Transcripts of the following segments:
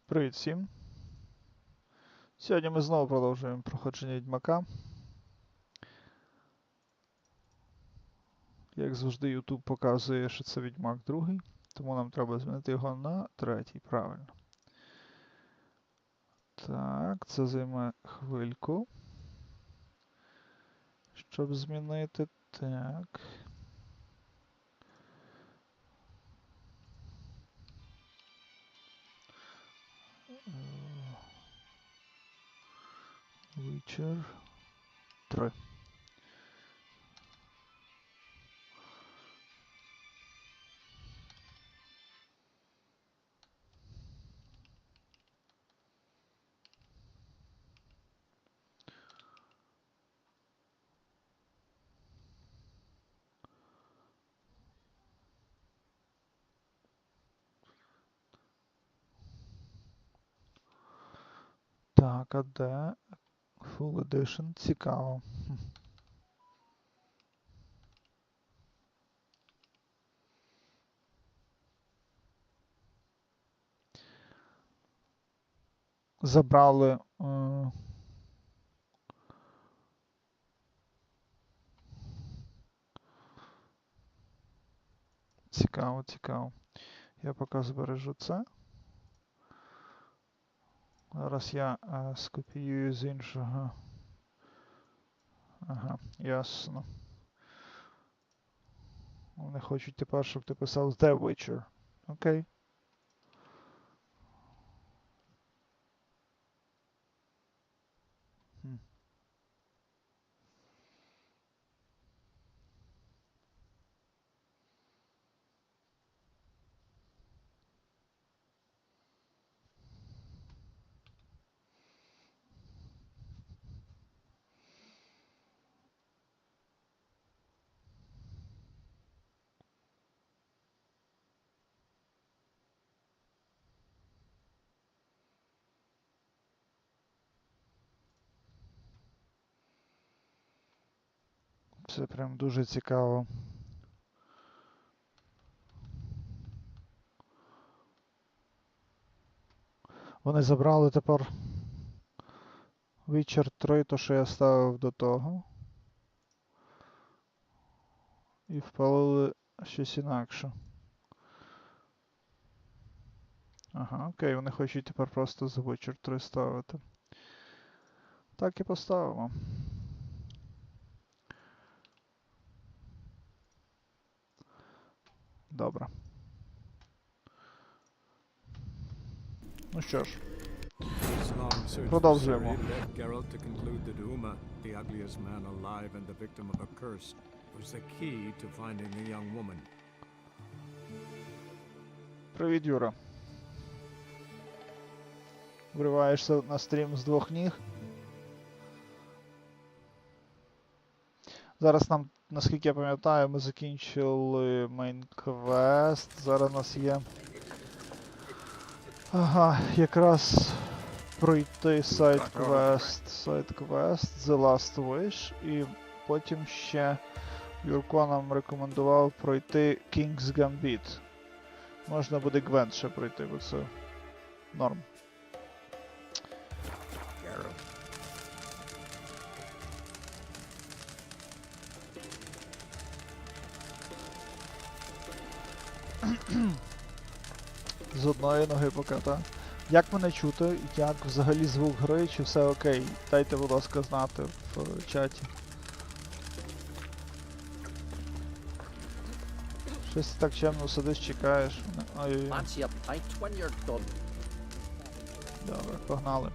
Привіт всім! Сьогодні ми знову продовжуємо проходження Відьмака. Як завжди, YouTube показує, що це Відьмак 2, тому нам треба змінити його на 3, правильно. Так, це займе хвильку. Щоб змінити, так. Witcher 3. Так, а де? Full Edition. Цікаво. Забрали цікаво, цікаво. Я поки збережу це. Зараз я скопіюю з іншого. Ага, ясно. Вони хочуть тепер, щоб ти писав The Witcher. Окей. Це прям дуже цікаво. Вони забрали тепер Witcher 3, то що я ставив до того. І впалили щось інакше. Ага, окей, вони хочуть тепер просто The Witcher 3 ставити. Так і поставимо. Добре. Ну що ж, продовжуємо. Привіт, Юра. Вриваєшся на стрім з двох ніг. Зараз нам, наскільки я пам'ятаю, ми закінчили мейн-квест. Зараз у нас є... Ага, якраз пройти сайд-квест, The Last Wish, і потім ще Юрко нам рекомендував пройти King's Gambit. Можна буде Гвент ще пройти, бо це норм. З одної ноги поки, так. Як мене чути? Як взагалі звук гри? Чи все окей? Дайте, будь ласка, знати в чаті. Щось так чемно сидиш, чекаєш. Ой-ой-ой. Добре, погнали.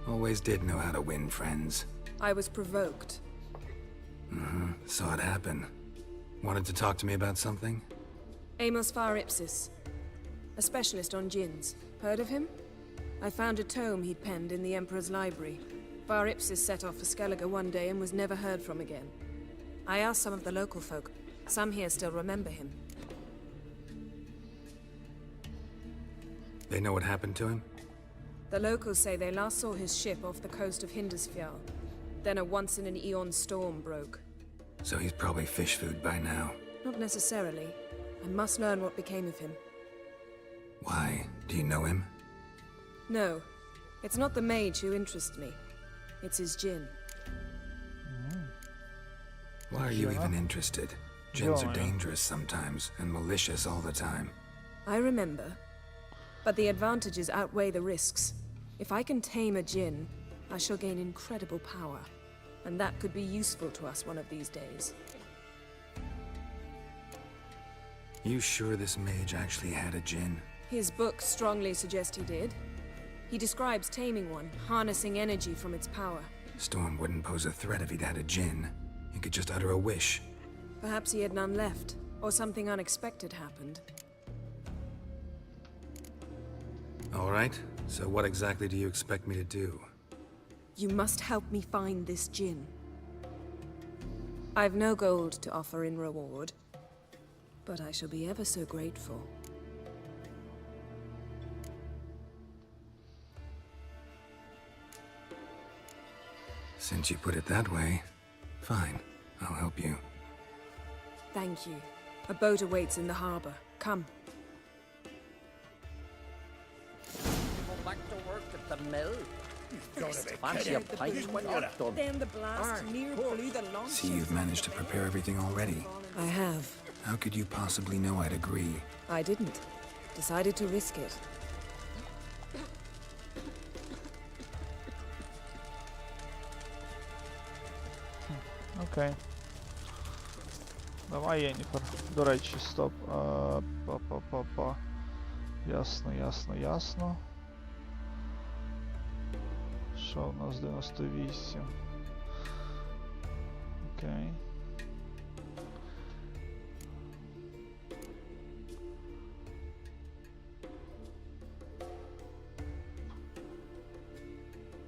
Always did know how to win friends. I was provoked. Saw it happen. Wanted to talk to me about something? Amos Far Ipsis. A specialist on djinns. Heard of him? I found a tome he'd penned in the Emperor's library. Far Ipsis set off for Skellige one day and was never heard from again. I asked some of the local folk. Some here still remember him. They know what happened to him? The locals say they last saw his ship off the coast of Hindisfjall. Then a once-in-an-eon storm broke. So he's probably fish food by now. Not necessarily. I must learn what became of him. Why? Do you know him? No, it's not the mage who interests me. It's his djinn. Why are you Yeah. even interested? Jinns are Yeah. dangerous sometimes, and malicious all the time. I remember. But the advantages outweigh the risks. If I can tame a djinn, I shall gain incredible power. And that could be useful to us one of these days. You sure this mage actually had a djinn? His books strongly suggest he did. He describes taming one, harnessing energy from its power. Storm wouldn't pose a threat if he'd had a djinn. He could just utter a wish. Perhaps he had none left, or something unexpected happened. All right, so what exactly do you expect me to do? You must help me find this djinn. I've no gold to offer in reward, but I shall be ever so grateful. Since you put it that way, fine, I'll help you. Thank you. A boat awaits in the harbor. Come. Go back to work at the mill. Fancy a pint when you're done. Then the blast near blew the launch. See, you've managed to prepare everything already. I have. How could you possibly know I'd agree? I didn't. Decided to risk it. Окей. Давай, Єніфер. До речі, стоп. Па-па-па-па. Ясно, ясно, ясно. Що у нас 98? Окей.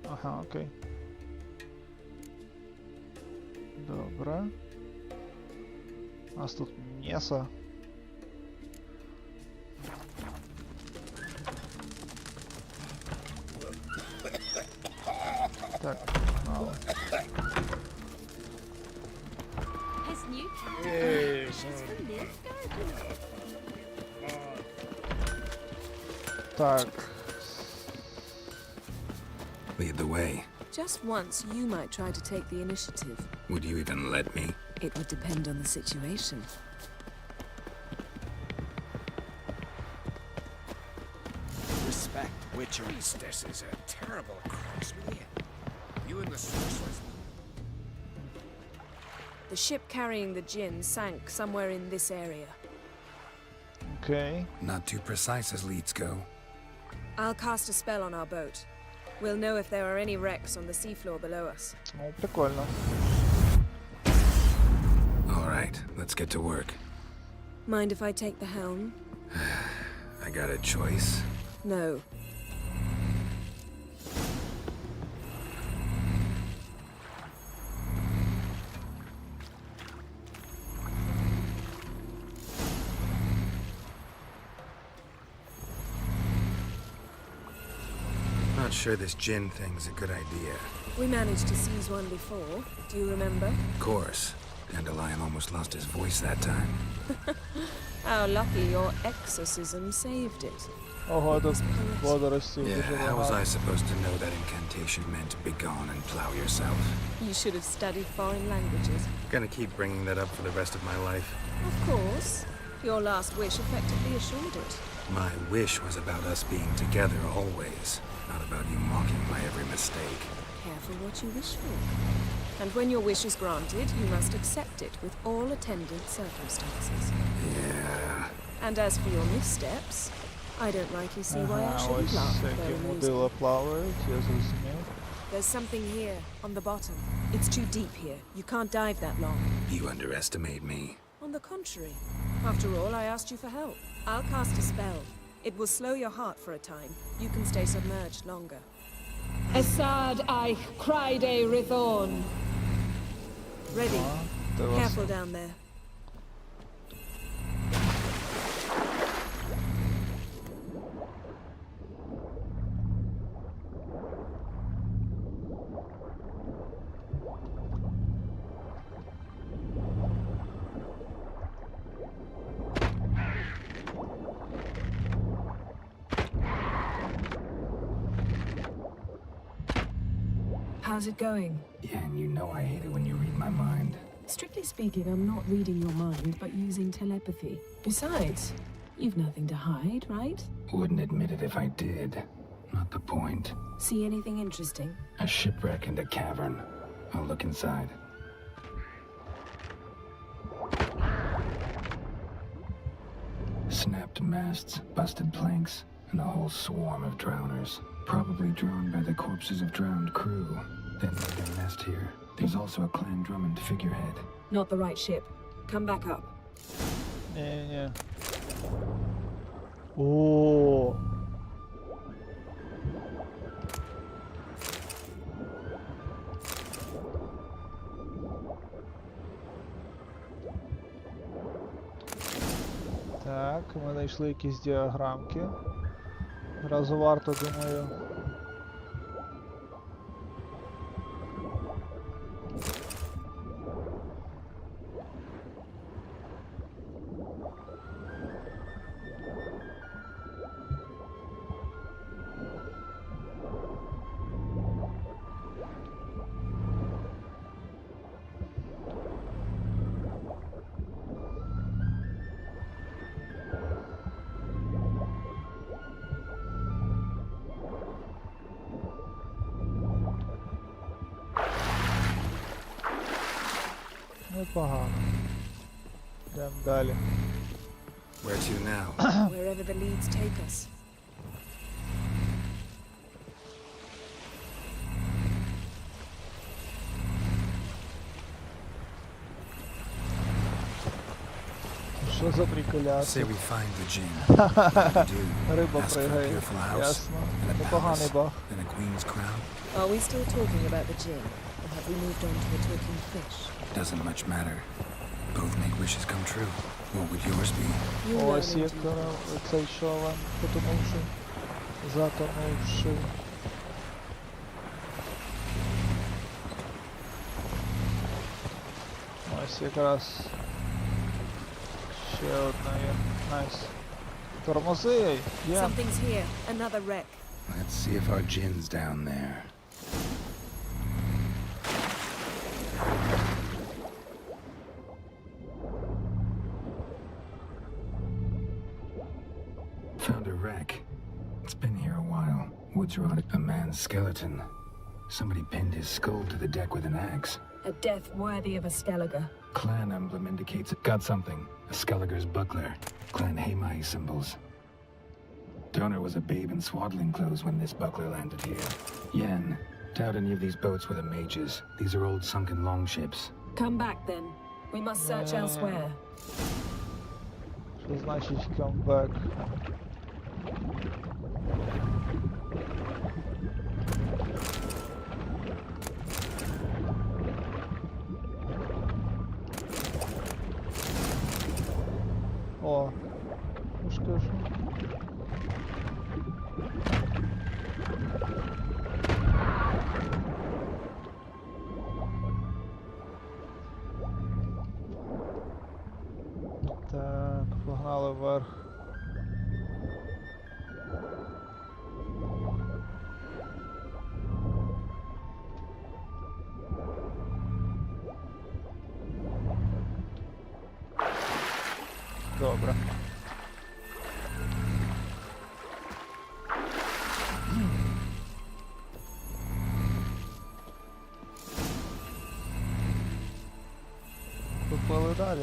Ага, окей. Добре. У нас тут м'ясо. Так, ну. His new cat. She's from this garden. Так. Lead the way. Just once, you might try to take the initiative. Would you even let me? It would depend on the situation. Respect witcheries. This is a terrible cross with you. You and the sorceress. The ship carrying the djinn sank somewhere in this area. Окей. Not too precise as leads go. I'll cast a spell on our boat. We'll know if there are any wrecks on the seafloor below us. Ну, прикольно. All right, let's get to work. Mind if I take the helm? I got a choice. No. Not sure this djinn thing's a good idea. We managed to seize one before. Do you remember? Of course. Dandelion almost lost his voice that time. How lucky your exorcism saved it. Ого, тут водоростей Yeah, дуже how was I багато. supposed to know that incantation meant begone and plow yourself? You should have studied foreign languages. Gonna keep bringing that up for the rest of my life. Of course. Your last wish effectively assured it. My wish was about us being together always, not about you mocking my every mistake. Careful what you wish for. And when your wish is granted, you must accept it with all attendant circumstances. Yeah. And as for your missteps, I don't rightly see why I Ага, shouldn't ось laugh at які their мудила amusement. плавають, я зрозумів. There's something here, on the bottom. It's too deep here. You can't dive that long. You underestimate me. On the contrary. After all, I asked you for help. I'll cast a spell. It will slow your heart for a time. You can stay submerged longer. Esad Eich Criede Rithorn. Ready. Та вас- Careful down there. How's it going? Yeah, and you know I hate it when you read my mind. Strictly speaking, I'm not reading your mind, but using telepathy. Besides, you've nothing to hide, right? Wouldn't admit it if I did. Not the point. See anything interesting? A shipwreck and a cavern. I'll look inside. Snapped masts, busted planks, and a whole swarm of drowners. Probably drawn by the corpses of drowned crew. Then made their nest here. There's also a Clan Drummond figurehead. Not the right ship. Come back up. Ні-ні. О. Так, ми знайшли якісь діаграмки. Разу варто, думаю. Непогано. Йдемо далі. Where to now? Wherever the leads take us. Що за приколяси? Say we find the djinn. What do we do? Риба Ask for a пригає. beautiful house, Ясно. and a Непоганий palace, баг. and a queen's crown. Are we still talking about the djinn? Or have we moved on to a talking fish? Doesn't much matter. Both make wishes come true. What would yours be? You learn Ось як indeed. цей човен, потонувши, затонувши. Ось якраз ще одна є. Найс. Тормози! Є! Something's here. Another wreck. Let's see if our djinn's down there. Found a wreck. It's been here a while. Woods rotted. A man's skeleton. Somebody pinned his skull to the deck with an axe. A death worthy of a Skellige. Clan emblem indicates it got something. A Skelliger's buckler. Clan Hamai symbols. Donor was a babe in swaddling clothes when this buckler landed here. Yen, doubt any of these boats were the mages. These are old sunken longships. Come back then. We must search elsewhere. Що значить камбек? О, ну ж кажу. Так, погнали вверх. Добре. Поплили далі.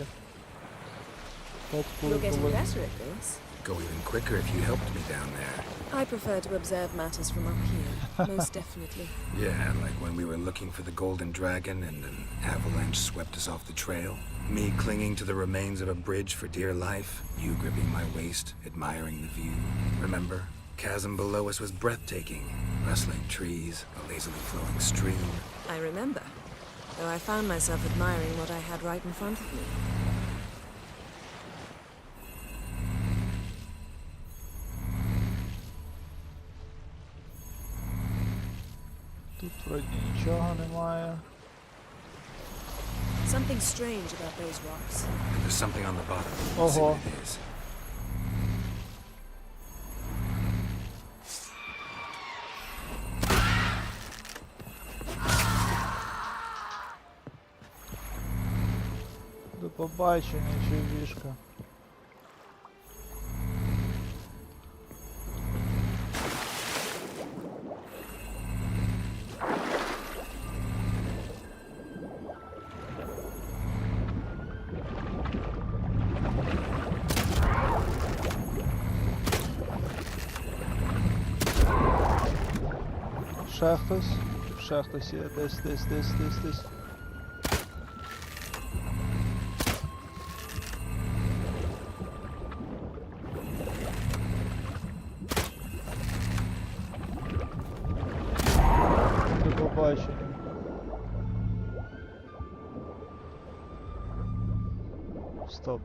You're getting better at this. Go even quicker if you helped me down there. I prefer to observe matters from up here, most definitely. Yeah, like when we were looking for the golden dragon and an avalanche swept us off the trail. Me clinging to the remains of a bridge for dear life. You gripping my waist, admiring the view. Remember? Chasm below us was breathtaking. Rustling trees, a lazily flowing stream. I remember, though I found myself admiring what I had right in front of me. Тут вроді нічого немає. Something strange about those rocks. And there's something on the bottom. Let's see Ого. what it is. побачення, чувішка. Ще хтось є, десь. До побачення. Стоп.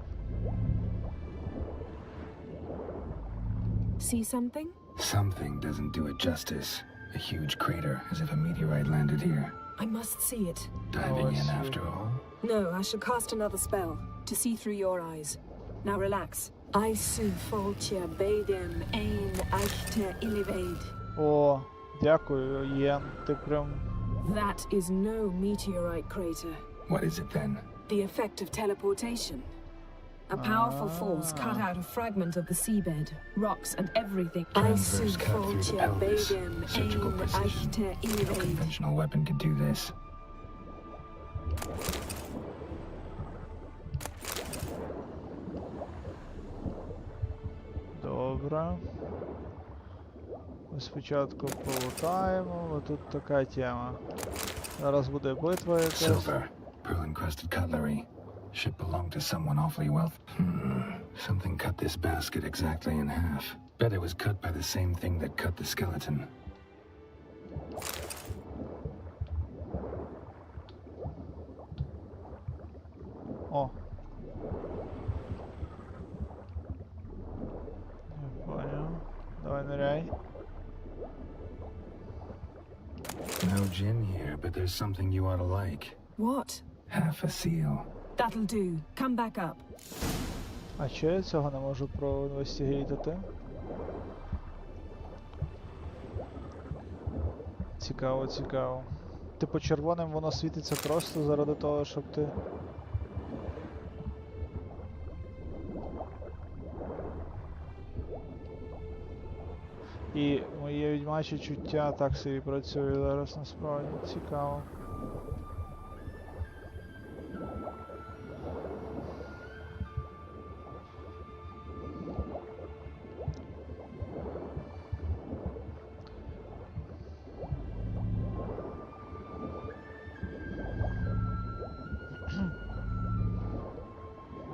See something? Something doesn't do it justice. A huge crater, as if a meteorite landed here. I must see it. Diving I in see. after all. No, I shall cast another spell to see through your eyes. Now relax. I sug foltje beidem ein echte illivaid. О, дякую, Єн, ти прям... That is no meteorite crater. What is it then? The effect of teleportation. A powerful force cut out a fragment of the seabed, rocks and everything. I Transverse sug cut through the foltje pelvis. beidem Surgical ein precision. echte No illivaid. conventional weapon could do this. Добре. Ми спочатку полутаємо, бо тут така тема. Зараз буде битва якась. Silver, pearl-encrusted cutlery. Should belong to someone awfully wealthy. Something cut this basket exactly in half. Bet it was cut by the same thing that cut the skeleton. О. Я понял. Давай ныряй. No gin here, but there's something you ought to like. What? Half a seal. That'll do. Come back up. А чого я цього не можу проінвестигейтити? Цікаво, цікаво. Типу червоним воно світиться просто заради того, щоб ти... І моє відьмаче чуття так собі працює зараз насправді. Цікаво.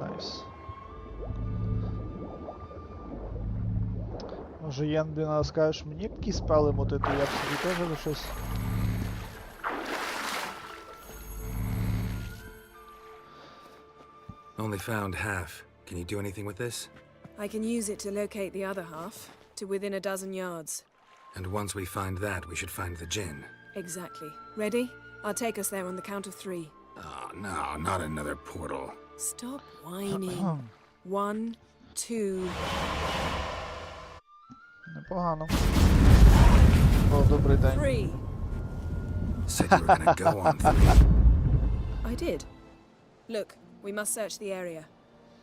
Найс. Може, Єн, блін, скажеш мені такі спели мотити, я б собі теж би щось... Only found half. Can you do anything with this? I can use it to locate the other half, to within a dozen yards. And once we find that, we should find the gin. Exactly. Ready? I'll take us there on the count of 3. Oh, no, not another portal. Stop whining. 1, 2... Непогано. О, добрий день. 3. Said you were gonna go on 3. I did. Look, we must search the area.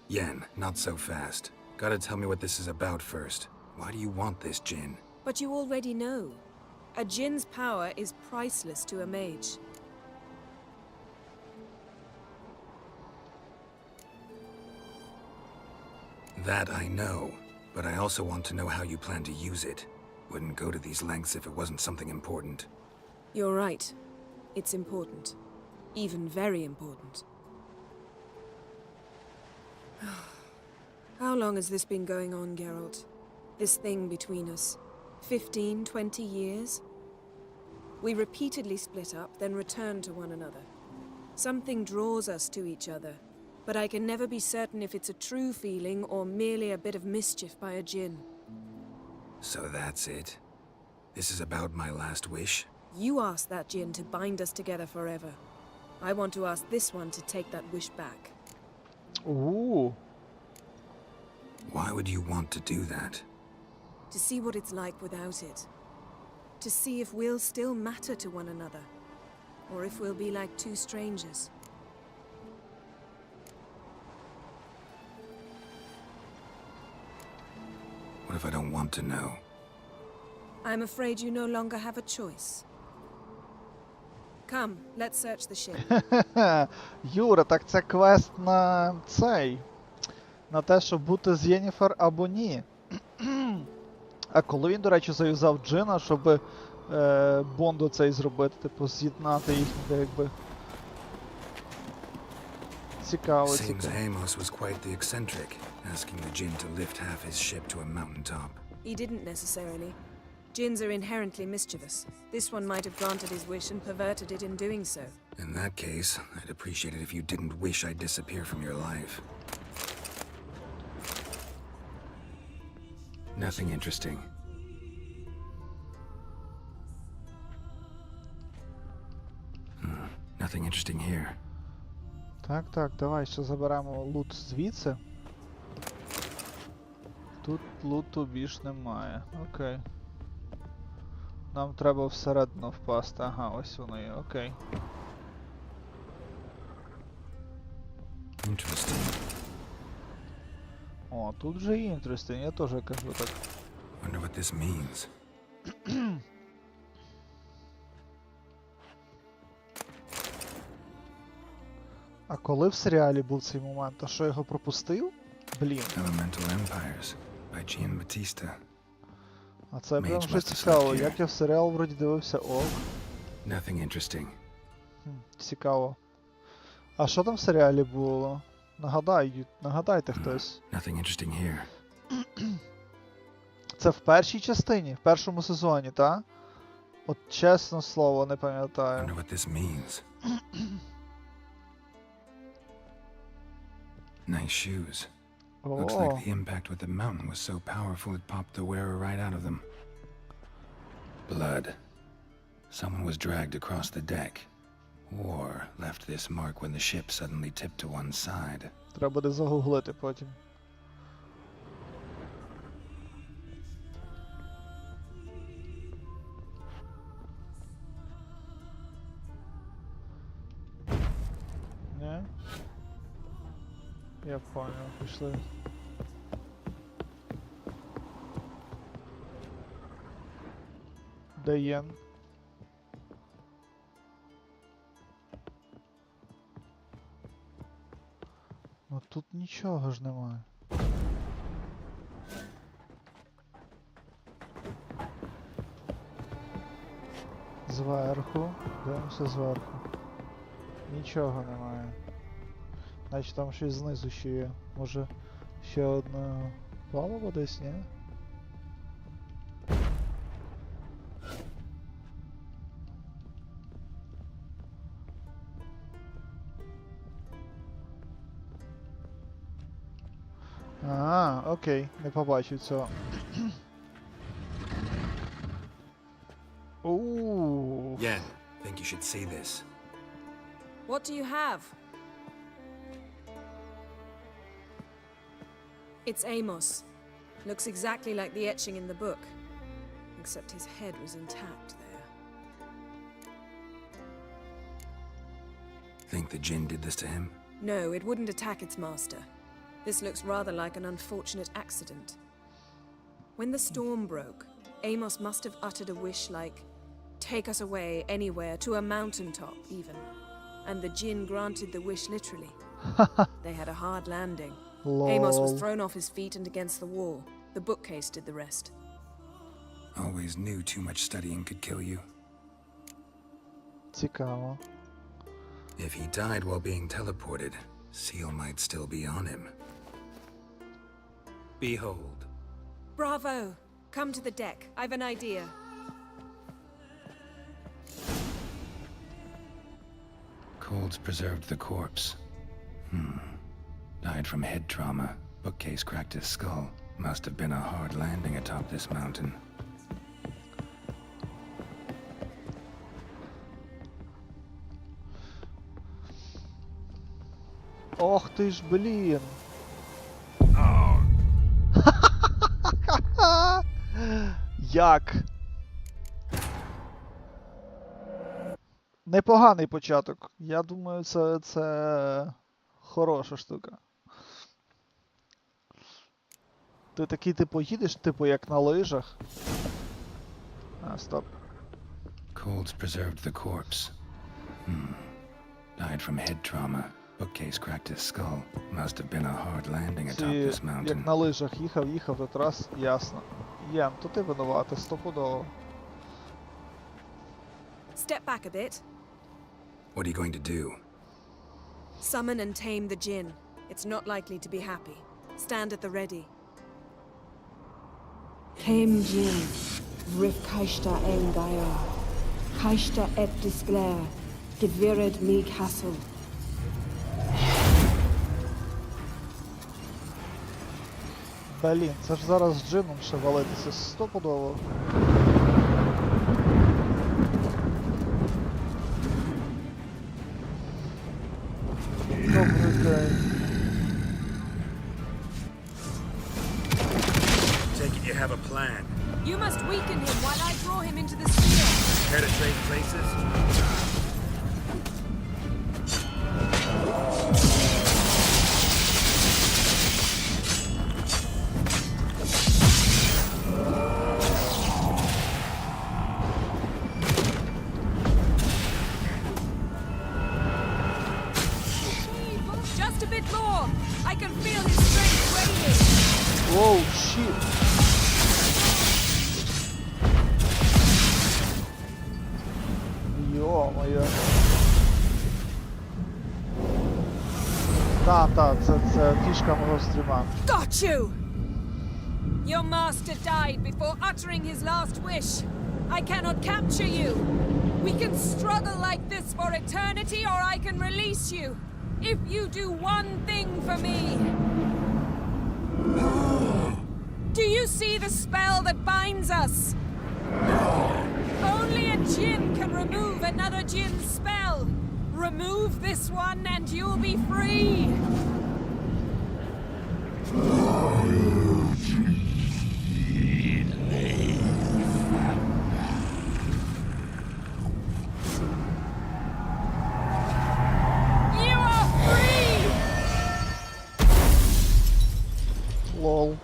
Yen, not so fast. Gotta tell me what this is about first. Why do you want this gin? But you already know. A djinn's power is priceless to a mage. That I know, but I also want to know how you plan to use it. Wouldn't go to these lengths if it wasn't something important. You're right. It's important. Even very important. How long has this been going on, Geralt? This thing between us? 15, 20 years? We repeatedly split up, then return to one another. Something draws us to each other, but I can never be certain if it's a true feeling or merely a bit of mischief by a djinn. So that's it? This is about my last wish? You asked that djinn to bind us together forever. I want to ask this one to take that wish back. Why would you want to do that? To see what it's like without it. To see if we'll still matter to one another. Or if we'll be like two strangers. if I don't want to know? I'm afraid you no longer have a choice. Come, let's search the ship. Юра, так це квест на цей. На те, щоб бути з Єніфер або ні. А коли він, до речі, заюзав Джина, щоб Бонду цей зробити, типу, з'єднати їх, якби. Цікаво, Seems цікаво. Amos was quite the eccentric, asking the Jinn to lift half his ship to a mountaintop. He didn't necessarily. Jinns are inherently mischievous. This one might have granted his wish and perverted it in doing so. In that case, I'd appreciate it if you didn't wish I'd disappear from your life. Nothing interesting. Nothing interesting here. Так, так, давай ще заберемо лут звідси. Тут луту більш немає. Окей. Нам треба всередину впасти. Ага, ось воно є, окей. Interesting. О, тут вже інтерестинг, я теж кажу так. Wonder what this means. А коли в серіалі був цей момент? А що, його пропустив? Блін. Elemental Empires by Gian Battista. А це прям Mage вже must have цікаво. slept here. Як я в серіал вроді дивився, о, Nothing interesting. цікаво. А що там в серіалі було? Нагадайте хтось. Nothing interesting here. Це в першій частині, в першому сезоні, та? От чесне слово, не пам'ятаю. Wonder what this means. Nice shoes. Looks О, like the impact with the mountain was so powerful it popped the wearer right out of them. Blood. Someone was dragged across the deck. Or left this mark when the ship suddenly tipped to one side. треба буде загуглити потім. Не? Я понял, пішли. Де Єн? Ну тут нічого ж немає. Зверху. Дивимося зверху. Нічого немає. Значить там щось знизу ще є. Може ще одна палуба десь, ні? А, окей, не побачив цього. Ooh. Yen, think you should see this. What do you have? It's Amos. Looks exactly like the etching in the book. Except his head was intact there. Think the Jinn did this to him? No, it wouldn't attack its master. This looks rather like an unfortunate accident. When the storm broke, Amos must have uttered a wish like, "Take us away, anywhere, to a mountaintop, even." And the Jinn granted the wish literally. They had a hard landing. Amos was Lol. thrown off his feet and against the wall. The bookcase did the rest. Always knew too much studying could kill you. Цікаво. If he died while being teleported, Seal might still be on him. Behold. Bravo! Come to the deck. I've an idea. Colds preserved the corpse. Died from head trauma. Bookcase cracked his skull. Must have been a hard landing atop this mountain. Ох ти ж, блін. Як? Непоганий початок. Я думаю, це хороша штука. Ти такий, типу, їдеш, типу, як на лижах. А, стоп. Colds preserved the corpse. Died from head trauma. Bookcase cracked his skull. Must have been a hard landing atop Ці, this mountain. як на лижах їхав, тут раз, ясно. Єн, то ти винуватий, стопудово. Step back a bit. What are you going to do? Summon and tame the Jinn. It's not likely to be happy. Stand at the ready. Came Jin, Rif Kaishta Engaya, Kaishta et Disclair, Gevired me Castle. Блін, це ж зараз з джином ще валитися стопудово. Добрий день. Take it you have a plan. You must weaken him while I draw him into the sphere. Care to trade places? Just a bit more. I can feel his strength waning. Воу, щит. Йо-моє. Та, це фішка мого стріма. Got you! Your master died before uttering his last wish. I cannot capture you. We can struggle like this for eternity, or I can release you. If you do one thing for me. Do you see the spell that binds us? Only a Jinn can remove another Jinn's spell. Remove this one and you'll be free. You are free! Лол.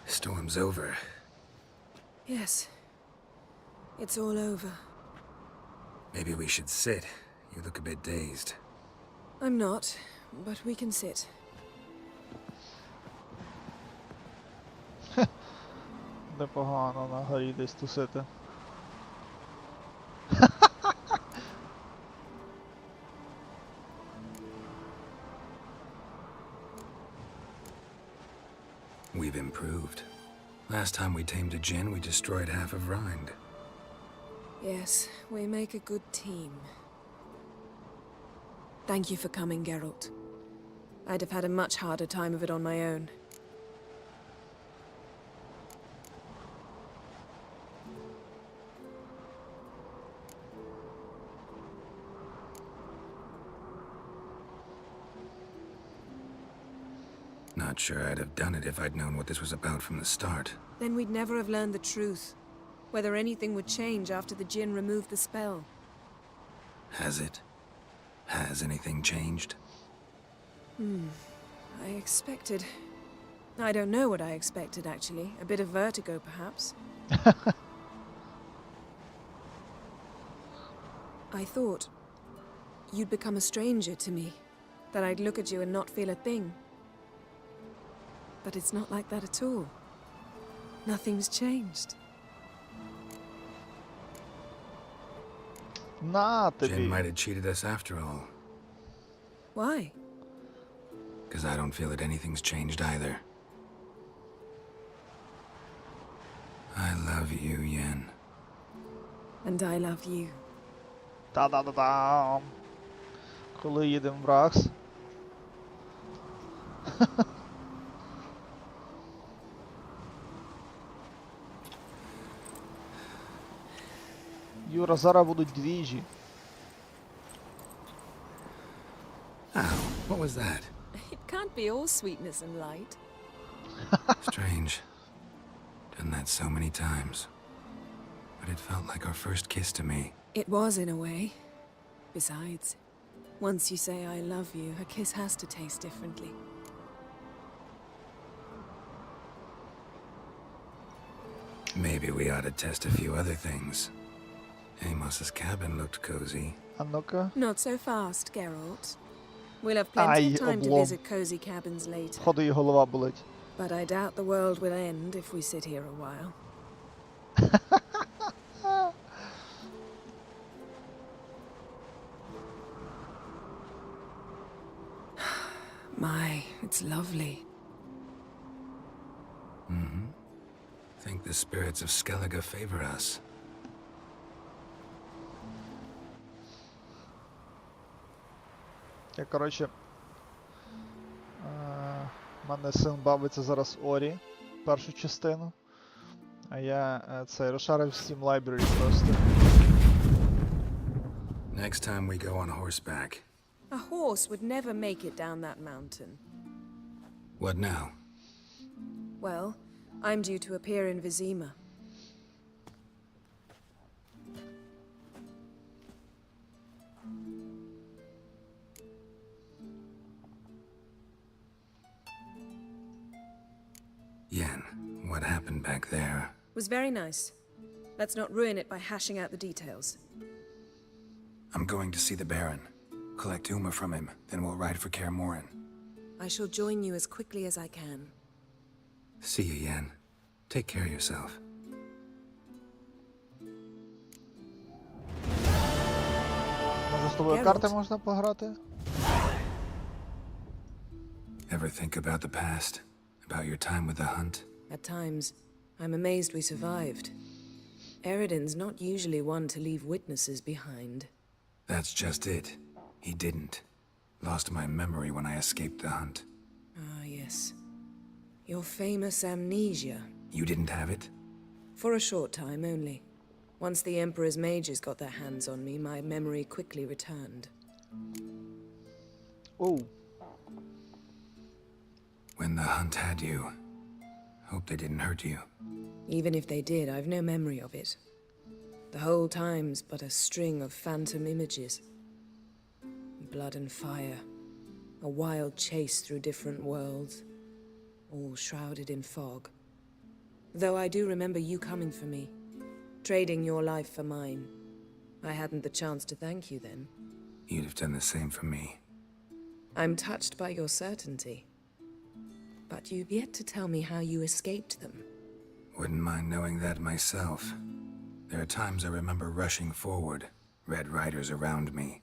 Storm's over. Yes. It's all over. Maybe we should sit. You look a bit dazed. I'm not, but we can sit. Непогано на горі десь тусити. We've improved. Last time we tamed a Jinn, we destroyed half of Rind. Yes, we make a good team. Thank you for coming, Geralt. I'd have had a much harder time of it on my own. Not sure I'd have done it if I'd known what this was about from the start. Then we'd never have learned the truth. Whether anything would change after the Jinn removed the spell. Has it? Has anything changed? I expected... I don't know what I expected, actually. A bit of vertigo, perhaps. I thought you'd become a stranger to me. That I'd look at you and not feel a thing. But it's not like that at all. Nothing's changed. На Jinn тобі. might have cheated us after all. Why? Because I don't feel that anything's changed either. I love you, Yen. And I love you. Та-да-да-дам. Коли їдемо в Ракс. Юра, зараз будуть двіжі. Ow, what was that? It can't be all sweetness and light. Strange. Done that so many times. But it felt like our first kiss to me. It was, in a way. Besides, once you say I love you, a kiss has to taste differently. Maybe we ought to test a few other things. Amos's cabin looked cozy. А ну-ка. Not so fast, Geralt. We'll have plenty Ай, of time to облом. visit cozy cabins later. Походу, її голова болить. But I doubt the world will end if we sit here a while. My, it's lovely. Think the spirits of Skellige favor us. Я, коротше, в мене син бавиться зараз Орі, першу частину. А я цей розшарив Steam Library просто. Next time we go on horseback. A horse would never make it down that mountain. What now? Well, I'm due to appear in Vizima. Yen, what happened back there? Was very nice. Let's not ruin it by hashing out the details. I'm going to see the Baron. Collect Uma from him, then we'll ride for Kaer Morhen. I shall join you as quickly as I can. See you, Yen. Take care of yourself. Може, з тобою карти можна пограти? Ever think about the past? About your time with the hunt? At times, I'm amazed we survived. Eredin's not usually one to leave witnesses behind. That's just it. He didn't. Lost my memory when I escaped the hunt. Ah, yes. Your famous amnesia. You didn't have it? For a short time only. Once the Emperor's mages got their hands on me, my memory quickly returned. Оу. When the hunt had you, hope they didn't hurt you. Even if they did, I've no memory of it. The whole time's but a string of phantom images. Blood and fire. A wild chase through different worlds. All shrouded in fog. Though I do remember you coming for me. Trading your life for mine. I hadn't the chance to thank you then. You'd have done the same for me. I'm touched by your certainty. But you've yet to tell me how you escaped them. Wouldn't mind knowing that myself. There are times I remember rushing forward, red riders around me.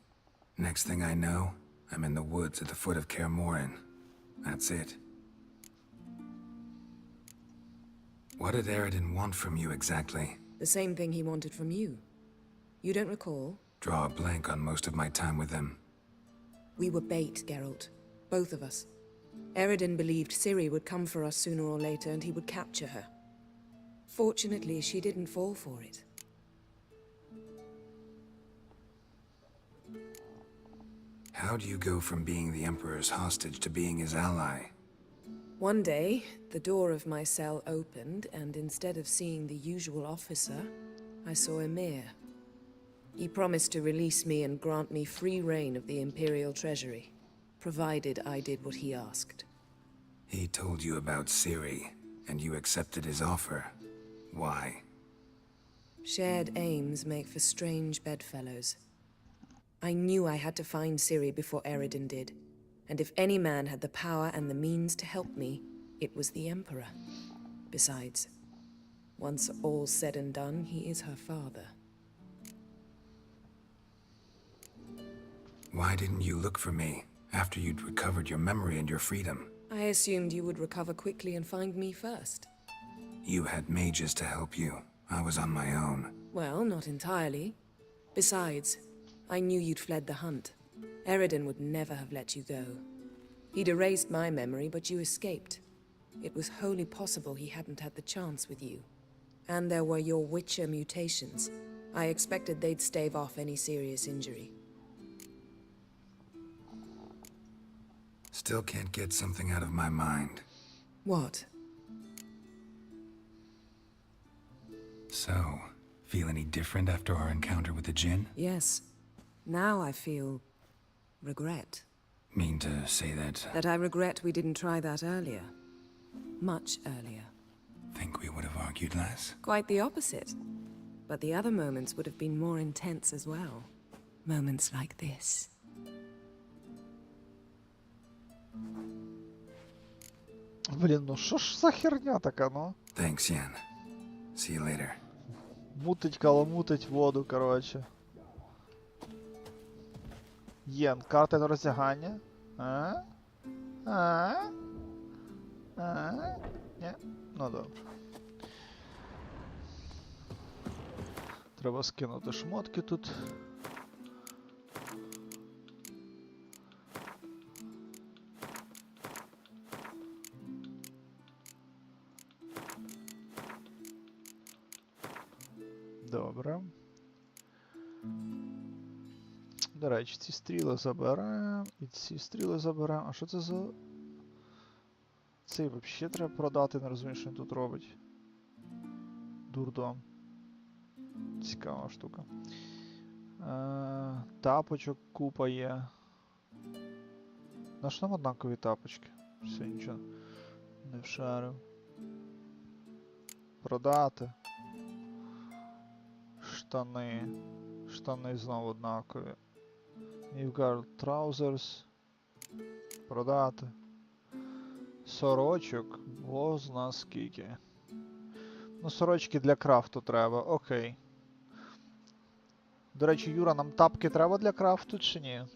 Next thing I know, I'm in the woods at the foot of Kaer Morhen. That's it. What did Eredin want from you exactly? The same thing he wanted from you. You don't recall? Draw a blank on most of my time with him. We were bait, Geralt. Both of us. Eredin believed Ciri would come for us sooner or later and he would capture her. Fortunately, she didn't fall for it. How do you go from being the Emperor's hostage to being his ally? One day, the door of my cell opened, and instead of seeing the usual officer, I saw Emir. He promised to release me and grant me free reign of the Imperial Treasury, provided I did what he asked. He told you about Ciri, and you accepted his offer. Why? Shared aims make for strange bedfellows. I knew I had to find Ciri before Eredin did, and if any man had the power and the means to help me, it was the Emperor. Besides, once all's said and done, he is her father. Why didn't you look for me after you'd recovered your memory and your freedom? I assumed you would recover quickly and find me first. You had mages to help you. I was on my own. Well, not entirely. Besides, I knew you'd fled the hunt. Eredin would never have let you go. He'd erased my memory, but you escaped. It was wholly possible he hadn't had the chance with you. And there were your Witcher mutations. I expected they'd stave off any serious injury. Still can't get something out of my mind. What? So, Feel any different after our encounter with the djinn? Yes. Now I feel regret. Mean to say that? That I regret we didn't try that earlier. Much earlier. Think we would have argued less? Quite the opposite. But the other moments would have been more intense as well. Moments like this. Блін, ну що ж за херня така, ну? Thanks, Yen. See you later. Мутить, каламутить воду, коротше. Єн, карта на роздягання. А? А? А? Ні? Ну добре. Треба скинути шмотки тут. Добре. До речі, ці стріли заберемо, і ці стріли заберемо. А що це за... Цей взагалі треба продати, не розумію, що він тут робить. Дурдом. Цікава штука. Тапочок купа є. На що нам однакові тапочки? Все, нічого не вшарив. Продати. Штани. Штани знову однакові. You've got trousers. Продати. Сорочок. Бозна скільки. Ну, сорочки для крафту треба, окей. До речі, Юра, нам тапки треба для крафту чи ні?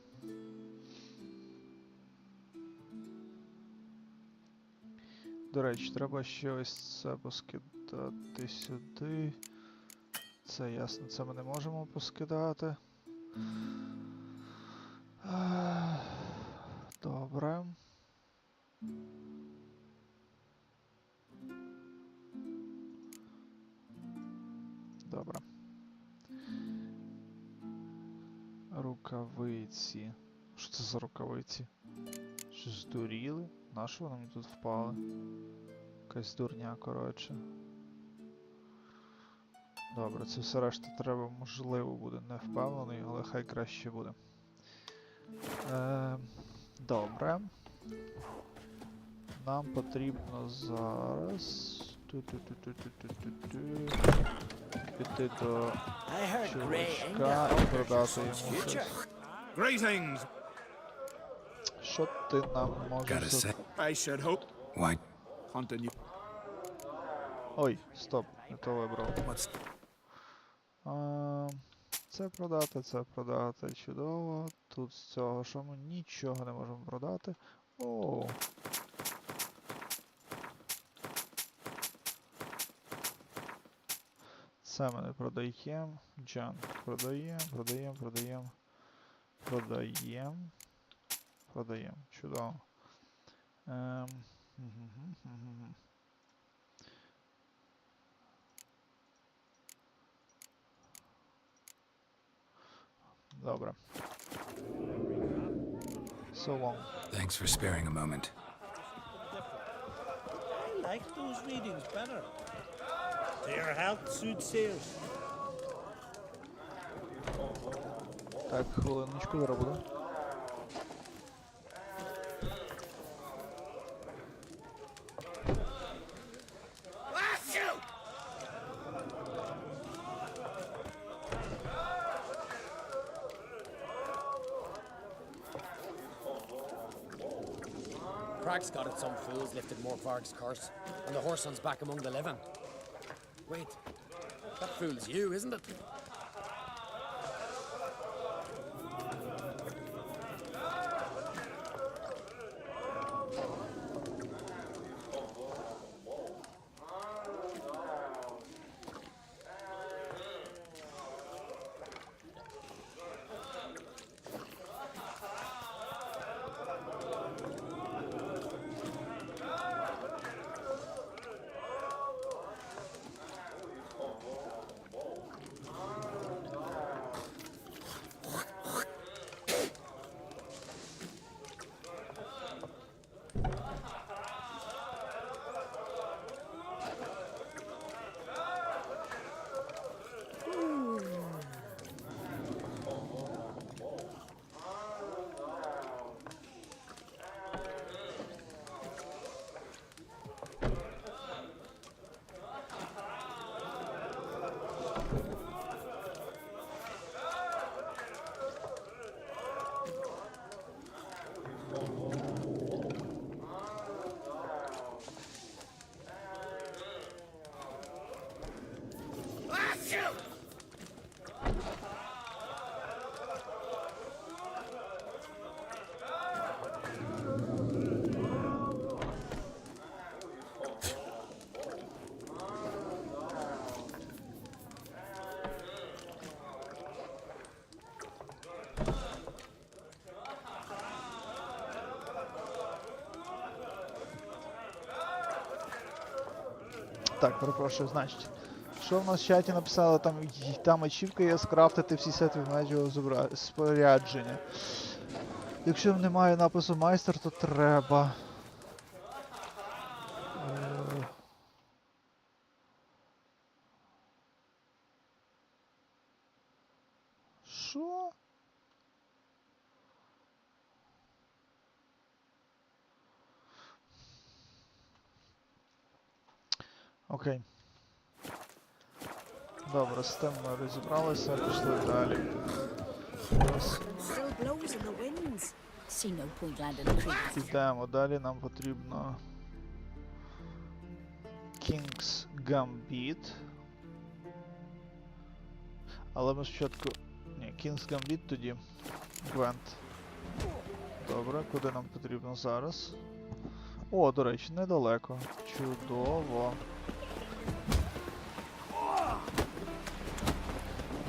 До речі, треба ще ось це поскидати сюди. Це ясно, це ми не можемо поскидати. Добре. Добре. Рукавиці. Що це за рукавиці? Що здуріли? Нащо вони мені тут впали? Якась дурня, коротше. Добре, це все решта треба, можливо, буде. Не впевнений, але хай краще буде. Добре. Нам потрібно зараз... Піти до чувачка і продати йому щось. Greetings! Що ти нам можеш... I should hope. Why? Continue. Ой, стоп, не то вибрав. What's Це продати, чудово. Тут з цього, що ми нічого не можемо продати. О. Це ми не продаємо. Джанк продаємо. Чудово. Добре. So long. Thanks for sparing a moment. I like those readings better. Their health soothsayers. Так, хвилиночку, зараз буде. Crag's got it, some fools lifted more Varg's curse, and the Whoreson's back among the living. Wait, that fool's you, isn't it? так, перепрошую, значить. Що в нас в чаті написали, там ачівка є скрафтити всі сети ведмедього спорядження. Якщо немає напису майстер, то треба. Що? Окей. Добре, з тим ми розібралися, пішли далі. Still blows in the winds. See no point landing a creek. Ідемо, далі нам потрібно King's Gambit. Але ми спочатку... Ні, King's Gambit тоді. Gwent. Добре, куди нам потрібно зараз? О, до речі, недалеко. Чудово.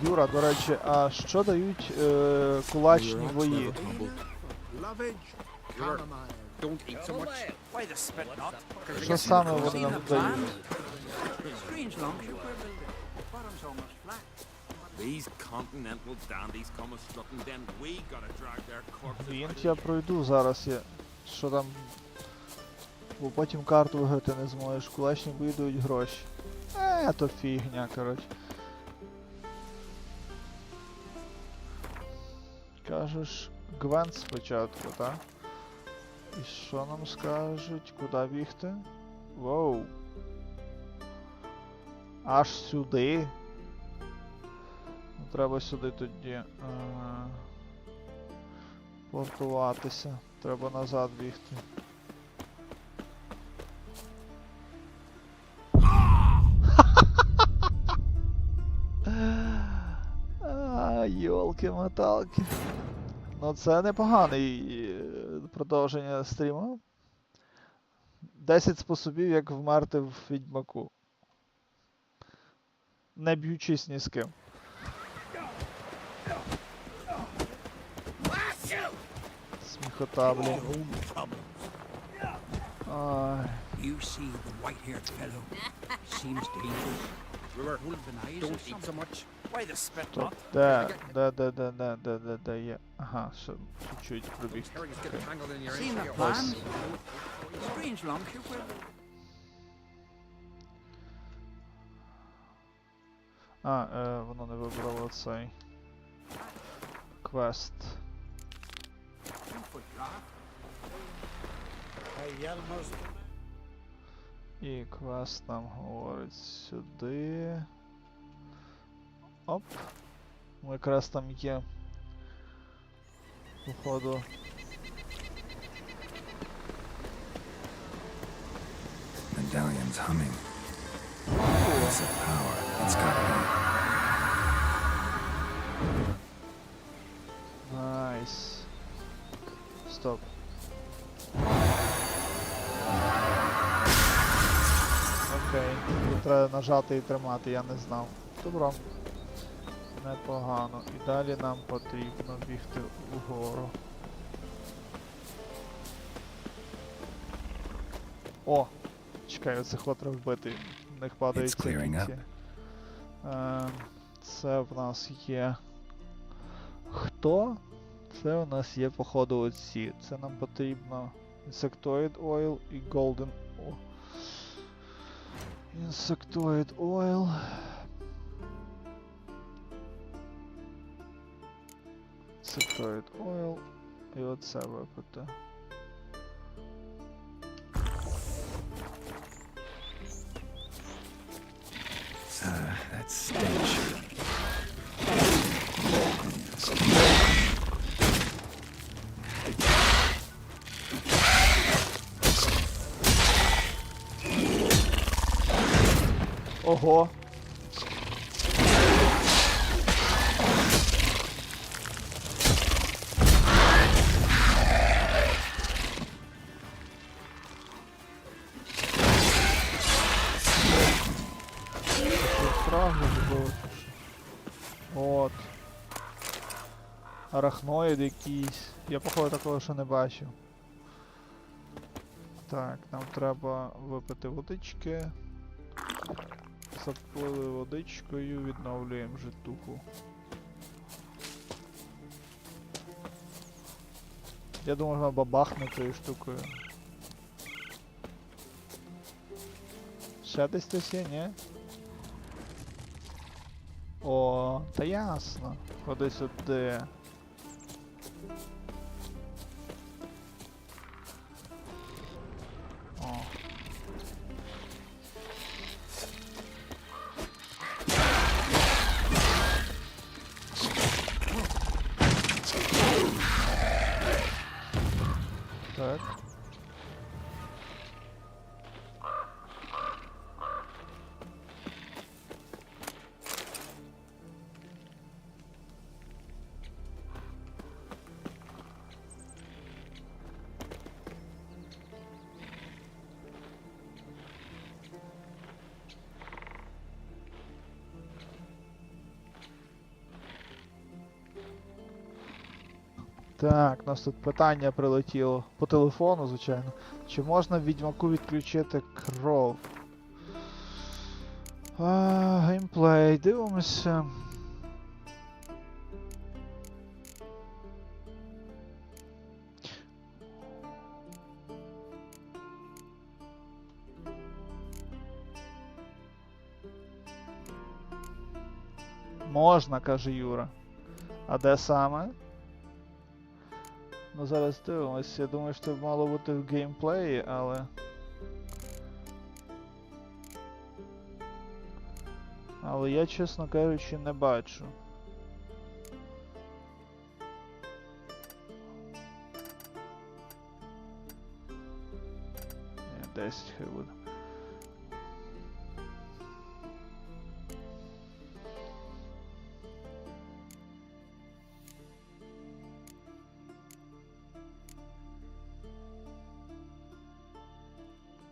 Юра, до речі, а що дають кулачні бої? Що саме вони нам дають? Гвинт я пройду зараз, що там... Бо потім карту виграти не зможеш, кулачні бої дають гроші. То фігня, коротше. Кажеш, Гвент спочатку, так? І що нам скажуть? Куди бігти? Воу. Аж сюди? Треба сюди тоді портуватися. Треба назад бігти. Йолки-моталки. Ну це непоганий продовження стріму. 10 способів, як вмерти в Відьмаку. Не б'ючись ні з ким. Сміхота, блін. Ай. You see the white-haired fellow? Seems dangerous. Don't eat so much. Why the spit not? Де є? Ага, ще чуть-чуть пробіг. Seen the plan? Strange lump, you will. Воно не вибрало цей квест. І квест нам говорить сюди. Оп. Ну, якраз там є. Походу. Medallion's humming. It's a power. It's got me. Найс. Стоп. Окей, тут треба нажати і тримати, я не знав. Добро. Непогано. І далі нам потрібно бігти вгору. О! Чекай, оцих от треба вбити. В них падають ці кінці. Це в нас є... Хто? Це у нас є, походу, оці. Це нам потрібно Insectoid Oil і Golden Oil. Insectoid Oil. Insectoid Oil. І оце випити. That stench. Ого! От. Арахноїд якийсь. Я, походу, такого ще не бачив. Так, нам треба випити водички. Заплили водичкою, відновлюємо житуху. Я думаю, можна бабахнути цією штукою. Ще десь хтось є, ні? О, та ясно. Ходи сюди. О. Так. Так, у нас тут питання прилетіло по телефону, звичайно. Чи можна в Відьмаку відключити кров? Геймплей, дивимося. Можна, каже Юра. А де саме? Ну зараз дивимось, я думаю, що це мало бути в геймплеї, але... Але я, чесно кажучи, не бачу. Ні, 10 хай буде.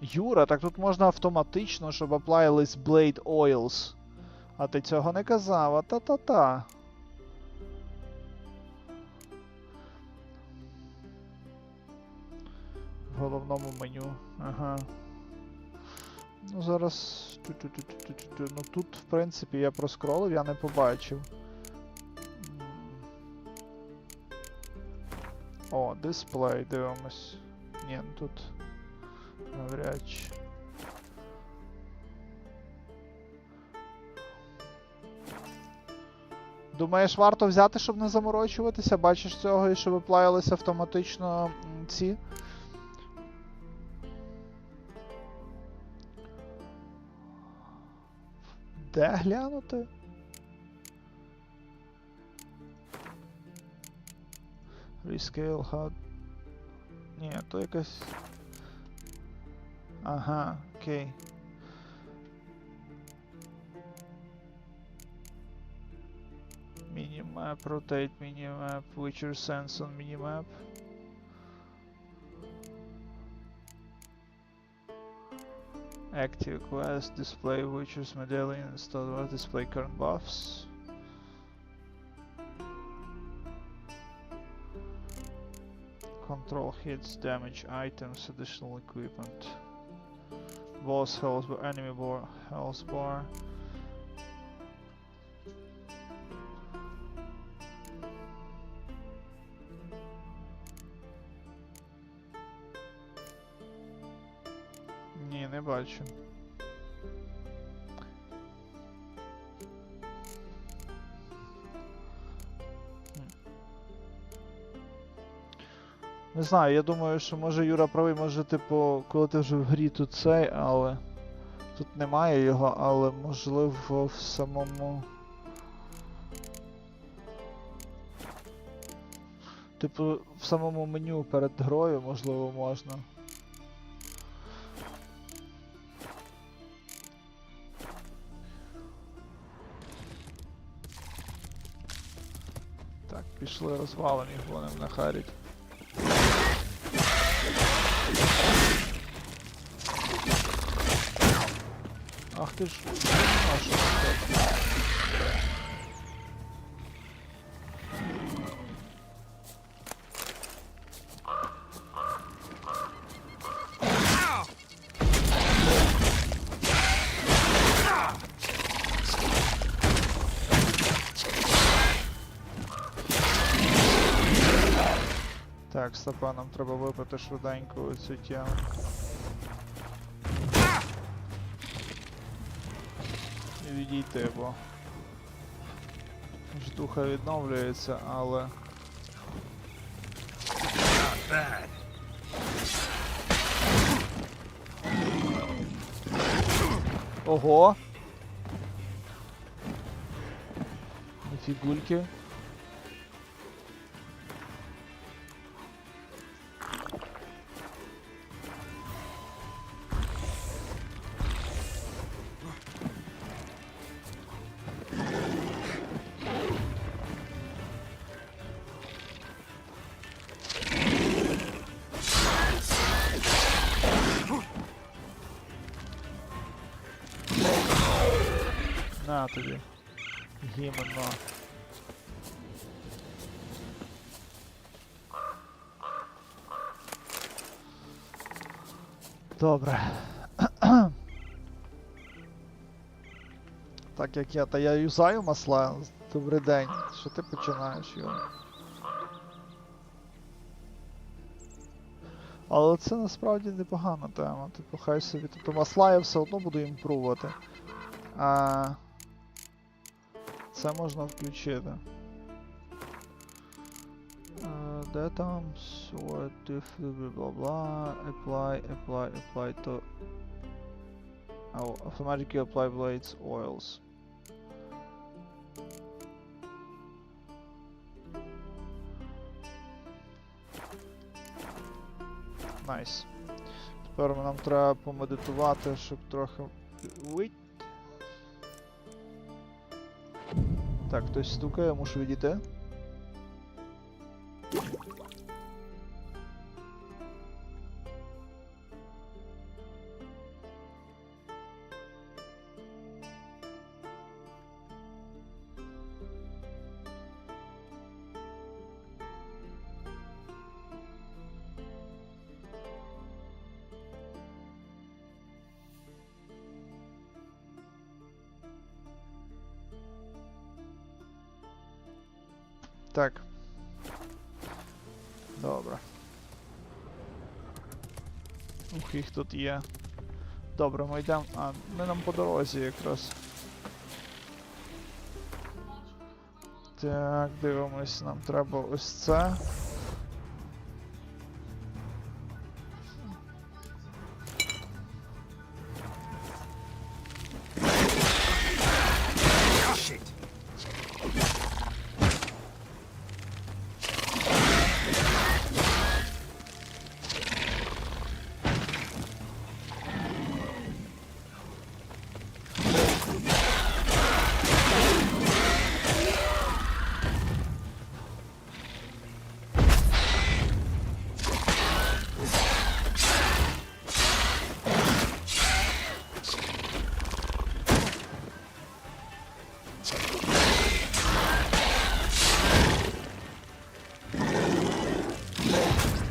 Юра, так тут можна автоматично, щоб аплаїлись Blade Oils. А ти цього не казав, а та-та-та. В головному меню. Ага. Ну зараз... Ну тут, в принципі, я проскролив, я не побачив. О, дисплей, дивимось. Ні, ну тут... Навряд чи. Думаєш, варто взяти, щоб не заморочуватися? Бачиш цього і щоб аплаїлися автоматично ці? Де глянути? Rescale HUD. Ні, то якась... Ага, окей. Minimap, rotate minimap, Witcher sense on minimap. Active quest, display Witcher's medallion, install display current buffs. Control hits, damage items, additional equipment. Boss health bar, enemy bar, health bar. Ні, не бачу. Не знаю, я думаю, що може Юра правий, може типу, коли ти вже в грі тут цей, але... Тут немає його, але можливо в самому... Типу, в самому меню перед грою, можливо, можна. Так, пішли розвалом, їх вони нахарять. Ах ти ж, а що це? Так, стопа, нам треба випити швиденько цю тему. І відійти, бо ждуха відновлюється, але... Ого! Фігульки. На тобі. Гіменно. Добре. Так як я, та я юзаю масла. Добрий день. Що ти починаєш, Йо? Але це насправді непогана тема. Типу, хай собі. Тобто масла я все одно буду імпрувати. А це можна включити. Де там? Sort if бла-бла. Apply to... Oh, automatically apply blades oils. Найс. Тепер нам треба помедитувати, щоб трохи... Уй! Так, хтось стукає, я мушу відійти. Так. Добре. Ух, їх тут є. Добре, ми йдемо... А, ми нам по дорозі якраз. Так, дивимось, нам треба ось це.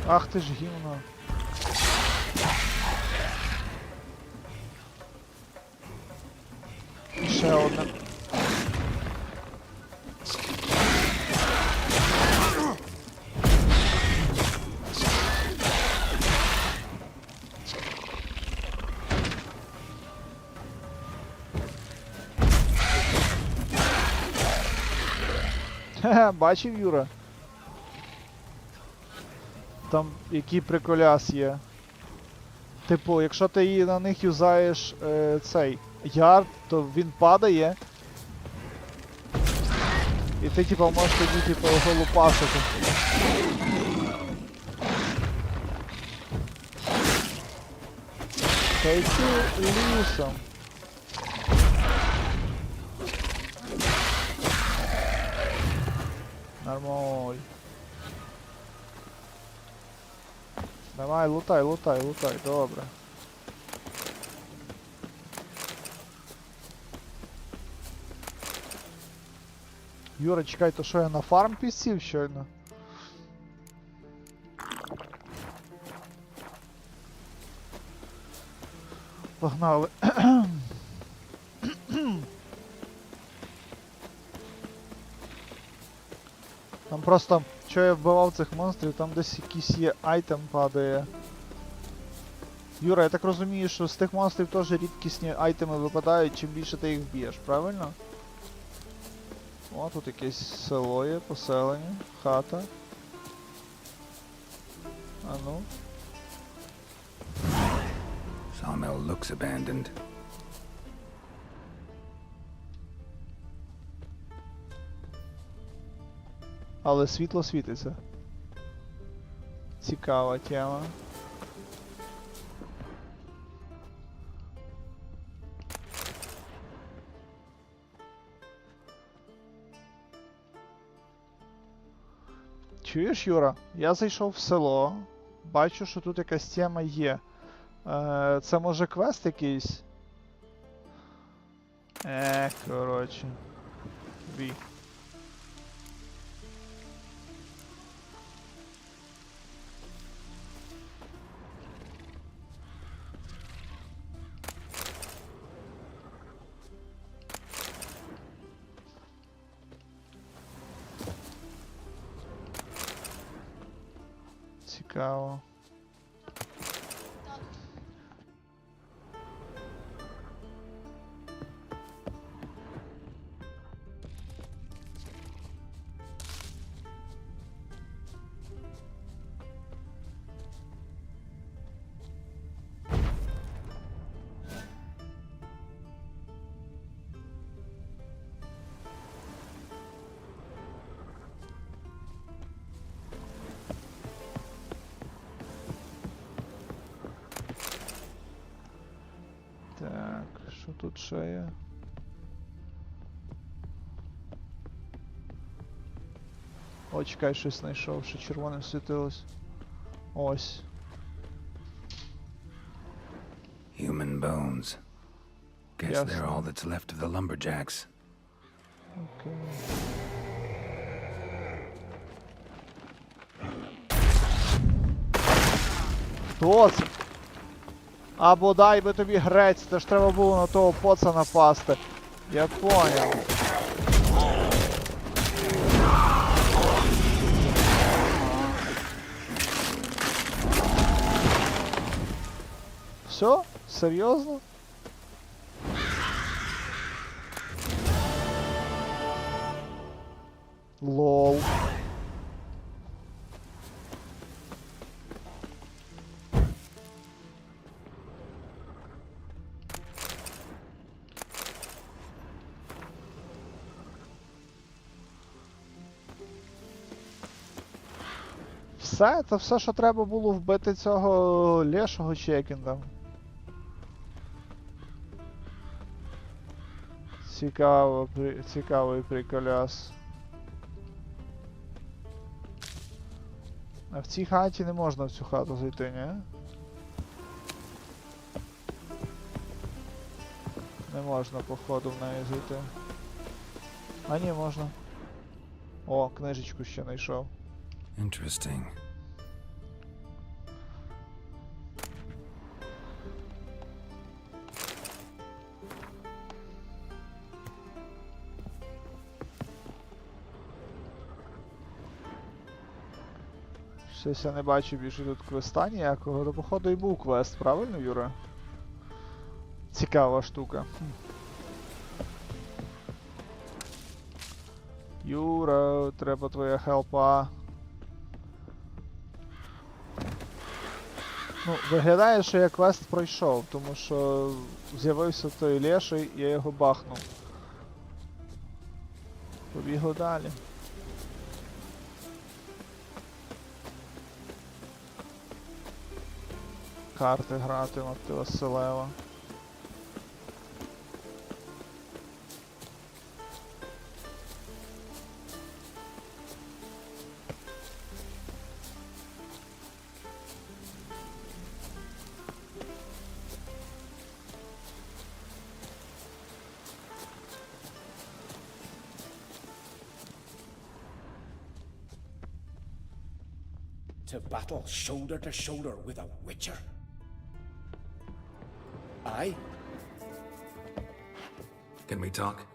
Ах ти ж гівно. Ще одне. Хе-хе, бачив, Юра? Там який приколяс є. Типу, якщо ти її на них юзаєш цей ярд, то він падає. І ти типу можеш тоді типу його лупасити. Та йти лісом. Нормаль. Давай, лутай, лутай, лутай, добре. Юра, чекай, то що я на фарм підсів щойно? Погнали. Там просто що я вбивав цих монстрів, там десь якийсь є айтем падає. Юра, я так розумію, що з тих монстрів теж рідкісні айтеми випадають, чим більше ти їх вб'єш, правильно? О, тут якесь село є, поселення, хата. А ну. Sawmill looks abandoned. Але світло світиться. Цікава тема. Чуєш, Юра? Я зайшов в село, бачу, що тут якась тема є. Це може квест якийсь? Коротше. Бій. Цікаво. Так, що тут ще є? О, чекай, щось знайшов, що червоним світилось. Ось. Human bones. Guess Yes. they're all that's left of the lumberjacks. Окей. Хто це? Або дай би тобі грець, це ж треба було на того поца напасти. Я поняв. Все? Серйозно? Лол. Все? Це все, що треба було вбити цього лешого чи як він там? Цікавий приколяс. А в цій хаті не можна в цю хату зайти, ні? Не можна, походу, в неї зайти. А ні, можна. О, книжечку ще знайшов. Interesting. Щось я не бачу більше тут квеста ніякого, то походу і був квест, правильно, Юра? Цікава штука. Юра, треба твоя хелпа. Ну, виглядає, що я квест пройшов, тому що з'явився той леший, я його бахнув. Побігли далі. Карти грати, мати Василева. To battle shoulder to shoulder with a witcher. Aye? Can we talk?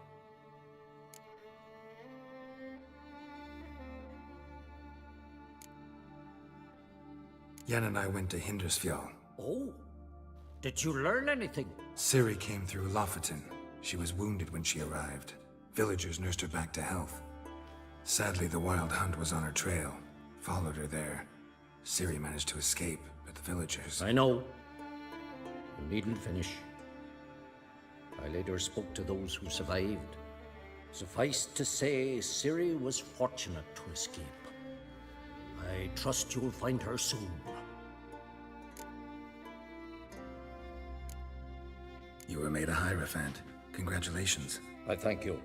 Yen and I went to Hindersfjall. Oh, did you learn anything? Ciri came through Lofoten. She was wounded when she arrived. Villagers nursed her back to health. Sadly, the Wild Hunt was on her trail. Followed her there. Ciri managed to escape, but the villagers... I know. You needn't finish. I later spoke to those who survived. Suffice to say, Ciri was fortunate to escape. I trust you'll find her soon. You were made a Hierophant. Congratulations. I thank you.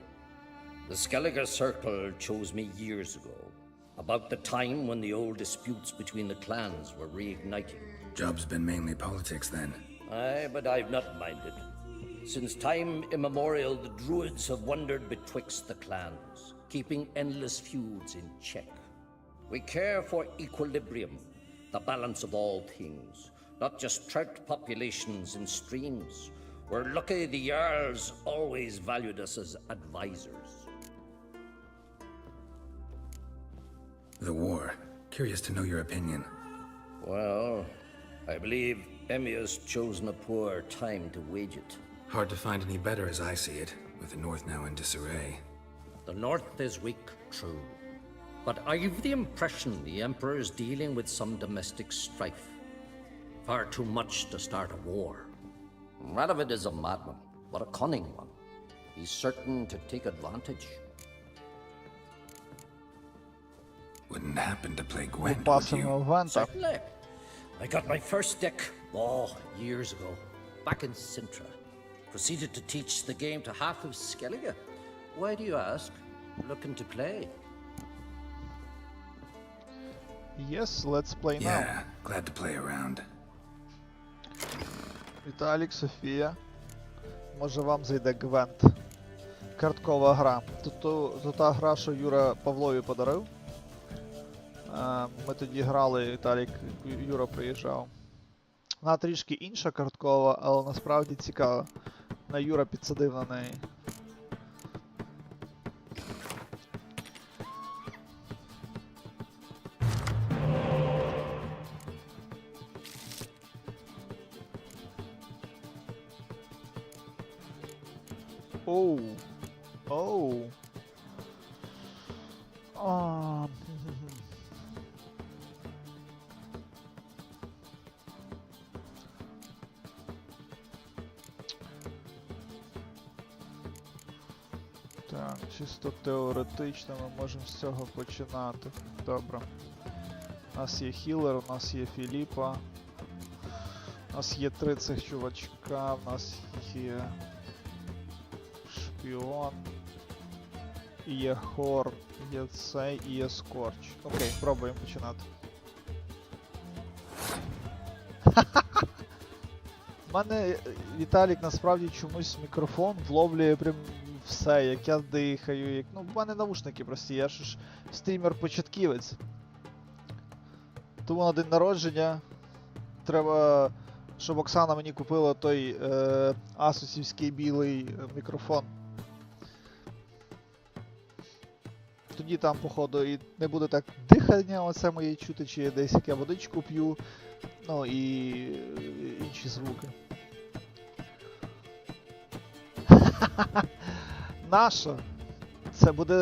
The Skellige Circle chose me years ago, about the time when the old disputes between the clans were reigniting. Job's been mainly politics then. Aye, but I've not minded. Since time immemorial, the Druids have wandered betwixt the clans, keeping endless feuds in check. We care for equilibrium, the balance of all things, not just trout populations in streams. We're lucky the Jarls always valued us as advisors. The war. Curious to know your opinion. Well, I believe Emmir's chosen a poor time to wage it. Hard to find any better as I see it, with the North now in disarray. The North is weak, true. But I've the impression the Emperor is dealing with some domestic strife. Far too much to start a war. Radovid is a madman, but a cunning one. He's certain to take advantage. Wouldn't happen to play Gwent, would Passимо you? Гвента. Certainly. I got my first deck, years ago, back in Sintra. Proceeded to teach the game to half of Skellige. Why do you ask? Looking to play? Yes, let's play now. Yeah, glad to play around. Віталік, Софія. Може вам зайде Гвент. Карткова гра. Тут та гра, що Юра Павлові подарив. Ми тоді грали, Віталік, Юра приїжджав. Вона трішки інша карткова, але насправді цікава. На Юра підсадив на неї. Оу. Оу. Так, чисто теоретично ми можемо з цього починати. Добре. У нас є хілер, у нас є Філіпа. У нас є 3 цих чувачка, у нас є шпіон. І є хор, є цей і є скорч. Окей, пробуємо починати. У мене, Віталік, насправді чомусь мікрофон вловлює прям все, як я дихаю, як... Ну, в мене навушники прості, я ж стрімер-початківець. Тому на день народження треба, щоб Оксана мені купила той асусівський білий мікрофон. Тоді там, походу, і не буде так дихання оце моє чути, чи десь як я водичку п'ю, ну і інші звуки. Наша! Це буде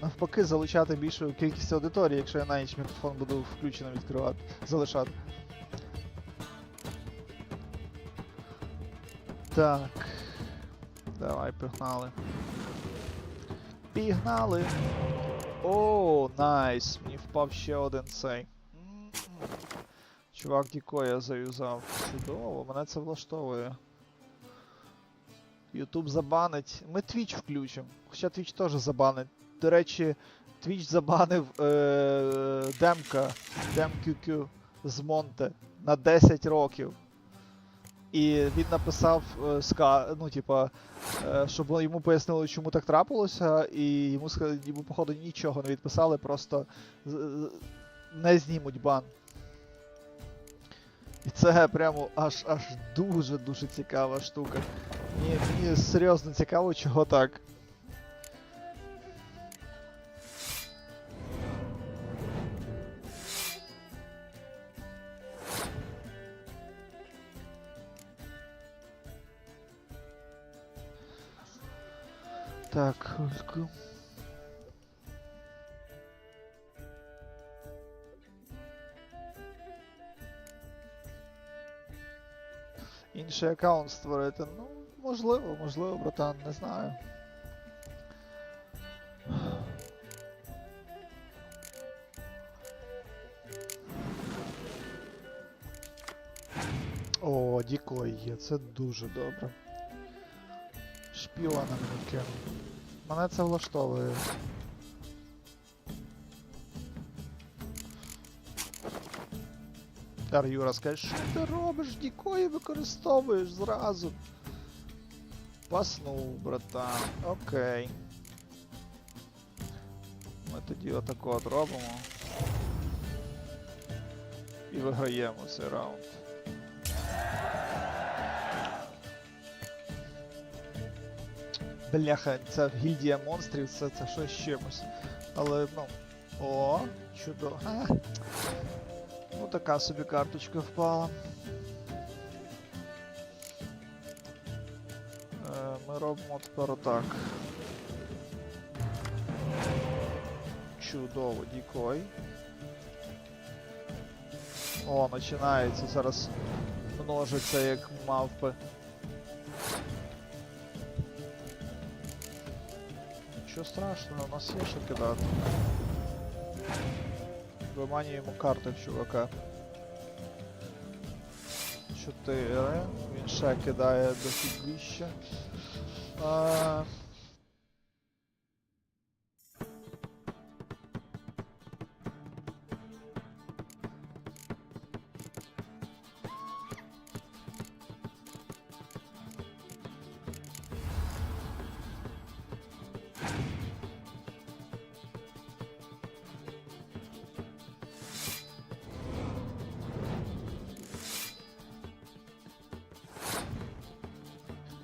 навпаки залучати більшу кількість аудиторії, якщо я на ніч мікрофон буду включено відкривати, залишати. Так. Давай, пігнали. Пігнали! О, найс! Мені впав ще один цей. Чувак Дікоя заюзав. Чудово, мене це влаштовує. YouTube забанить. Ми Twitch включимо. Хоча Twitch теж забанить. До речі, Twitch забанив DemQQ з Монте на 10 років. І він написав, ну, типа, щоб йому пояснили, чому так трапилося, і йому, походу, нічого не відписали, просто не знімуть бан. І це прямо аж дуже-дуже цікава штука. Мені серйозно цікаво, чого так. Так, хвильку. Інший аккаунт створити. Ну, можливо, братан, не знаю. О, Дикий є, це дуже добре. Шпіона мені кинув. Мене це влаштовує. Юра скаже, що ти робиш? Дикий використовуєш зразу. Паснув, братан. Окей. Ми тоді отако от робимо. І виграємо цей раунд. Бляха, ця гільдія монстрів, це щось з чимось. Але, ну... О, чудово. Ну, така собі карточка впала. Ми робимо тепер отак. Чудово, Дикий. О, починається, зараз множиться як мавпи. Нічого страшного, у нас є що кидати. Виманюємо карти в чувака. 4. Він ще кидає до підвища.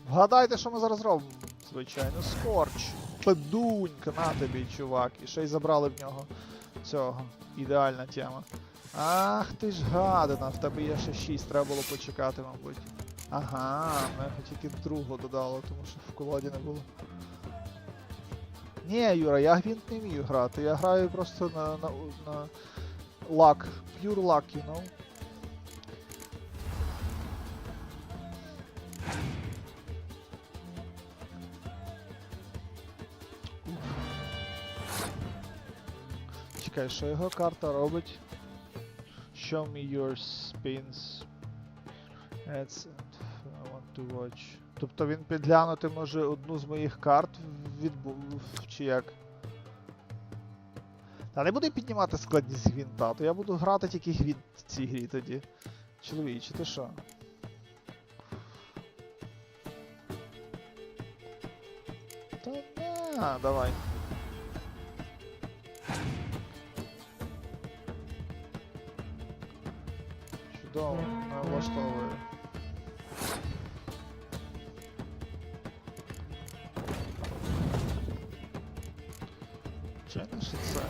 Вгадайте, що ми зараз робимо? Звичайно, скорч. Педунька, на тобі, чувак. І ще й забрали в нього цього. Ідеальна тема. Ах ти ж гадина, в тебе є ще 6, треба було почекати, мабуть. Ага, мене тільки другого додало, тому що в колоді не було. Ні, Юра, я гвинт не вмію грати, я граю просто на лак. Pure luck, you know. Чекай, що його карта робить? Show me your spins. I want to watch. Тобто він підглянути може одну з моїх карт чи як? Та не буду піднімати складність гвинта, то я буду грати тільки гвинт в цій грі тоді. Чоловіче, ти що? Та не, давай. Чудово, не влаштовує. Чи не що це?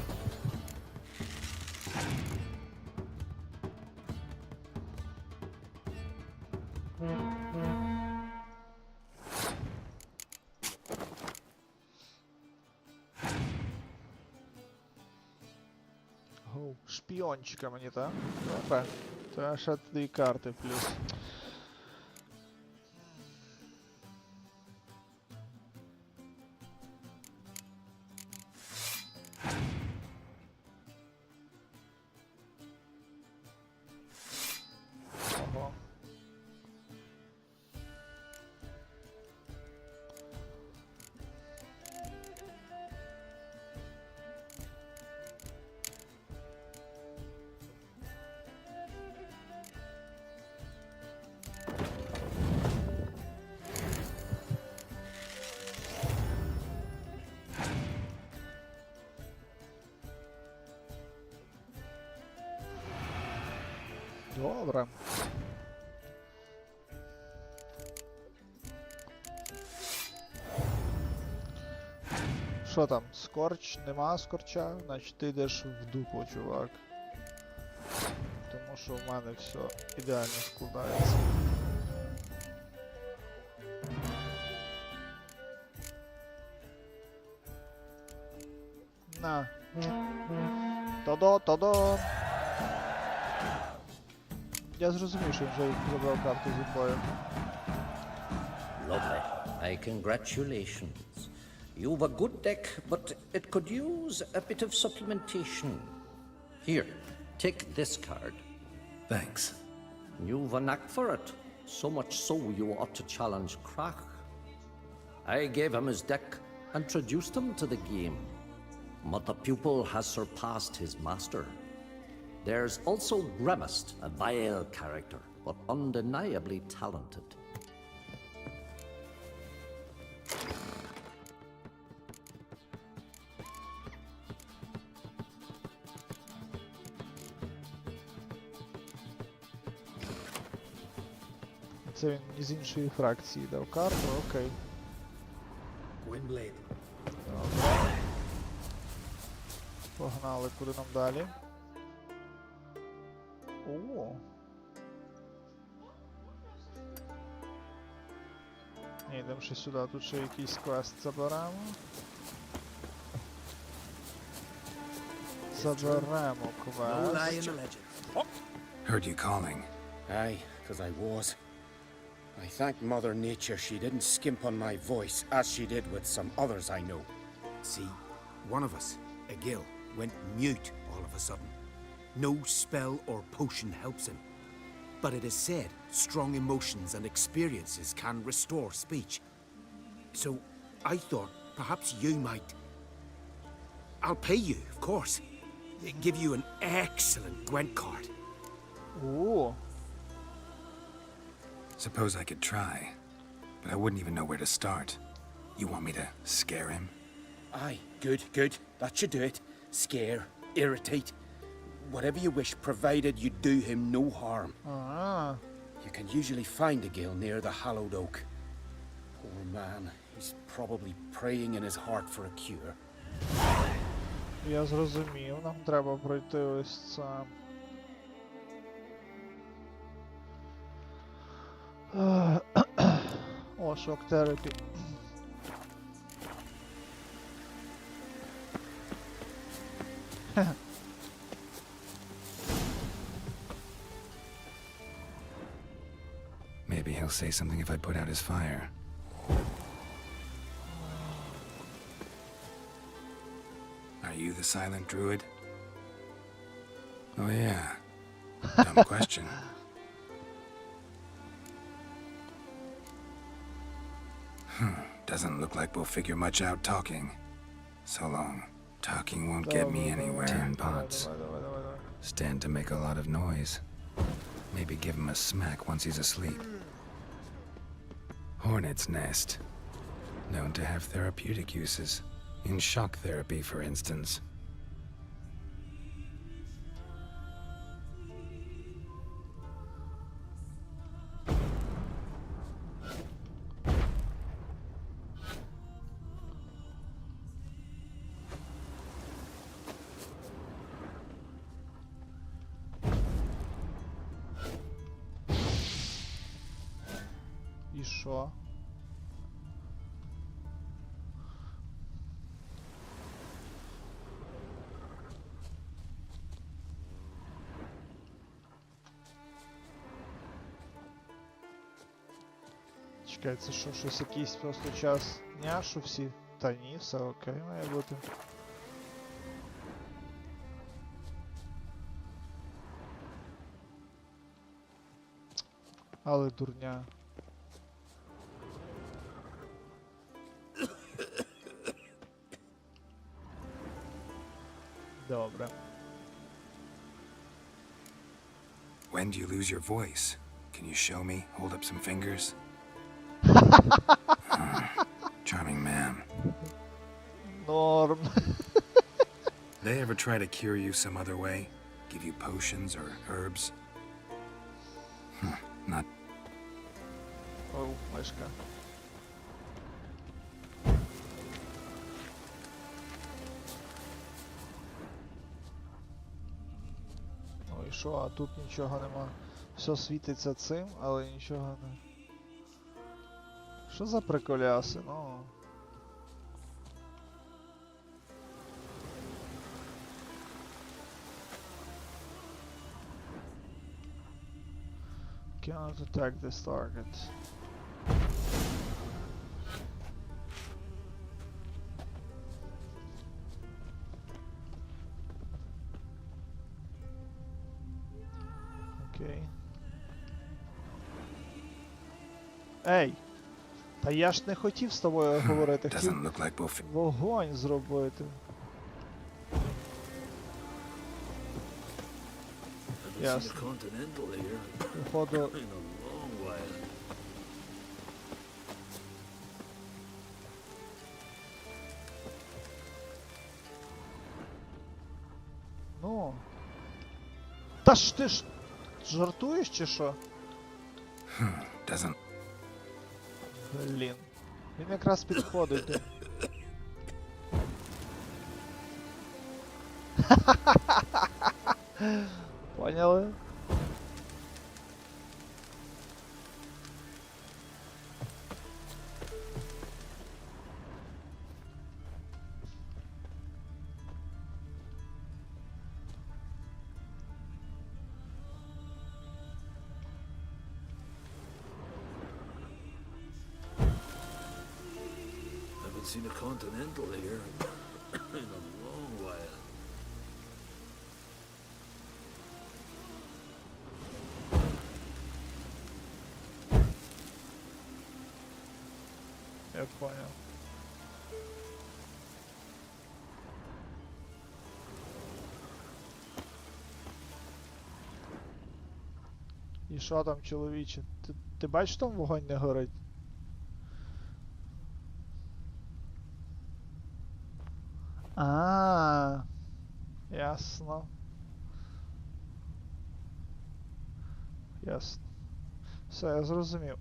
Шпіончика мені, так? Добре. Це ще 2 карти плюс. Ого. Добре. Що там? Скорч? Нема скорча? Значить ти йдеш в дупу, чувак. Тому що в мене все ідеально складається. На. Тодо. Я зрозумів, що він вже забрав карту зі бою. Lovely. My congratulations. You've a good deck, but it could use a bit of supplementation. Here, take this card. Thanks. You've a knack for it. So much so you ought to challenge Krach. I gave him his deck, introduced him to the game. But the pupil has surpassed his master. There's also Grimaced, a vile character, but undeniably talented. Це він із іншої фракції дав карту, окей. Windblade. Добре. Погнали, куди нам далі? О. Ні, йдемо ще сюди, тут ще якийсь квест заберемо. Заберемо квест. Heard you calling. Aye, 'cause I was. I thank Mother Nature she didn't skimp on my voice as she did with some others I know. See, one of us, a gill, went mute all of a sudden. No spell or potion helps him. But it is said strong emotions and experiences can restore speech. So I thought perhaps you might... I'll pay you, of course. Give you an excellent Gwent card. О. Suppose I could try, but I wouldn't even know where to start. You want me to scare him? Aye, good. That should do it. Scare, irritate, whatever you wish, provided you do him no harm. You can usually find a gill near the hallowed oak. Poor man, he's probably praying in his heart for a cure. Я зрозумів, нам треба пройти ось це. О, шок терапі. Maybe he'll say something if I put out his fire. Are you the silent druid? Oh yeah. Dumb question. Doesn't look like we'll figure much out talking. So long. Talking won't get me anywhere. Tin pots. Stand to make a lot of noise. Maybe give him a smack once he's asleep. Hornet's nest. Known to have therapeutic uses. In shock therapy, for instance. І що? Чекай, це що, щось якийсь просто час дня, що всі? Та ні, все окей, має бути. Але дурня. Добре. When do you lose your voice? Can you show me? Hold up some fingers? Charming man. Норм. They ever try to cure you some other way? Give you potions or herbs? Not. Оу, мишка. Ой, що, а тут нічого нема. Все світиться цим, але нічого не. Що за приколяси, ну? Cannot attack this target. Окей. Ей! Та я ж не хотів з тобою говорити, хотів Doesn't look like we'll вогонь зробити. Ясно. Походу... Ну... Та ж ти ж... жартуєш чи що? Doesn't. Блін. Він якраз підходить. Поняли? Seen a continental here in a long while. Я понял. І що там, чоловіче? Ти бачиш, там вогонь не горить? А, ясно. Ясно. Все, я зрозумів.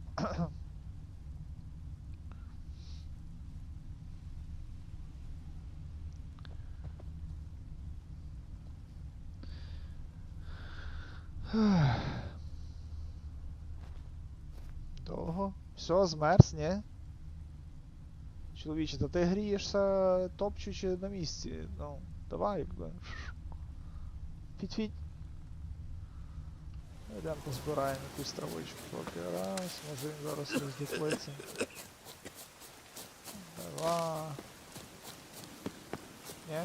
Довго? Все, змерз, ні? Чоловіче, та ти грієшся топчучи на місці. Ну, давай, якби. Фіть-фіть. Йдемо позбираємо якусь травичку поки. Раз, може він зараз роздіплиться. Два. Ні?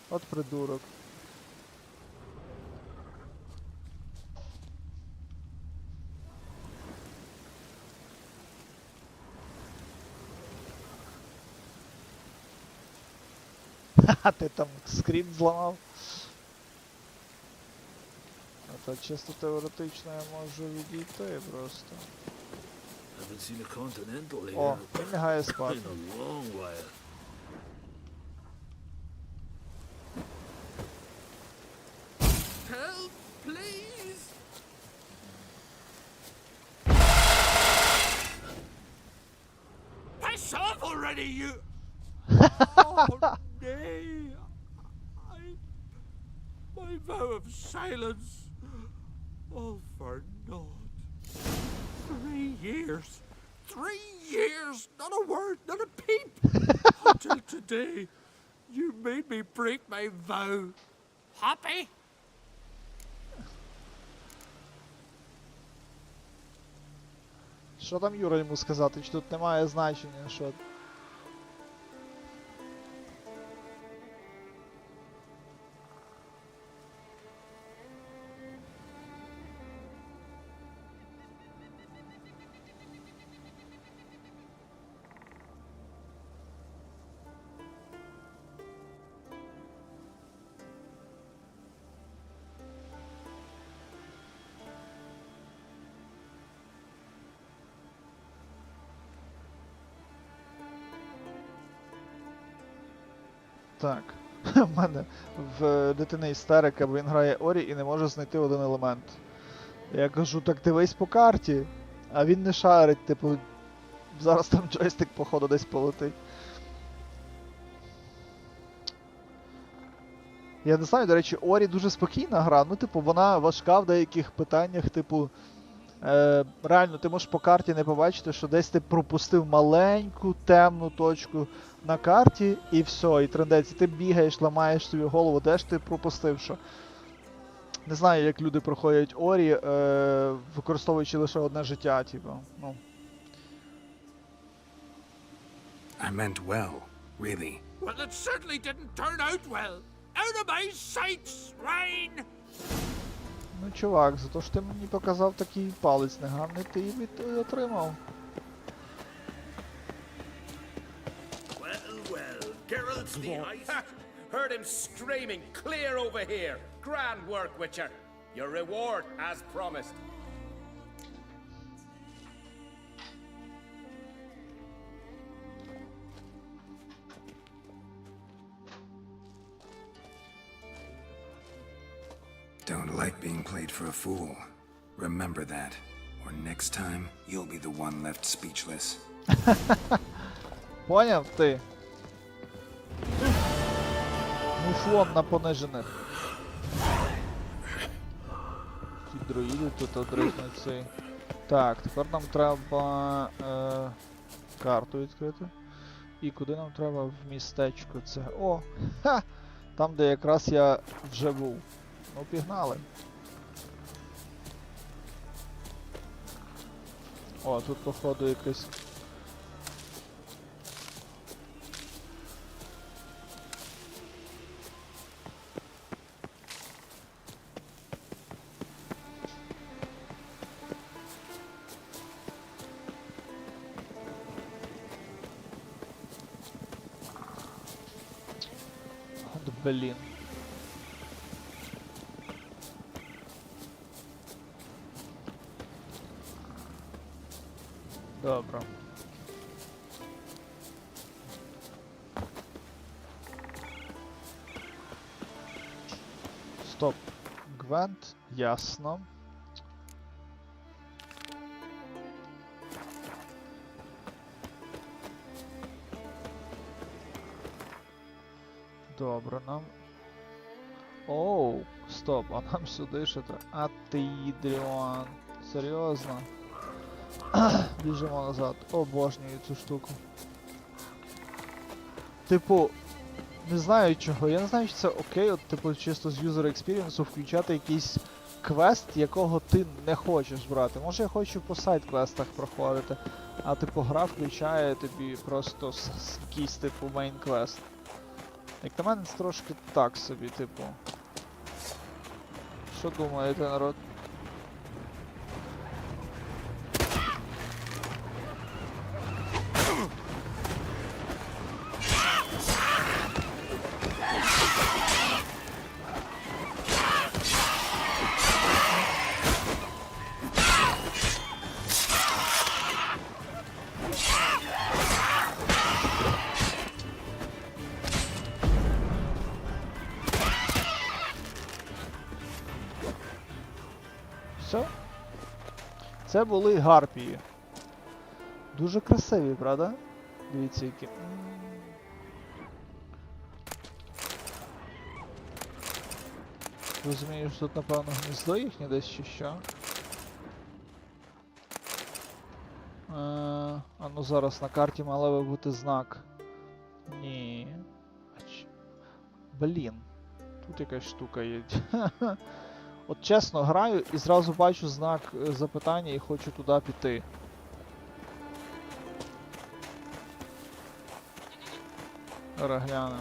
От придурок. Ха, ти там скрипт зламав. А то чисто теоретично я можу відійти просто. О, він лягає спати. Help, please! Piss off already, you! Oh, nay! My vow of silence, all for naught. 3 years! 3 years! Not a word, not a peep! Until today, you made me break my vow. Happy? Що там Юра йому сказати? Чи тут немає значення, що... Так, в мене в дитини істерика, бо він грає Орі і не може знайти один елемент. Я кажу, так дивись по карті, а він не шарить, типу, зараз там джойстик, походу, десь полетить. Я не знаю, до речі, Орі дуже спокійна гра, ну, типу, вона важка в деяких питаннях, типу, реально, ти можеш по карті не побачити, що десь ти пропустив маленьку темну точку на карті, і все, і трендець, і ти бігаєш, ламаєш собі голову, де ж ти пропустив що. Не знаю, як люди проходять Орі, використовуючи лише одне життя, типу. Ну. I meant well, really. Well, it certainly didn't turn out well. Out of my sight, swine! Ну, чувак, за те, що ти мені показав такий палець негарний, ти її отримав. Well, well, Geralt's the ice. Heard him screaming, clear over here. Grand work, Witcher. Your reward, as promised. Don't like being played for a fool. Remember that. Or next time, you'll be the one left speechless. Поняв ти? Муфлон на понижених. Ті друїди тут одрихнуть цей. Так, тепер нам треба карту відкрити. І куди нам треба? В містечко це. О! Ха! Там, де якраз я вже був. Ну, пігнали. О, тут походу якийсь... От блін. Добре. Стоп. Гвент, ясно. Добре, нам... Оу, стоп, а нам сюди ще треба... А ти їдріон. Серйозно? Біжимо назад. Обожнюю цю штуку. Типу, не знаю чого. Я не знаю, чи це окей, от типу чисто з юзер експірієнсу включати якийсь квест, якого ти не хочеш брати. Може я хочу по сайд-квестах проходити, а типу гра включає тобі просто якийсь типу мейн-квест. Як на мене це трошки так собі, типу. Що думаєте, народ? Все. Це були гарпії. Дуже красиві, правда? Дивіться, які. Розумію, що тут, напевно, гніздо їхнє десь чи що. А ну зараз на карті мала би бути знак. Ні. Блін. Тут якась штука є. От чесно, граю і зразу бачу знак запитання і хочу туди піти. Переглянемо.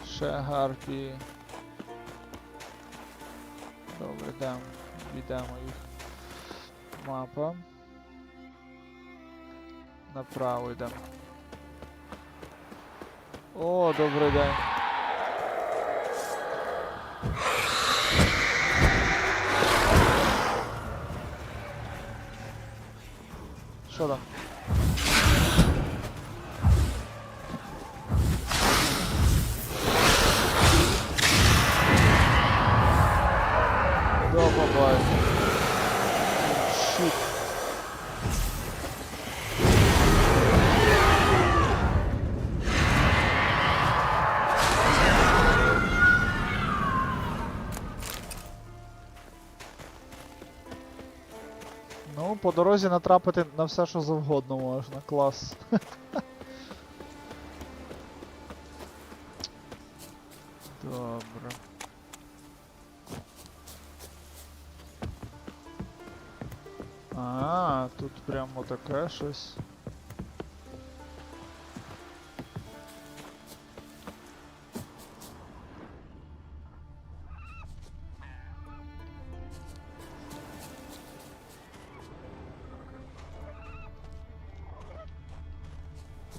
Ще гарпії. Добре, йдемо їх. Мапа. Направо йдемо. О, добрий день. Що там? До побачення. Щит. Ну, по дорозі натрапити на все, що завгодно можна. Клас. Добре. А, тут прямо таке щось.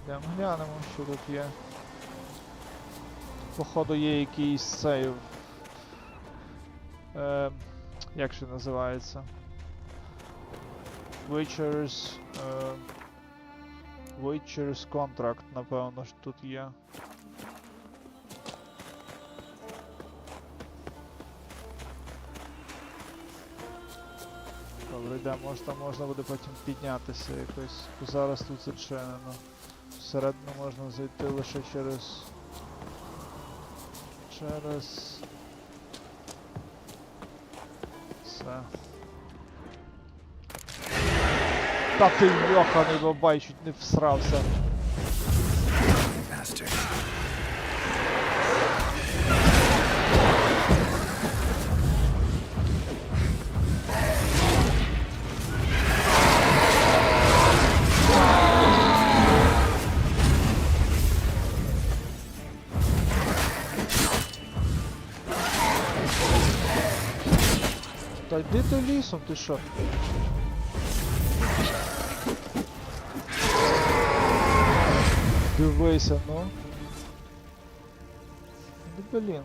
Йдемо глянемо, що тут є. Походу є якийсь сейв. Як ще називається? Witcher's Contract, напевно, що тут є. Добре, йдемо, може там можна буде потім піднятися якось. Зараз тут зачинено. Всередину можна зайти лише через... Все. Та ти йоханий бабай, чуть не всрався. Та йди ти лісом, ти що? Дивися, ну. Да блін.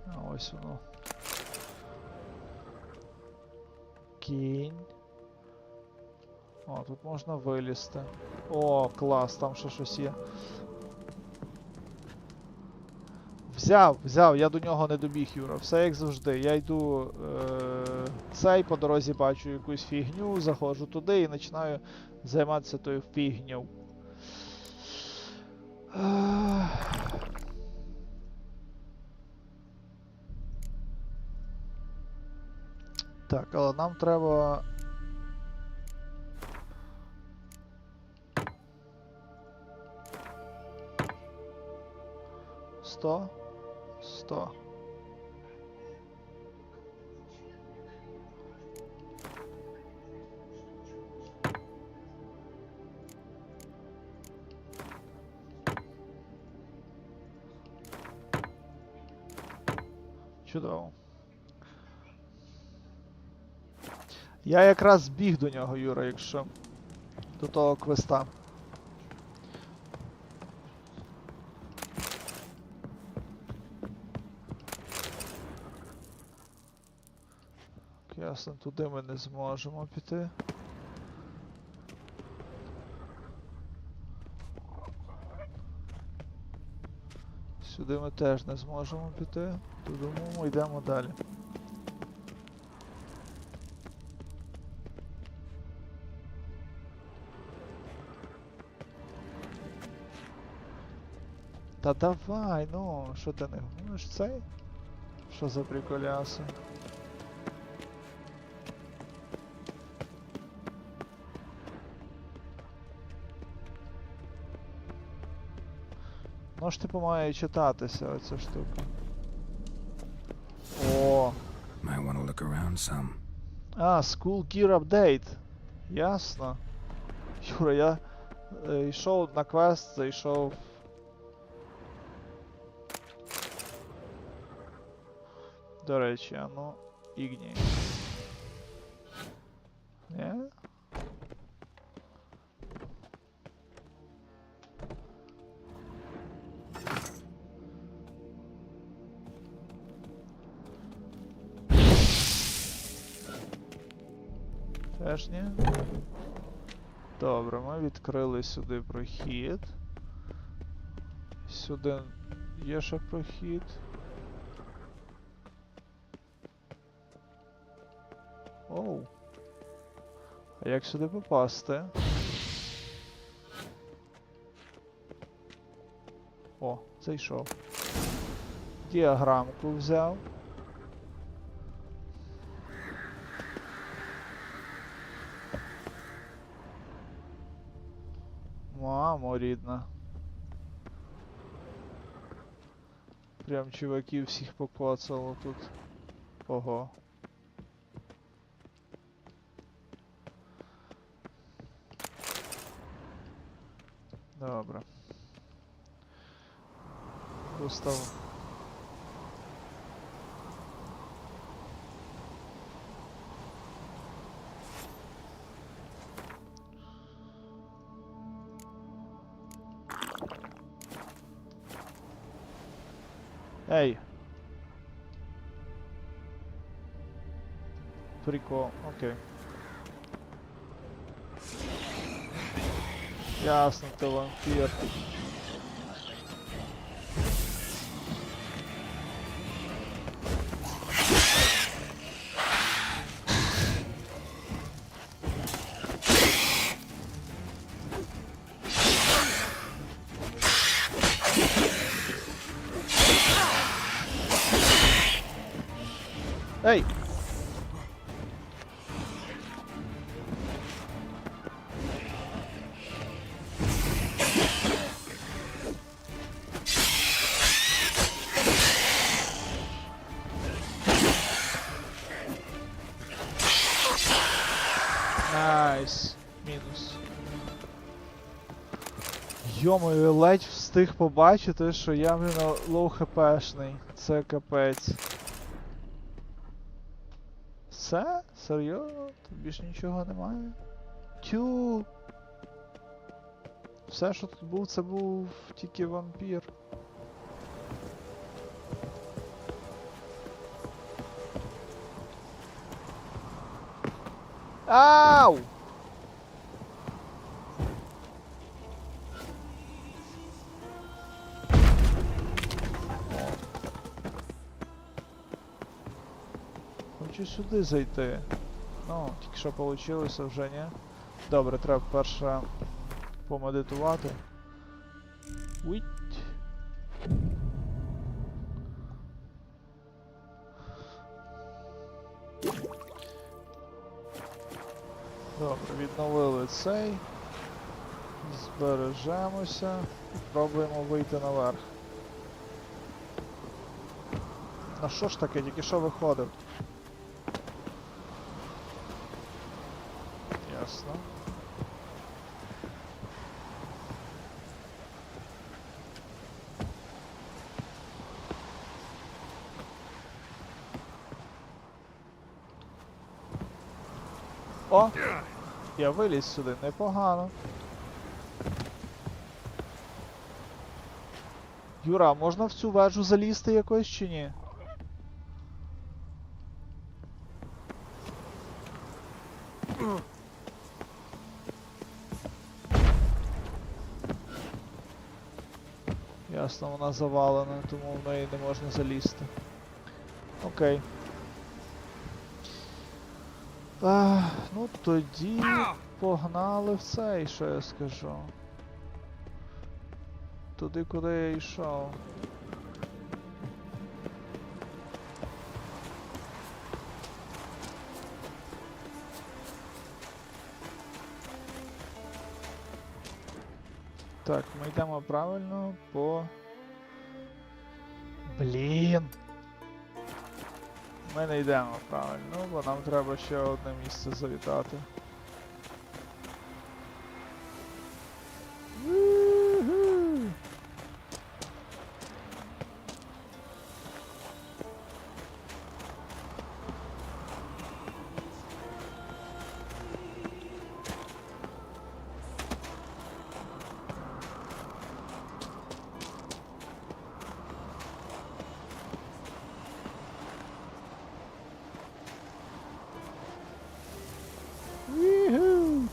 А ось воно. Кінь. О, тут можна вилізти. О, клас, там ще щось є. Взяв, я до нього не добіг, Юра. Все як завжди. Я йду цей, по дорозі бачу якусь фігню, заходжу туди і починаю займатися тою фігню. Так, але нам треба... Сто. Чудово. Я якраз збіг до нього, Юра, якщо до того квеста. Ясно, туди ми не зможемо піти. Сюди ми теж не зможемо піти, тому ми йдемо далі. Та давай, ну, що ти не гониш цей? Що за приколяси? Ну ж типу має читатися оця штука. О! А, School Gear Update. Ясно. Юра, я йшов на квест, зайшов. До речі, а ну, Ігній. Ні? Теж ні? Добре, ми відкрили сюди прохід. Сюди є ще прохід. Оу. А як сюди попасти? О, зайшов. Діаграмку взяв. Мамо рідна. Прям чуваків всіх покоцало тут. Ого. Добре. Постав. Ей! Прикол, окей. Ясно, ти вампір. Ей! Найс. Мінус. Йомою, ледь встиг побачити, що я, блін, лоу хпшний. Це капець. Все? Серйозно? Тут більш нічого немає? Тю! Все, що тут був, це був тільки вампір. Ау! Хочу сюди зайти. Ну, тільки що вийшло, вже ні. Добре, треба перше помедитувати. Уіть. Добре, відновили цей. Збережемося. Пробуємо вийти наверх. А що ж таке, тільки що виходив? Ясно. О! Я виліз сюди, непогано. Юра, а можна в цю вежу залізти якось чи ні? Ясно, вона завалена, тому в неї не можна залізти. Окей. Ну тоді погнали в цей, що я скажу. Туди, куди я йшов. Так, ми йдемо правильно по... Блін! Ми не йдемо правильно, бо нам треба ще одне місце завітати. У-ху!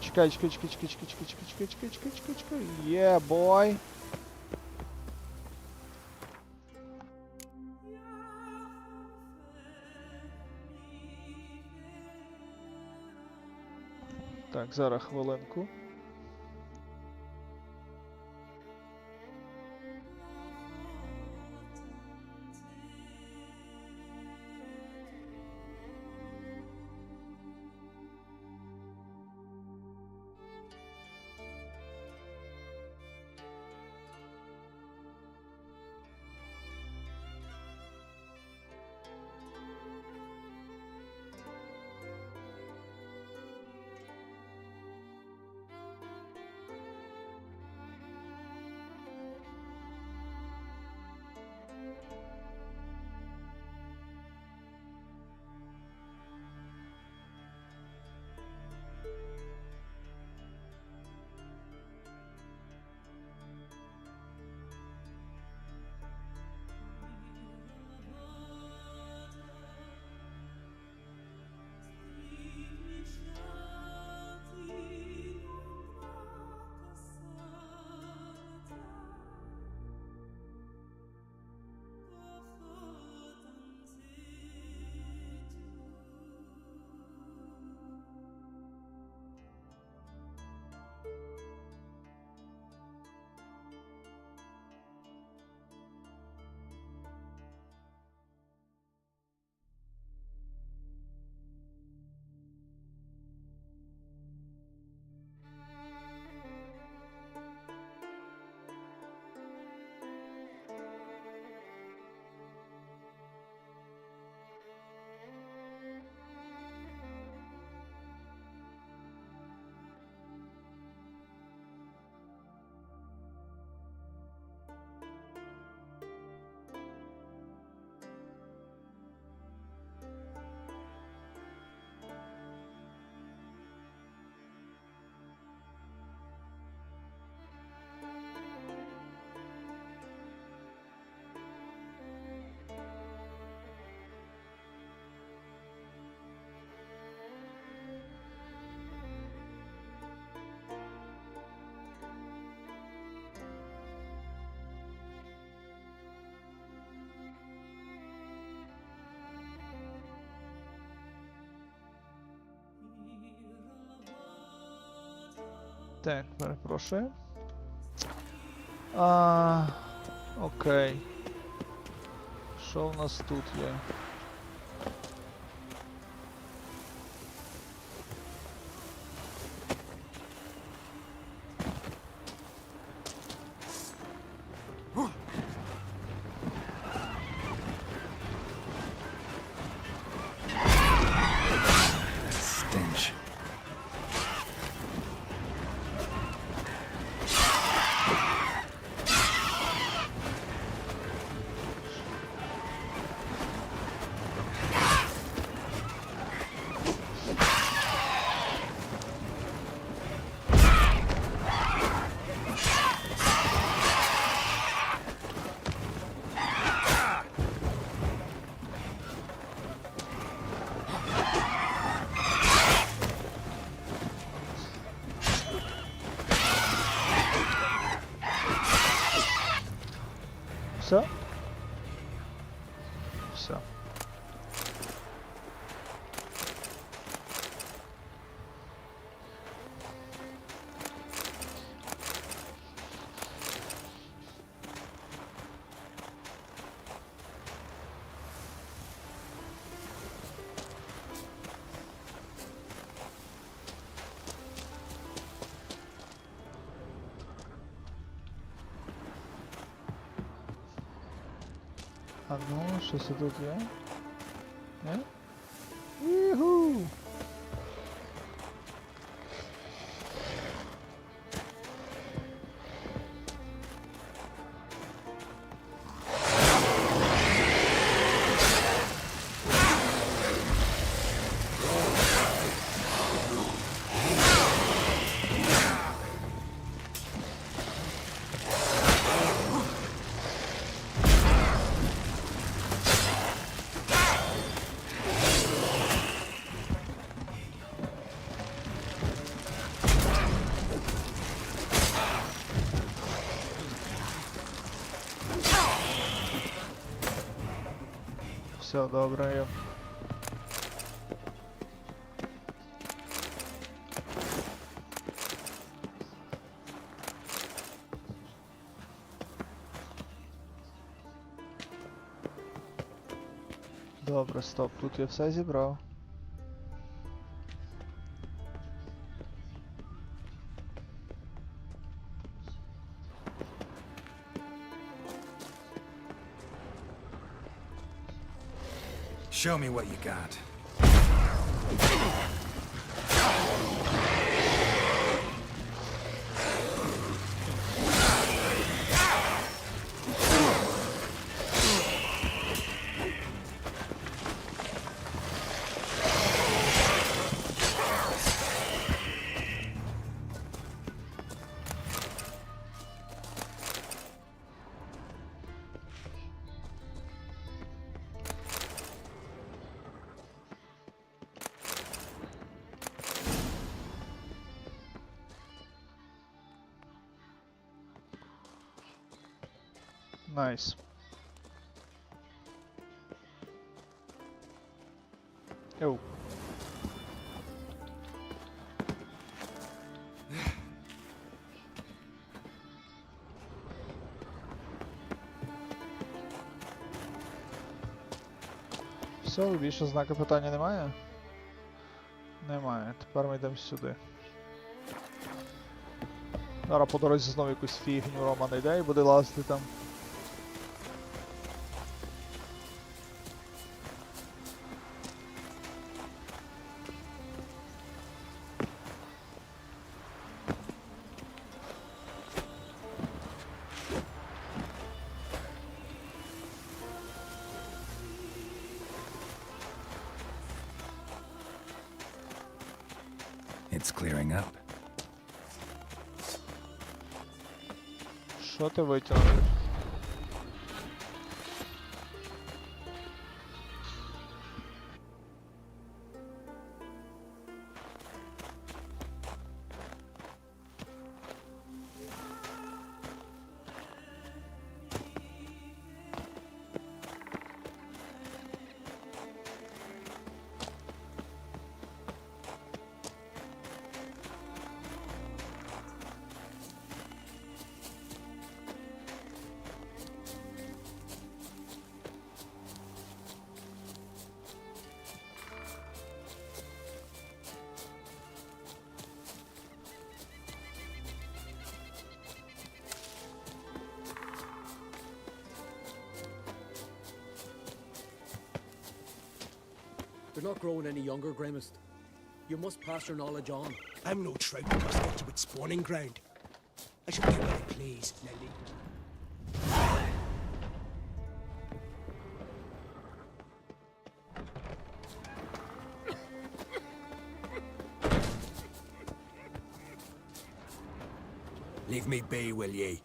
Чекай. Є, бой. Так, зараз хвилинку. Так, перепрошую. Окей. Що в нас тут є? Stench. Все? Все. А ну, щось тут є? Не? Іху! Все добре є. Добре, стоп, тут я все зібрав. Show me what you got. Найс. Йоу. Все, більше знака питання немає? Немає. Тепер ми йдемо сюди. Зараз по дорозі знову якусь фігню Рома знайде і буде лазити там. It's clearing up. Що ти витягнеш? You're not growing any younger, Grimmist. You must pass your knowledge on. I'm no trout that must get to its spawning ground. I shall do what I please, Nelly. Leave me be, will ye?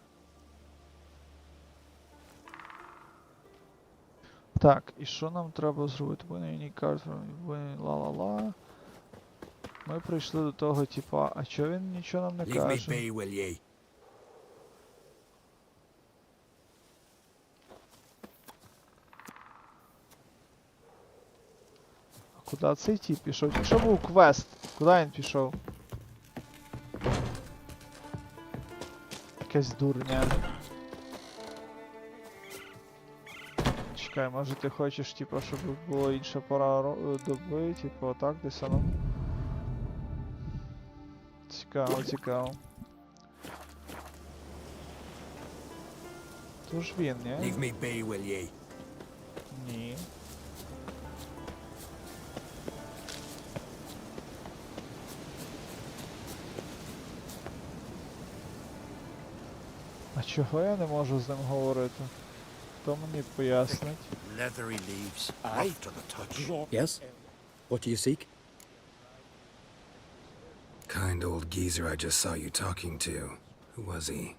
Так, і що нам треба зробити? Вони карт, ла-ла-ла. Ми прийшли до того, типа, а чого він нічого нам не Leave me каже? be, will ye? А куди цей тип пішов? Якщо був квест, куди він пішов? Якась дурня. Чекай, може ти хочеш, типа, щоб була інша пора доби, типу, отак десь воно. Цікаво, цікаво. То ж він, ні? Leave me be, will ye? Ні. А чого я не можу з ним говорити? Хто мені пояснить? Leathery leaves, Aye. rough to the touch. Yes? What do you seek? Kind old geezer I just saw you talking to. Who was he?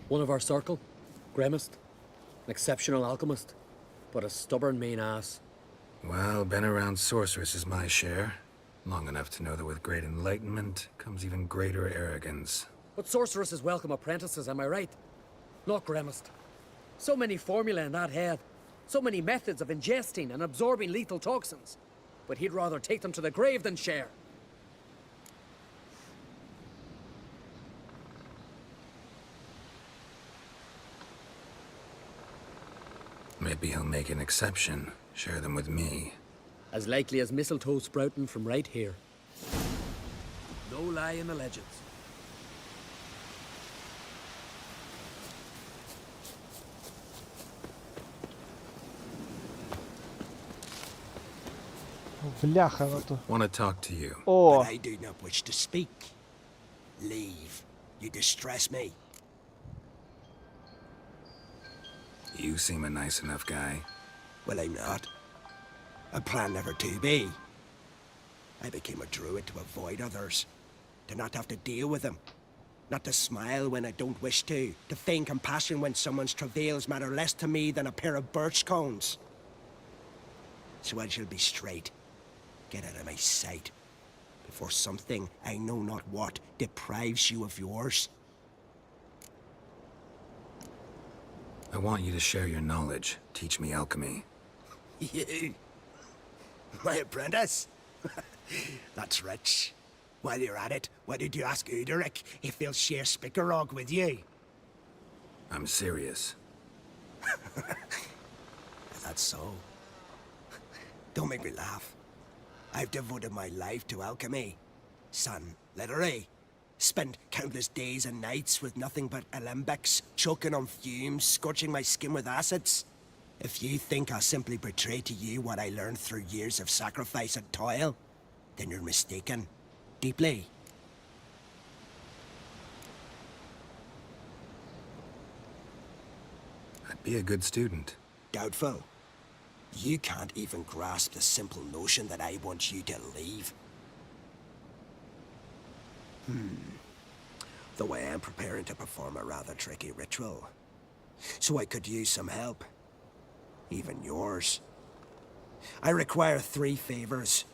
One of our circle, Grimmist. An exceptional alchemist, but a stubborn mean ass. Well, been around sorceresses my share. Long enough to know that with great enlightenment comes even greater arrogance. But sorceresses welcome apprentices, am I right? Not Grimmist. So many formulae in that head. So many methods of ingesting and absorbing lethal toxins. But he'd rather take them to the grave than share. Maybe he'll make an exception. Share them with me. As likely as mistletoe sprouting from right here. No lie in the legends. Бляха, ну то. Want to talk to you. О! But I do not wish to speak. Leave. You distress me. You seem a nice enough guy. Well, I'm not. I plan never to be. I became a druid to avoid others. To not have to deal with them. Not to smile when I don't wish to. To feign compassion when someone's travails matter less to me than a pair of birch cones. So I shall be straight. Get out of my sight. Before something, I know not what, deprives you of yours. I want you to share your knowledge. Teach me alchemy. You? My apprentice? That's rich. While you're at it, why did you ask Uderic if he'll share Spickerog with you? I'm serious. That's so. Don't make me laugh. I've devoted my life to alchemy. Son, literally. Spent countless days and nights with nothing but alembics, choking on fumes, scorching my skin with acids. If you think I'll simply betray to you what I learned through years of sacrifice and toil, then you're mistaken. Deeply. I'd be a good student. Doubtful. You can't even grasp the simple notion that I want you to leave. Though I am preparing to perform a rather tricky ritual. So I could use some help. Even yours. I require 3 favors.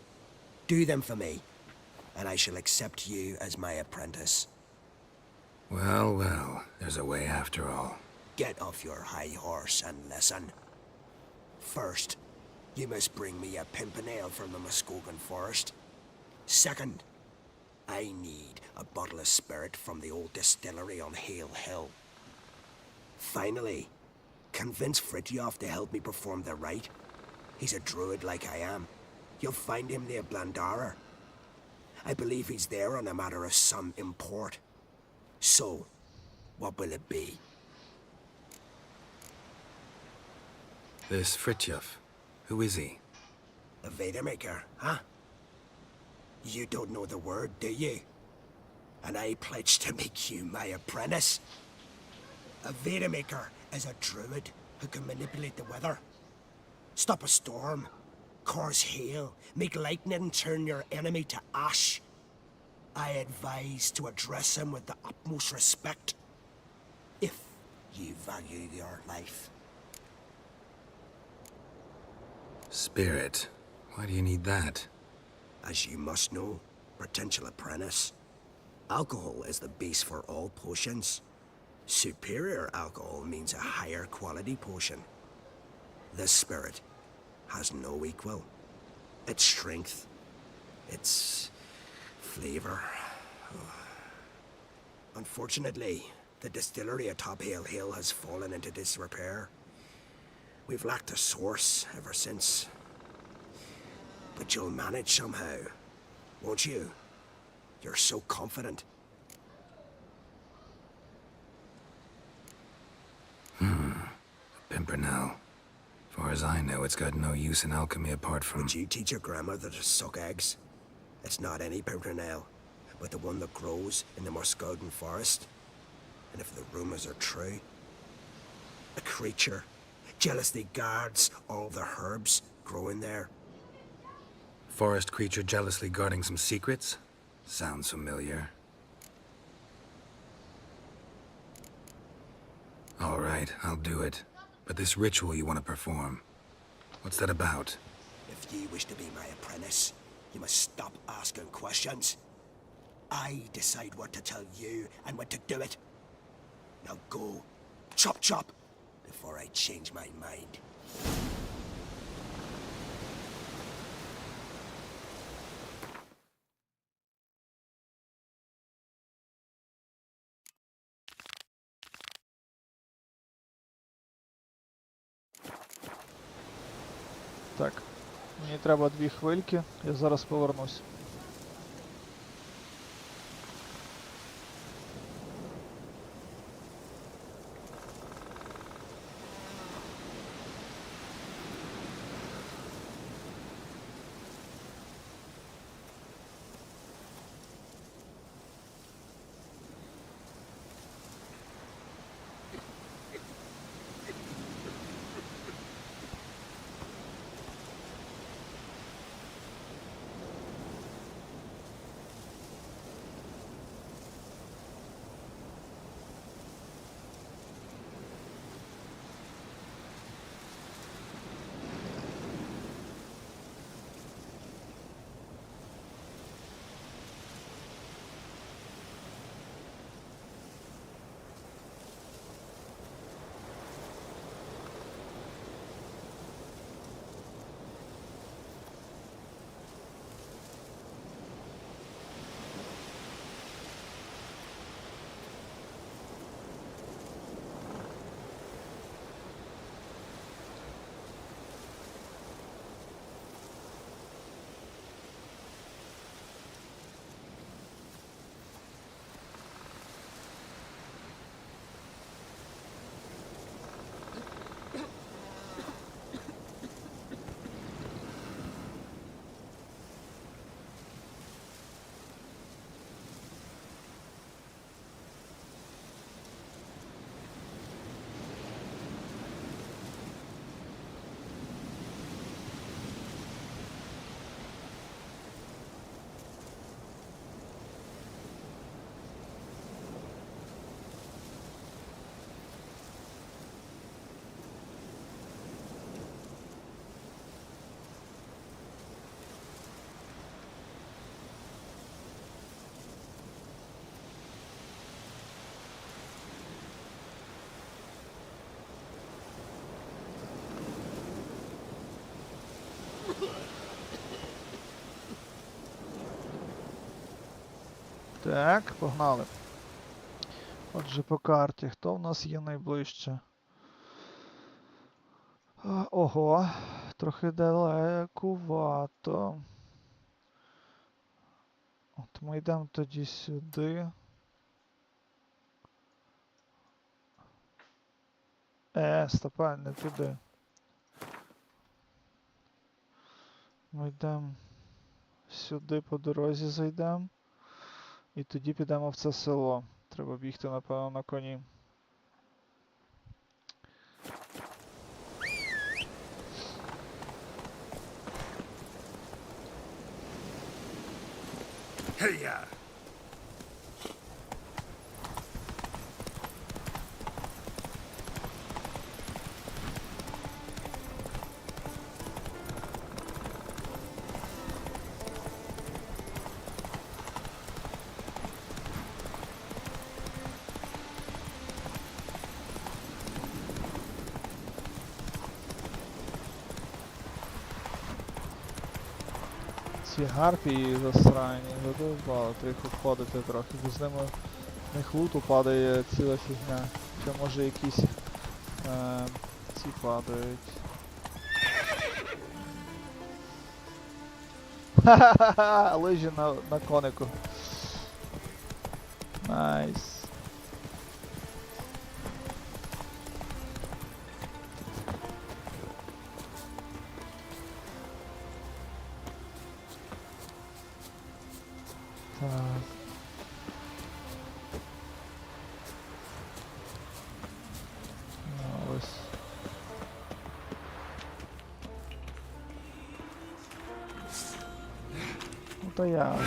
Do them for me, and I shall accept you as my apprentice. Well, well, there's a way after all. Get off your high horse and listen. First, you must bring me a pimpernel from the Muskogan forest. Second, I need a bottle of spirit from the old distillery on Hale Hill. Finally, convince Fritjof to help me perform the rite. He's a druid like I am. You'll find him near Blandara. I believe he's there on a matter of some import. So, what will it be? This Fritjof, who is he? A Vidmaker, huh? You don't know the word, do you? And I pledge to make you my apprentice. A Vidmaker is a druid who can manipulate the weather. Stop a storm, cause hail, make lightning turn your enemy to ash. I advise to address him with the utmost respect, if you value your life. Spirit. Why do you need that? As you must know, potential apprentice, alcohol is the base for all potions. Superior alcohol means a higher quality potion. This spirit has no equal. Its strength, its flavor. Unfortunately, the distillery atop Hale Hill has fallen into disrepair. We've lacked a source ever since. But you'll manage somehow, won't you? You're so confident. Pimpernel. Far as I know, it's got no use in alchemy apart from... Would you teach your grandmother to suck eggs? It's not any pimpernel, but the one that grows in the Muscodon forest. And if the rumors are true, a creature jealously guards all the herbs growing there. Forest creature jealously guarding some secrets? Sounds familiar. All right, I'll do it. But this ritual you want to perform, what's that about? If you wish to be my apprentice, you must stop asking questions. I decide what to tell you and when to do it. Now go, chop chop, before I change my mind. Так, мені треба 2 хвильки, я зараз повернусь. Так, погнали. Отже, по карті, хто в нас є найближче? Ого, трохи далекувато. От ми йдемо тоді сюди. Стопа, не туди. Ми йдемо сюди по дорозі зайдемо. І тоді підемо в це село. Треба бігти, напевно, на коні. Hey-ya! Ці гарпії засрані, задовбали, треба їх обходити трохи, бо з ними в них луту падає ціла фігня. Ще може якісь ці падають. Ха-ха-ха! Лижі на конику. Найс. Так. Ну, ось. Ну то я.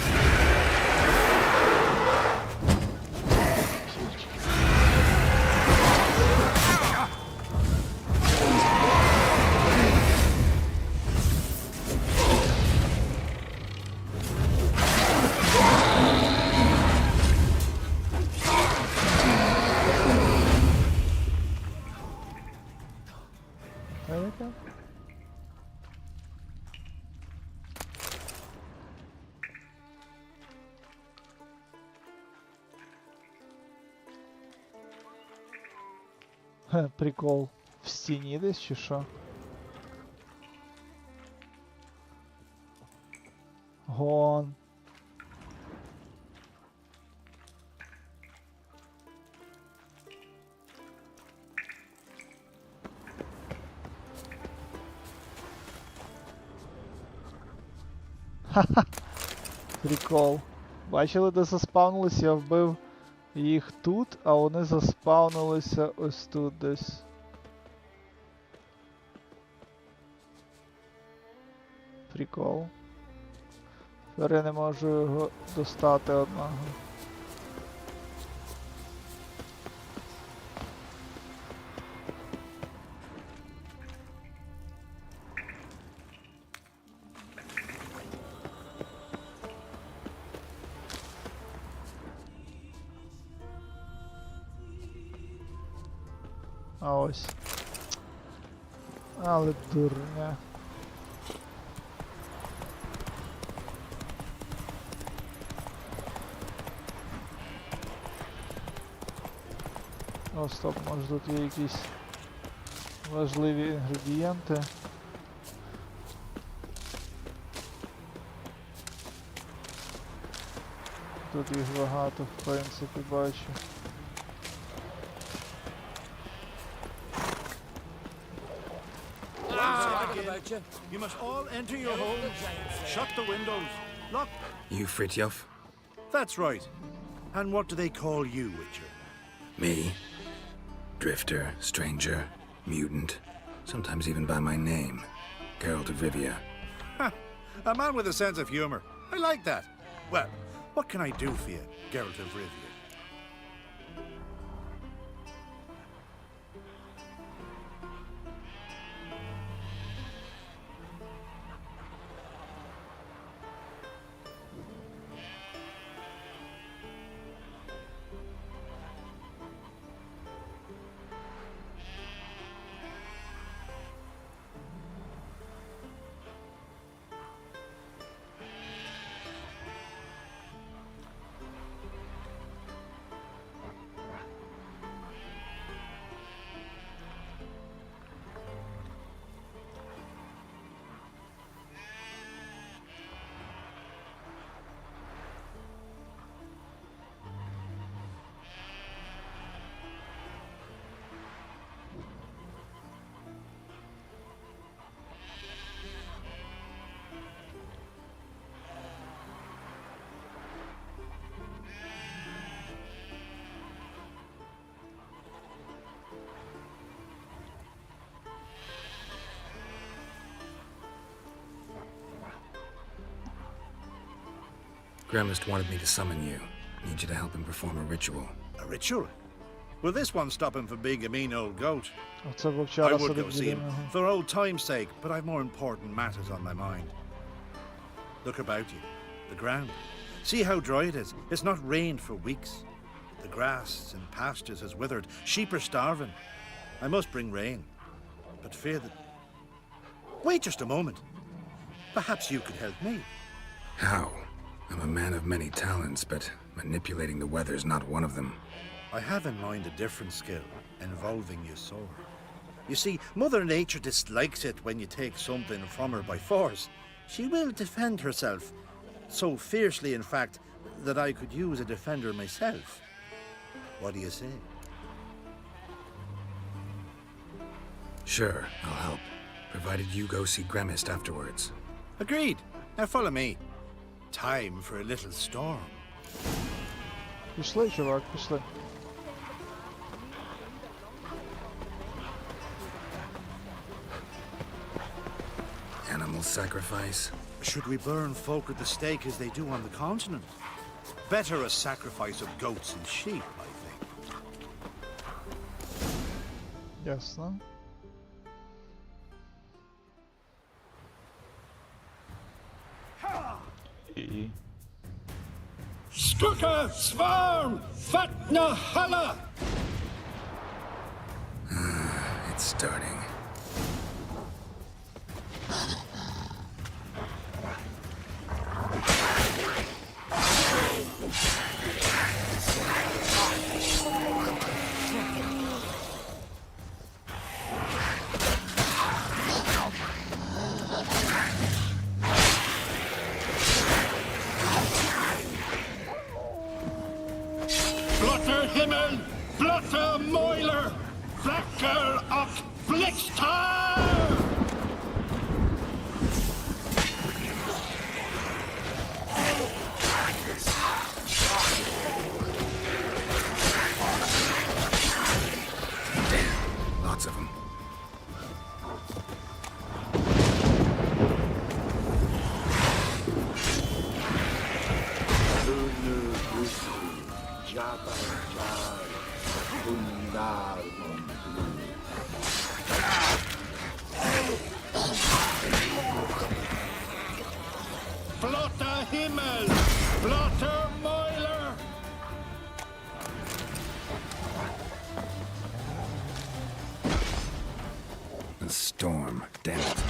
Прикол. В стіні десь чи що? Гон. Ха-ха. Прикол. Бачили, де заспавнились? Я вбив їх тут, а вони заспавнилися ось тут десь. Прикол. Тепер я не можу його достати одного. А ось. Але дурня. О, стоп, може тут є якісь важливі інгредієнти. Тут їх багато, в принципі, бачу. You must all enter your homes. Shut the windows. Lock. You Fritjof? That's right. And what do they call you, Witcher? Me? Drifter, stranger, mutant, sometimes even by my name. Geralt of Rivia. Ha! A man with a sense of humor. I like that. Well, what can I do for you, Geralt of Rivia? Gremist wanted me to summon you. Need you to help him perform a ritual. A ritual? Will this one stop him from being a mean old goat? Оце I вовчара would сидить go see біля him, нього. for old time's sake, but I've more important matters on my mind. Look about you. The ground. See how dry it is. It's not rained for weeks. The grass in pastures has withered. Sheep are starving. I must bring rain, but fear that... Wait just a moment. Perhaps you could help me. How? I'm a man of many talents, but manipulating the weather's not one of them. I have in mind a different skill, involving your soul. You see, Mother Nature dislikes it when you take something from her by force. She will defend herself, so fiercely, in fact, that I could use a defender myself. What do you say? Sure, I'll help, provided you go see Gremist afterwards. Agreed. Now follow me. Time for a little storm. Пішли, чувак, пішли. Animal sacrifice? Should we burn folk at the stake as they do on the continent? Better a sacrifice of goats and sheep, I think. Ясно. І... Skuka Svarm Fatna Hala! It's starting. Blotter Himmel, Blotter Moiler, Flacker och Blixtar! Lots of them. Blotter Himmel, Blotter Moiler! A storm, damn it.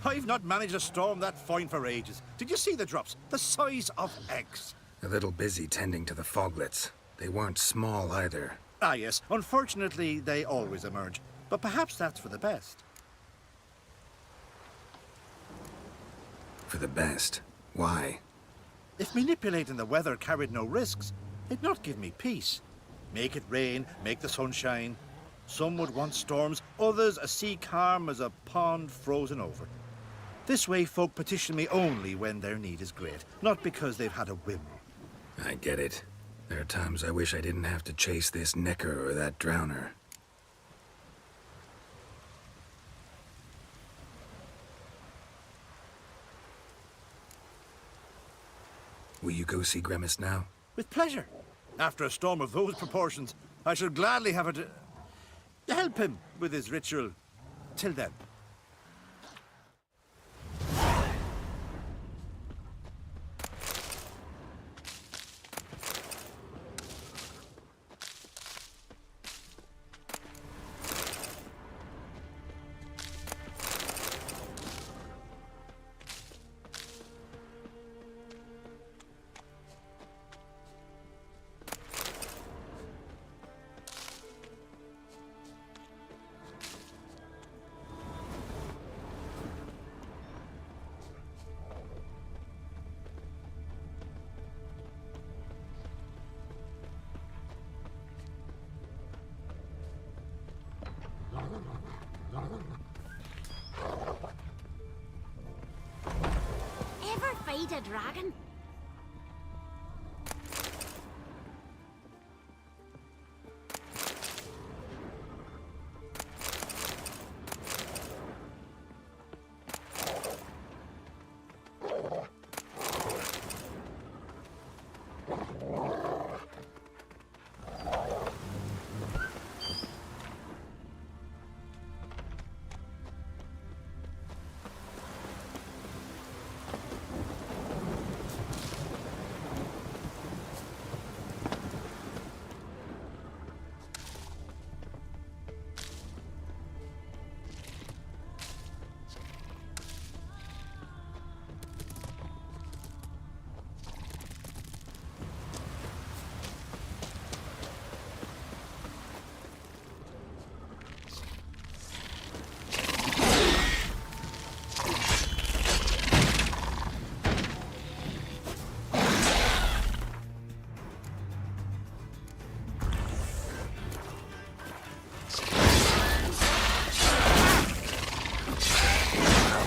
I've not managed a storm that fine for ages. Did you see the drops? The size of eggs. A little busy tending to the foglets. They weren't small either. Ah, yes. Unfortunately, they always emerge. But perhaps that's for the best. For the best. Why? If manipulating the weather carried no risks, they'd not give me peace. Make it rain, make the sun shine. Some would want storms, others a sea calm as a pond frozen over. This way folk petition me only when their need is great, not because they've had a whim. I get it. There are times I wish I didn't have to chase this necker or that drowner. Will you go see Gremist now? With pleasure. After a storm of those proportions, I shall gladly have it help him with his ritual. Till then. Ever fight a dragon?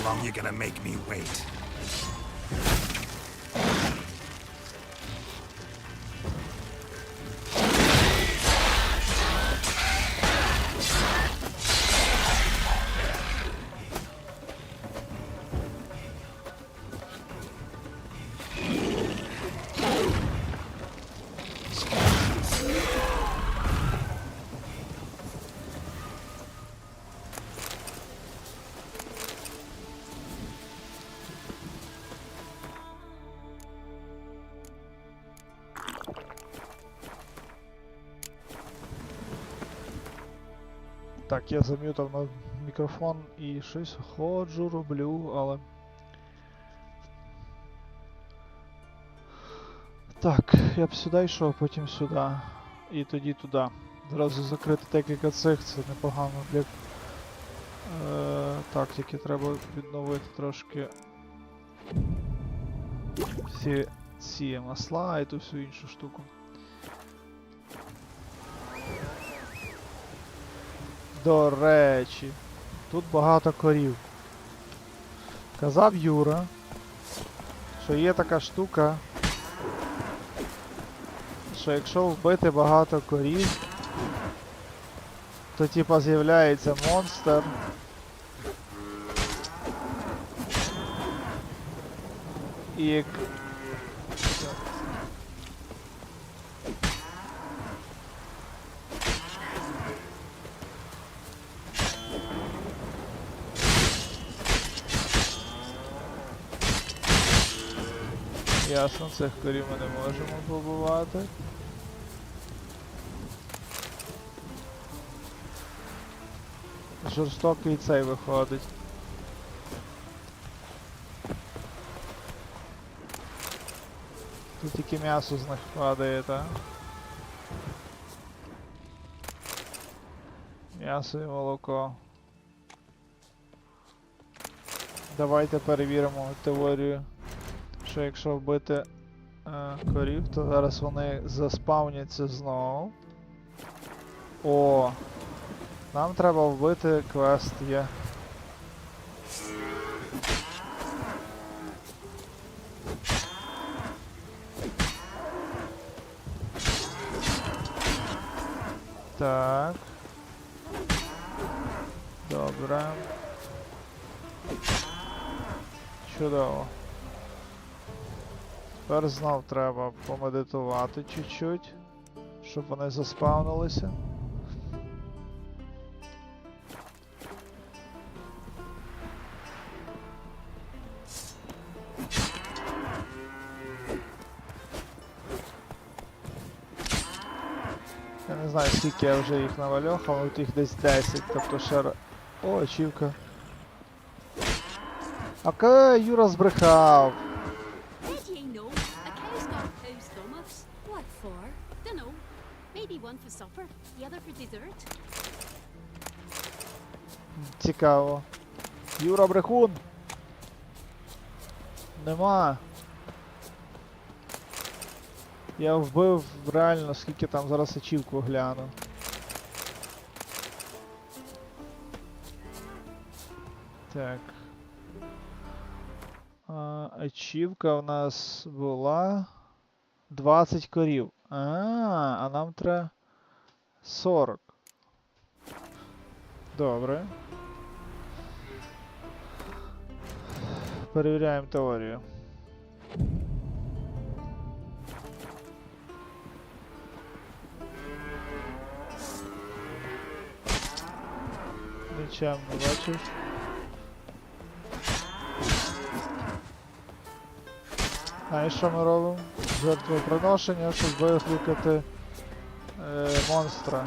long you gonna make me wait? Так, я зам'ютав на мікрофон і щось ходжу, роблю, але... Так, я б сюди йшов, потім сюди. І тоді туди. Зразу закрити декілька цих, це непогано для тактики. Треба відновити трошки всі ці масла і ту всю іншу штуку. До речі, тут багато корів. Казав Юра, що є така штука, що якщо вбити багато корів, то типа з'являється монстр. І... Ясно, цих корів ми не можемо побувати. Жорстокий цей виходить. Тут тільки м'ясо з них падає, так? М'ясо і молоко. Давайте перевіримо теорію, що якщо вбити корів, то зараз вони заспавняться знову. О! Нам треба вбити квест є. Так. Добре. Чудово. Тепер знов треба помедитувати чуть-чуть, щоб вони заспавнилися. Я не знаю, скільки я вже їх навальохав, але тут їх десь 10, тобто ще... О, ачівка. Окей, Юра збрехав. Цікаво. Юра брехун. Нема. Я вбив реально, скільки там зараз ачівку гляну. Так. Ачівка у нас була 20 корів. А нам треба 40. Добре. Перевіряємо теорію. Нічим не бачив. А і що ми робимо? Жертвоприношення, щоб викликати монстра.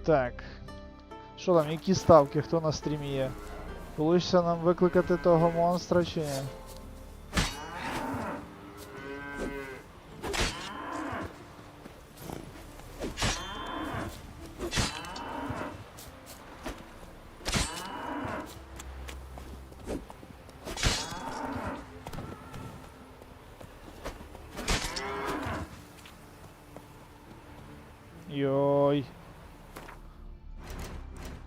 Так. Що там, які ставки, хто на стрімі є? Получиться нам викликати того монстра чи ні? Йой.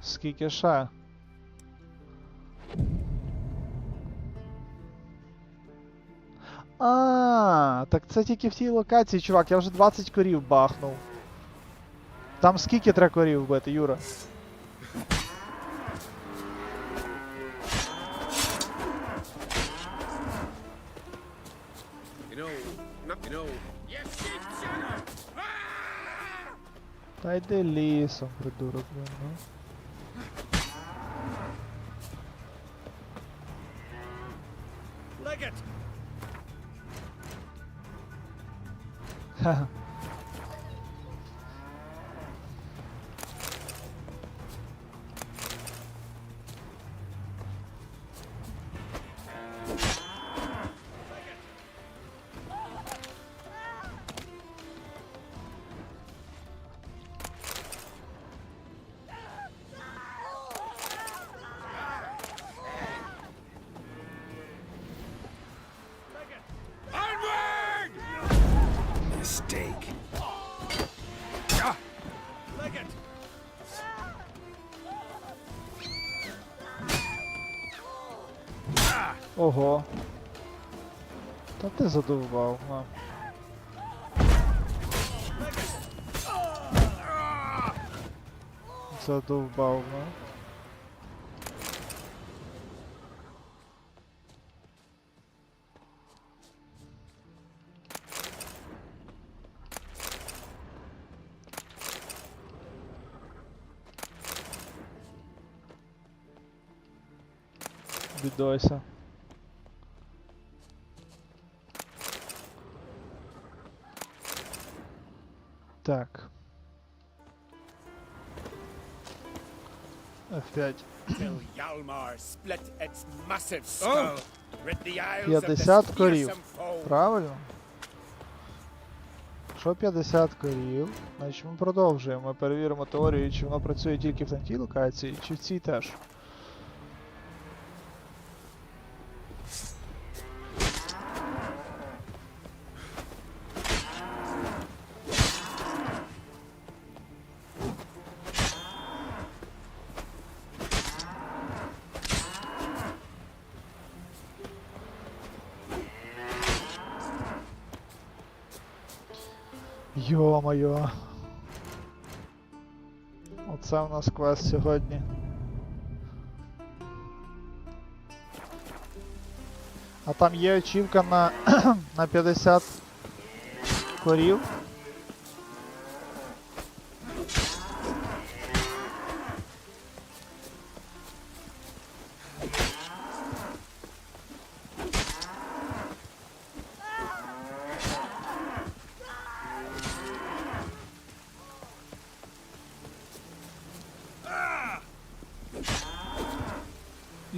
Скільки ще? Так це тільки в тій локації, чувак, я вже 20 корів бахнув. Там скільки треба корів вбити, Юра? Та йди лісом, придурок, блин, ну. Ха-ха. Mistake. Ого. Та ти задовбав, на. Задовбав, ну. Відойся. Так. F5. 50 корів. Правильно? Що 50 корів? Значить ми продовжуємо. Ми перевіримо теорію, чи воно працює тільки в тій локації, чи в цій теж. Йо-моє. Оце у нас квест сьогодні. А там є очівка на 50 корів.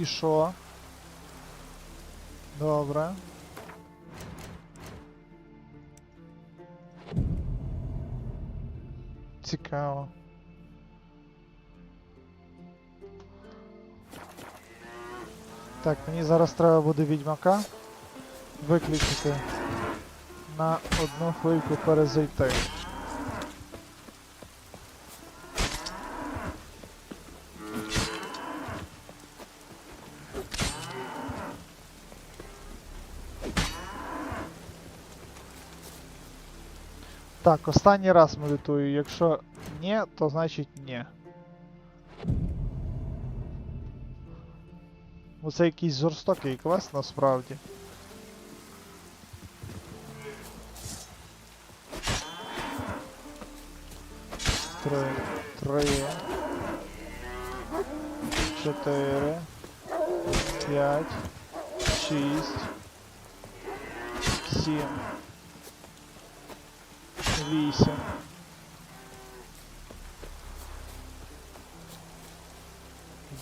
І що? Добре. Цікаво. Так, мені зараз треба буде відьмака виключити на одну хвильку перезайти. Так, останній раз медитую. Якщо ні, то значить ні. Оце якийсь жорстокий квест насправді. Три, 4, 5, 6, 7.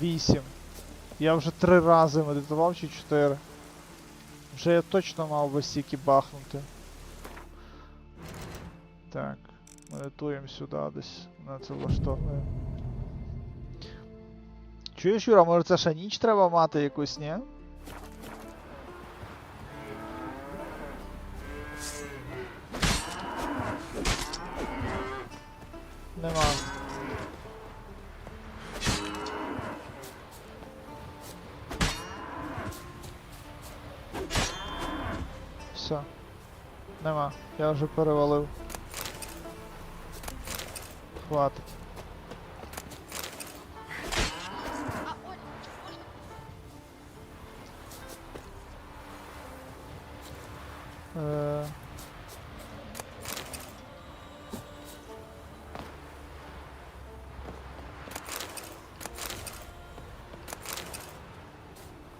8. Я вже 3 рази медитував, чи 4. Вже я точно мав би стільки бахнути. Так, медитуємо сюди десь. На це влаштовуємо. Чуєш, Юра, може це ще ніч треба мати якусь, ні? Нема. Все. Нема. Я вже перевалив. Хватить.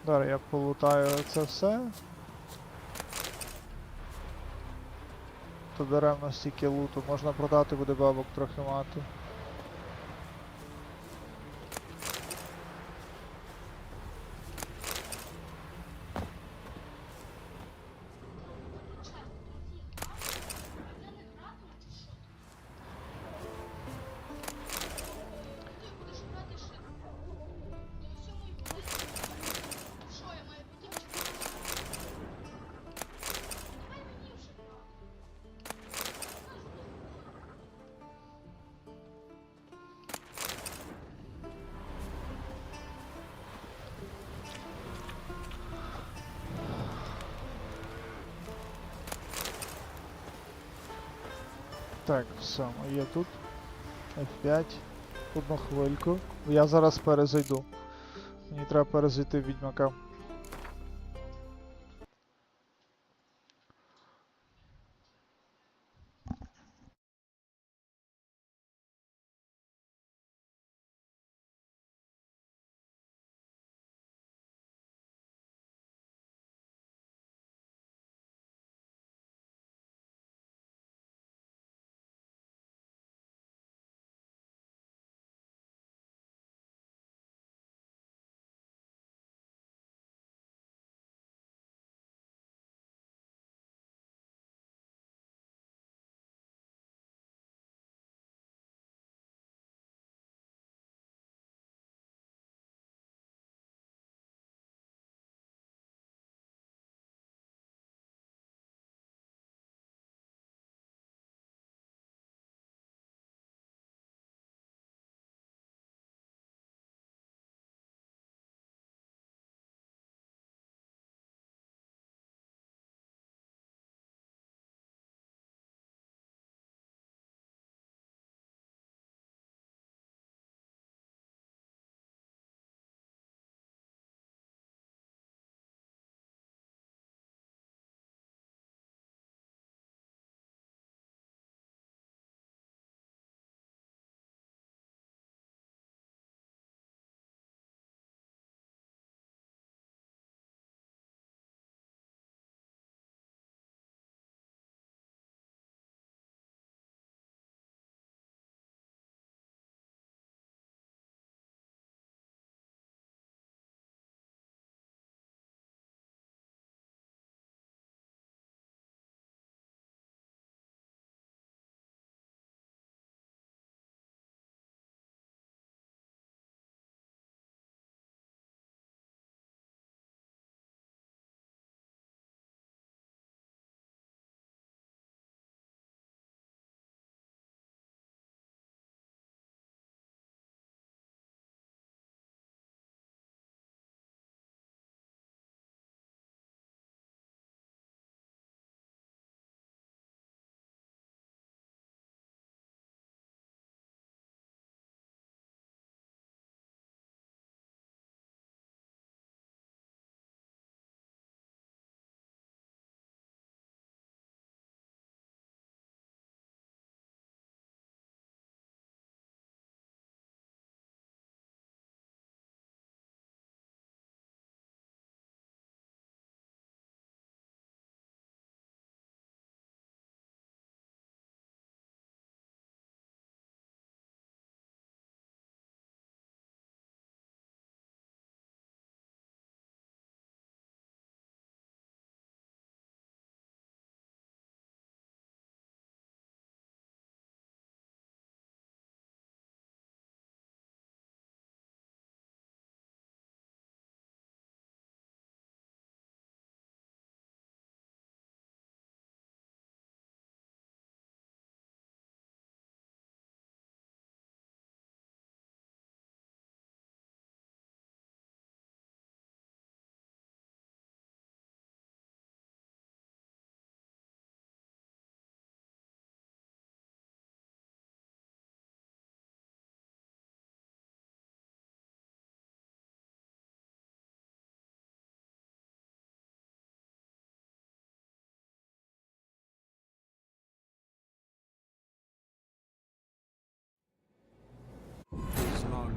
Зараз я полутаю це все. То даремно стільки луту. Можна продати, буде бабок трохи мати. Так, все, є тут. F5. Одну хвильку. Я зараз перезайду. Мені треба перезайти в Відьмака.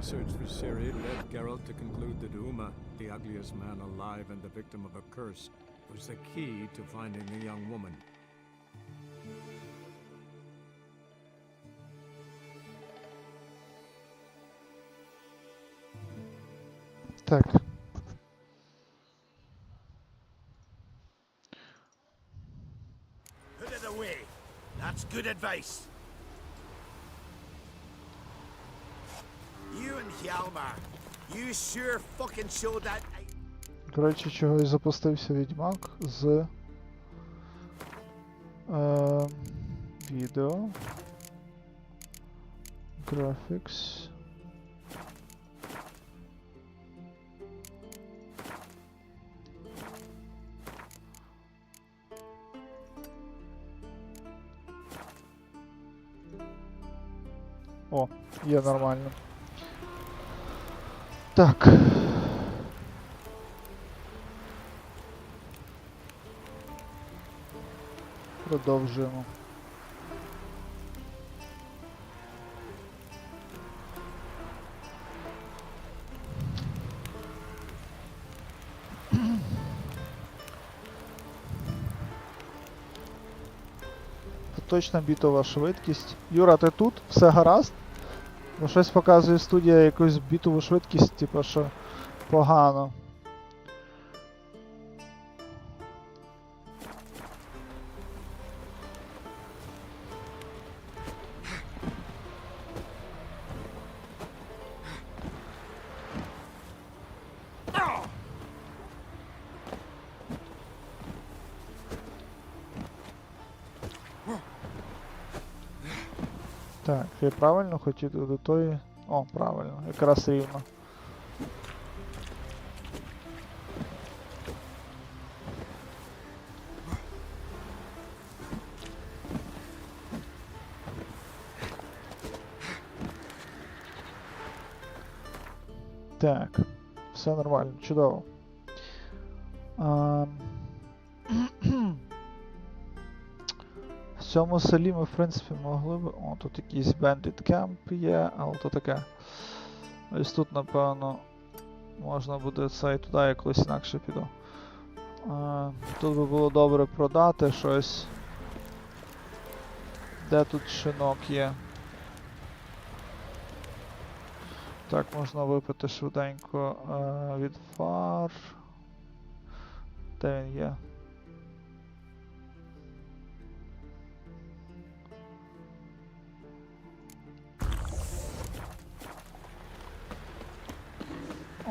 long search for Ciri led Geralt to conclude that Uma, the ugliest man alive and the victim of a curse, was the key to finding the young woman. Так. Put it away. That's good advice. You and Hjalmar, you sure fucking showed that. Коротше, чогось запустився Відьмак з відео. Graphics. О, є нормально. Так. Продовжуємо. Точна бітова швидкість. Юра, ти тут? Все гаразд? Бо щось показує студія якусь бітову швидкість, типу, що погано. Так, я правильно хотів до тої... О, правильно, якраз рівно. Так, все нормально, чудово. В цьому селі ми, в принципі, могли б... О, тут якийсь Bandit Camp є, але то таке. Ось тут, напевно, можна буде це і туди якось інакше піду. Тут би було добре продати щось. Де тут шинок є? Так, можна випити швиденько від фар. Де він є?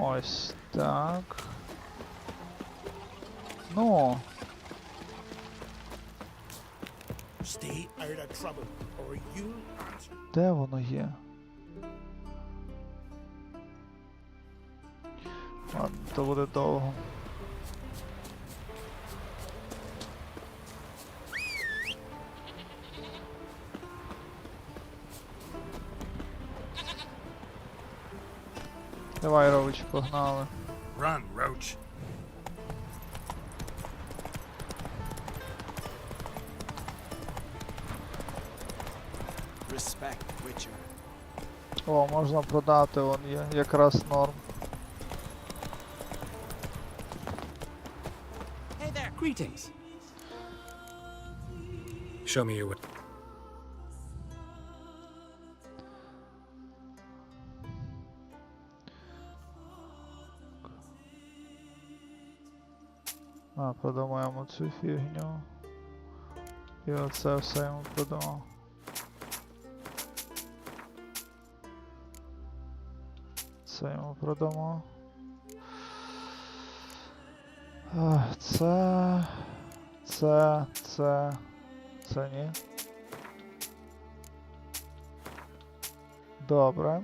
Ось так. Ну. Stay out of trouble, or you'll answer. Де воно є? Ладно, то буде довго. Давай, Рович, погнали. Run, Roach. Respect, Witcher. О, можна продати, вон є, якраз норм. Hey there, greetings. Show me your way. Продамо йому цю фігню. І оце все йому продамо. Це йому продамо. Це ні. Добре.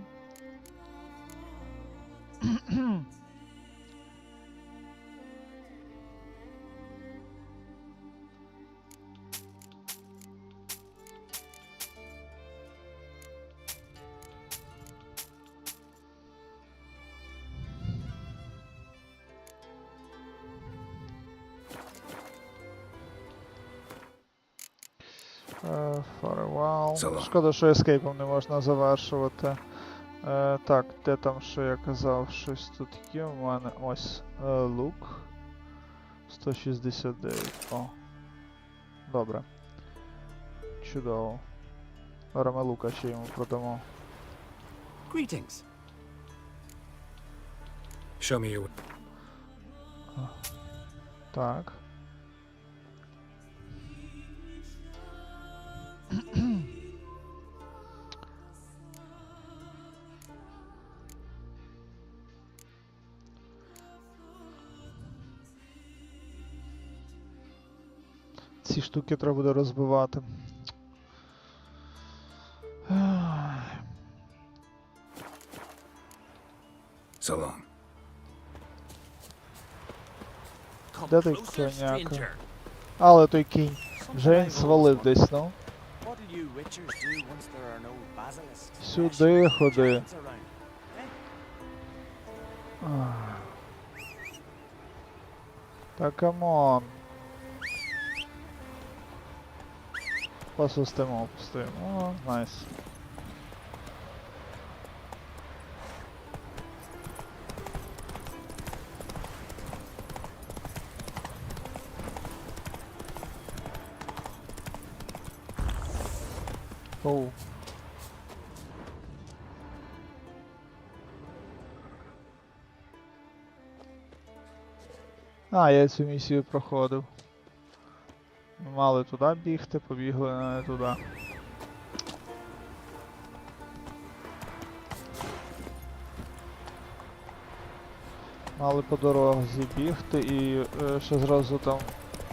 Farewell. Шкода, що ескейпом не можна завершувати Так, де там, що я казав, щось тут є в мене. Ось, лук. 169. О. Добре. Чудово. Зараз ми лука ще йому продамо. Greetings. Show me your... Так. Ці штуки треба буде розбивати. So long. Де той коняка? Але той кінь. Вже він свалив десь, ну. Сюди ходи. Та камон. Посустимо, опустимо. О, найс. Оу. А, я цю місію проходив. Ми мали туди бігти, побігли не туди. Мали по дорозі бігти і ще зразу там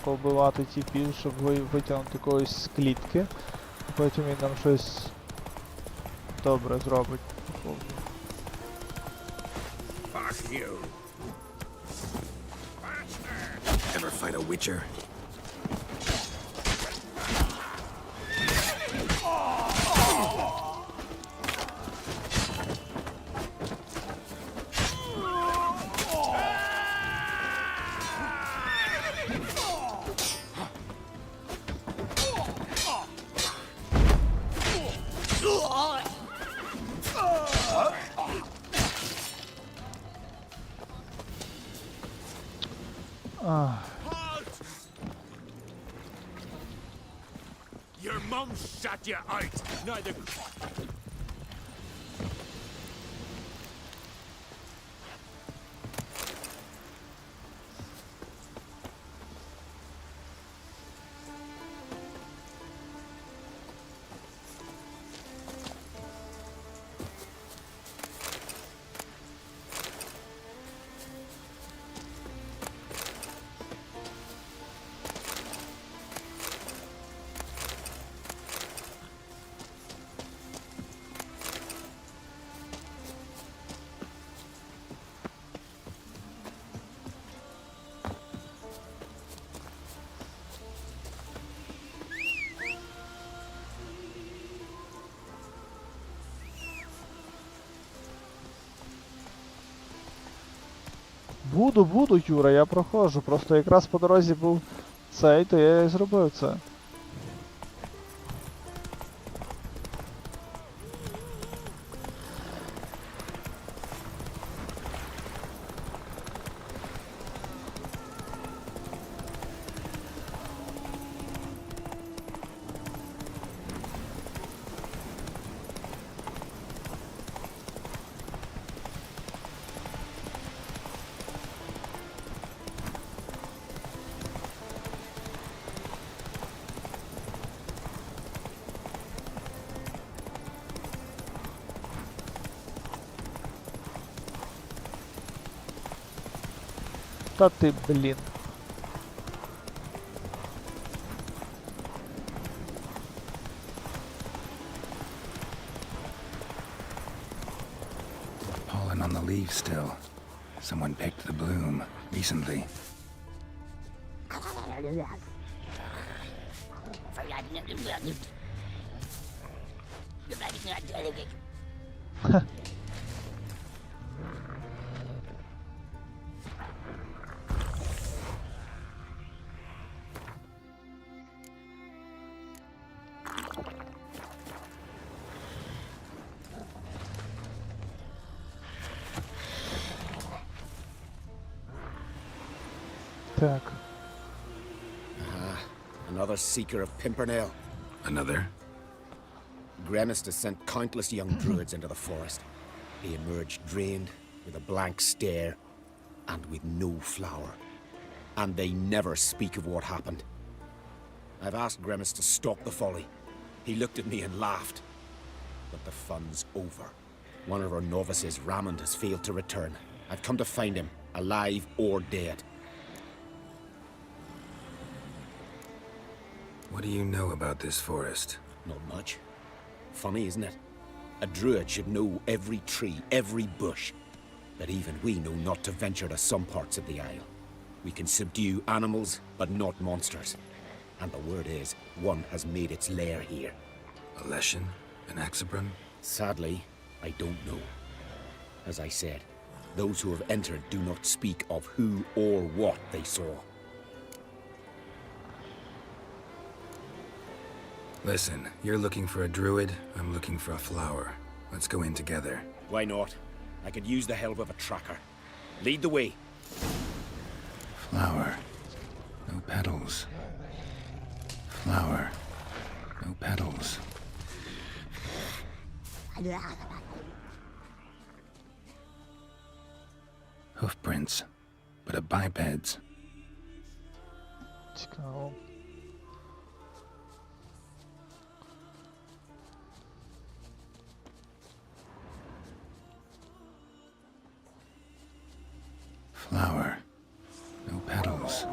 побивати тіпів, щоб витягнути когось з клітки. Потім він нам щось добре зробить. Ever fight a witcher? Your mum shut you out. Now the... Буду, Юра, я проходжу. Просто якраз по дорозі був цей, то я і зробив це. Та ти, блін. Pollen on the leaves still. Someone picked the bloom recently. Так. Another seeker of Pimpernel. Another? Gremist has sent countless young druids into the forest. They emerged drained, with a blank stare, and with no flower. And they never speak of what happened. I've asked Gremist to stop the folly. He looked at me and laughed. But the fun's over. One of our novices, Ramond, has failed to return. I've come to find him, alive or dead. What do you know about this forest? Not much. Funny, isn't it? A druid should know every tree, every bush. But even we know not to venture to some parts of the isle. We can subdue animals, but not monsters. And the word is, one has made its lair here. A Leshen? An Axabron? Sadly, I don't know. As I said, those who have entered do not speak of who or what they saw. Listen, you're looking for a druid, I'm looking for a flower. Let's go in together. Why not? I could use the help of a tracker. Lead the way. Flower. No petals. Flower. No petals. Hoofprints, but of bipeds. Цікаво. Flower. No petals.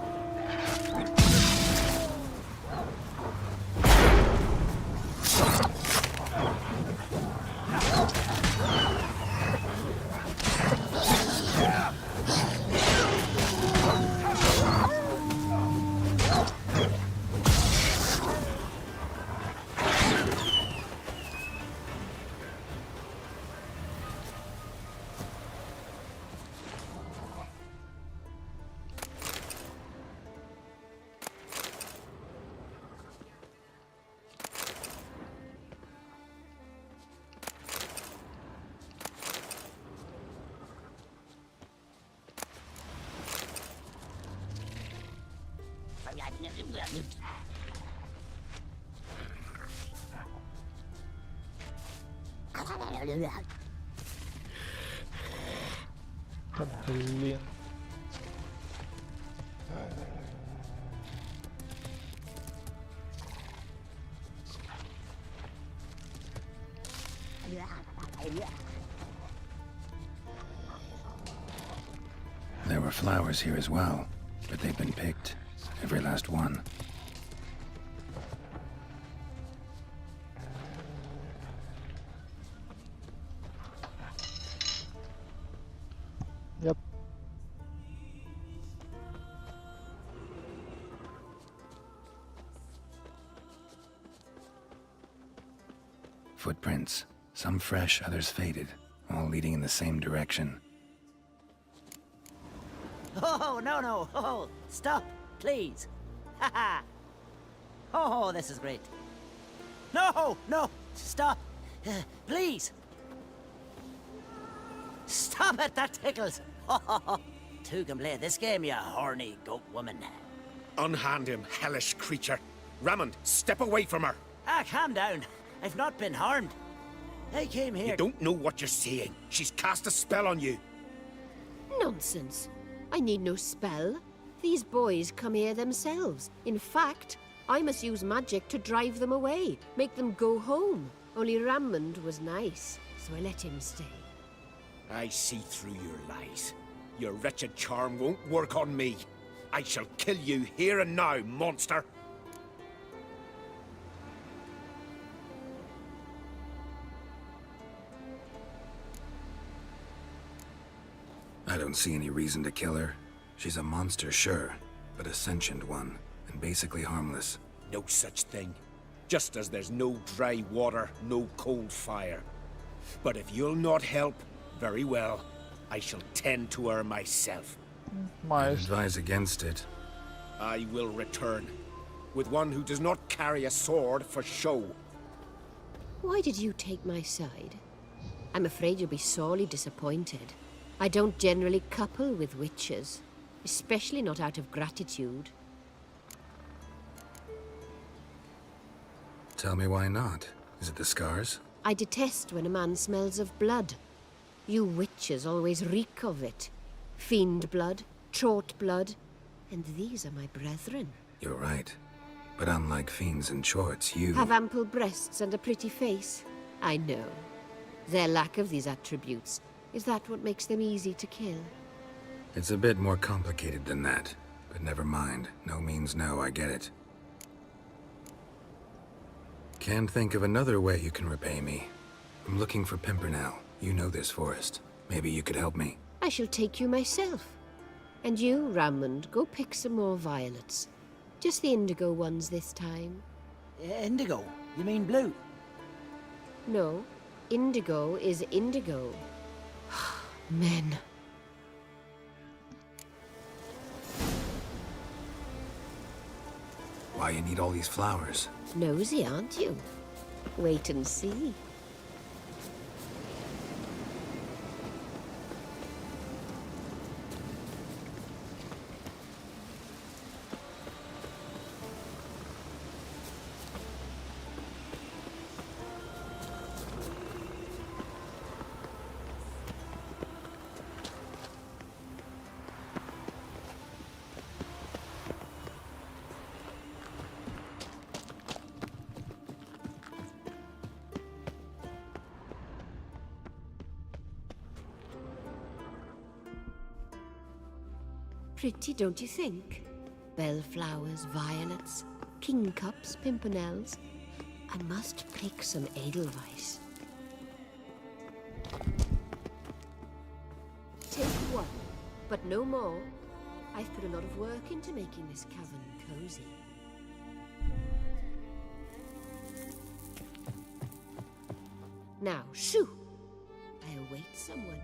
Та блін. There were flowers here as well, but they've been picked. Every last one. Yep. Footprints. Some fresh, others faded, all leading in the same direction. Oh, no. Oh, stop, please. Haha. Oh, this is great. No, stop. Please. Stop it, that tickles. Two can play this game, you horny goat woman. Unhand him, hellish creature. Ramond, step away from her. Calm down. I've not been harmed. I came here... You don't know what you're saying. She's cast a spell on you. Nonsense. I need no spell. These boys come here themselves. In fact, I must use magic to drive them away, make them go home. Only Ramond was nice, so I let him stay. I see through your lies. Your wretched charm won't work on me. I shall kill you here and now, monster. I don't see any reason to kill her. She's a monster, sure, but a sentient one, and basically harmless. No such thing. Just as there's no dry water, no cold fire. But if you'll not help, very well. I shall tend to her myself. I advise against it. I will return, with one who does not carry a sword for show. Why did you take my side? I'm afraid you'll be sorely disappointed. I don't generally couple with witches. especially not out of gratitude. Tell me why not. Is it the scars? I detest when a man smells of blood. You witches always reek of it. Fiend blood, trot blood, and these are my brethren. You're right. But unlike fiends and chorts, you... Have ample breasts and a pretty face. I know. Their lack of these attributes, is that what makes them easy to kill? It's a bit more complicated than that. But never mind. No means no, I get it. Can't think of another way you can repay me. I'm looking for Pimpernel. You know this forest. Maybe you could help me. I shall take you myself. And you, Rammond, go pick some more violets. Just the indigo ones this time. Indigo? You mean blue? No, indigo is indigo. Men. Why you need all these flowers? Nosy, aren't you? Wait and see. Pretty, don't you think? Bellflowers, violets, kingcups, pimpernels. I must pick some edelweiss. Take one, but no more. I've put a lot of work into making this cavern cozy. Now, shoo! I await someone.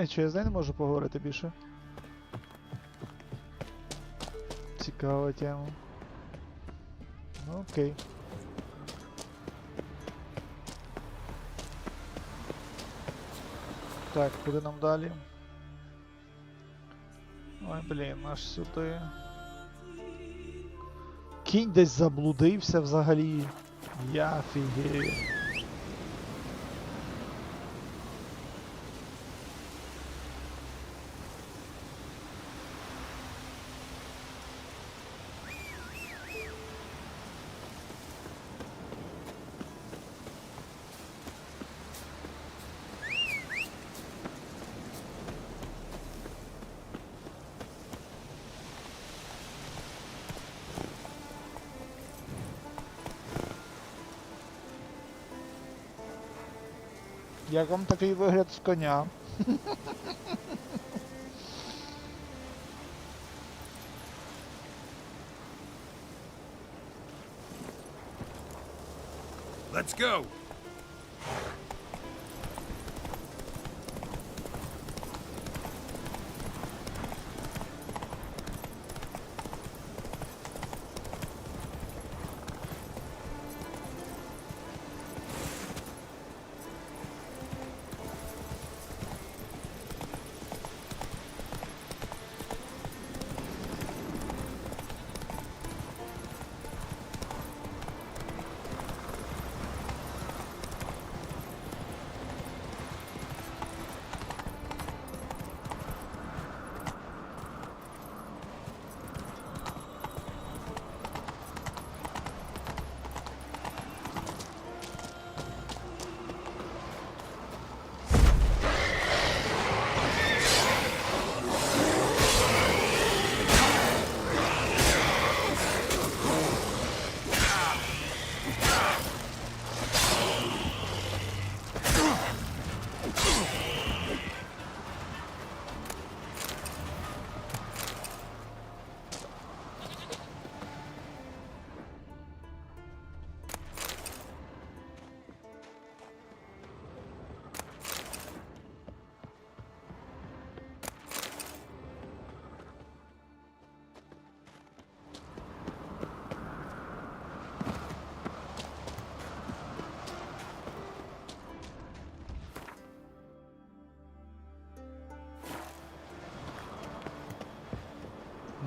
Чи я з нею не можу поговорити більше? Цікава тема. Ну, окей. Так, куди нам далі? Ой, блін, аж сюди. Кінь десь заблудився взагалі. Я фігею. Як вам такий вигляд з коня? Let's go!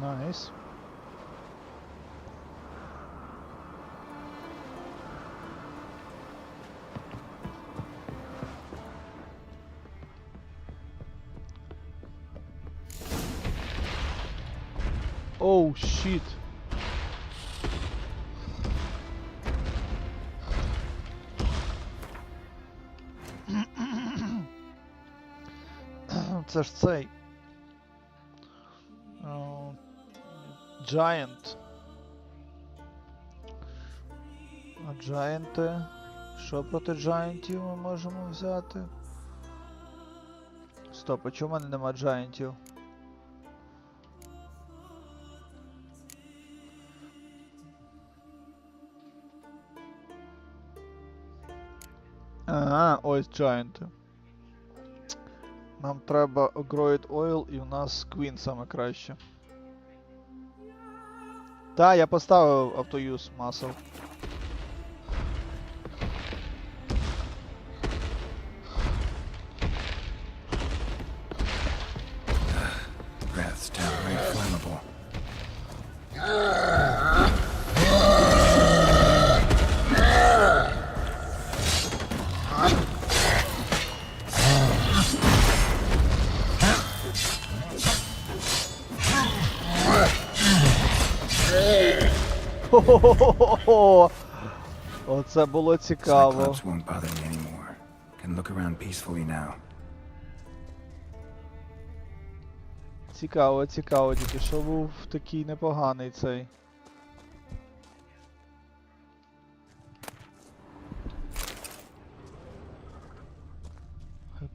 Найс. Оу, щіт. Це ж цей. Giant. А джаєнти? Що проти джаєнтів ми можемо взяти? Стоп, а чому в мене нема джаєнтів? Ага, ось джаєнти. Нам треба Groid Oil і в нас Queen саме краще. Та, я поставив автоюз масов. Breath's downright flammable. Хо-хо-хо-хо-хо! Оце було цікаво. Cyclops won't bother me anymore. Can look around peacefully now. Цікаво, цікаво, тільки що був такий непоганий цей.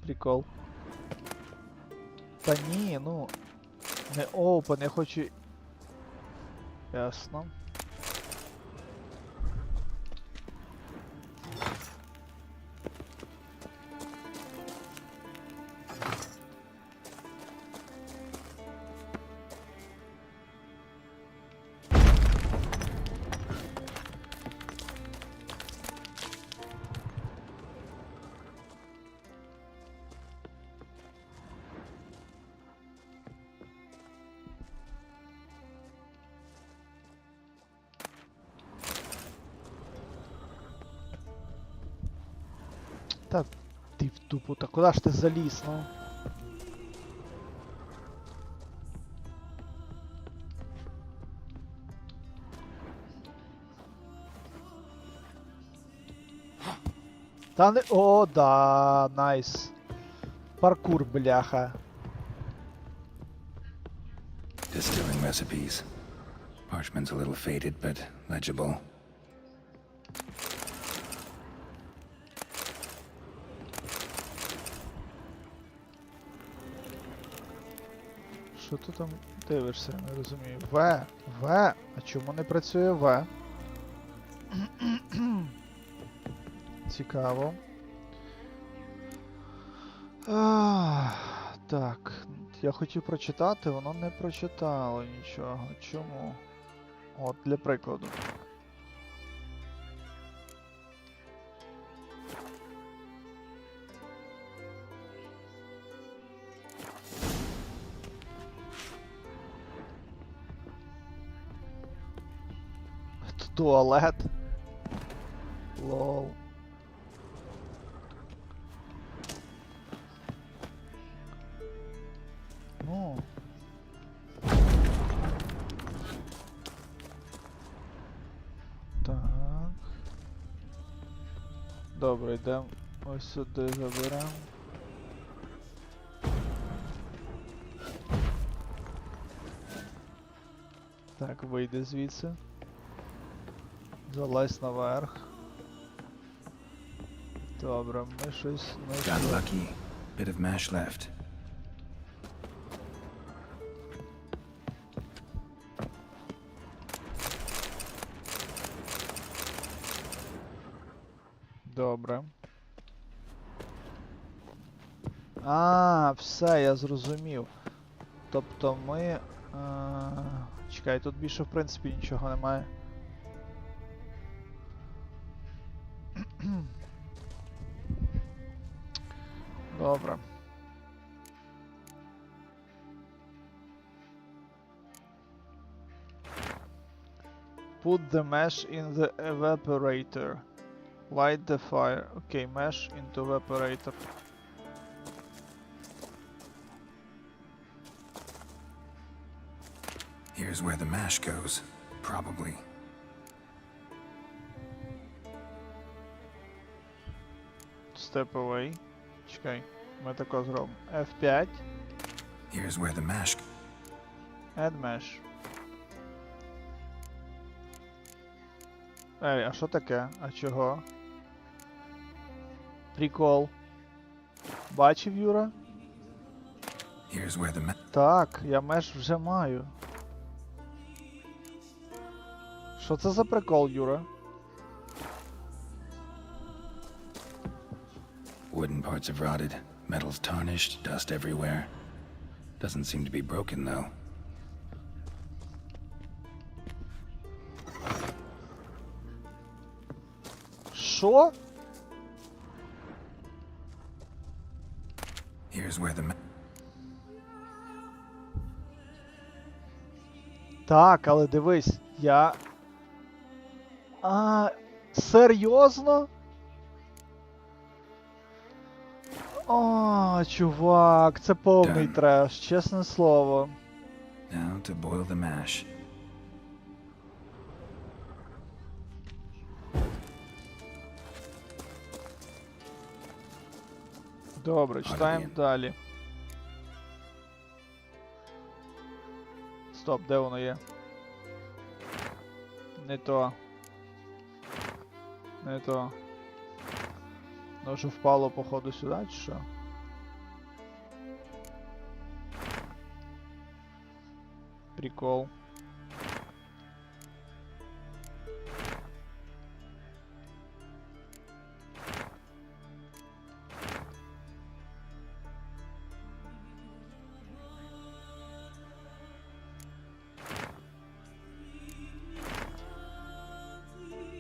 Прикол. Та ні, ну. Не open, я хочу. Ясно. Та ти в тупу, та куди ж ти заліз, ну? Та не... О, да, найс. Паркур, бляха. Distilling recipes. Parchment's a little faded, but legible. Що ти там дивишся, не розумію. В. А чому не працює В? Цікаво. Так, я хотів прочитати, воно не прочитало нічого. Чому? От, для прикладу. Туалет. Лол. Ну. Так. Добре, йдемо ось сюди заберемо. Так, вийди звідси. Залазь наверх. Добре, ми щось Got знайшли. lucky. Bit of mash left. Добре. А, все, я зрозумів. Тобто ми... Чекай, тут більше в принципі нічого немає. Добре. Put the mesh in the evaporator. Light the fire. Окей, mesh into evaporator. Here's where the mash goes. Probably. Step away. Чекай, ми тако зробимо. F5. Here's where the mash... Add mesh. Ей, а що таке? А чого? Прикол. Бачив, Юра? Here's where the Так, я меш вже маю. Що це за прикол, Юра? Wooden parts have rotted, metal's tarnished, dust everywhere. Doesn't seem to be broken, though. Що? Here's where the... Так, але дивись, я... Серйозно? О, чувак, це повний Done. треш, чесне слово. Now to boil the mash. Добре, читаємо далі. Стоп, де воно є? Не то. Не то. Ну що впало, походу, сюди, чи що? Прикол.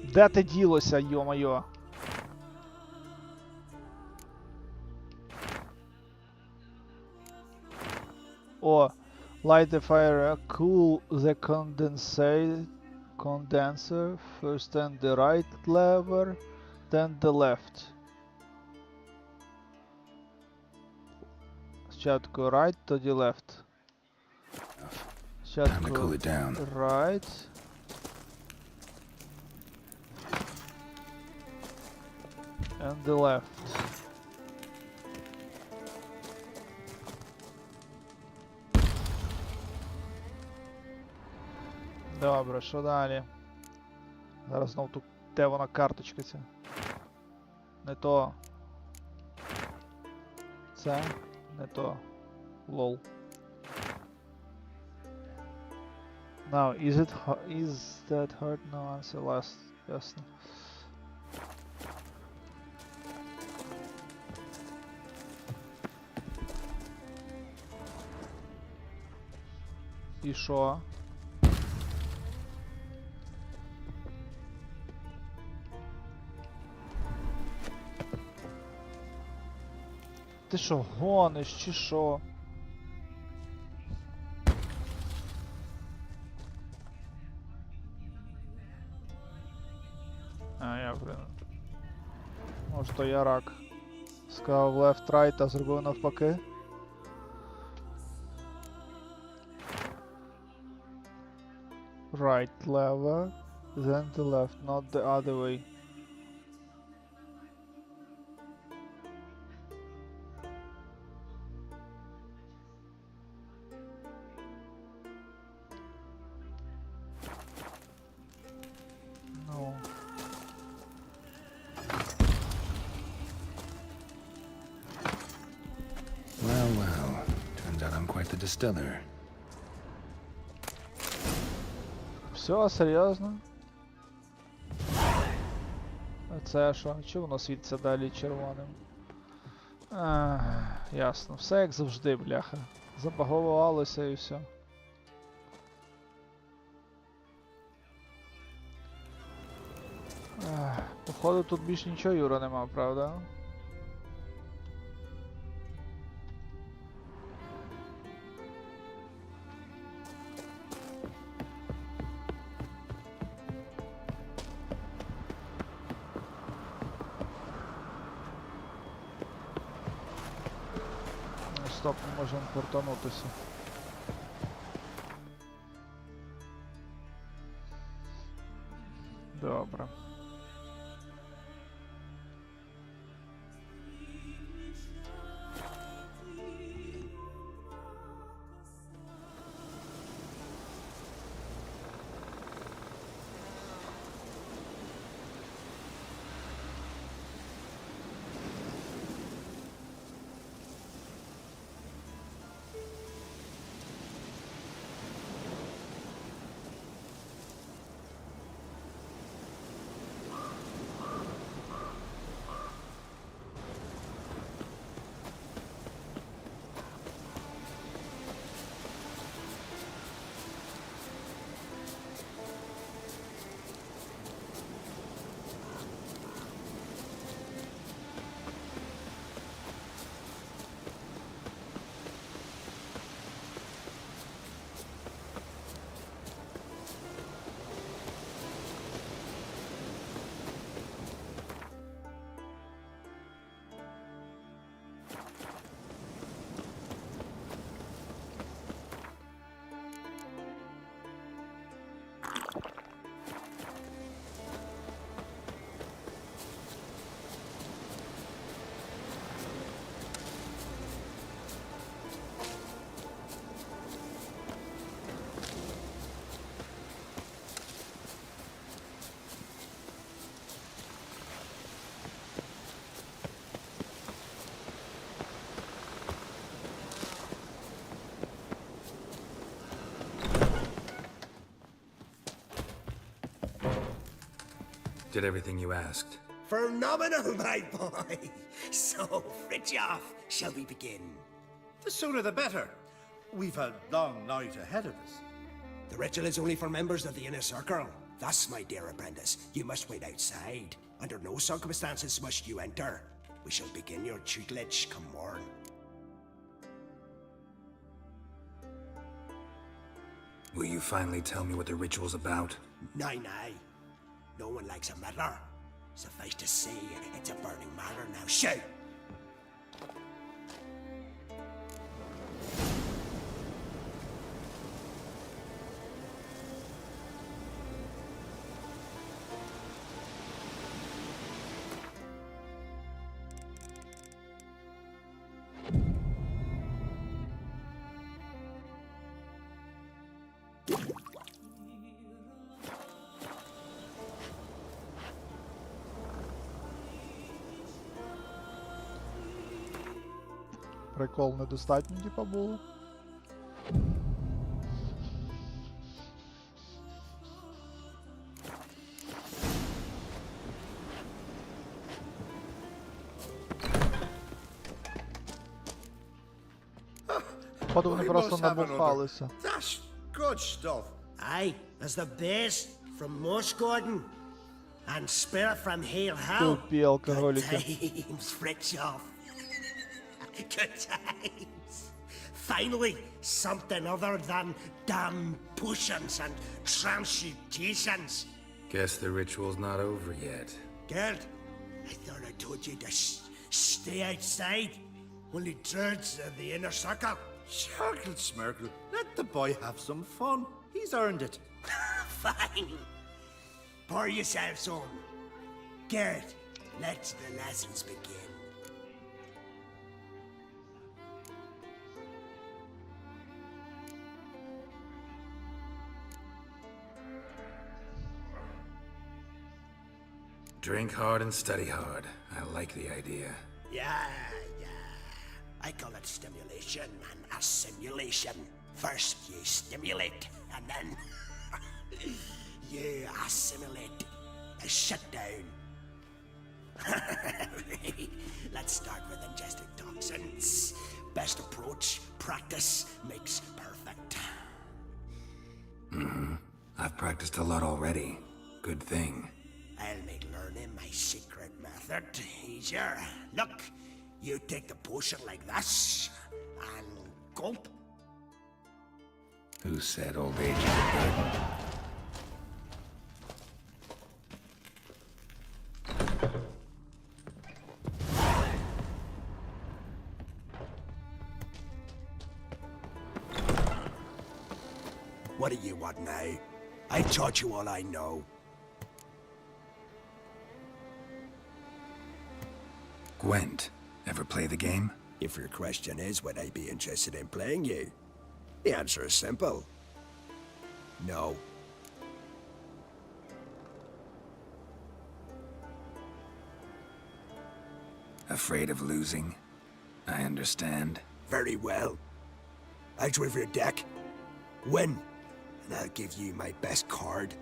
Де ти ділося, йо-моє? О, light the fire, cool the condenser, first and the right lever, then the left. Спочатку right, тоді left. Time to cool it down. Right. And the left. Добре, що далі? Зараз знов тут, де вона карточка ця? Не то. Це не то. Лол. Now, is that hard? No answer last. Ясно. І що? Ти що, гониш чи що? Я, блин. Може то я рак. Сказав left right, а зробив навпаки. Right lever, then the left, not the other way. No. Well, turns out I'm quite the distiller. Все, серйозно? А це що? Чого воно світиться далі червоним? Ясно. Все як завжди, бляха. Забаговувалося і все. Походу тут більш нічого, Юра, нема, правда? стоп, не можемо портанутися. Добре. Did everything you asked. Phenomenal, my boy. So, Fritjof, shall we begin? The sooner the better. We've a long night ahead of us. The ritual is only for members of the inner circle. Thus, my dear apprentice, you must wait outside. Under no circumstances must you enter. We shall begin your tutelage come morn. Will you finally tell me what the ritual's about? Nay. No one likes a meddler. Suffice to say, it's a burning matter now. Shout! Прикол недостатньо, типа, було. Походу вони просто набухалися. That's good stuff. Aye, as the best from Mossgarden and spirit from Hale Hill. Тупі алкоголіки. Good times, Fritjof. Good times. Finally, something other than damn potions and transmutations. Guess the ritual's not over yet. Gerd, I thought I told you to stay outside. Only druids of the inner circle. Sharkle Smirkle, let the boy have some fun. He's earned it. Fine. Pour yourselves home. Gerd, let the lessons begin. Drink hard and study hard. I like the idea. Yeah. I call it stimulation and assimilation. First you stimulate, and then you assimilate. Shut down. Let's start with ingesting toxins. Best approach, practice makes perfect. I've practiced a lot already. Good thing. I'll make learning my secret method easier. Look, you take the potion like this, and gulp. Who said old age is a burden? What do you want now? I've taught you all I know. Gwent, ever play the game? If your question is, would I be interested in playing you? The answer is simple. No. Afraid of losing? I understand. Very well. Out with your deck. Win, and I'll give you my best card.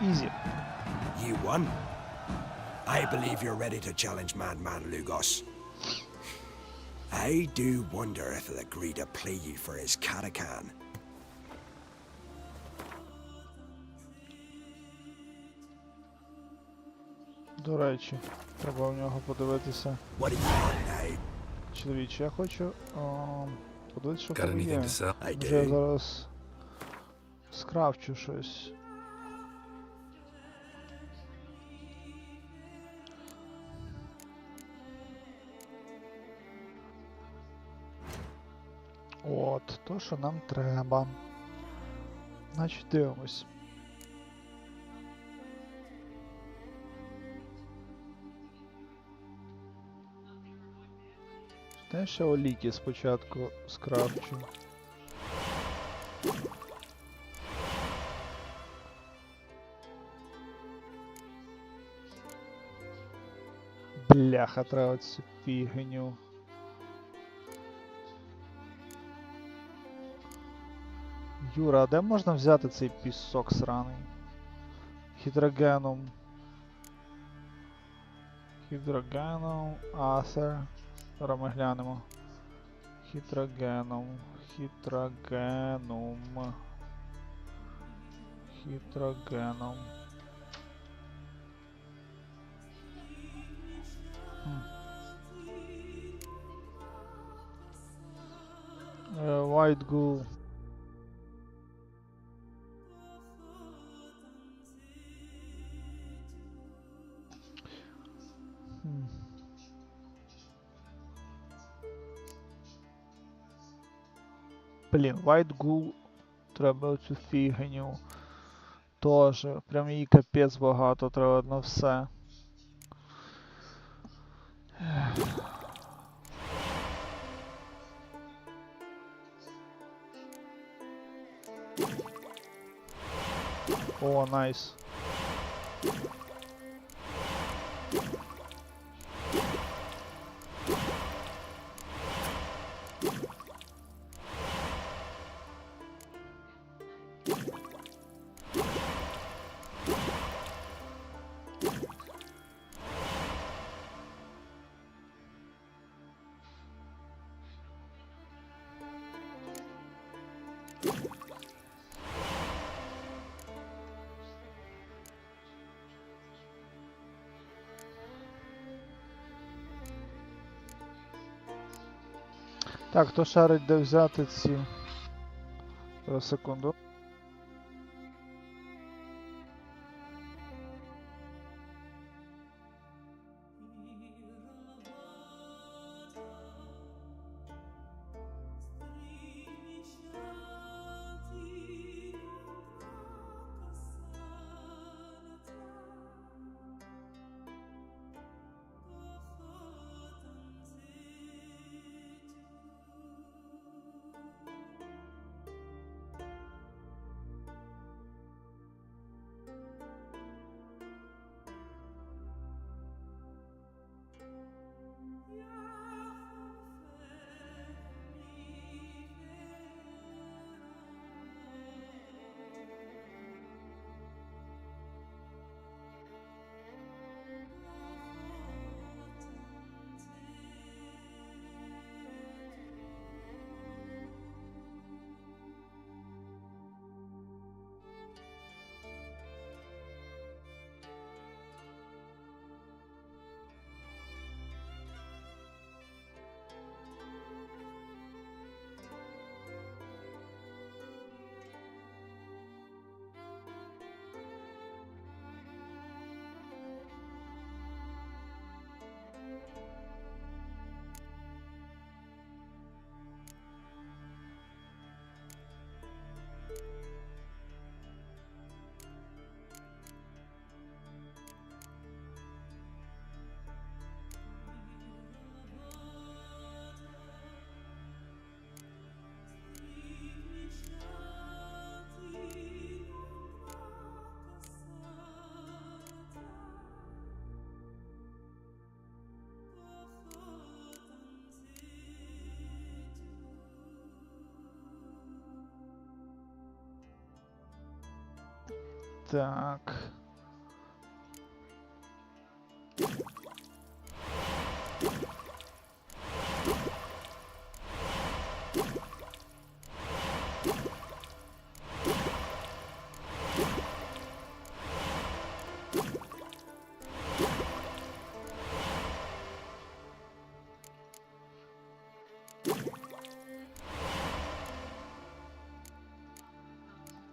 Easy. You won. I believe you're ready to challenge Madman Lugos. I do wonder if he'll agree to play you for his Katakan. До речі, треба в нього подивитися. What do you want now? Чоловіче, я хочу подивитися, що Got там anything є. to sell? I Вже do. зараз скрафчу щось. От, то, що нам треба. Значить, дивимось. Те, ще оліки спочатку скрафчу. Бляха, треба цю фігню. Юра, а де можна взяти цей пісок сраний? Гідрогеном. Гідрогеном, Асер. Зараз ми глянемо. Гідрогеном. Гідрогеном. Гідрогеном. White ghoul. Блін, White Ghoul, треба цю фігню. Тоже, прям її капець багато, треба на все. О, найс. Так, хто шарить, де взяти ці? Зараз, секунду. Так.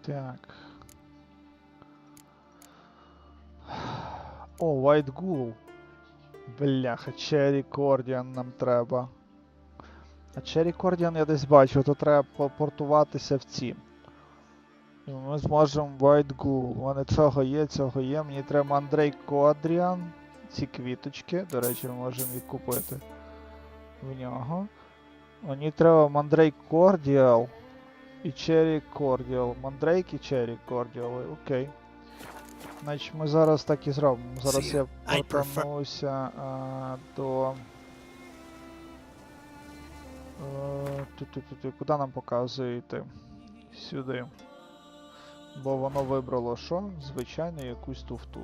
Так. О, White Ghoul. Бляха, Cherry Cordian нам треба. А Cherry Cordian я десь бачу, то треба попортуватися в ці. І ми зможемо White Ghoul. У мене цього є. Мені треба Mandrake Cordian. Ці квіточки. До речі, ми можемо їх купити в нього. Мені треба Mandrake Cordial і Cherry Cordial. Mandrake і Cherry Cordial. Окей. Значить, ми зараз так і зробимо. Зараз я портануся до... Куди нам показує йти? Сюди. Бо воно вибрало що? Звичайно, якусь туфту.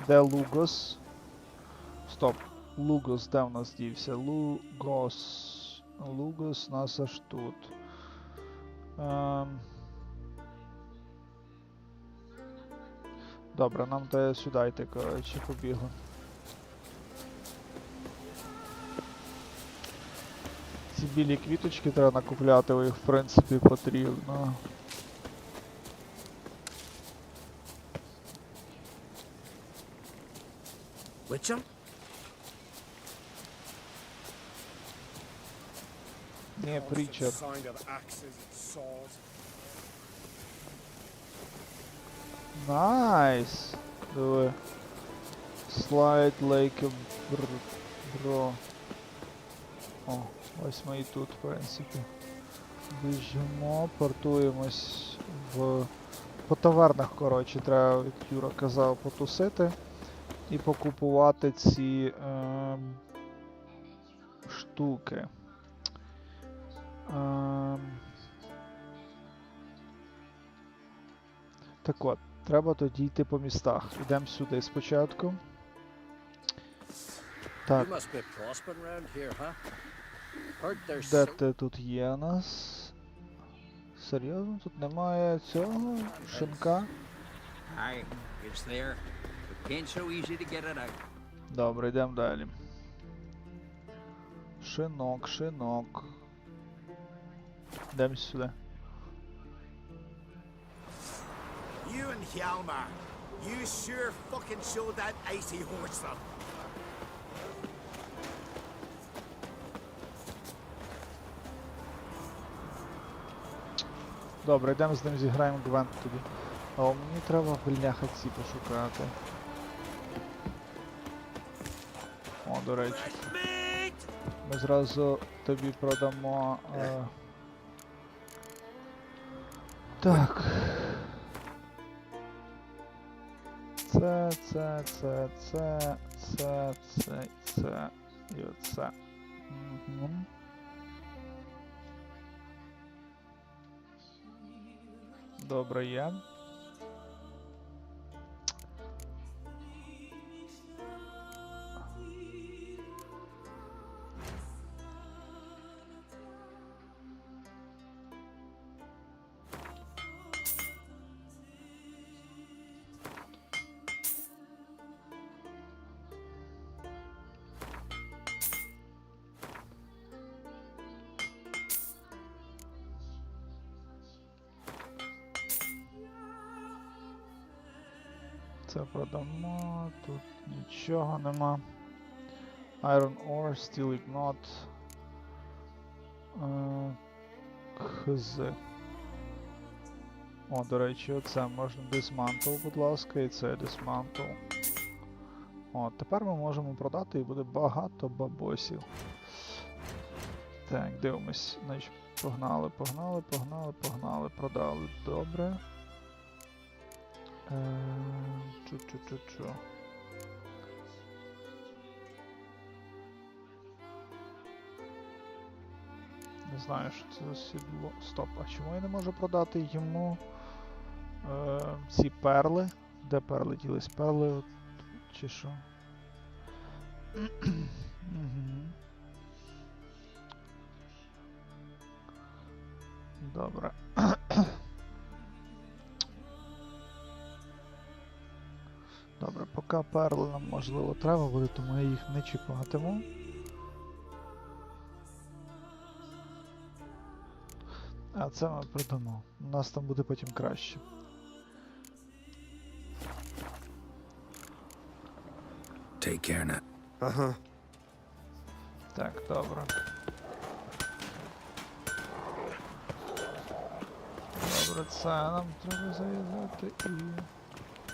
Де Лугос? Стоп. Лугос, де в нас дівся? Лугос у нас аж тут. Добре, нам треба сюди йти, коротше, побігли. Ці білі квіточки треба накупляти, їх в принципі потрібно. Witcher? Не, Притчер. Найс! Диви. Slide like a bro. О, ось ми і тут, в принципі. Біжимо, портуємось в... По тавернах, коротше, треба, як Юра казав, потусити. І покупувати ці штуки. Так от, треба тоді йти по містах. Ідемо сюди спочатку. Так. Де ти тут є у нас? Серйозно? Тут немає цього? Шинка? Добре, йдемо далі. Шинок. Йдемо сюди. You and Hjalmar, you sure fucking showed that icy horse up. Добре, йдемо з ним зіграємо Гвент тоді. А мені треба бляха ці пошукати. О, до речі. Ми зразу тобі продамо... Так. Це і оце. Угу. Добре є. Це продамо, тут нічого нема. Iron Ore, Steel Ignot. Хз. О, до речі, оце можна Dismantle, будь ласка, і це Dismantle. О, тепер ми можемо продати і буде багато бабосів. Так, дивимось. Значить, погнали. Продали. Добре. Чу. не знаю, що це за сідло. Стоп, а чому я не можу продати йому ці перли? Де перли ділись? Перли от, чи що? Добре. Добре, поки перли нам можливо треба буде, тому я їх не чіпатиму. А це ми продамо. У нас там буде потім краще. Take care now. Ага. Так, добре. Добре, це нам треба зав'язати і...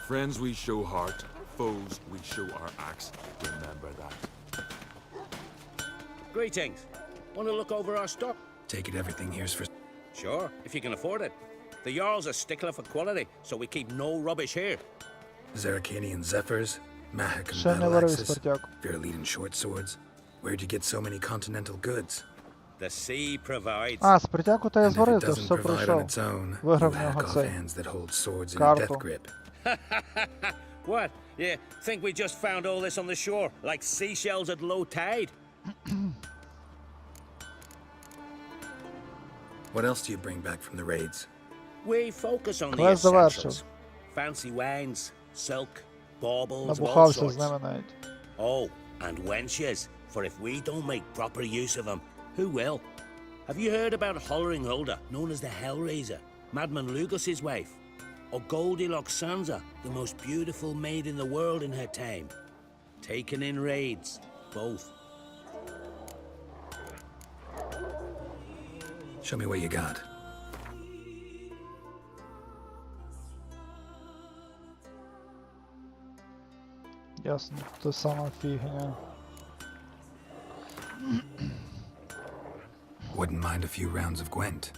Friends we show heart, foes we show our axe. Remember that. Greetings. Want to look over our stock? Take it everything here's for... Sure, if you can afford it. The Jarl's a stickler for quality, so we keep no rubbish here. Zarkanian Zephyrs, Mahak and Ще не battle вари, axes, Спартяк. Fairlead and short swords. Where'd you get so many continental goods? The sea provides. А, Спартяку та я And if it зварив, то doesn't все provide on пройшов. its own, you Виграв в hack нього off цей. hands that hold swords in a Карту. death grip. What? You think we just found all this on the shore, like seashells at low tide? What else do you bring back from the raids? We focus on the Квест завершив. essentials. Fancy wines, silk, baubles, of all Набухався з sorts. ними навіть. Oh, and wenches, for if we don't make proper use of them, who will? Have you heard about Hollering Hulda, known as the Hellraiser, Madman Lugos's wife? Or Goldilocks Sansa, the most beautiful maid in the world in her time? Taken in raids, both. Show me what you got. Ясно, та сама фігня. Wouldn't mind a few rounds of Gwent.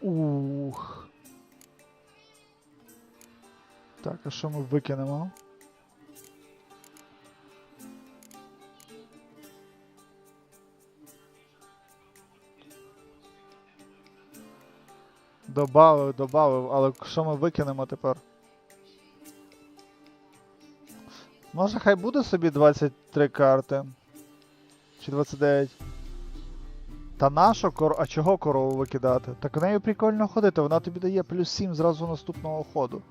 Ух. Так, а що ми викинемо? Добавив, але що ми викинемо тепер? Може хай буде собі 23 карти? Чи 29? Та нащо а чого корову викидати? Так в нею прикольно ходити, вона тобі дає плюс 7 зразу наступного ходу.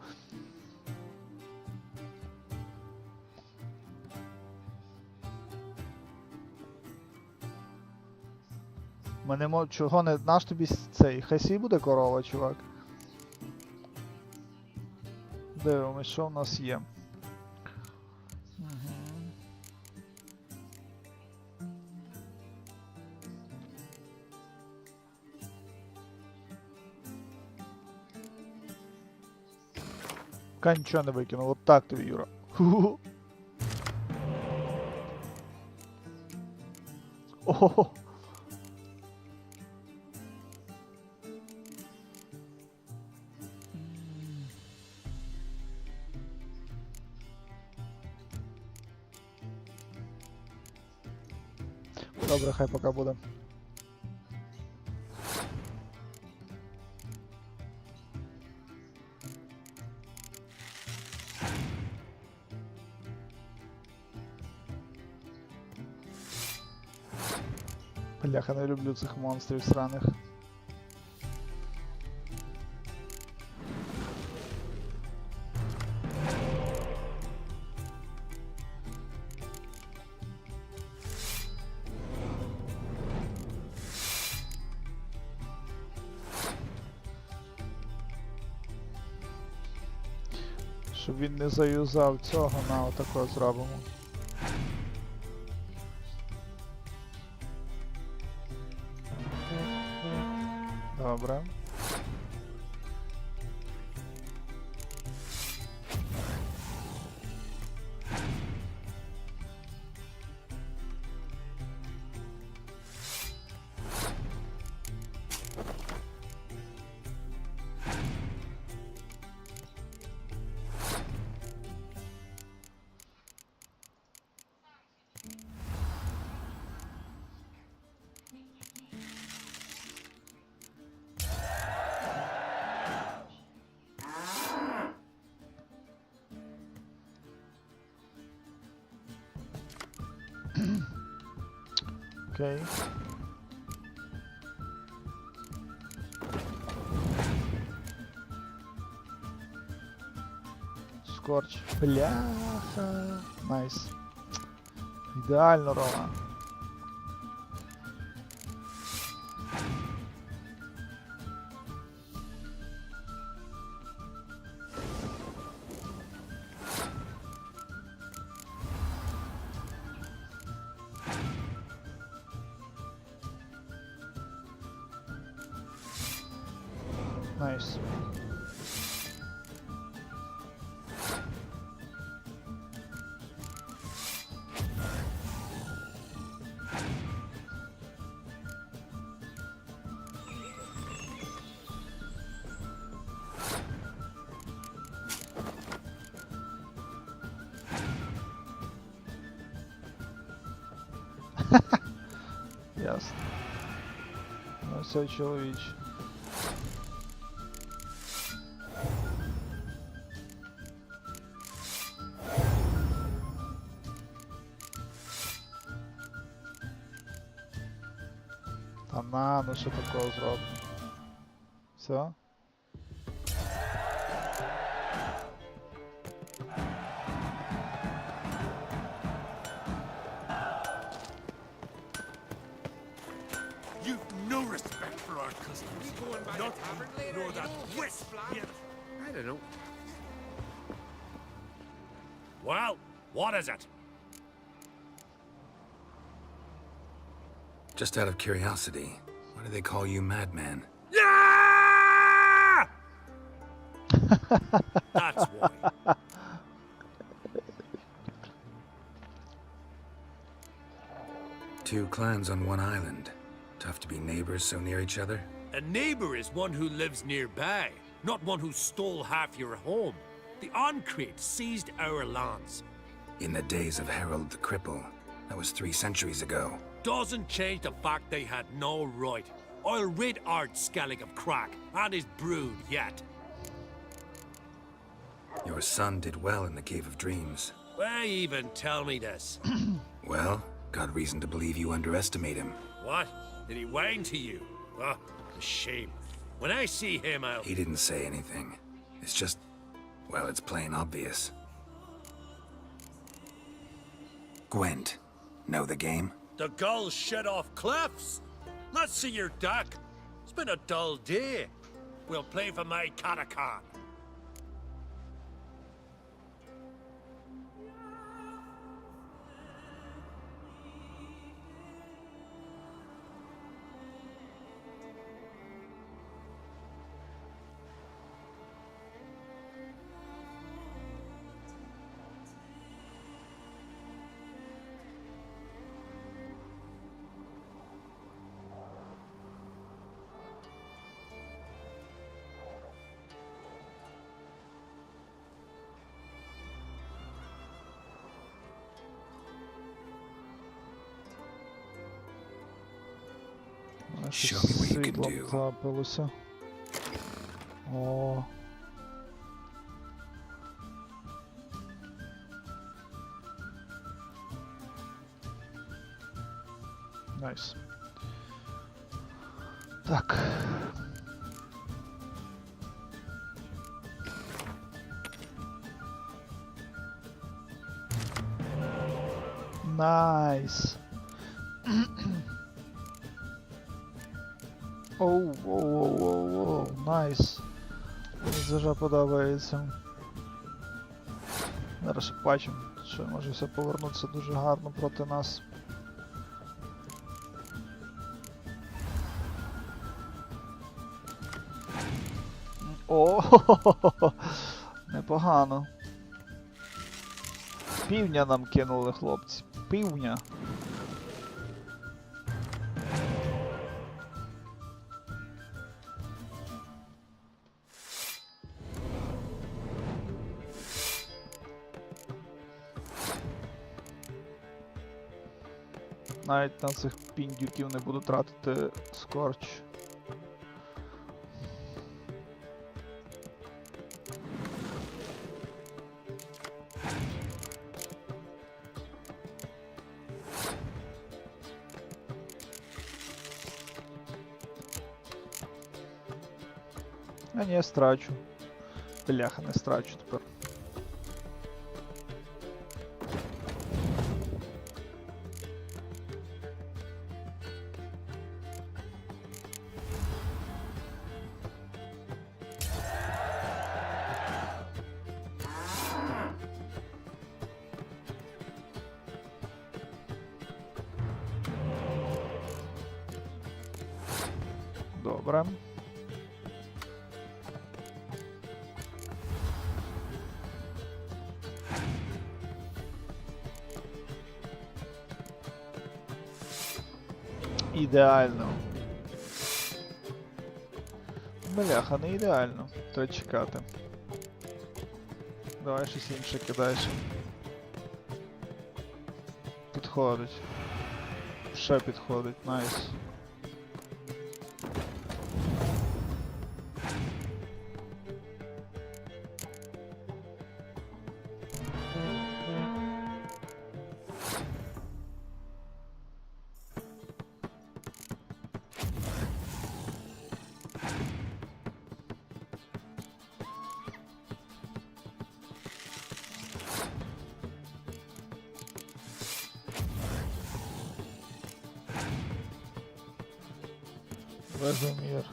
Ми не можемо, чого не, наш тобі цей, хай свій буде корова, чувак. Дивимось, що в нас є. Ка нічого не викинув, от так тобі, Юра. Ху-ху. Ого. Добре, хай поки буде. Бляха, не люблю цих монстрів сраних. Щоб він не заюзав цього, на отако зробимо. Добре. Окей. Скорч. Бляха. Найс. Ідеально, Рома. Найс. Ясно. Ну все, чоловіче. Та на, ну що такого зробимо? Все? You've no respect for our customs. Not nor that wisp. I don't know. Well, what is it? Just out of curiosity, why do they call you Madman? Yeah! That's why. Two clans on one island. Tough to be neighbors so near each other. A neighbor is one who lives nearby, not one who stole half your home. The Oncrate seized our lands. In the days of Harold the Cripple, that was 3 centuries ago. Doesn't change the fact they had no right. I'll rid Art Skellig of crack and his brood yet. Your son did well in the Cave of Dreams. Why even tell me this? Well, got reason to believe you underestimate him. What? Did he whine to you? Ah, a shame. When I see him, I'll... He didn't say anything. It's just, well, it's plain obvious. Gwent, know the game? The gulls shit off cliffs. Let's see your deck. It's been a dull day. We'll play for my Katakan. Show me what you can Світлом do. запилося. О. Найс. Так. Найс. Оу, найс. Мені дуже подобається. Зараз ще бачимо, що може все повернутися дуже гарно проти нас. О, непогано. Півня нам кинули, хлопці. Півня. Навіть на цих піндюків не буду тратити скорч. А ні, страчу. Бляха, не страчу тепер. Добре. Ідеально. Бляха, не ідеально. Треба чекати. Давай щось інше кидаєш. Підходить. Ще підходить, найс. Безумір.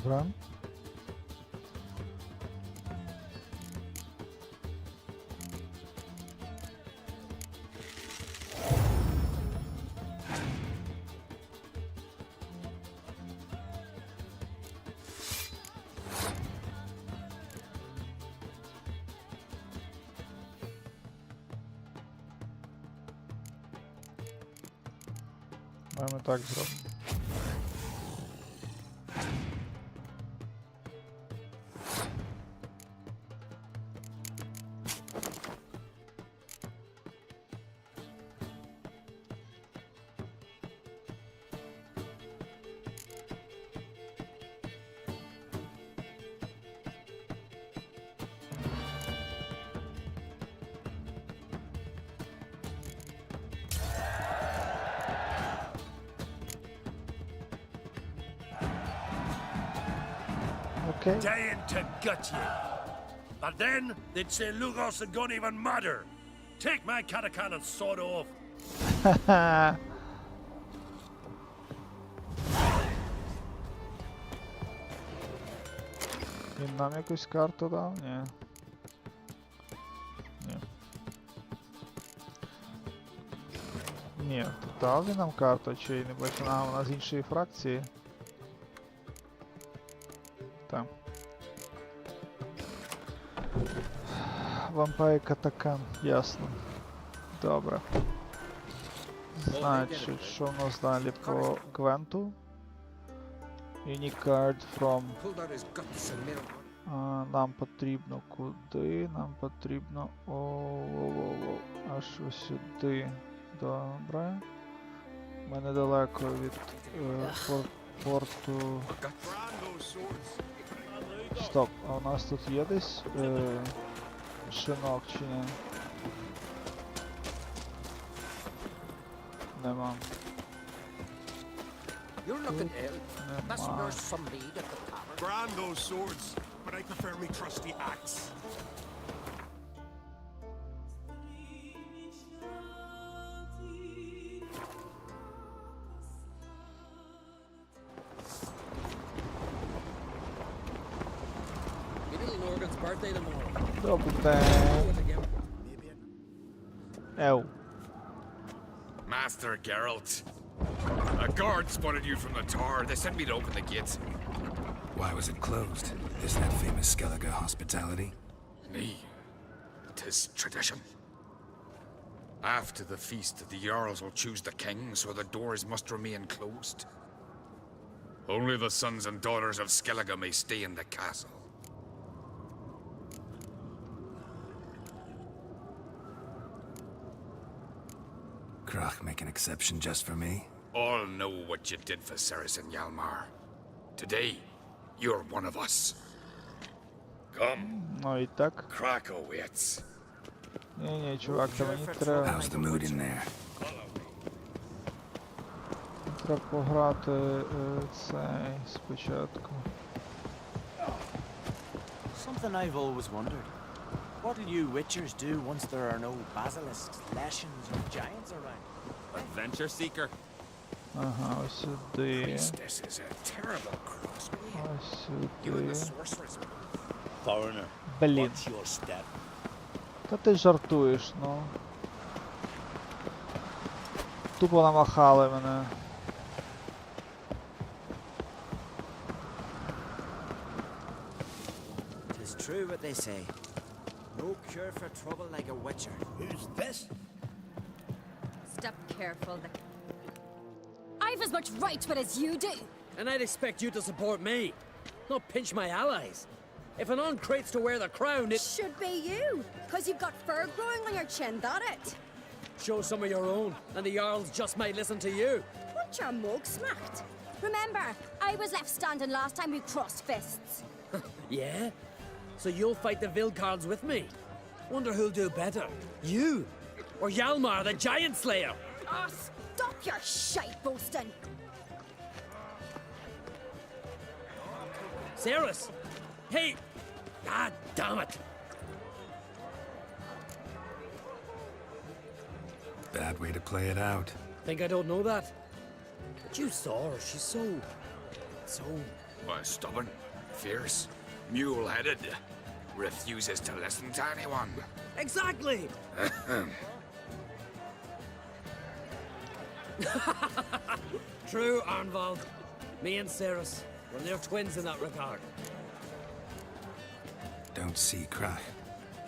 Добре. Ми так зробимо. Okay. Dying to gut you. And then they'd say Lugos and don't even matter. Take my catacan and sod off. Він нам якусь карту дав? Ні. Ні. Ні, дав він нам карту, чи не бачу, вона з іншої фракції. Так. Вампайр катакан, ясно. Добре. Значить, що в нас далі по Гвенту? Unique card from... нам потрібно куди? Нам потрібно... Аж ось сюди. Добре. Ми недалеко від порту... Стоп, а у нас тут є десь шинок чи не? Нема. Нема. Brand those swords, but I prefer me trusty axe. Добрий день. Ew. Master Geralt. A guard spotted you from the tower. They sent me to open the gates. Why was it closed? Isn't that famous Skellige hospitality? Nay, 'tis tradition. After the feast, the Jarls will choose the king, so the doors must remain closed. Only the sons and daughters of Skellige may stay in the castle. Krach make an exception just for me? All know what you did for Saracen Yalmar. Today, you're one of us. Come, Ну і так. Krach awaits. Ні, чувак, та мені треба... How's the mood in there? Треба пограти цей спочатку. Something I've always wondered. What'll you witchers do once there are no basilisks, leshens, or giants around? Adventure seeker. Ага, ось сюди. Priestess is a terrible cross. Ось You and the сюди. sorceress. Foreigner, Блін. what's your step? Та ти жартуєш, ну. Тупо намахали мене. Tis true what they say. No cure for trouble like a witcher. Who's this? Step careful. I've as much right to it as you do. And I'd expect you to support me, not pinch my allies. If an uncrate's to wear the crown, it Should be you, because you've got fur growing on your chin, that it? shows some of your own, and the Jarls just might listen to you. Want your mug smacked? Remember, I was left standing last time we crossed fists. Yeah? So you'll fight the Vilcards with me? Wonder who'll do better, you or Hjalmar the Giant Slayer? Oh, stop your shite boasting. Ceres! Hey! God damn it! Bad way to play it out. Think I don't know that? But you saw her, she's so... Stubborn, fierce, mule-headed. Refuses to listen to anyone. Exactly! True, Arnvald. Me and Ceres, we're near twins in that regard. Don't see Krach.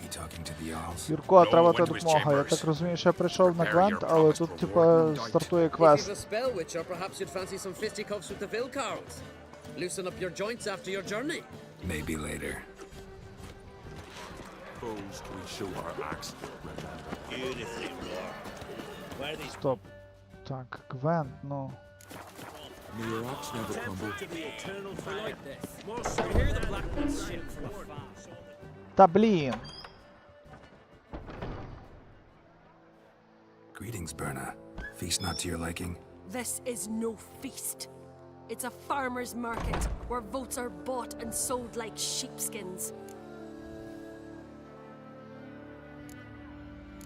He talking to the Jarls. Юрко, треба та допомога. Я так розумію, що я прийшов на Квент, але тут, типа, стартує If квест. you've a spell, Witcher, perhaps you'd fancy some fisticuffs with the Vilcards. Loosen up your joints after your journey. Maybe later. Suppose we show our axe. Beautifully wrought. Where these Стоп. Так, Квент, ну. May your axe never crumble. to be eternal fire like this? More so hear the blackness ship from afar. Та блін. Greetings, Berna. Feast not to your liking? This is no feast. It's a farmer's market where votes are bought and sold like sheepskins.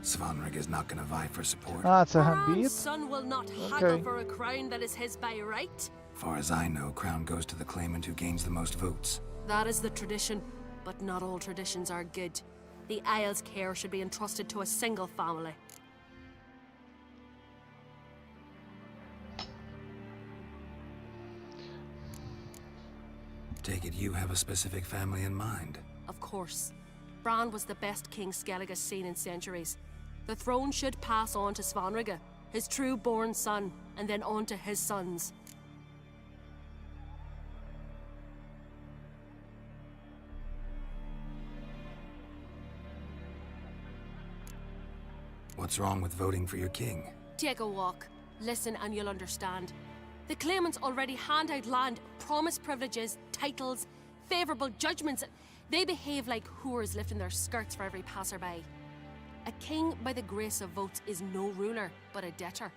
Svanrig is not gonna vie for support. А, це Brown's гамбіт? son will not Okay. haggle for a crown that is his by right. Far as I know, crown goes to the claimant who gains the most votes. That is the tradition, but not all traditions are good. The Isle's care should be entrusted to a single family. Take it you have a specific family in mind. Of course. Bran was the best king Skellige's seen in centuries. The throne should pass on to Svanrige, his true-born son, and then on to his sons. What's wrong with voting for your king? Take a walk. Listen and you'll understand. The claimants already hand out land, promise privileges, titles, favourable judgments. They behave like whores lifting their skirts for every passerby. A king by the grace of votes is no ruler, but a debtor.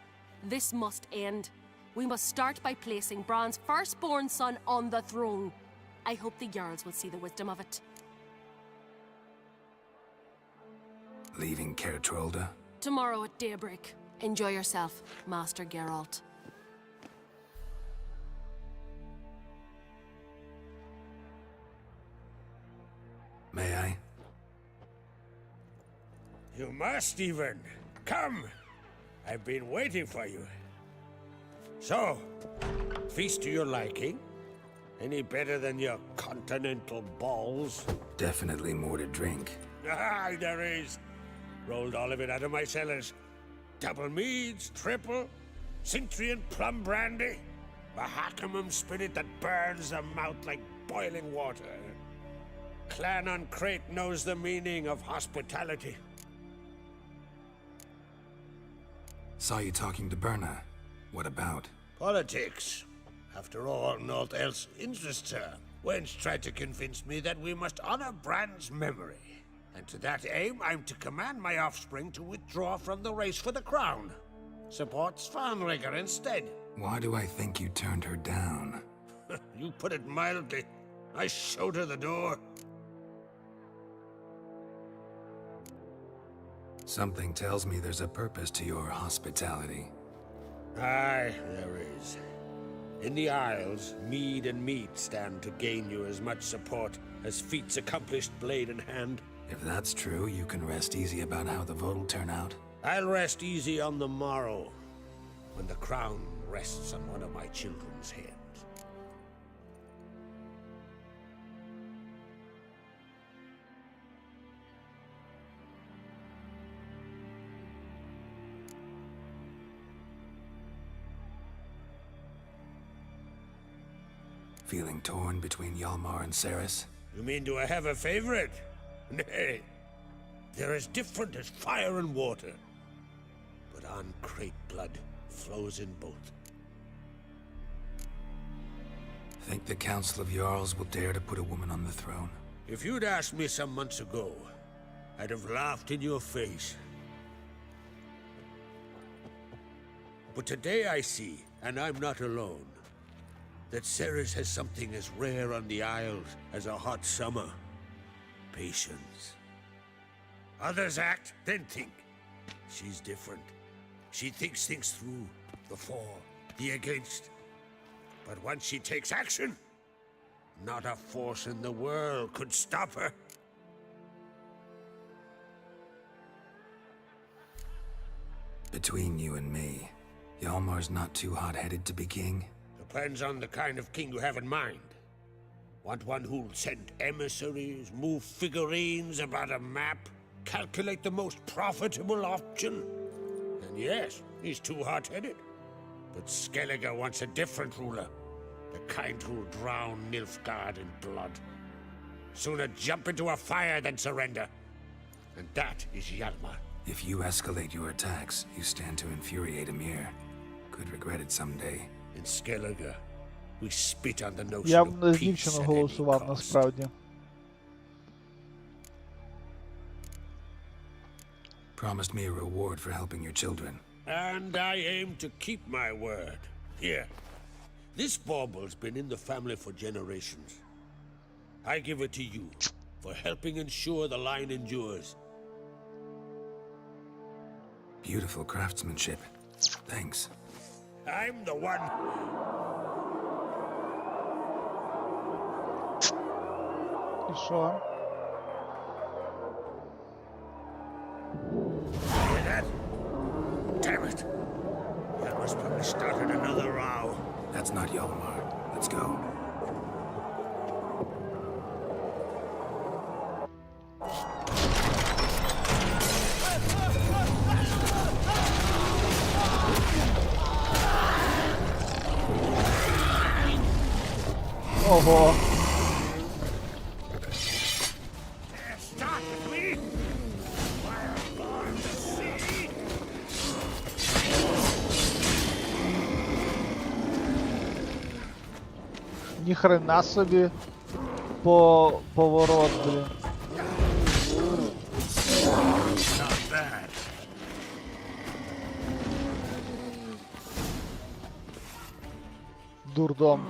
This must end. We must start by placing Bran's firstborn son on the throne. I hope the Jarls will see the wisdom of it. Leaving Caer Trolda? Tomorrow at daybreak. Enjoy yourself, Master Geralt. May I? You must even. Come! I've been waiting for you. So, feast to your liking? Any better than your continental balls? Definitely more to drink. Aye, there is. Rolled all of it out of my cellars. Double meads, triple, Cintrian plum brandy, Mahakimum spirit that burns the mouth like boiling water. Clan on Crate knows the meaning of hospitality. Saw you talking to Berna. What about? Politics. After all, naught else interests her. Wench tried to convince me that we must honor Bran's memory. And to that aim, I'm to command my offspring to withdraw from the race for the crown. Supports Farnrigger instead. Why do I think you turned her down? You put it mildly. I showed her the door. Something tells me there's a purpose to your hospitality. Aye, there is. In the Isles, mead and meat stand to gain you as much support as feats accomplished blade in hand. If that's true, you can rest easy about how the vote'll turn out. I'll rest easy on the morrow, when the crown rests on one of my children's heads. Feeling torn between Hjalmar and Ceres? You mean, do I have a favorite? Nay. They're as different as fire and water. But uncrate blood flows in both. Think the Council of Jarls will dare to put a woman on the throne? If you'd asked me some months ago, I'd have laughed in your face. But today I see, and I'm not alone, that Ceres has something as rare on the Isles as a hot summer. Patience. Others act, then think. She's different. She thinks things through. The for, the against. But once she takes action, not a force in the world could stop her. Between you and me, Hjalmar's not too hot-headed to be king? Depends on the kind of king you have in mind. Want one who'll send emissaries, move figurines about a map, calculate the most profitable option? And yes, he's too hot-headed. But Skellige wants a different ruler. The kind who'll drown Nilfgaard in blood. Sooner jump into a fire than surrender. And that is Hjalmar. If you escalate your attacks, you stand to infuriate Emir. Could regret it someday. In Skellige, we spit on the notion Я of б на peace дівчину at any голосував cost. насправді. Promised me a reward for helping your children. And I aim to keep my word. Here, this bauble's been in the family for generations. I give it to you for helping ensure the line endures. Beautiful craftsmanship. Thanks. I'm the one. І що? Hear that? Damn it. That must probably started another row. That's not Hjalmar. Let's go. Ого. Start with me. Fireball to sea. Ніхрена собі поворот, блін. Not bad. Дурдом.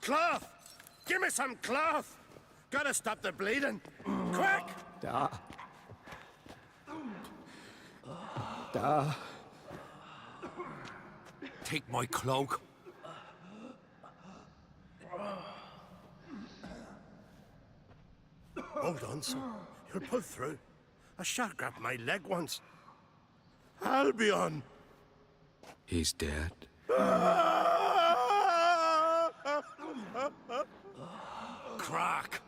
Cloth! Give me some cloth! Gotta stop the bleeding. Quick! Da. Da. Take my cloak. Hold on, son. You'll pull through. A shark grabbed my leg once. Albion! He's dead. Crack!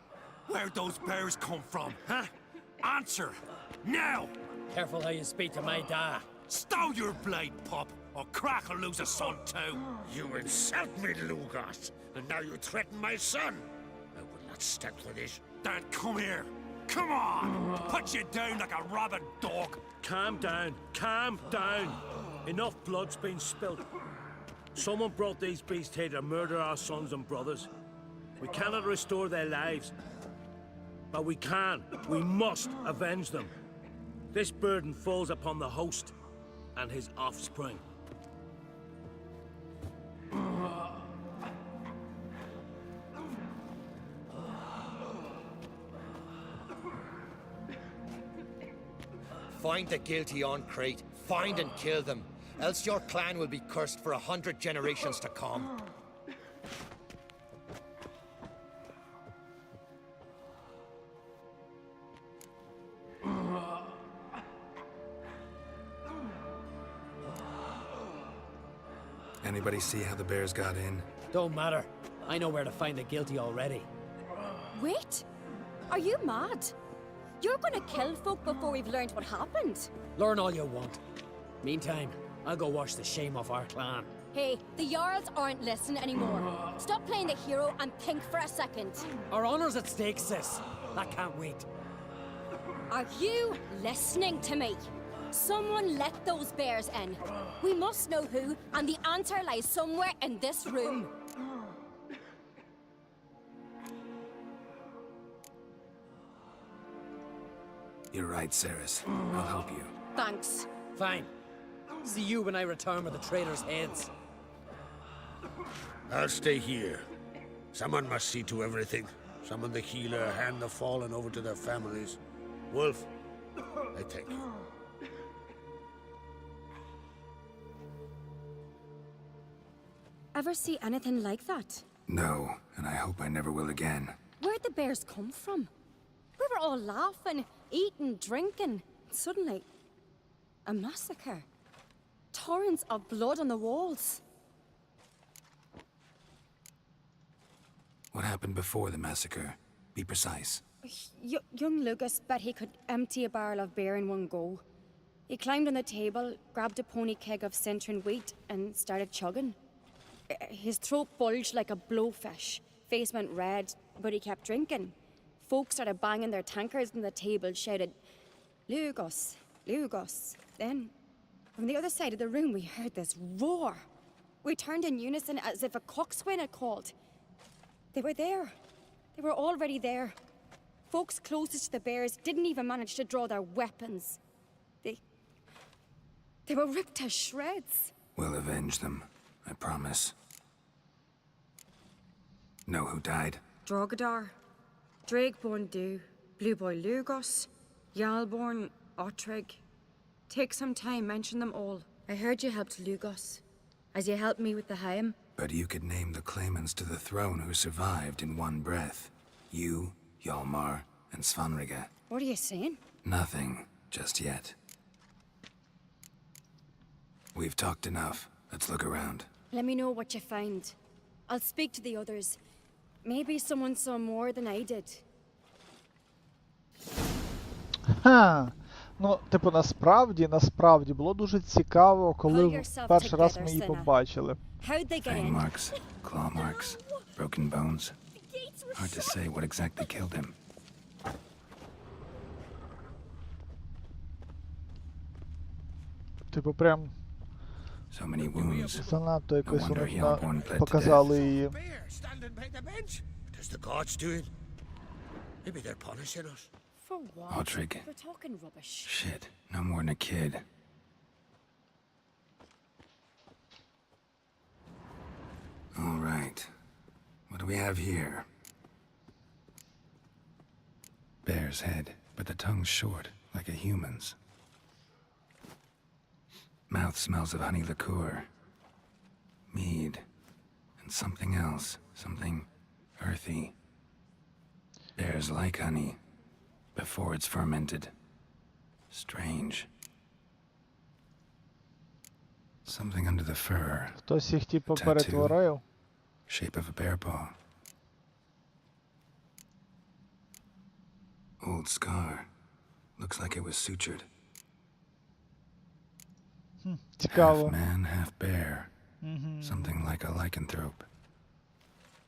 Where'd those bears come from, huh? Answer! Now! Careful how you speak to my da. Stow your blade, pup, or Crack will lose a son too. You insult me, Lugas, and now you threaten my son. I will not stand for this. Dan, come here. Come on! Put you down like a rabid dog. Calm down. Calm down. Enough blood's been spilt. Someone brought these beasts here to murder our sons and brothers. We cannot restore their lives. But we can. We must avenge them. This burden falls upon the host and his offspring. Find the guilty on Crete. Find and kill them. Else your clan will be cursed for 100 generations to come. Anybody see how the bears got in? Don't matter. I know where to find the guilty already. Wait! Are you mad? You're gonna kill folk before we've learned what happened. Learn all you want. Meantime, I'll go wash the shame off our clan. Hey, the Jarls aren't listening anymore. Stop playing the hero and think for a second. Our honor's at stake, sis. I can't wait. Are you listening to me? Someone let those bears in. We must know who, and the answer lies somewhere in this room. You're right, Ceres. I'll help you. Thanks. Fine. See you when I return with the traitors' heads. I'll stay here. Someone must see to everything. Summon the healer, hand the fallen over to their families. Wolf, I thank you. Ever see anything like that? No, and I hope I never will again. Where'd the bears come from? We were all laughing, eating, drinking. Suddenly, a massacre. Torrents of blood on the walls. What happened before the massacre? Be precise. Young Lucas bet he could empty a barrel of beer in one go. He climbed on the table, grabbed a pony keg of Cintron wheat, and started chugging. His throat bulged like a blowfish. Face went red, but he kept drinking. Folks started banging their tankards on the table, shouted, "Lugos, Lugos." Then, from the other side of the room, we heard this roar. We turned in unison as if a coxswain had called. They were there. They were already there. Folks closest to the bears didn't even manage to draw their weapons. They were ripped to shreds. We'll avenge them, I promise. Know who died? Drogadar, Drakeborn Du, Blue Boy Lugos, Yalborn, Ottrig. Take some time, mention them all. I heard you helped Lugos, as you helped me with the Haim. But you could name the claimants to the throne who survived in one breath. You, Hjalmar, and Svanrige. What are you saying? Nothing, just yet. We've talked enough. Let's look around. Let me know what you find. I'll speak to the others. Maybe someone saw more than I did. Ха. Ну, типу, насправді було дуже цікаво, коли перший раз ми її побачили. Fang marks, claw marks, broken bones. Hard to say what exactly killed him. Типу, прям So many wounds. занадто No якось wonder вони Hjalmar bled to показали death. її. Standing by the bench. What is the gods doing? Maybe they're punishing us. For what? Ottrig. We're talking rubbish. Shit, no more than a kid. All right. What do we have here? Bear's head, but the tongue's short, like a human's. Mouth smells of honey liqueur. Mead. And something else. Something earthy. Bears like honey. Before it's fermented. Strange. Something under the fur. Хтось їх типу Tattoo. перетворив. Shape of a bear paw. Old scar. Looks like it was sutured. Цікаво. Half man, half bear. Mhm. Something like a lycanthrope.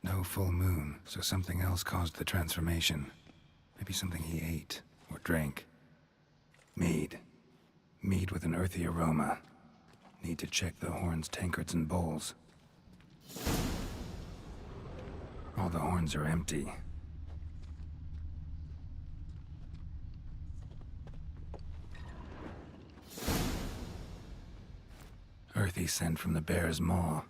No full moon, so something else caused the transformation. Maybe something he ate or drank. Mead. Mead with an earthy aroma. Need to check the horns, tankards, and bowls. All the horns are empty. Earthy scent from the bear's maw.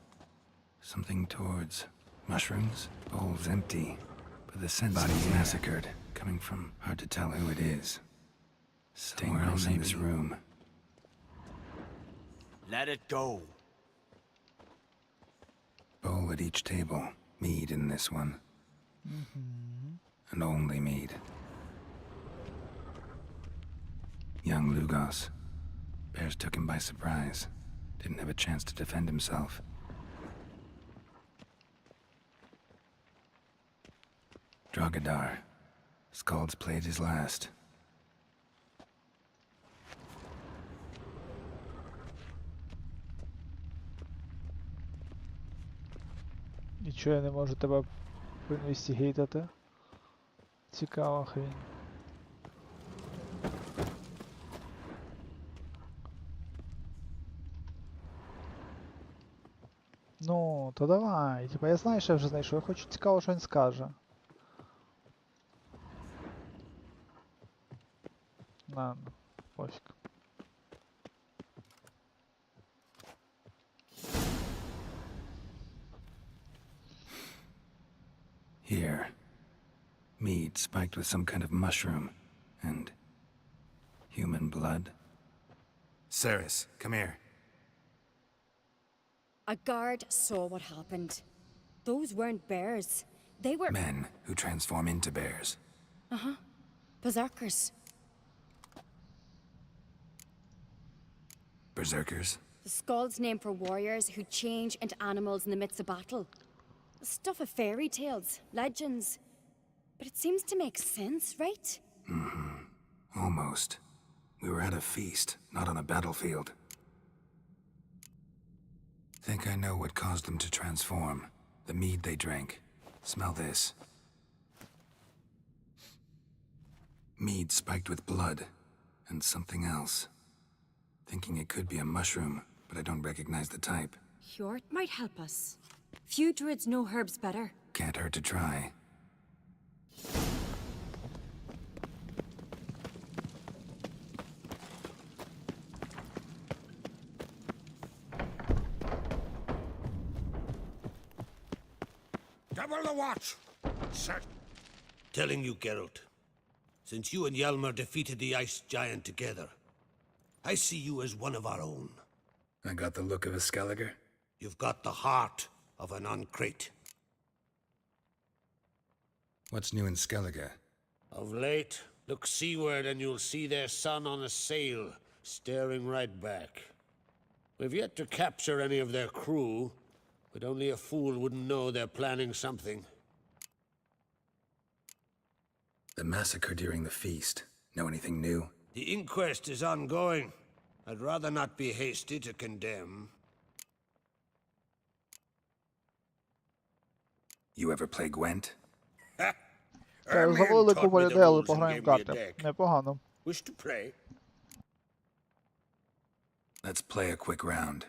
Something towards mushrooms, bowls empty, but the scent body's massacred, coming from hard to tell who it is. Somewhere else in this room. Let it go. Bowl at each table. Mead in this one. And only mead. Young Lugos. Bears took him by surprise. Didn't have a chance to defend himself. Drogadar. Skald's played his last. Нічого я не можу тебе проінвестигейтати. Цікава хрінь. Ну, то давай. Типа я знаю, що я вже знайшов. Я хочу цікаво, що він скаже. Ладно, пофіг. Here. Mead spiked with some kind of mushroom. And human blood. Ceres, come here. A guard saw what happened. Those weren't bears. They were... Men who transform into bears. Uh-huh. Berserkers. Berserkers? The Skald's name for warriors who change into animals in the midst of battle. Stuff of fairy tales, legends. But it seems to make sense, right? Mm-hmm. Almost. We were at a feast, not on a battlefield. Think I know what caused them to transform. The mead they drank. Smell this. Mead spiked with blood. And something else. Thinking it could be a mushroom, but I don't recognize the type. Hjort might help us. Few druids know herbs better. Can't hurt to try. Double the watch! Sir. Telling you, Geralt. Since you and Hjalmar defeated the ice giant together, I see you as one of our own. I got the look of a Skelliger? You've got the heart of an uncrate. What's new in Skellige? Of late, look seaward and you'll see their son on a sail, staring right back. We've yet to capture any of their crew, but only a fool wouldn't know they're planning something. The massacre during the feast. Know anything new? The inquest is ongoing. I'd rather not be hasty to condemn. You ever play Gwent? Так, за велику полідели пограємо карти. Непогано. Wish to play? Let's play a quick round.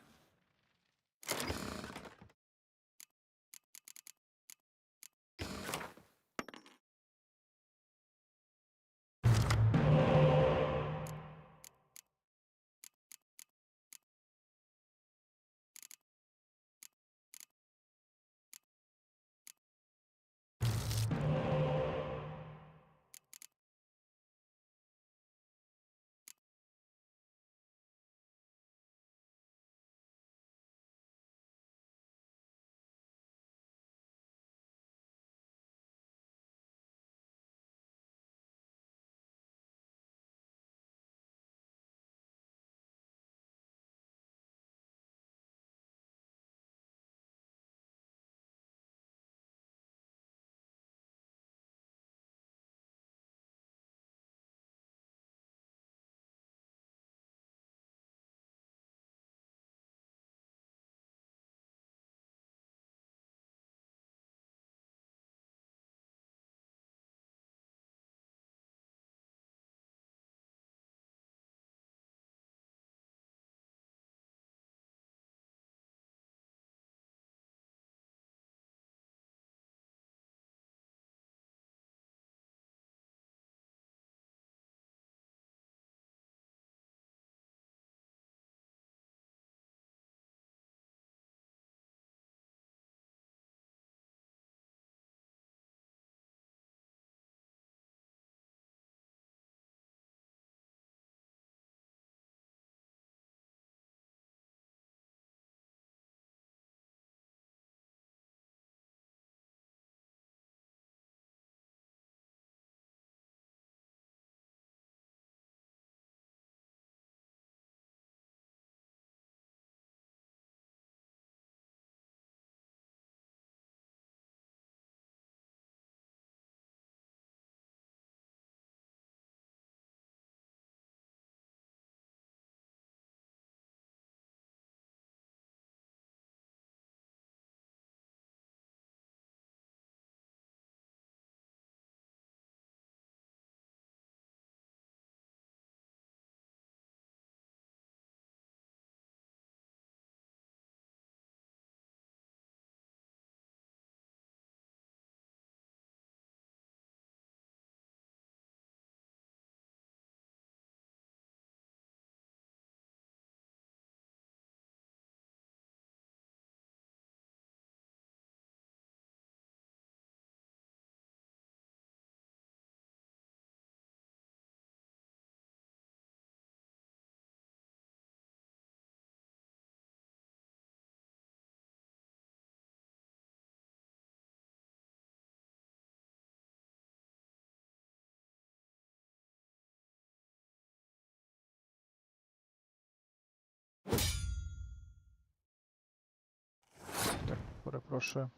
перепрошую.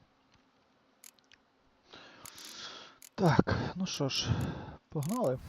Так, ну що ж, погнали.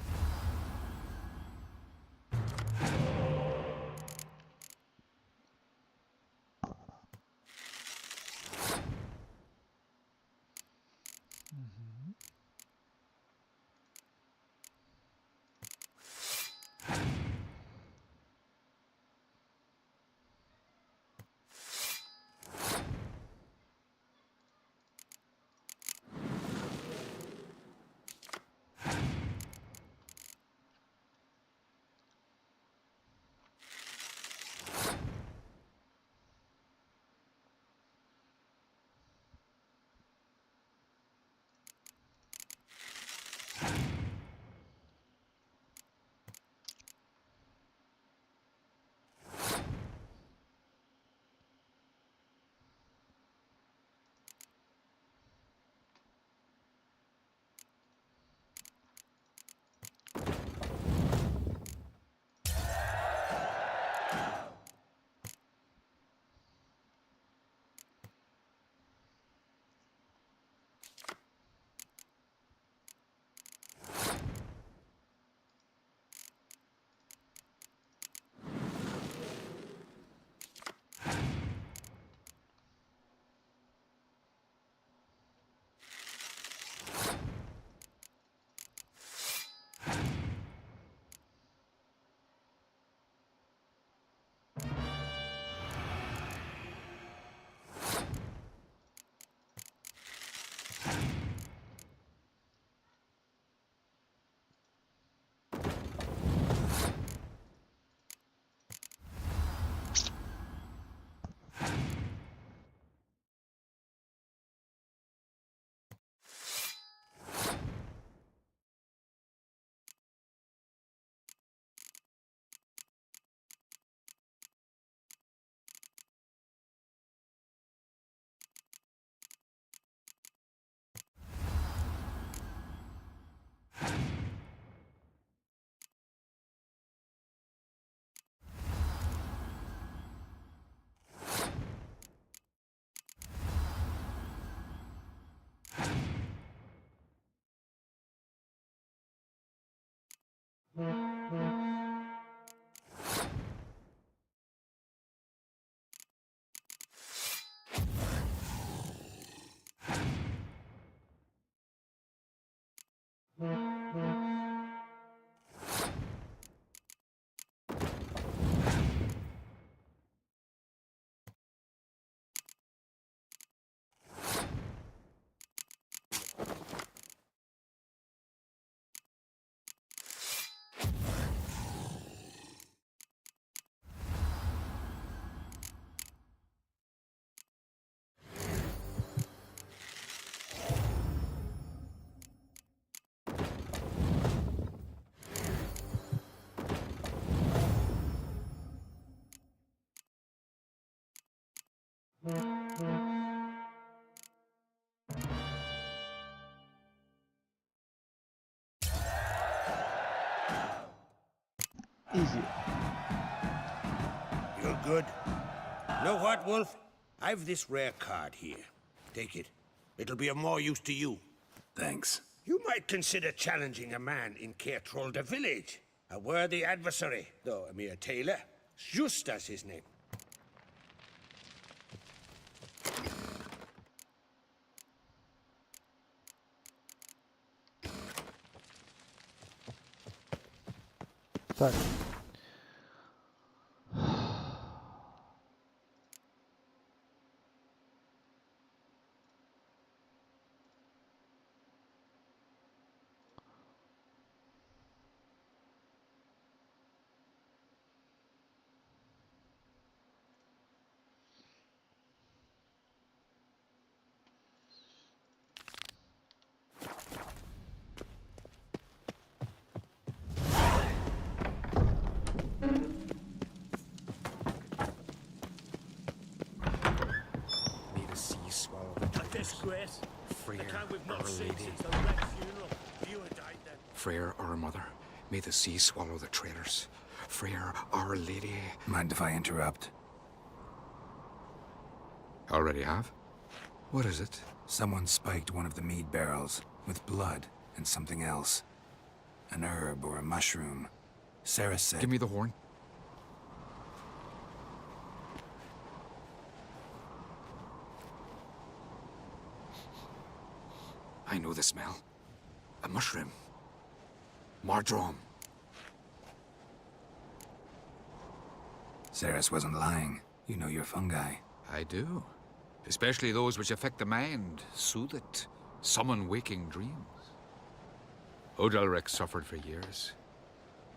Easy. You're good. Know what, Wolf? I've this rare card here. Take it. It'll be of more use to you. Thanks. You might consider challenging a man in Caertrolda village. A worthy adversary, though a mere tailor. Justas his name. Так. Disgrace. Freer, The kind we've not Our seen Lady. since the wreck funeral. You had died then. Freer, our mother, may the sea swallow the traitors. Freer, our lady. Mind if I interrupt? Already have? What is it? Someone spiked one of the mead barrels with blood and something else. An herb or a mushroom. Sarah said... Give me the horn. I know the smell. A mushroom. Mardrome. Saris wasn't lying. You know your fungi. I do. Especially those which affect the mind, soothe it, summon waking dreams. Odalric suffered for years.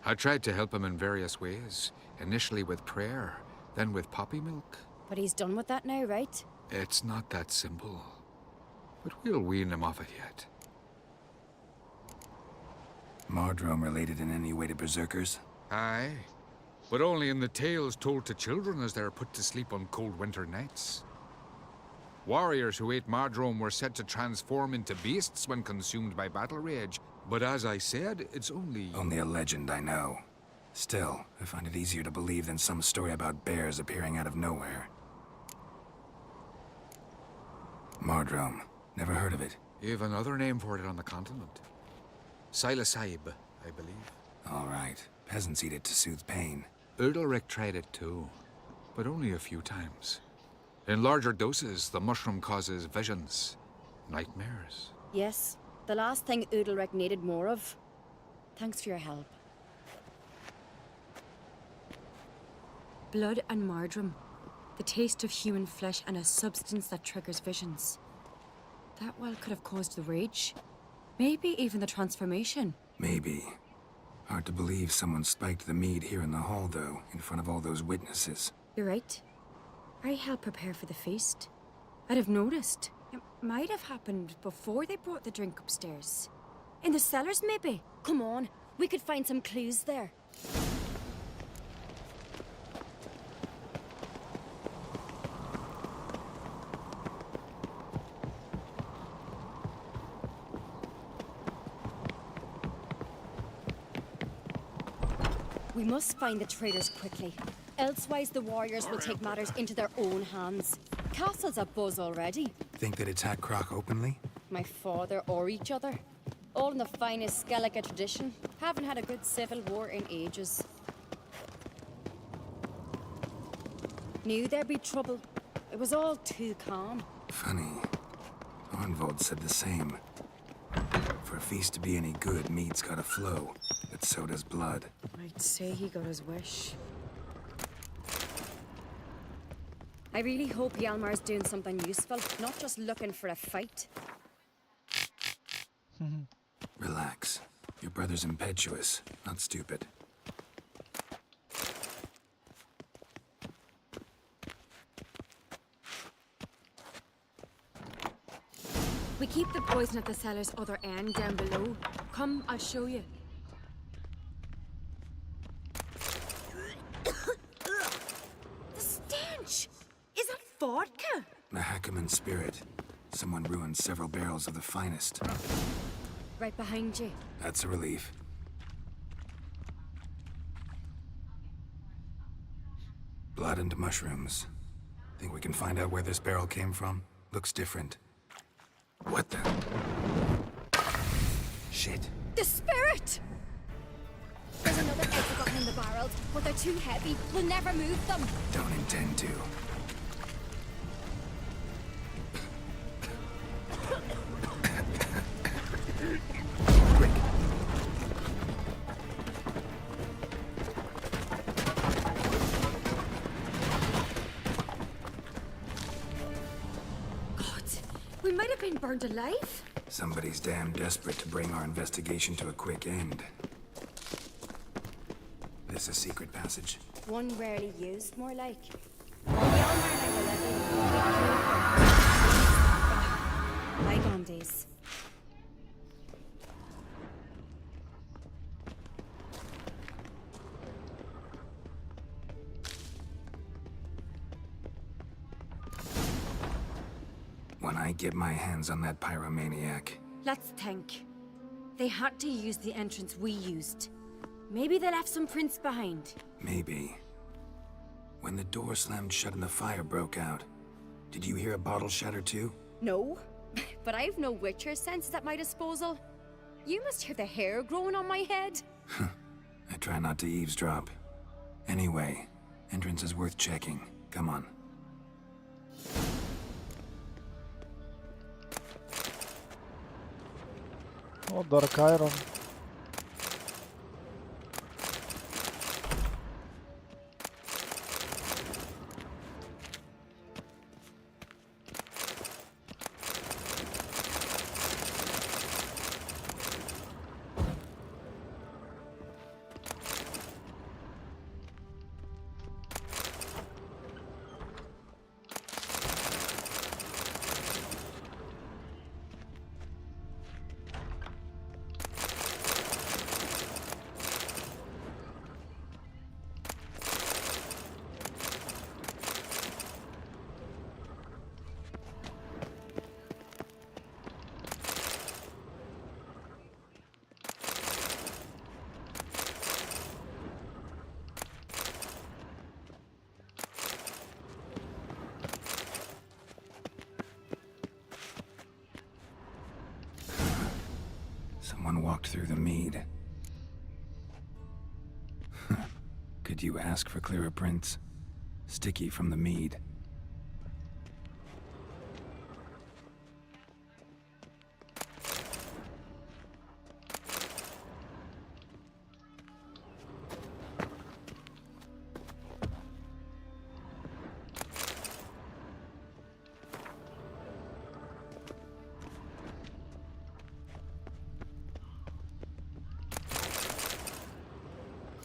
I tried to help him in various ways, initially with prayer, then with poppy milk. But he's done with that now, right? It's not that simple. But we'll wean him off it yet. Mardrome related in any way to berserkers? Aye. But only in the tales told to children as they're put to sleep on cold winter nights. Warriors who ate Mardrome were said to transform into beasts when consumed by battle rage. But as I said, it's only... Only a legend, I know. Still, I find it easier to believe than some story about bears appearing out of nowhere. Mardrome. Never heard of it. You have another name for it on the continent. Silasib, I believe. All right. Peasants eat it to soothe pain. Udalric tried it too, but only a few times. In larger doses, the mushroom causes visions, nightmares. Yes, the last thing Udalric needed more of. Thanks for your help. Blood and Mardrome. The taste of human flesh and a substance that triggers visions. That well could have caused the rage. Maybe even the transformation. Maybe. Hard to believe someone spiked the mead here in the hall, though, in front of all those witnesses. You're right. I helped prepare for the feast. I'd have noticed. It might have happened before they brought the drink upstairs. In the cellars, maybe? Come on, we could find some clues there. We must find the traitors quickly. Elsewise, the warriors will take matters into their own hands. Castle's abuzz already. Think they'd attack Croc openly? My father or each other. All in the finest Skellige tradition. Haven't had a good civil war in ages. Knew there'd be trouble. It was all too calm. Funny. Arnvold said the same. For a feast to be any good, mead's gotta flow. But so does blood. I'd say he got his wish. I really hope Hjalmar's doing something useful, not just looking for a fight. Relax. Your brother's impetuous, not stupid. We keep the poison at the cellar's other end down below. Come, I'll show you. The stench! Is that vodka? A Hackerman spirit. Someone ruined several barrels of the finest. Right behind you. That's a relief. Blood and mushrooms. Think we can find out where this barrel came from? Looks different. What the? Shit. The spirit! There's another egg forgotten in the barrels, but they're too heavy. We'll never move them. Don't intend to. Quick. God, we might have been burned alive. Somebody's damn desperate to bring our investigation to a quick end. This a secret passage? One rarely used, more like. Bygone days. When I get my hands on that pyromaniac. Let's think. They had to use the entrance we used. Maybe they left some prints behind. Maybe. When the door slammed shut and the fire broke out, did you hear a bottle shatter too? No, but I've no witcher senses at my disposal. You must hear the hair growing on my head. I try not to eavesdrop. Anyway, entrance is worth checking. Come on. О, Dark Iron. Someone walked through the mead. Could you ask for clearer prints? Sticky from the mead.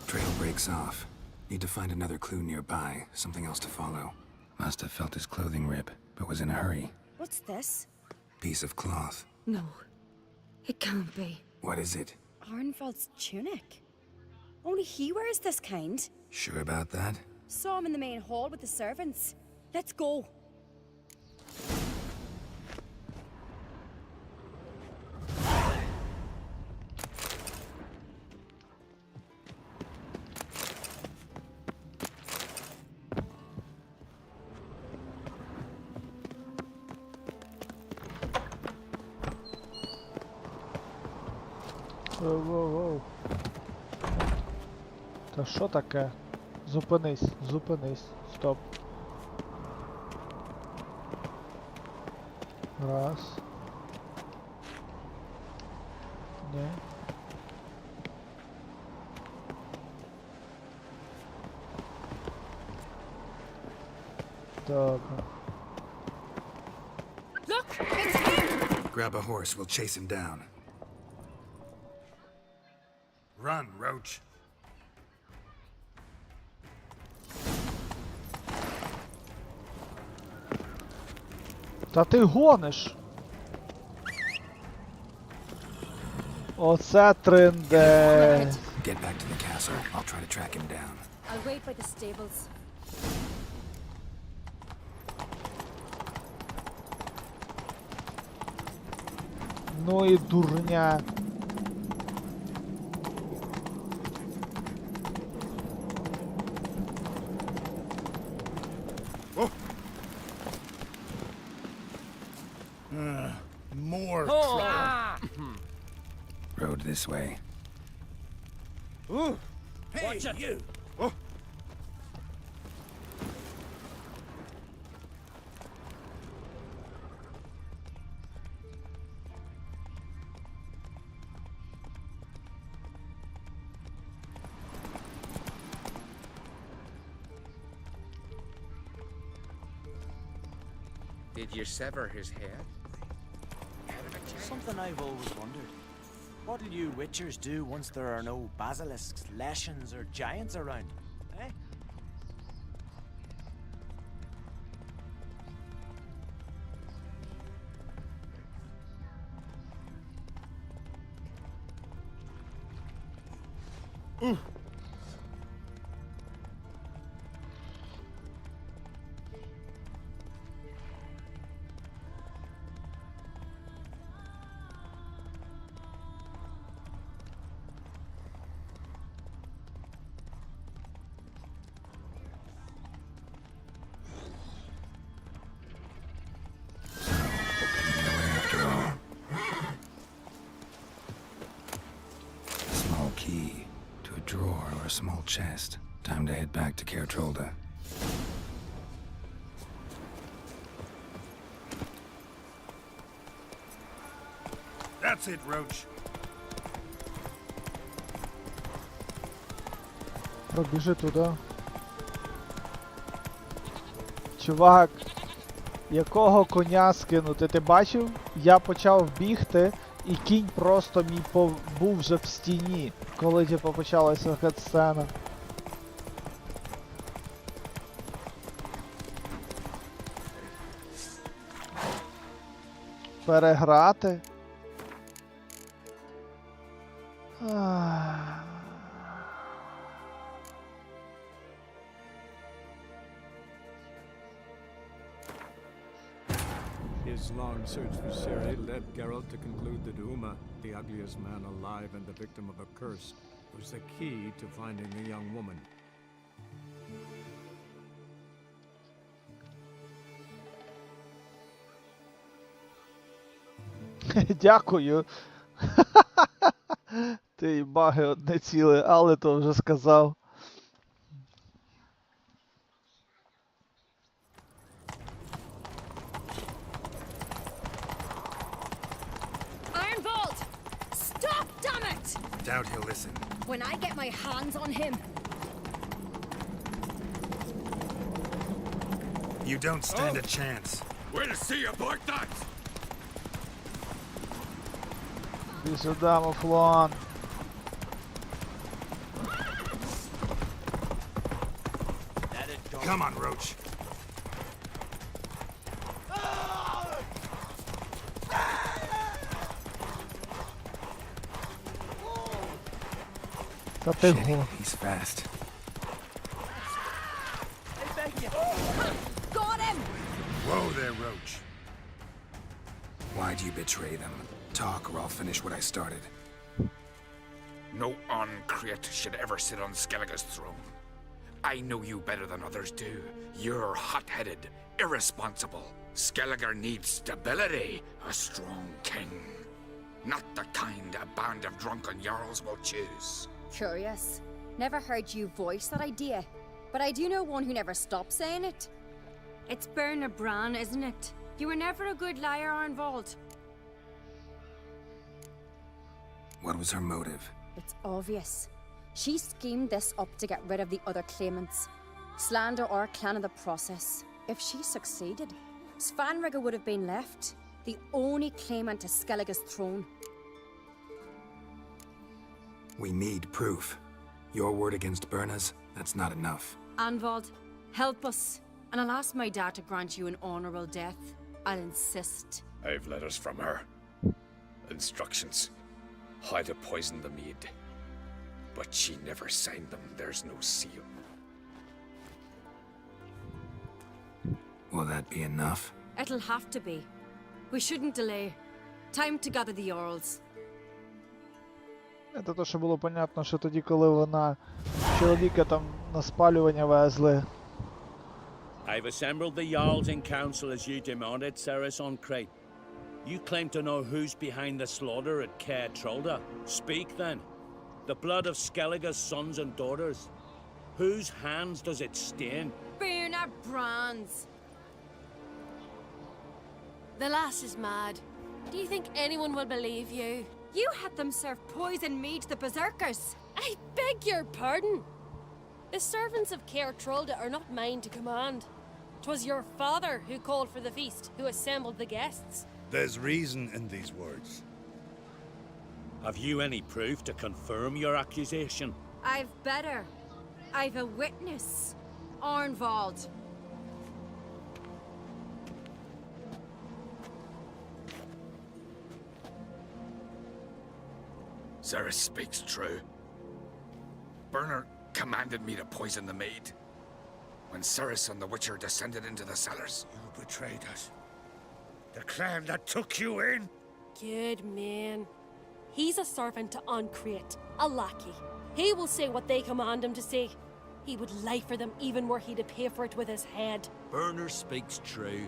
Trail breaks off. Need to find another clue nearby, something else to follow. Must have felt his clothing rip, but was in a hurry. What's this? Piece of cloth. No, it can't be. What is it? Arnvald's tunic. Only he wears this kind. Sure about that? Saw him in the main hall with the servants. Let's go. Воу-воу-воу. Та що таке? Зупинись, зупинись. Стоп. Раз. Ні. Добре. Look, it's him! Grab a horse, we'll chase him down. Run, Roach. Та ти гониш! Оце трендець. Get back to the castle. I'll try to track him down. I'll wait by the stables. Ну і дурня. More Road this way. Ooh. Hey, watch it. You. Oh. Did you sever his head? Something I've always wondered. What'll you witchers do once there are no basilisks, leshens, or giants around? Eh? chest. Time to head back to Caer Trolda. That's it, Roach. Пробіжи туди. Чувак, якого коня скинути? Ти бачив? Я почав бігти, і кінь просто мій був вже в стіні, коли типу почалася катсцена. Переграти? His long search for Ciri led Geralt to conclude that Uma, the ugliest man alive and the victim of a curse, was the key to finding the young woman. Дякую. Ти баги одне ціле, але то вже сказав. Doubt he'll listen. When I get my hands on him. You don't stand a chance. We'll see about that! Іди сюди, муфлон. Come on, Roach. Та ти го. He's fast. Got him! Whoa there, Roach. Why'd you betray them? Talk or I'll finish what I started. No uncreate should ever sit on Skellige's throne. I know you better than others do. You're hot-headed, irresponsible. Skellige needs stability, a strong king. Not the kind a band of drunken jarls will choose. Curious. Never heard you voice that idea. But I do know one who never stops saying it. It's Berna Bran, isn't it? You were never a good liar, Arnvald. What was her motive? It's obvious. She schemed this up to get rid of the other claimants. Slander our clan in the process. If she succeeded, Svanrige would have been left, the only claimant to Skellige's throne. We need proof. Your word against Berna's, that's not enough. Anvald, help us, and I'll ask my dad to grant you an honorable death. I'll insist. I've letters from her. Instructions. How to poison the mead. But she never signed them. There's no seal. Will that be enough? It'll have to be. We shouldn't delay. Time to gather the Jarls. Це то, що було понятно, що тоді, коли вона чоловіка там на спалювання везли. I've assembled the Jarls in council as you demanded, Ceres on Crate. You claim to know who's behind the slaughter at Caer Trolda. Speak then. The blood of Skellige's sons and daughters. Whose hands does it stain? Berna Bran's. The lass is mad. Do you think anyone will believe you? You had them serve poison mead to the berserkers. I beg your pardon. The servants of Caer Trolda are not mine to command. 'Twas your father who called for the feast, who assembled the guests. There's reason in these words. Have you any proof to confirm your accusation? I've better. I've a witness. Arnvald. Ceres speaks true. Berner commanded me to poison the maid. When Ceres and the Witcher descended into the cellars. You betrayed us. The clan that took you in. Good man. He's a servant to Ancreate, a lackey. He will say what they command him to say. He would lie for them even were he to pay for it with his head. Berner speaks true.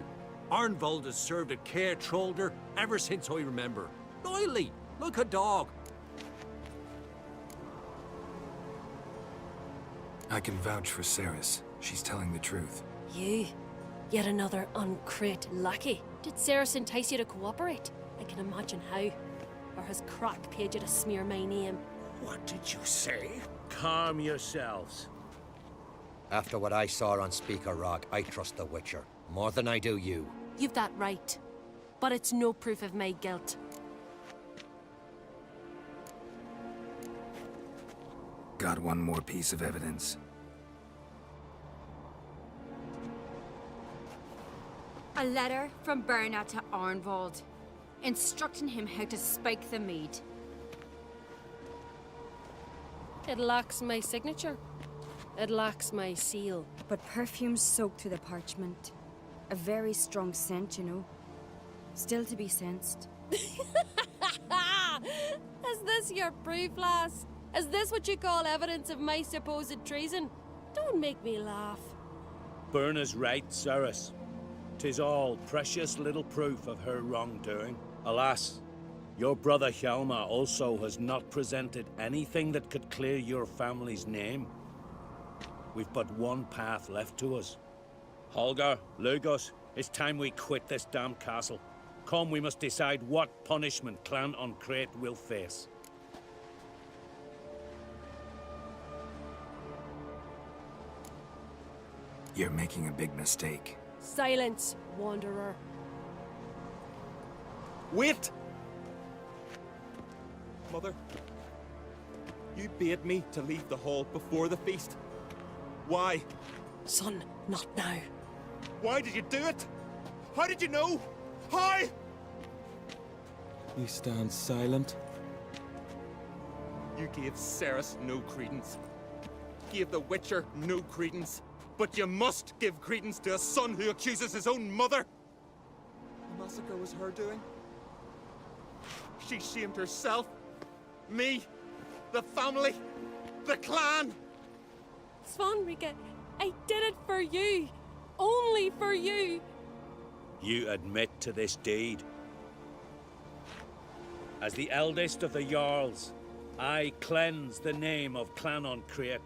Arnvald has served at Caer Trolda ever since I remember. Loyally, like a dog. I can vouch for Ceres. She's telling the truth. You? Yet another uncrate lackey. Did Ceres entice you to cooperate? I can imagine how. Or has Crack paid you to smear my name? What did you say? Calm yourselves. After what I saw on Speaker Rock, I trust the Witcher more than I do you. You've that right. But it's no proof of my guilt. Got one more piece of evidence. A letter from Berna to Arnvald, instructing him how to spike the mead. It lacks my signature. It lacks my seal. But perfume soaked through the parchment. A very strong scent, you know. Still to be sensed. Is this your proof, lass? Is this what you call evidence of my supposed treason? Don't make me laugh. Berna's right, Ceres. 'Tis all precious little proof of her wrongdoing. Alas, your brother Hjalmar also has not presented anything that could clear your family's name. We've but one path left to us. Holger, Lugos, it's time we quit this damn castle. Come, we must decide what punishment Clan Uncrate will face. You're making a big mistake. Silence, wanderer. Wait! Mother, you bade me to leave the hall before the feast. Why? Son, not now. Why did you do it? How did you know? How? You stand silent. You gave Ceres no credence. Gave the Witcher no credence. But you must give credence to a son who accuses his own mother. The massacre was her doing. She shamed herself, me, the family, the clan. Svanrika, I did it for you. Only for you. You admit to this deed. As the eldest of the Jarls, I cleanse the name of Clan Uncrate,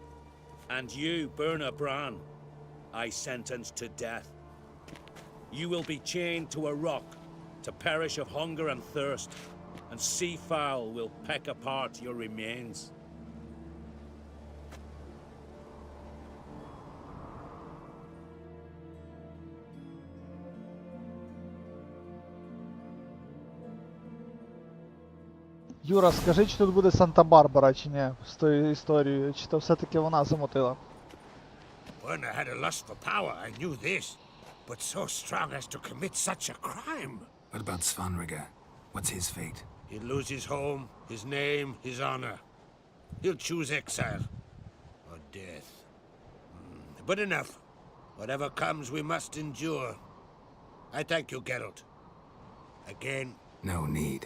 and you, Berna Bran, I sentence to death. You will be chained to a rock to perish of hunger and thirst, and seafowl will peck apart your remains. Юра, скажи, чи тут буде Санта-Барбара, чи ні, з тою історією, чи то все-таки вона замотила? When I had a lust for power, I knew this. But so strong as to commit such a crime. What about Svanrika? What's his fate? He'll lose his home, his name, his honor. He'll choose exile. Or death. But enough. Whatever comes, we must endure. I thank you, Geralt. Again. No need.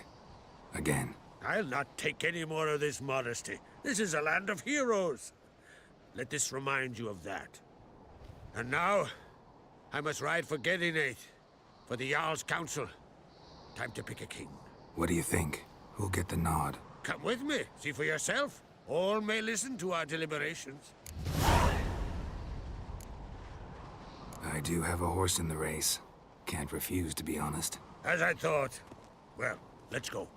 Again. I'll not take any more of this modesty. This is a land of heroes. Let this remind you of that. And now, I must ride for Gedinate, for the Jarl's Council. Time to pick a king. What do you think? Who'll get the nod? Come with me, see for yourself. All may listen to our deliberations. I do have a horse in the race. Can't refuse, to be honest. As I thought. Well, let's go.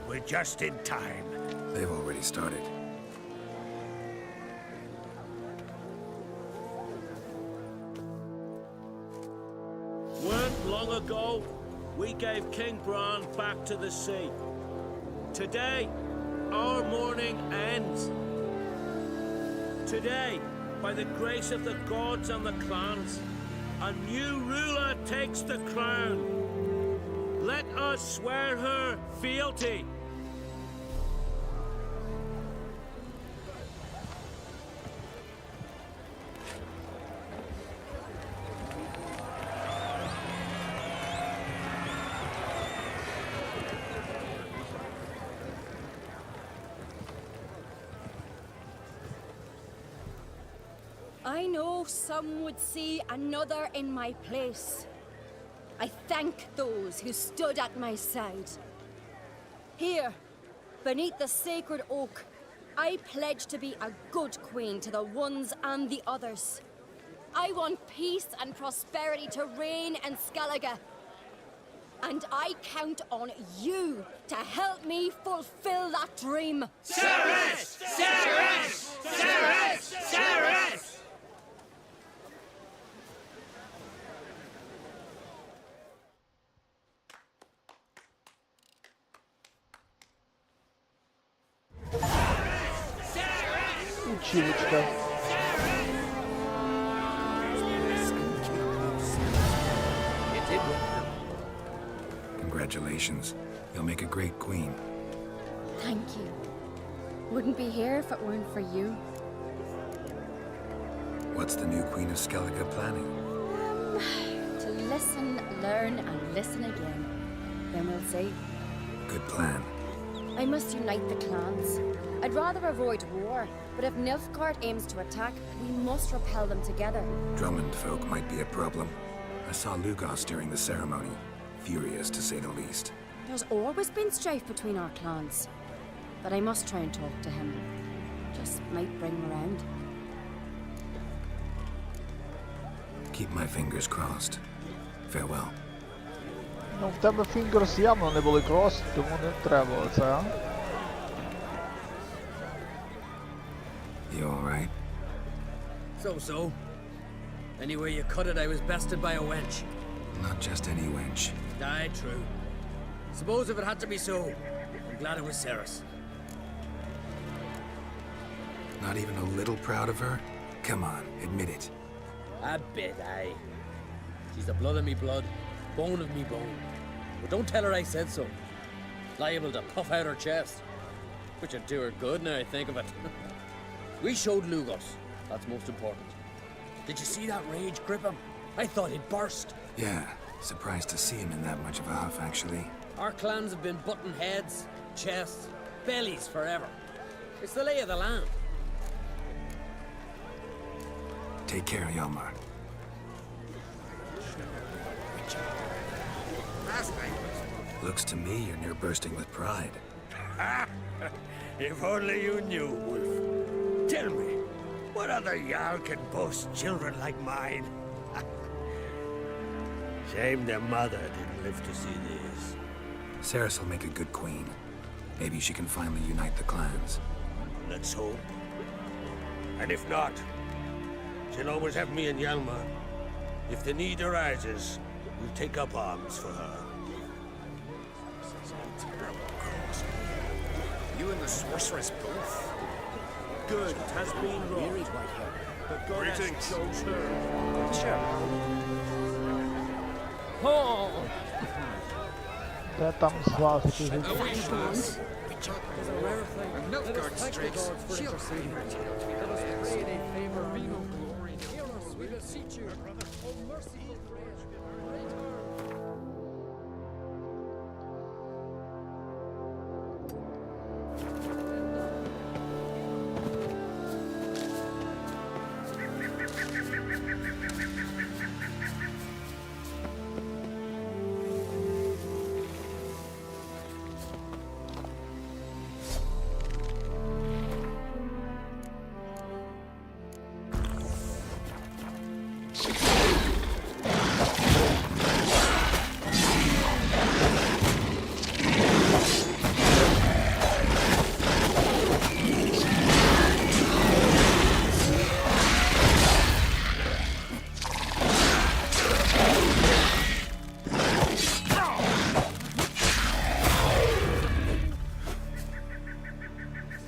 We're just in time. They've already started. Weren't long ago, we gave King Bran back to the sea. Today, our mourning ends. Today, by the grace of the gods and the clans, a new ruler takes the crown. Let us swear her fealty. I know some would see another in my place. I thank those who stood at my side. Here, beneath the sacred oak, I pledge to be a good queen to the ones and the others. I want peace and prosperity to reign in Skellige. And I count on you to help me fulfill that dream. Ceres! Ceres! Ceres! Ceres! Училочка. Congratulations. You'll make a great queen. Thank you. Wouldn't be here if it weren't for you. What's the new Queen of Skellige planning? To listen, learn, and listen again. Then we'll see. Good plan. I must unite the clans. I'd rather avoid war, but if Nilfgaard aims to attack, we must repel them together. Drummond folk might be a problem. I saw Lugos during the ceremony. Furious, to say the least. There's always been strife between our clans. But I must try and talk to him. Just might bring him around. Keep my fingers crossed. Farewell. Ну, в тебе фінгерс явно не були крос, тому не треба це, а? You alright? So. Any way you cut it, I was bested by a wench. Not just any wench. Aye, true. Suppose if it had to be so, I'm glad it was Ceres. Not even a little proud of her? Come on, admit it. A bit, aye. She's the blood of me blood, bone of me bone. But don't tell her I said so. Liable to puff out her chest. Which would do her good now I think of it. We showed Lugos. That's most important. Did you see that rage grip him? I thought he'd burst. Yeah, surprised to see him in that much of a huff, actually. Our clans have been butting heads, chests, bellies forever. It's the lay of the land. Take care, Hjalmar. Looks to me you're near bursting with pride. If only you knew, Wolf. Tell me, what other Jarl can boast children like mine? Shame their mother didn't live to see this. Ceres will make a good queen. Maybe she can finally unite the clans. Let's hope. And if not, she'll always have me and Hjalmar. If the need arises, we'll take up arms for her. You and the sorceress both? Good has been wrought. The goddess chose her. Sure. Oh! Де там злазити? Nilfgaard's strikes. She'll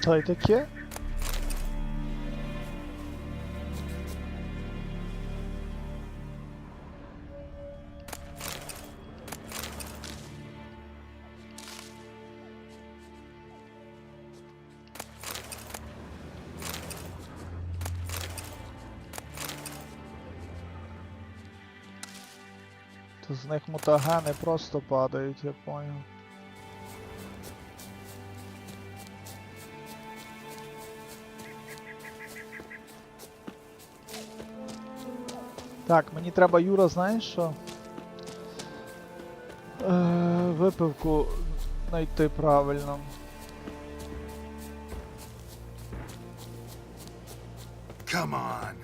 Та й таке? То з них мутагени просто падають, я понял. Так, мені треба, Юра, знаєш що? Випивку знайти правильно. Come on.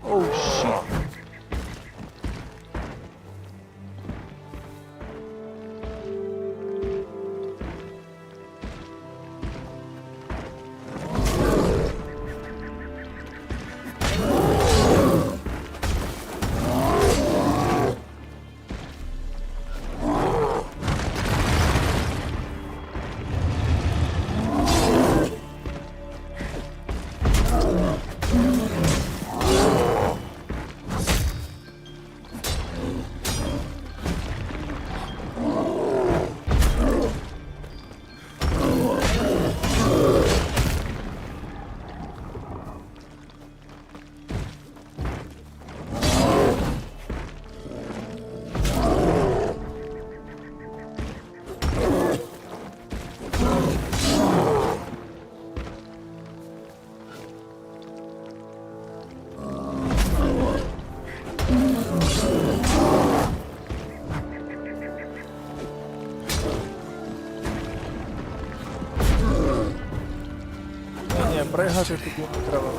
Oh, shit. Ні, бригати тобі не треба.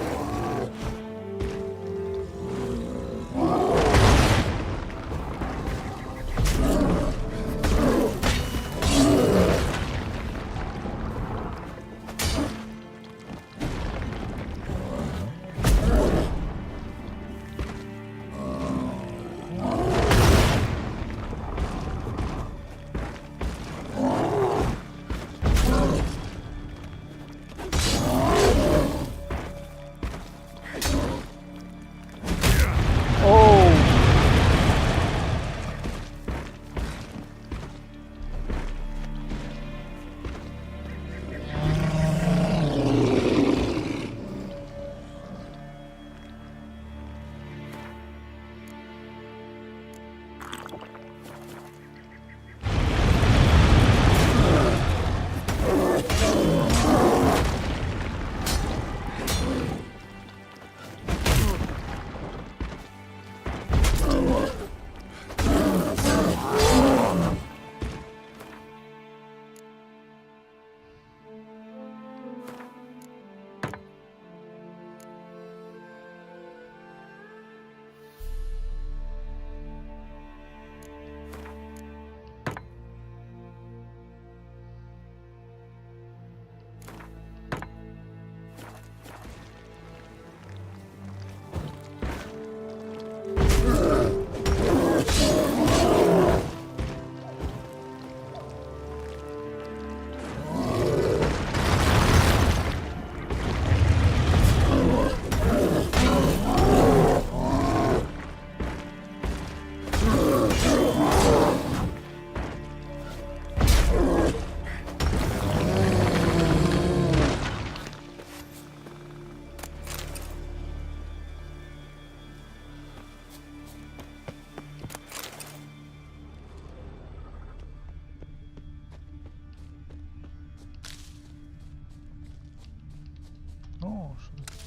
Ну, що це?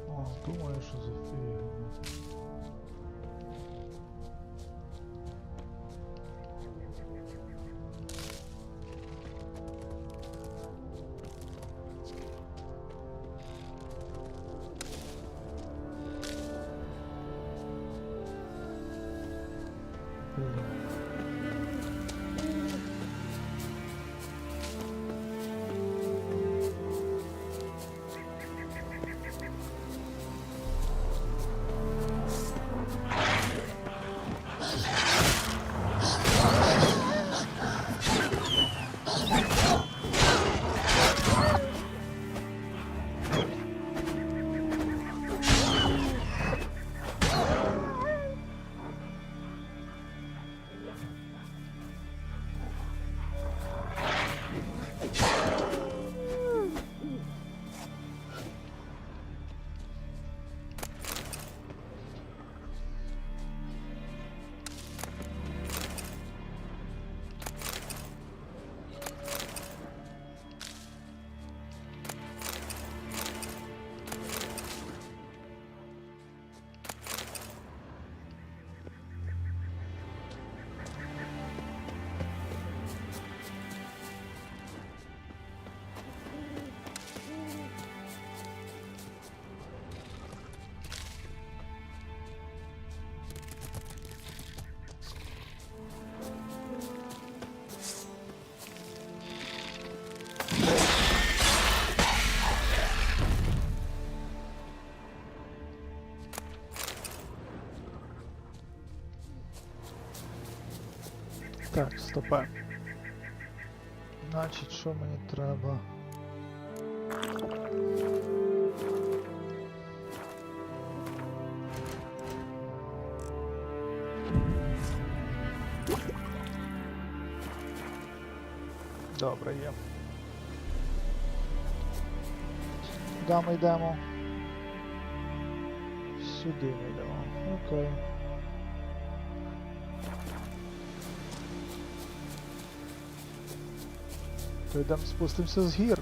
О, думаю, що за фігня. Стопе. Значить, що мені треба? Добре, є. Куди ми йдемо? Сюди ми йдемо. Окей. То йдемо спустимося з гір.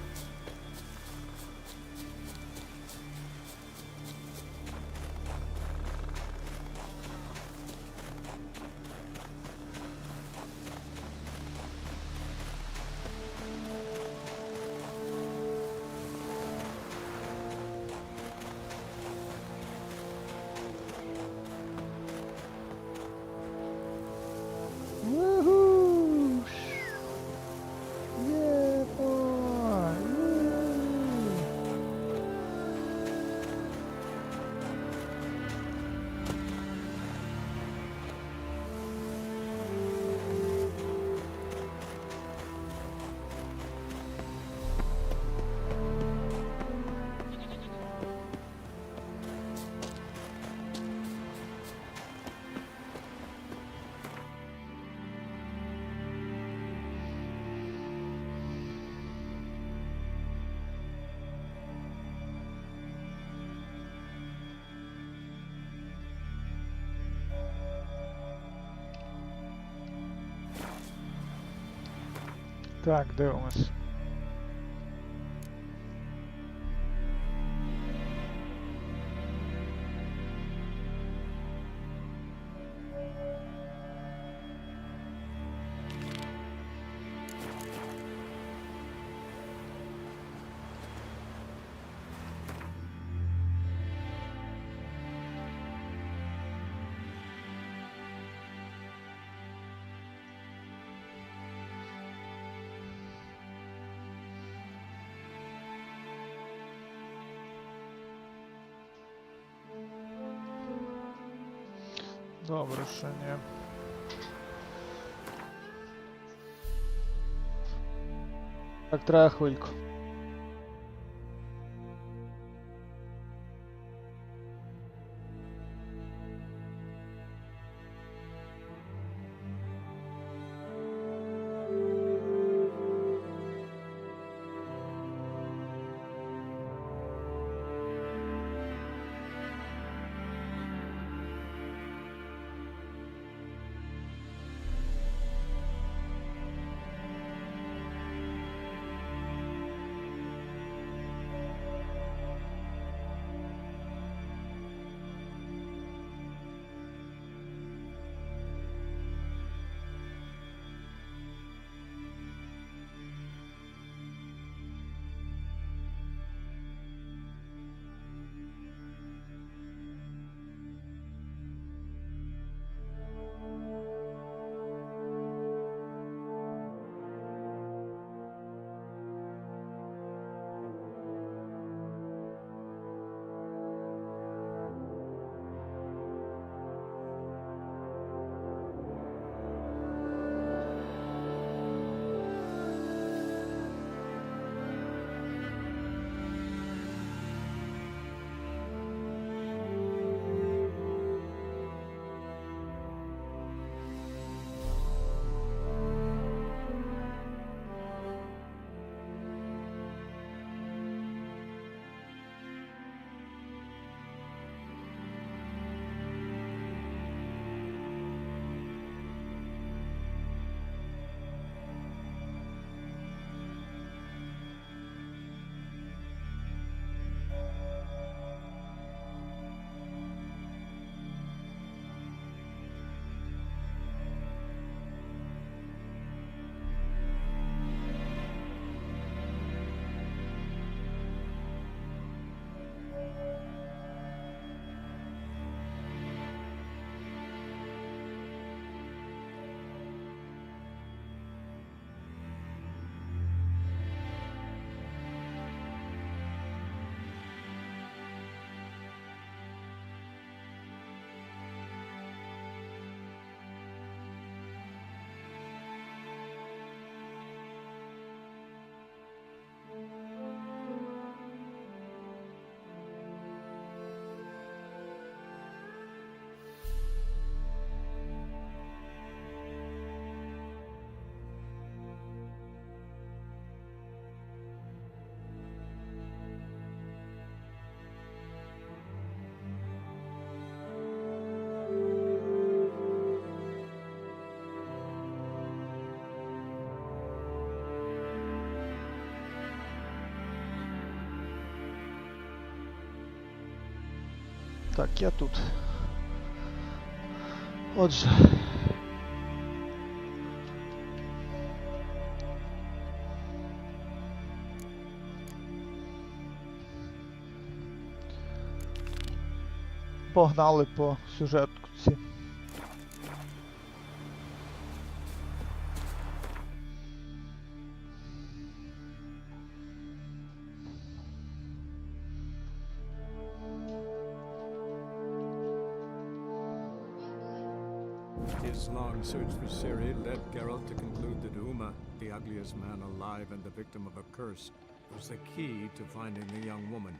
Так, дивимось. Добре, що ні. Так, треба хвильку. Так, я тут. Отже. Погнали по сюжетці. His long search for Ciri led Geralt to conclude that Uma, the ugliest man alive and the victim of a curse, was the key to finding the young woman.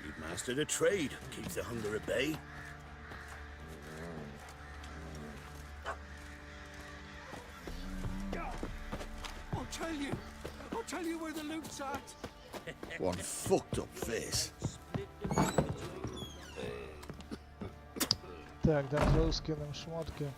You've mastered a trade. Keeps the hunger at bay. I'll tell you where the loot's at. One fucked up face. Так, Дензел скинем шмотки.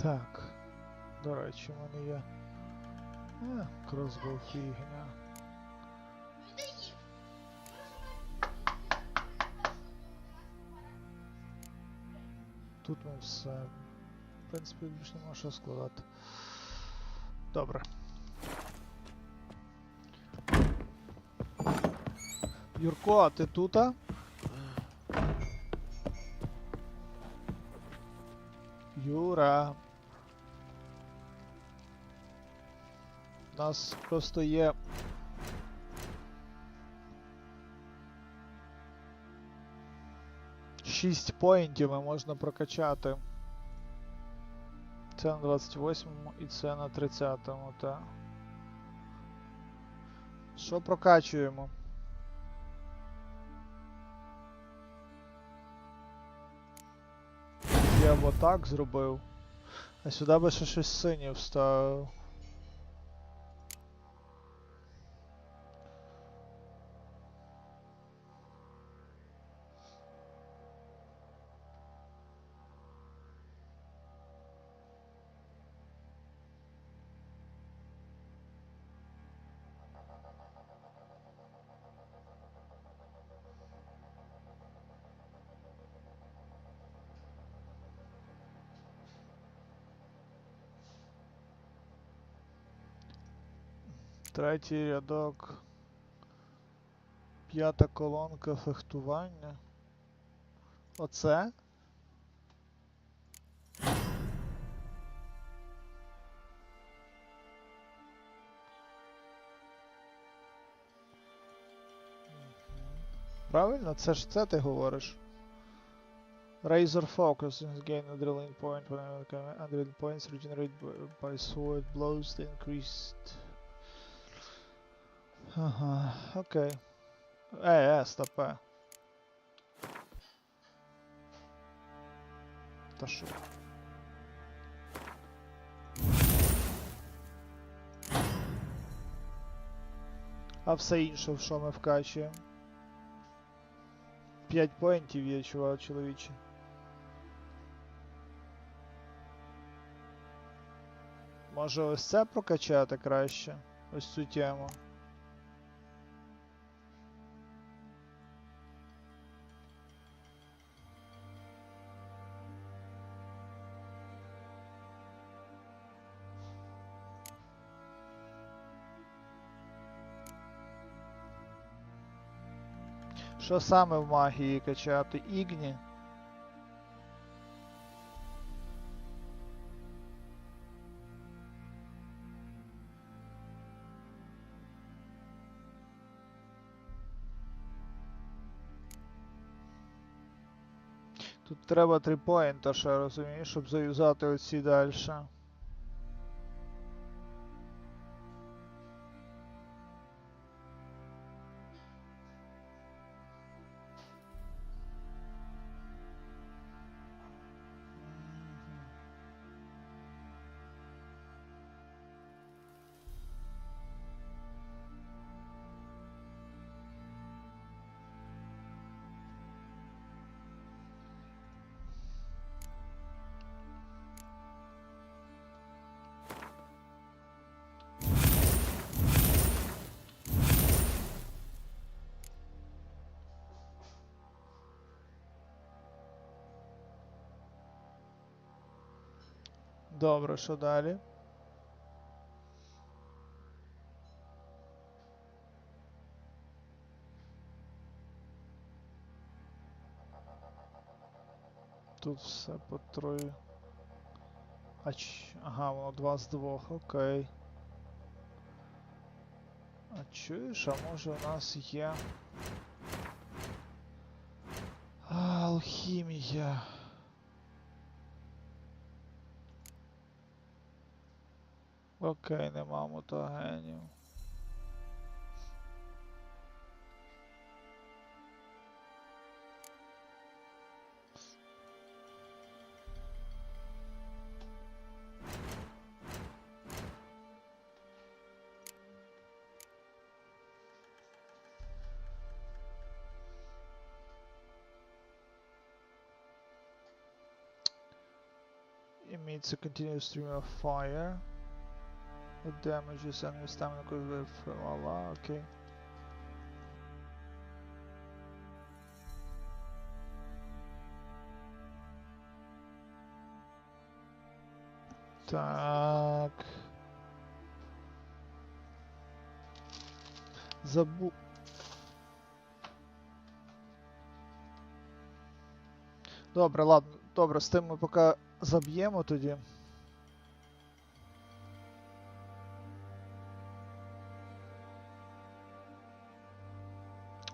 Так, до речі, в мене є... кросбоу фігня. Тут ми все... В принципі, більше нема що складати. Добре. Юрко, а ти тута? Юра. У нас просто є... Шість поінтів і можна прокачати. Це на 28-му і це на 30-му, так. Що прокачуємо? Я б отак зробив. А сюди би ще щось синє вставив. Третій рядок. П'ята колонка фехтування. Оце? Правильно? Це ж це ти говориш. Razor focus is gain adrenaline point when adrenaline points regenerate by sword blows the increased. Ага, окей. Стопе. Та що? А все інше, в що ми вкачуємо? 5 поінтів є, чоловічі. Може ось це прокачати краще? Ось цю тему. Що саме в магії качати? Ігні? Тут треба 3 поінта, ще розумієш, щоб заюзати оці дальше. Добре, що далі? Тут все по 3. Ага, воно 2 з 2, окей. А чуєш, а може у нас є... Алхімія. Окей, нема мутагенів. Emits a continuous stream of fire. It damages enemy stamina with voila, okay. Так. Добре, ладно. Добре, з тим ми поки заб'ємо тоді.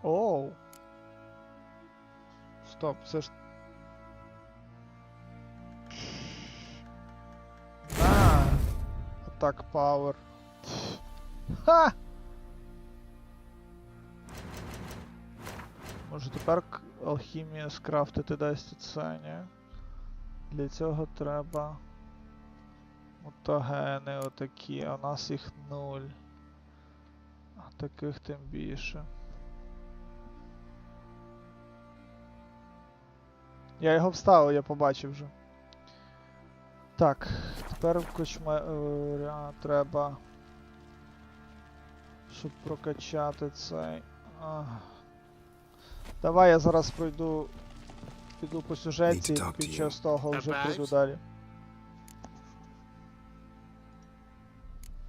Оу. Стоп, це ж... Атак пауер. Ха! Може тепер алхімія скрафтити дасть це, ні? Для цього треба мутагени отакі, а у нас їх 0. А таких тим більше. Я його вставив, я побачив вже. Так, тепер в кочмаря треба, щоб прокачати цей. Давай я зараз піду по сюжеті, під час того вже прийду далі.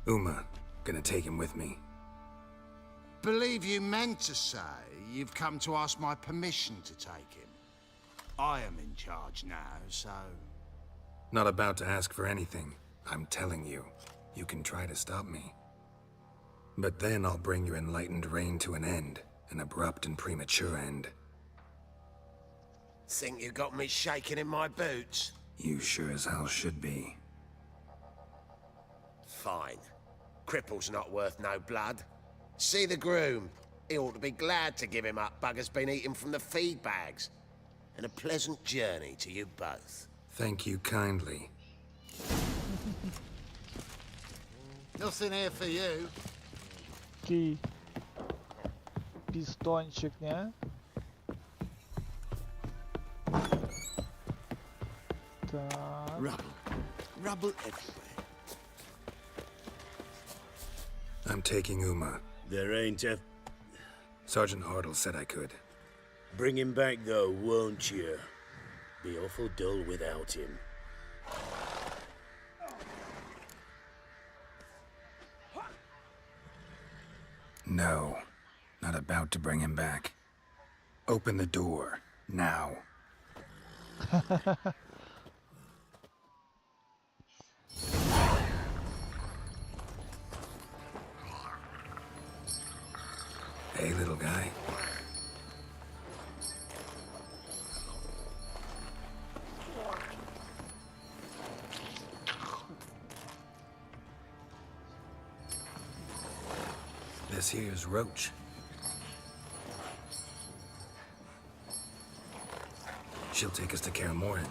Uma, gonna take him with me. Believe you meant to say you've come to ask my permission to take him. I am in charge now, so... Not about to ask for anything. I'm telling you. You can try to stop me. But then I'll bring your enlightened reign to an end. An abrupt and premature end. Think you got me shaking in my boots? You sure as hell should be. Fine. Cripple's not worth no blood. See the groom. He ought to be glad to give him up. Bugger's been eating from the feed bags. And a pleasant journey to you both. Thank you kindly. Nothing here for you. Такий пістончик, не? Так. Rubble everywhere. I'm taking Uma. There ain't a... Sergeant Hartle said I could. Bring him back though, won't you? Be awful dull without him. No, not about to bring him back. Open the door, now. Hey, little guy. This here's Roach. She'll take us to Kaer Morhen.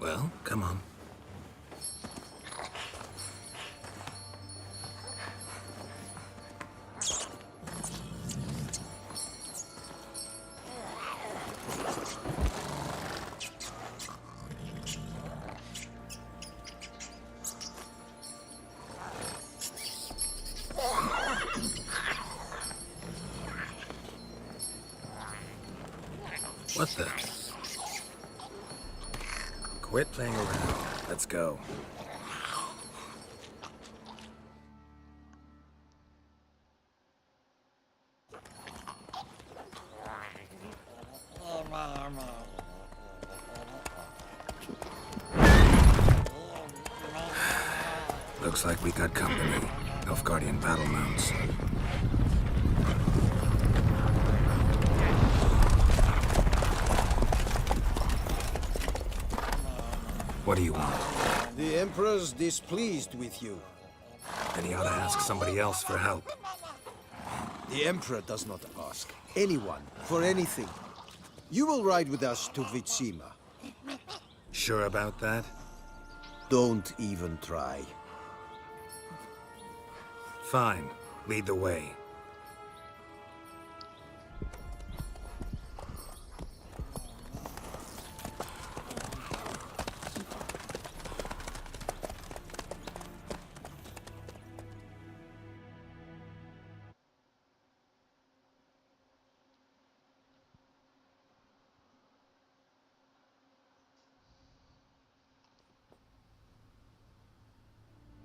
Well, come on. What the? Quit playing around. Let's go. Looks like we got company. Nilfgaardian battle mounts. What do you want? The Emperor's displeased with you. Then he ought to ask somebody else for help. The Emperor does not ask anyone for anything. You will ride with us to Vitsima. Sure about that? Don't even try. Fine. Lead the way.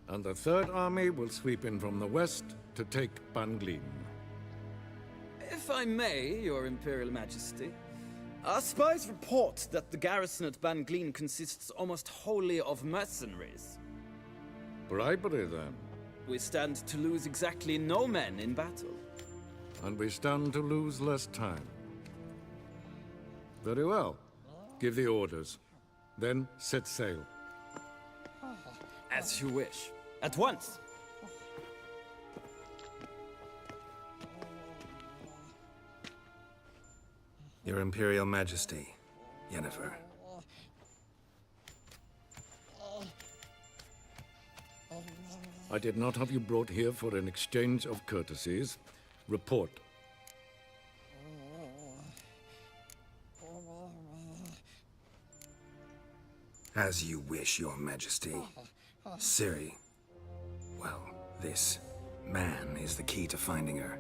And the Third Army will sweep in from the west to take Banglin. If I may, Your Imperial Majesty, our spies report that the garrison at Banglin consists almost wholly of mercenaries. Bribery, then. We stand to lose exactly no men in battle. And we stand to lose less time. Very well. Give the orders. Then set sail. As you wish. At once! Your Imperial Majesty, Yennefer. I did not have you brought here for an exchange of courtesies. Report. As you wish, Your Majesty. Ciri. Well, this man is the key to finding her.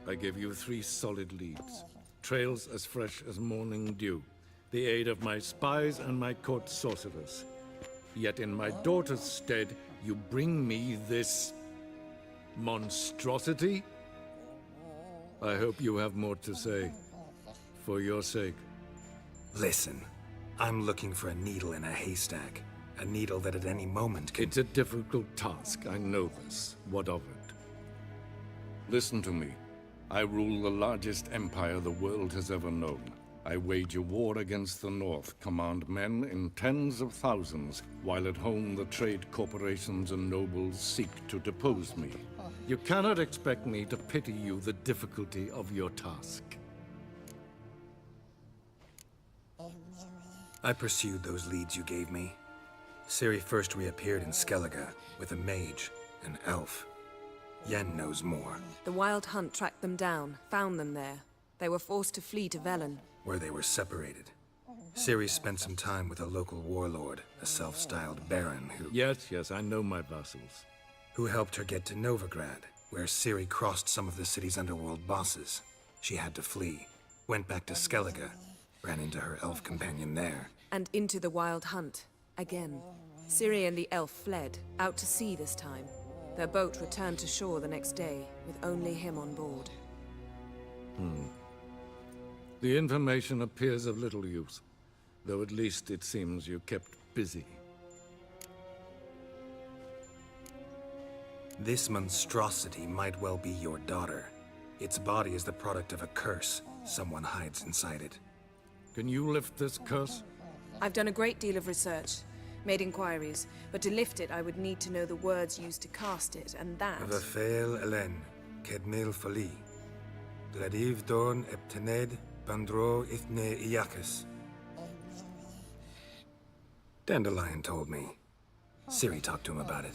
I give you 3 solid leads. Trails as fresh as morning dew. The aid of my spies and my court sorcerers. Yet in my daughter's stead, you bring me this monstrosity? I hope you have more to say. For your sake. Listen, I'm looking for a needle in a haystack. A needle that at any moment can... It's a difficult task, I know this. What of it? Listen to me. I rule the largest empire the world has ever known. I wage a war against the North, command men in tens of thousands, while at home the trade corporations and nobles seek to depose me. You cannot expect me to pity you the difficulty of your task. I pursued those leads you gave me. Ciri first reappeared in Skellige with a mage, an elf. Yen knows more. The Wild Hunt tracked them down, found them there. They were forced to flee to Velen. Where they were separated. Ciri spent some time with a local warlord, a self-styled baron who... Yes, I know my vassals. Who helped her get to Novigrad, where Ciri crossed some of the city's underworld bosses. She had to flee, went back to Skellige, ran into her elf companion there. And into the Wild Hunt, again. Ciri and the elf fled, out to sea this time. Their boat returned to shore the next day, with only him on board. The information appears of little use, though at least it seems you kept busy. This monstrosity might well be your daughter. Its body is the product of a curse. Someone hides inside it. Can you lift this curse? I've done a great deal of research, made inquiries, but to lift it I would need to know the words used to cast it, and that... Vafael Elen, Kedmil Fali. Gladiv Dorn Eptened, Bandro Ithne Iakis. Dandelion told me. Ciri talked to him about it.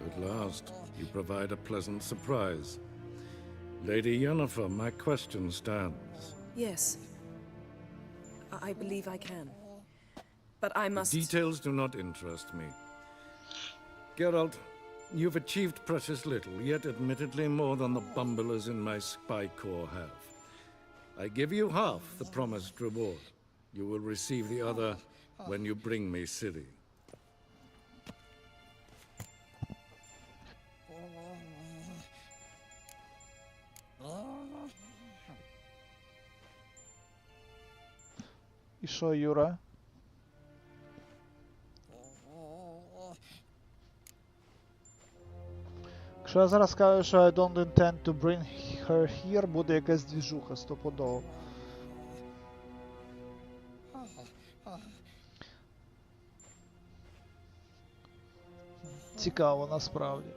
At last, you provide a pleasant surprise. Lady Yennefer, my question stands. Yes. I believe I can. But I must... Details do not interest me. Geralt, you've achieved precious little, yet admittedly more than the bumblers in my spy corps have. I give you half the promised reward. You will receive the other when you bring me Ciri. І що, Юра? Якщо я зараз скажу, що I don't intend to bring her here, буде якась двіжуха стопудово. Цікаво, насправді.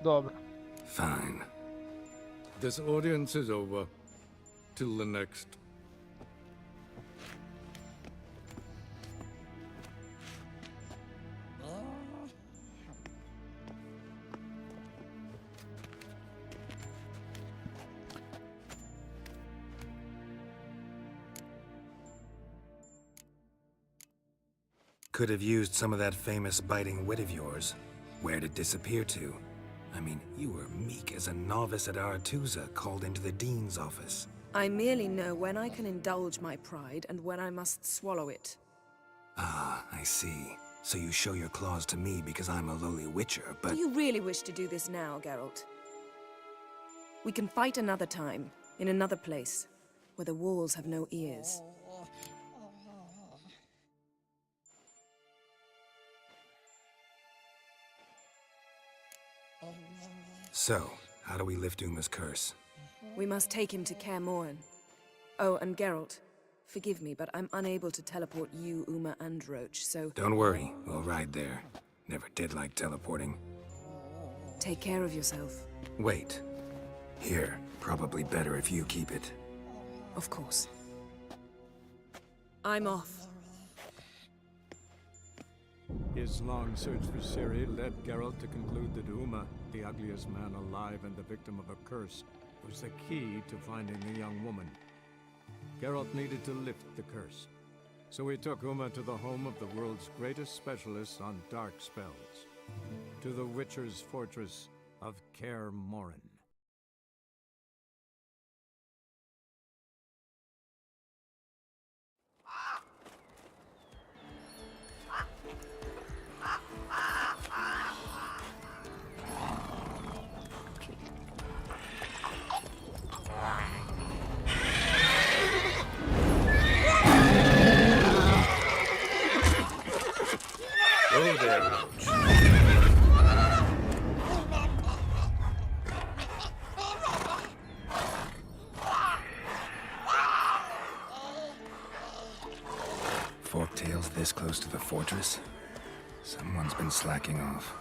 Добре. Fine. This audience is over. Till the next. Could have used some of that famous biting wit of yours. Where'd it disappear to? I mean, you were meek as a novice at Aretusa called into the dean's office. I merely know when I can indulge my pride and when I must swallow it. Ah, I see. So you show your claws to me because I'm a lowly witcher, but... Do you really wish to do this now, Geralt? We can fight another time, in another place, where the walls have no ears. So, how do we lift Uma's curse? We must take him to Kaer Morhen. Oh, and Geralt, forgive me, but I'm unable to teleport you, Uma, and Roach, so... Don't worry, we'll ride there. Never did like teleporting. Take care of yourself. Wait. Here, probably better if you keep it. Of course. I'm off. His long search for Ciri led Geralt to conclude that Uma, the ugliest man alive and the victim of a curse, was the key to finding the young woman. Geralt needed to lift the curse, so he took Uma to the home of the world's greatest specialists on dark spells, to the Witcher's fortress of Kaer Morhen. Oh there, Roach. Forktails this close to the fortress? Someone's been slacking off.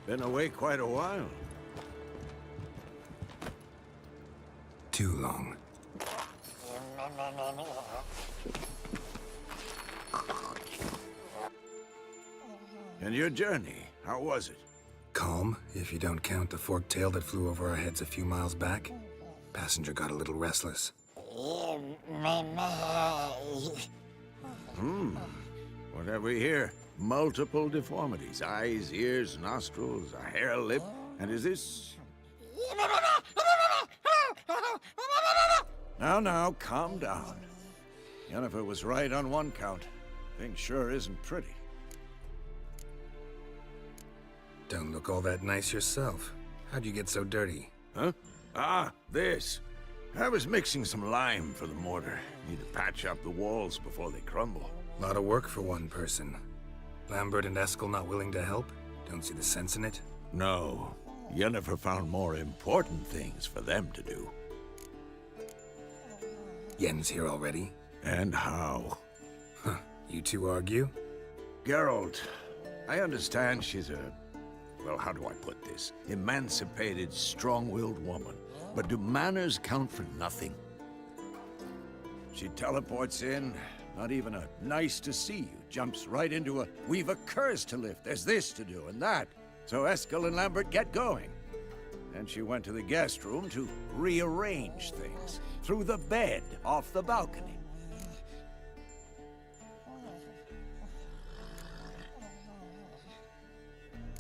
Been away quite a while. Too long. And your journey, how was it? Calm, if you don't count the forked tail that flew over our heads a few miles back. Passenger got a little restless. What have we here? Multiple deformities. Eyes, ears, nostrils, a hair lip. And is this... Now, calm down. Yennefer was right on one count. Thing sure isn't pretty. Don't look all that nice yourself. How'd you get so dirty? Huh? Ah, this. I was mixing some lime for the mortar. Need to patch up the walls before they crumble. Lot of work for one person. Lambert and Eskel not willing to help? Don't see the sense in it? No. Yennefer found more important things for them to do. Yen's here already? And how? Huh. You two argue? Geralt, I understand she's a... well, how do I put this? Emancipated, strong-willed woman. But do manners count for nothing? She teleports in, not even a nice to see you, jumps right into a we've a curse to lift, there's this to do and that. So Eskel and Lambert get going. Then she went to the guest room to rearrange things. Through the bed, off the balcony.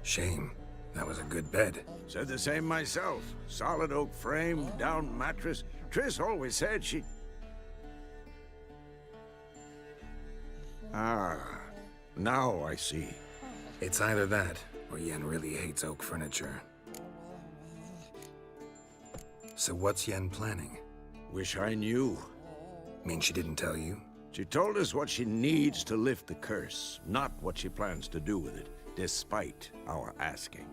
Shame. That was a good bed. Said the same myself. Solid oak frame, down mattress. Triss always said she... Ah, now I see. It's either that, or Yen really hates oak furniture. So what's Yen planning? Wish I knew. Mean she didn't tell you? She told us what she needs to lift the curse, not what she plans to do with it, despite our asking.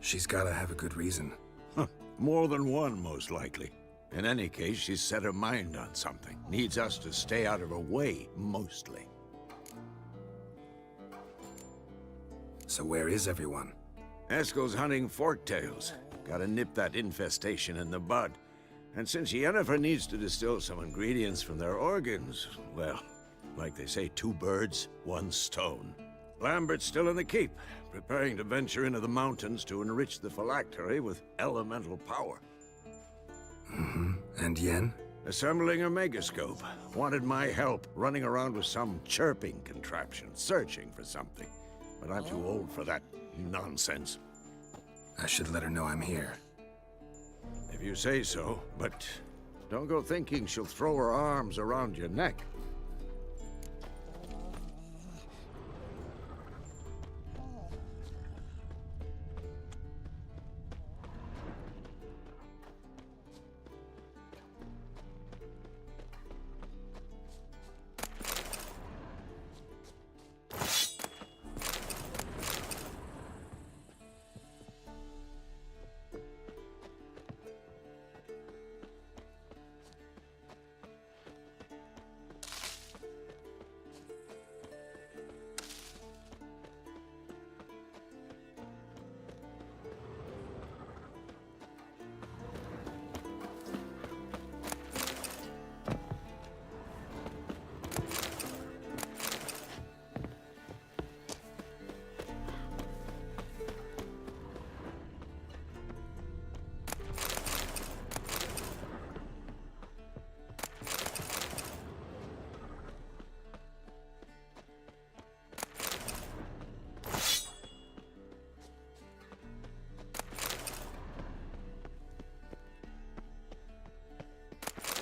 She's gotta have a good reason. More than one, most likely. In any case, she's set her mind on something. Needs us to stay out of her way, mostly. So where is everyone? Eskel's hunting forktails. Gotta nip that infestation in the bud. And since Yennefer needs to distill some ingredients from their organs, well, like they say, 2 birds, 1 stone. Lambert's still in the keep, preparing to venture into the mountains to enrich the phylactery with elemental power. Mm-hmm. And Yen? Assembling a megascope. Wanted my help running around with some chirping contraption, searching for something. But I'm too old for that nonsense. I should let her know I'm here. If you say so, but don't go thinking she'll throw her arms around your neck.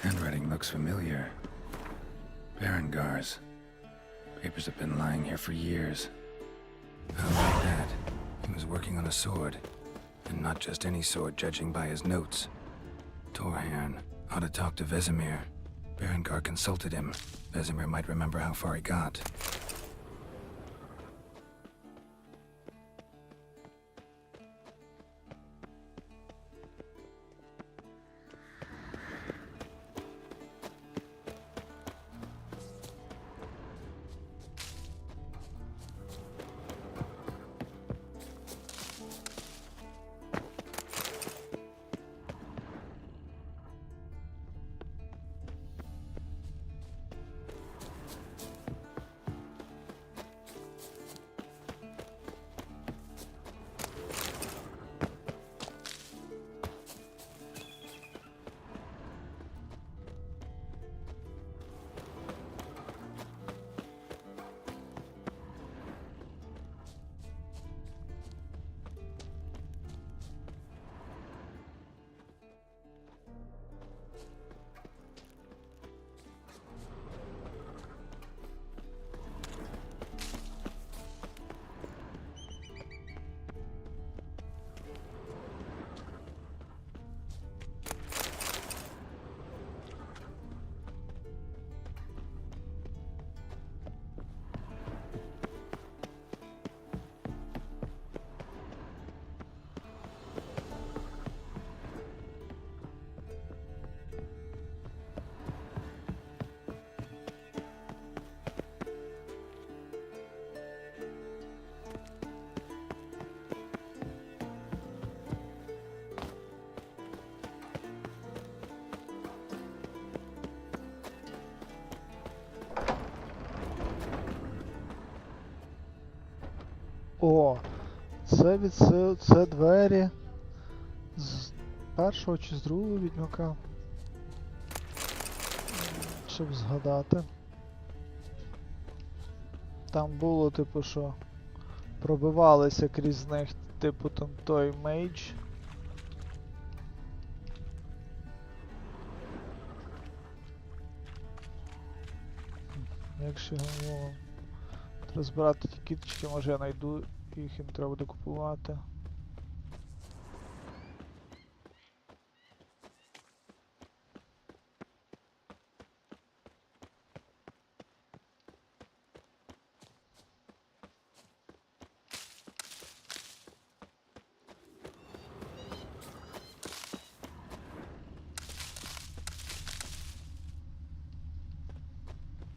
Handwriting looks familiar. Berengar's. Papers have been lying here for years. How about that? He was working on a sword. And not just any sword, judging by his notes. Torhern. How to talk to Vesemir. Berengar consulted him. Vesemir might remember how far he got. О! Це двері з першого чи з другого Відьмака. Щоб згадати. Там було, типу, що пробивалися крізь них, типу, там той мейдж. Якщо треба збирати ті кіточки, може я знайду їх, їм треба буде купувати.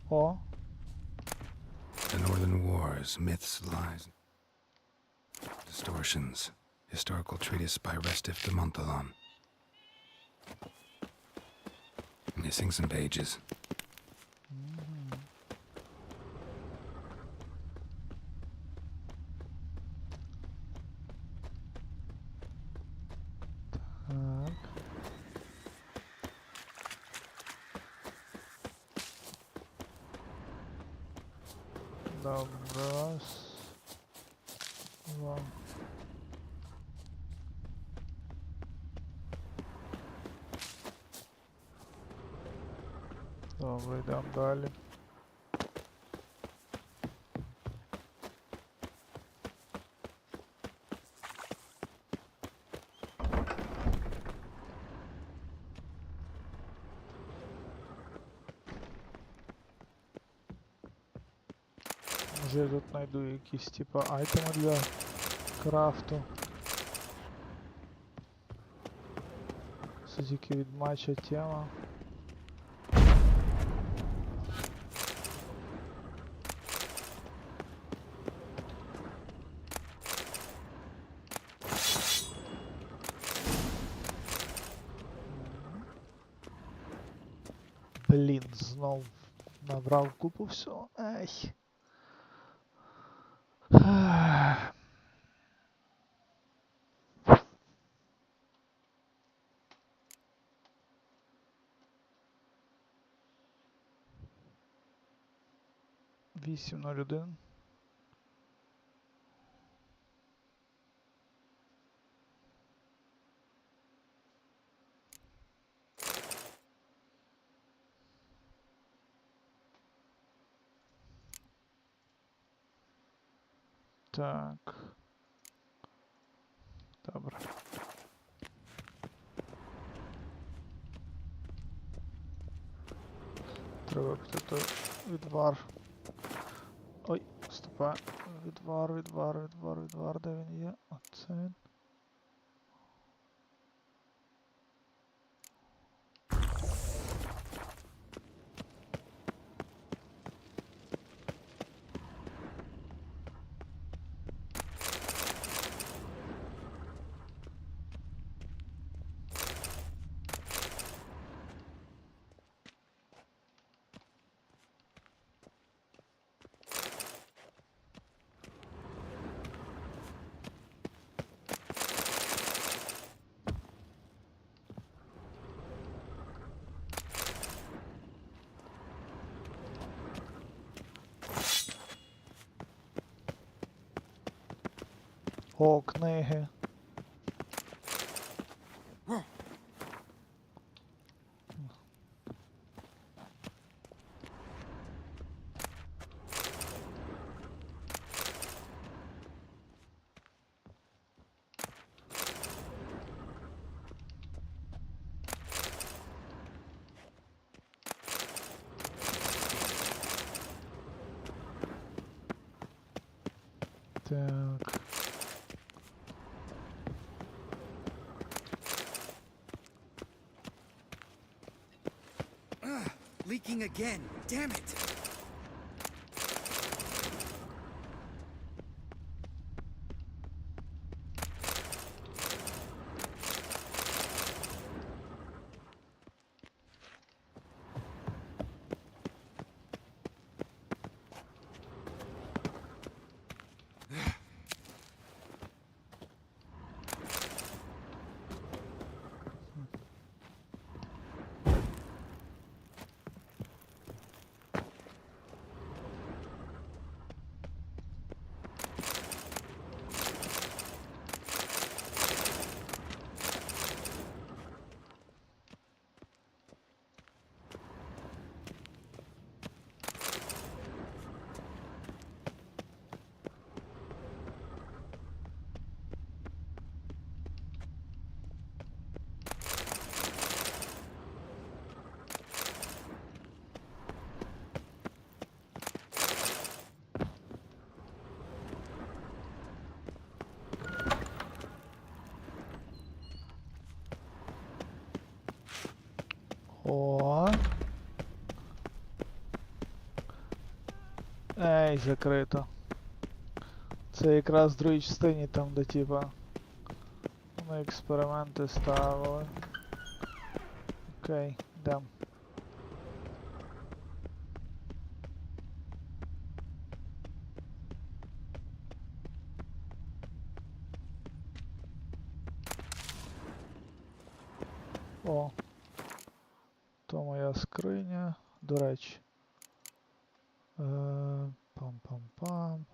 О! The Northern Wars, myths, lies, distortions. Historical treatise by Restif de Montalon. Missing some pages. Так. Добре, раз. Два. Добре, йдемо далі. Може я тут знайду якісь типа айтеми для крафту. Це тільки відьмача тема. Блін, знов набрав купу всього. Ай. Вісім 01. Так. Добре. Треба піти той відвар. Ой, стопа. Відвар, де він є? Оце він. О, книги. Так. Leaking again. Damn it. Ей, закрито. Це якраз в другій частині, там де типа ми експерименти ставили. Окей, йдем. О, то моя скриня, до речі. Пам-пам-пам.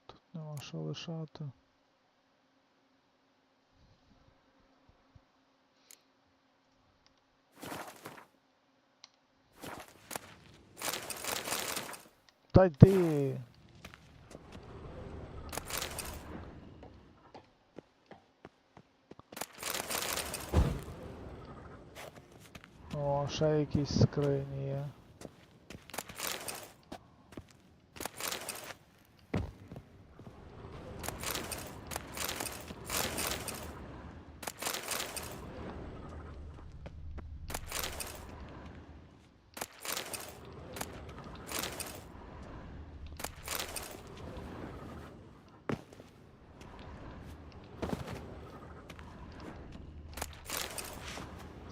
Тут нема що лишати. Та йди! О, ще якісь скрині є.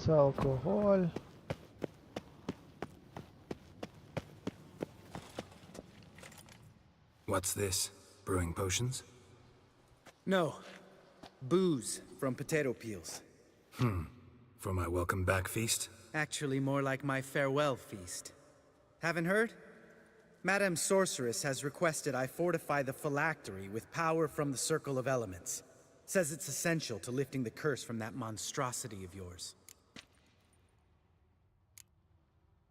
Це алкоголь. What's this? Brewing potions? No. Booze from potato peels. For my welcome back feast? Actually, more like my farewell feast. Haven't heard? Madame Sorceress has requested I fortify the phylactery with power from the Circle of Elements. Says it's essential to lifting the curse from that monstrosity of yours.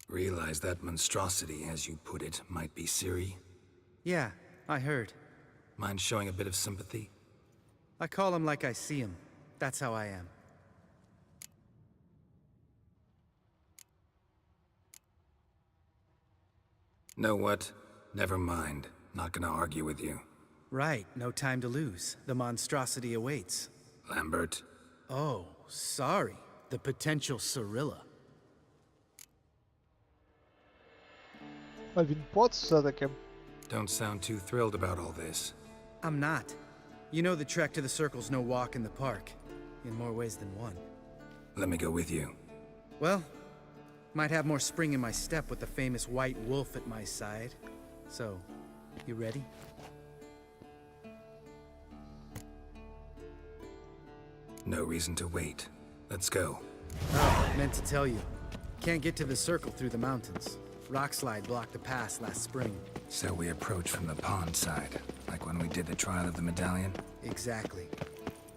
Realize that monstrosity, as you put it, might be Ciri? Yeah, I heard. Mind showing a bit of sympathy? I call him like I see him. That's how I am. Know what? Never mind. Not gonna argue with you. Right, no time to lose. The monstrosity awaits. Lambert? Oh, sorry. The potential Cirilla. А він поц все-таки. Don't sound too thrilled about all this. I'm not. You know the trek to the Circle's no walk in the park. In more ways than one. Let me go with you. Well, might have more spring in my step with the famous white wolf at my side. So, you ready? No reason to wait. Let's go. Oh, meant to tell you. Can't get to the Circle through the mountains. Rockslide blocked the pass last spring. So we approach from the pond side, like when we did the trial of the medallion? Exactly.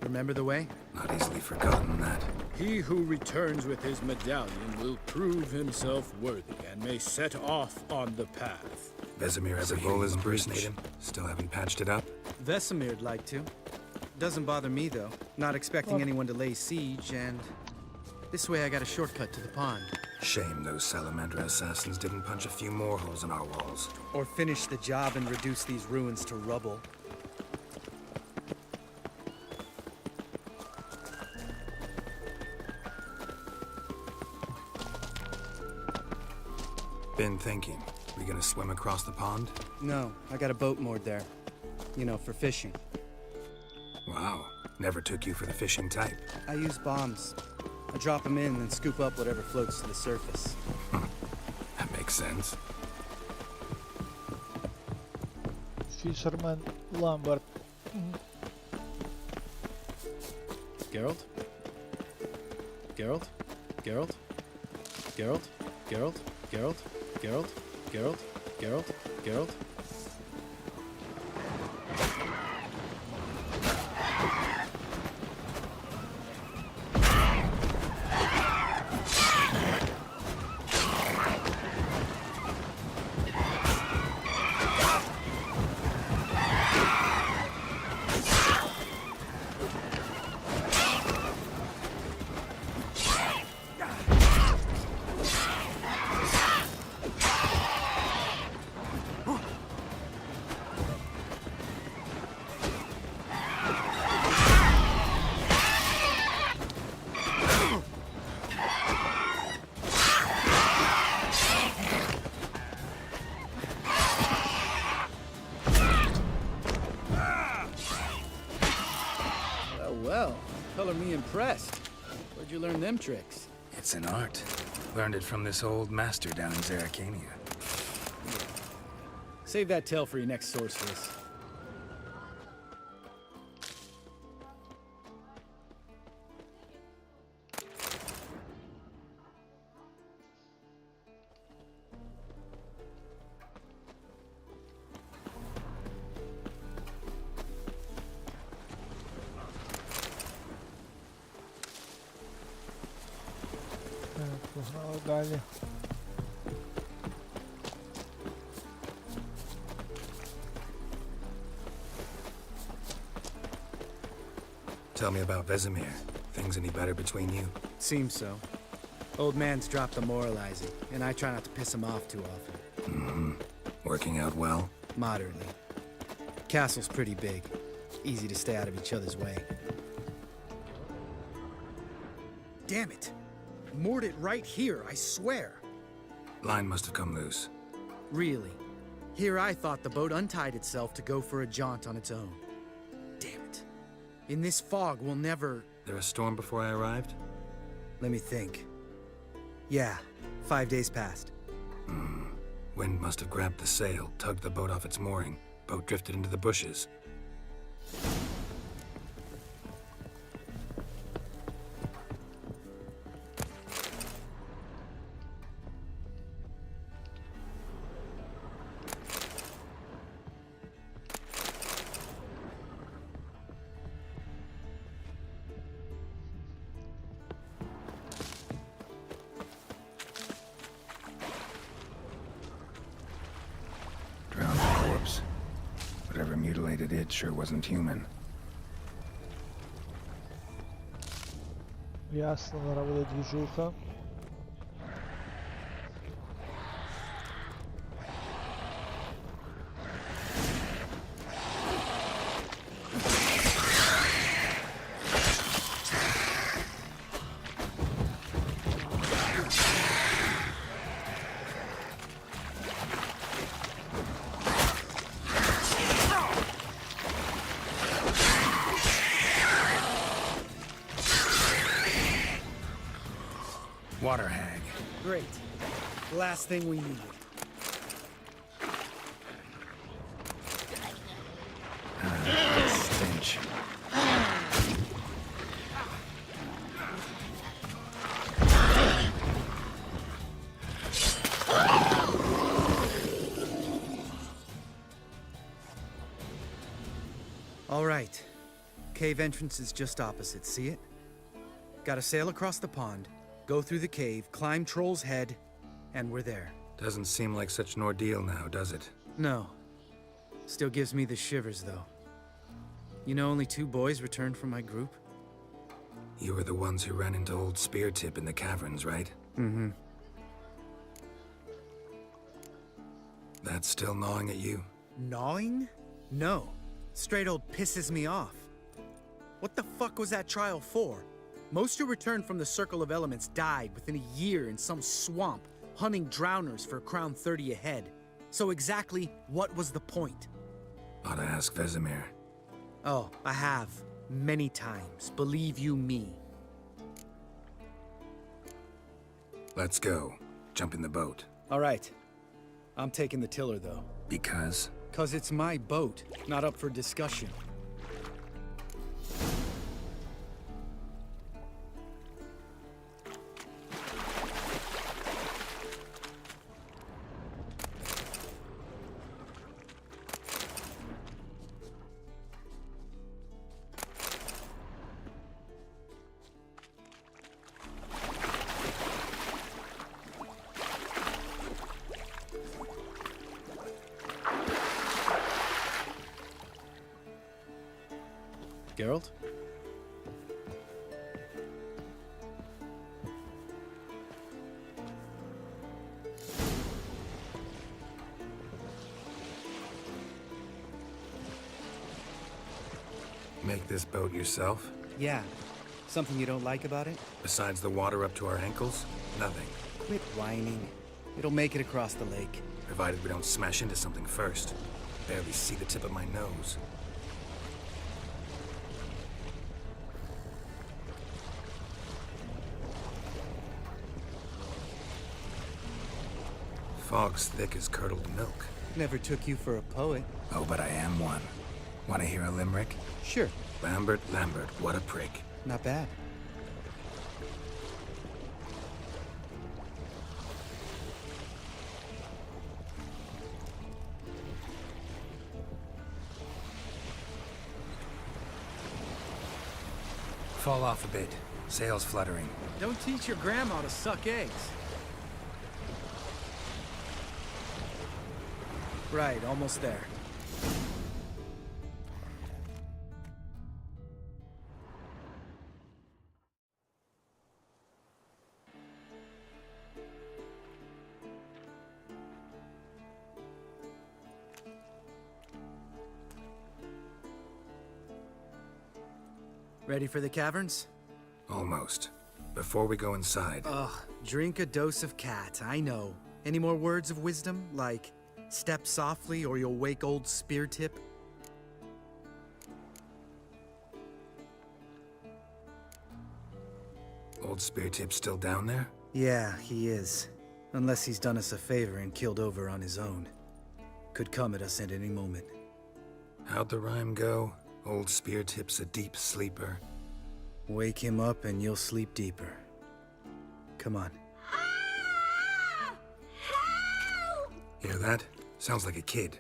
Remember the way? Not easily forgotten that. He who returns with his medallion will prove himself worthy and may set off on the path. Vesemir ever hear you impersonate him? Still haven't patched it up? Vesemir'd like to. Doesn't bother me, though. Not expecting anyone to lay siege, and... this way I got a shortcut to the pond. Shame those Salamander assassins didn't punch a few more holes in our walls. Or finish the job and reduce these ruins to rubble. Been thinking. We gonna swim across the pond? No, I got a boat moored there. You know, for fishing. Wow. Never took you for the fishing type. I use bombs. I drop them in and scoop up whatever floats to the surface. That makes sense. Fisherman Lambert. Geralt? Geralt? Geralt? Geralt? Geralt? Geralt? Geralt? Geralt? Geralt? Geralt? impressed. Where'd you learn them tricks? It's an art. Learned it from this old master down in Zerrikania. Save that tale for your next sorceress. Погнали далі. Tell me about Vesemir. Things any better between you? Seems so. Old man's dropped the moralizing, and I try not to piss him off too often. Mm-hmm. Working out well? Moderately. Castle's pretty big. Easy to stay out of each other's way. Damn it! Moored it right here, I swear. Line must have come loose. Really? Here I thought the boat untied itself to go for a jaunt on its own. Damn it. In this fog, we'll never... There a storm before I arrived? Let me think. Yeah, 5 days passed. Wind must have grabbed the sail, tugged the boat off its mooring. Boat drifted into the bushes. Whatever mutilated it sure wasn't human. Ясно, зараз буде двіжуха. Water hag. Great. Last thing we needed. Stench. All right. Cave entrance is just opposite, see it? Gotta sail across the pond, go through the cave, climb Troll's Head, and we're there. Doesn't seem like such an ordeal now, does it? No. Still gives me the shivers, though. You know only 2 boys returned from my group? You were the ones who ran into old Spear Tip in the caverns, right? Mm-hmm. That's still gnawing at you? Gnawing? No. Straight old pisses me off. What the fuck was that trial for? Most who returned from the Circle of Elements died within a year in some swamp, hunting drowners for a crown 30 a head. So exactly what was the point? Ought to ask Vesemir. Oh, I have. Many times. Believe you me. Let's go. Jump in the boat. All right. I'm taking the tiller, though. Because? 'Cause it's my boat, not up for discussion. Geralt? Make this boat yourself? Yeah. Something you don't like about it? Besides the water up to our ankles? Nothing. Quit whining. It'll make it across the lake. Provided we don't smash into something first. Barely see the tip of my nose. Fog's thick as curdled milk. Never took you for a poet. Oh, but I am one. Want to hear a limerick? Sure. Lambert, Lambert, what a prick. Not bad. Fall off a bit. Sails fluttering. Don't teach your grandma to suck eggs. Right, almost there. Ready for the caverns? Almost. Before we go inside... Ugh, drink a dose of cat, I know. Any more words of wisdom, like step softly or you'll wake old spear tip? Old spear tip still down there? Yeah, he is. Unless he's done us a favor and killed over on his own. Could come at us at any moment. How'd the rhyme go? Old spear tip's a deep sleeper. Wake him up and you'll sleep deeper. Come on. Hear that? Sounds like a kid.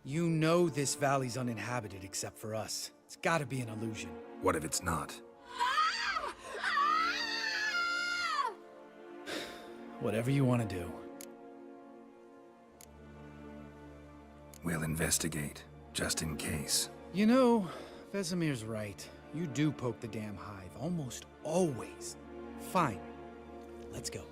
You know this valley's uninhabited except for us. It's gotta be an illusion. What if it's not? Whatever you want to do. We'll investigate, just in case. You know, Vesemir's right. You do poke the damn hive, almost always. Fine. Let's go.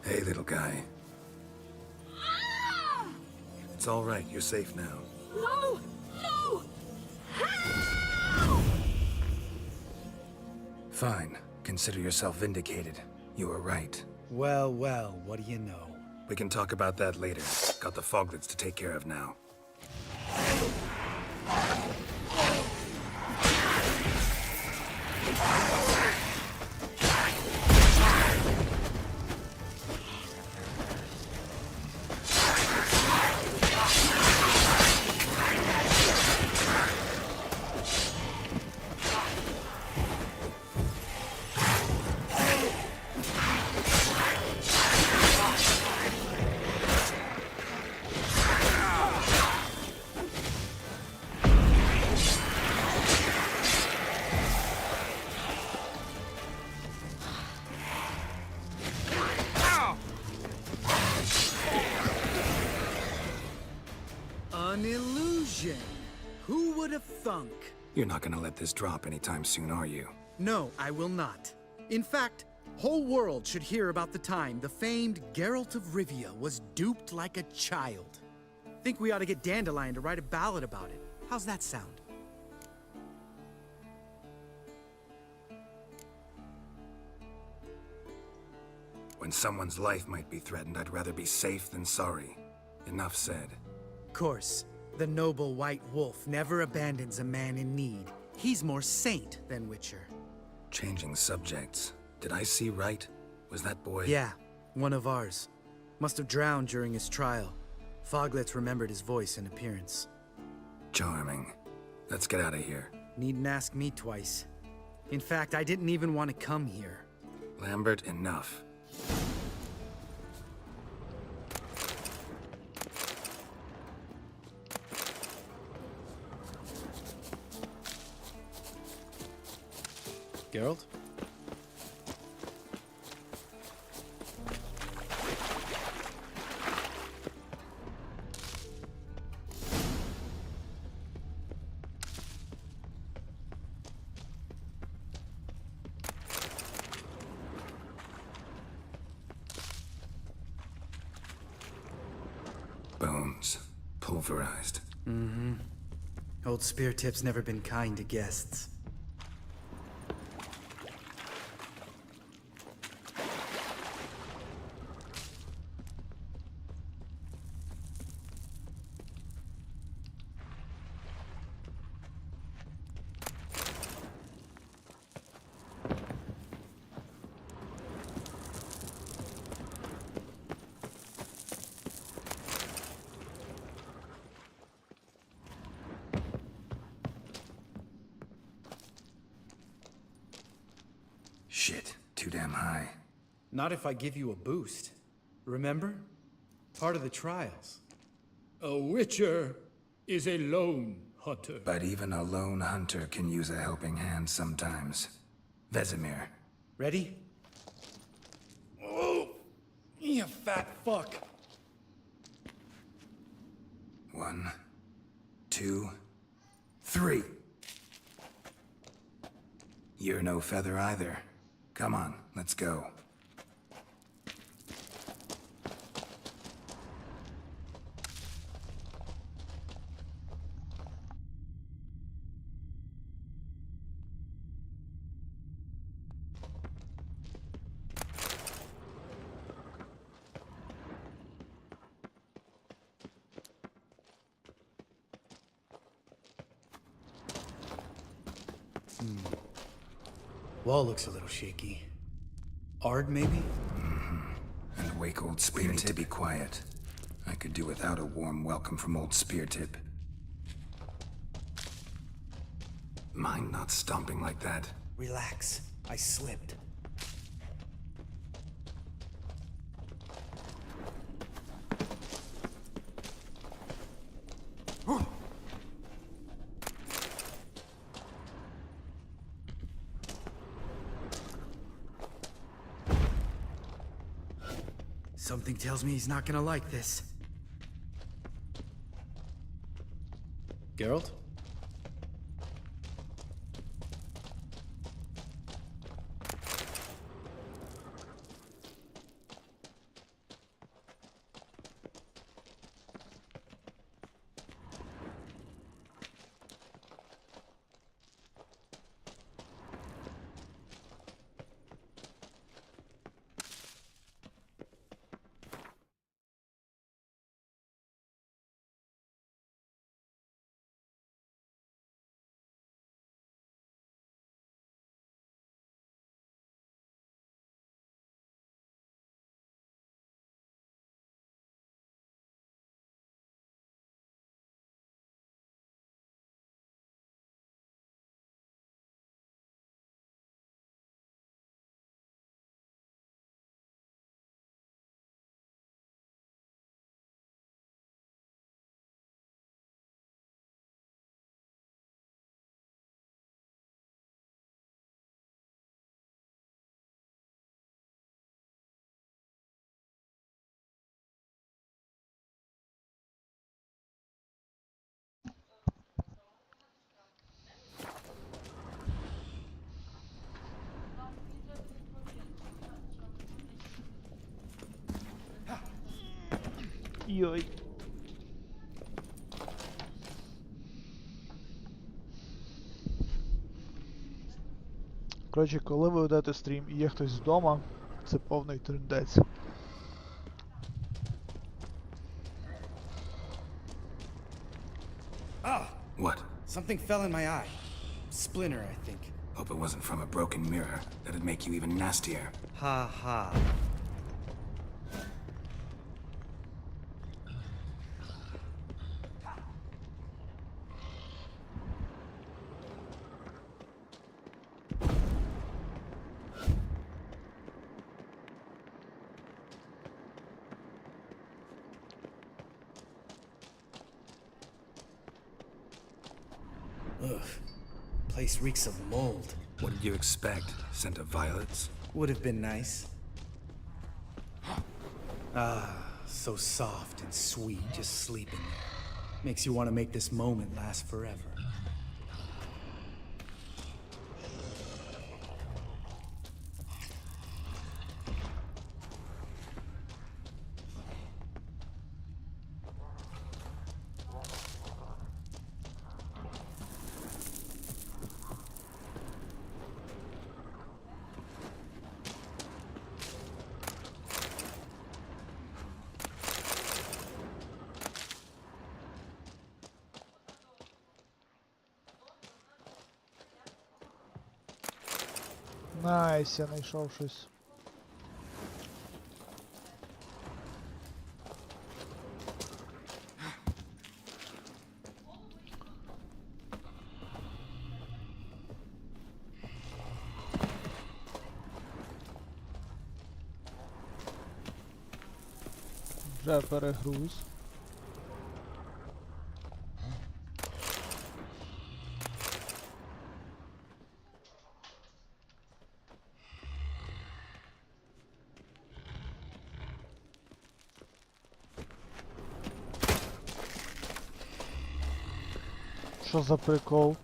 Hey, little guy. It's all right. You're safe now. No! No! Fine. Consider yourself vindicated. You were right. Well, well, what do you know? We can talk about that later. Got the foglets to take care of now. An illusion. Who would have thunk? You're not gonna let this drop anytime soon, are you? No, I will not. In fact, whole world should hear about the time the famed Geralt of Rivia was duped like a child. Think we ought to get Dandelion to write a ballad about it. How's that sound? When someone's life might be threatened, I'd rather be safe than sorry. Enough said. Course, the noble white wolf never abandons a man in need. He's more saint than Witcher. Changing subjects. Did I see right? Was that boy... Yeah, one of ours. Must have drowned during his trial. Foglets remembered his voice and appearance. Charming. Let's get out of here. Needn't ask me twice. In fact, I didn't even want to come here. Lambert, enough. Geralt? Bones. Pulverized. Mm-hmm. Old Spear Tip's never been kind to guests. Shit, too damn high. Not if I give you a boost. Remember? Part of the trials. A witcher is a lone hunter. But even a lone hunter can use a helping hand sometimes. Vesemir. Ready? Oh, you fat fuck. 1, 2, 3. You're no feather either. Come on, let's go. Wall looks a little shaky. Ard, maybe? And wake old Spear Tip to be quiet. I could do without a warm welcome from old Spear Tip. Mind not stomping like that. Relax. I slipped. Something tells me he's not gonna like this. Geralt? Йой. Коротше, коли ви ведете стрім і є хтось вдома, це повний трындець. Ah! What? Something fell in my eye. Splinter, I think. Hope it wasn't from a broken mirror. That'd make you even nastier. Ha ha. Ugh. Place reeks of mold. What did you expect? Scent of violets? Would have been nice. Ah, so soft and sweet, just sleeping there. Makes you want to make this moment last forever. Найс, я знайшов щось. Вже перегруз. Що за прикол?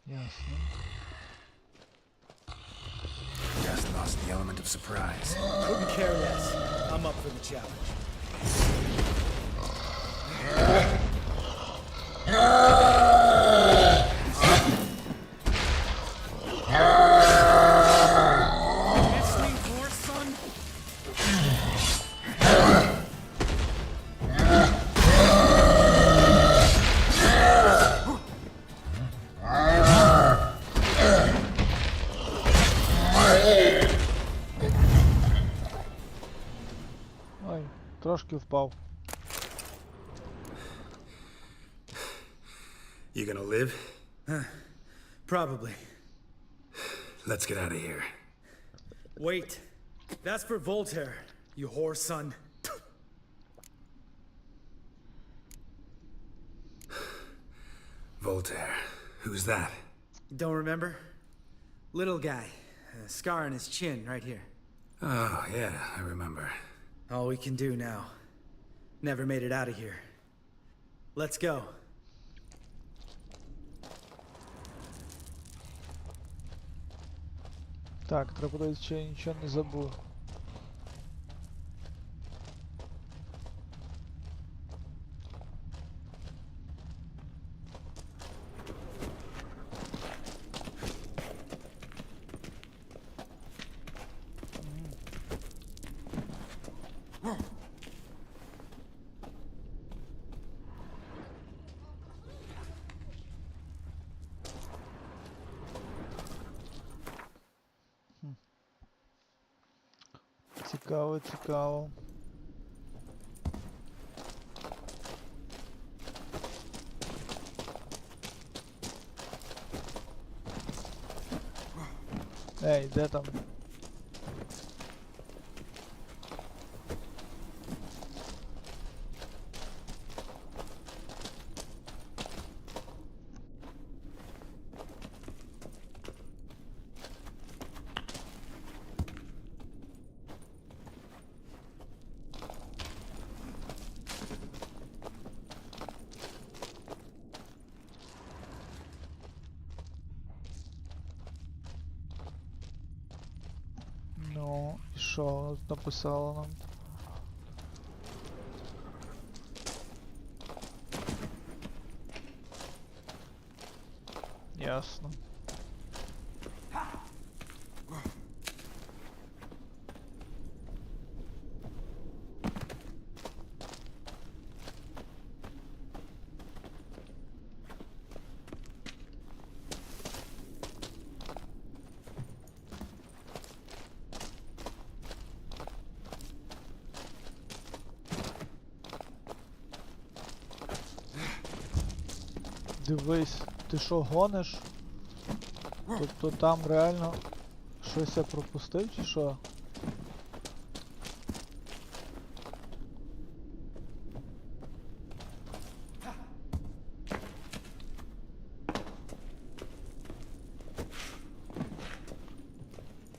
Ясно. Just lost the element of surprise. Couldn't care less. I'm up for the challenge. Miss me, horse son? Ой, трошки впав. You gonna live? Probably. Let's get out of here. Wait. That's for Voltaire, you whore son. Voltaire. Who's that? Don't remember? Little guy. A scar on his chin right here. Oh, yeah, I remember. All we can do now. Never made it out of here. Let's go. Так, треба подивитися, чи я нічого не забув. Цікаво, цікаво. Ей, де там? Ну, і що написало нам? Ясно. Дивись, ти що гониш? Тобто там реально щось я пропустив чи що?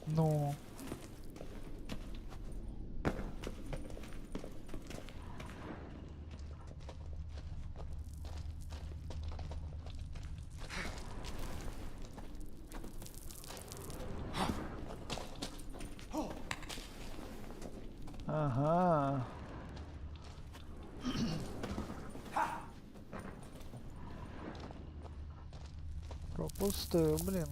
Ну. Ага. Пропустив, блін.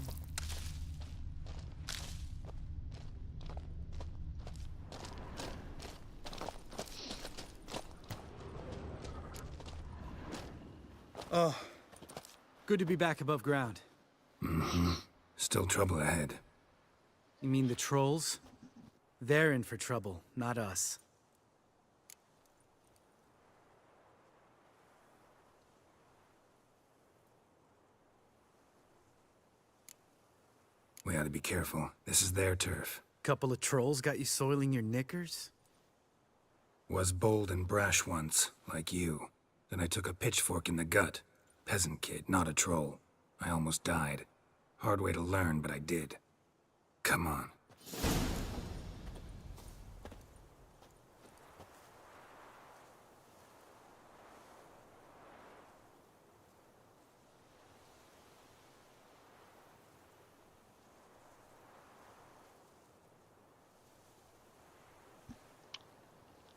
Oh, good to be back above ground. Mm-hmm. Still trouble ahead. You mean the trolls? They're in for trouble, not us. We ought to be careful. This is their turf. Couple of trolls got you soiling your knickers? Was bold and brash once, like you. Then I took a pitchfork in the gut. Peasant kid, not a troll. I almost died. Hard way to learn, but I did. Come on.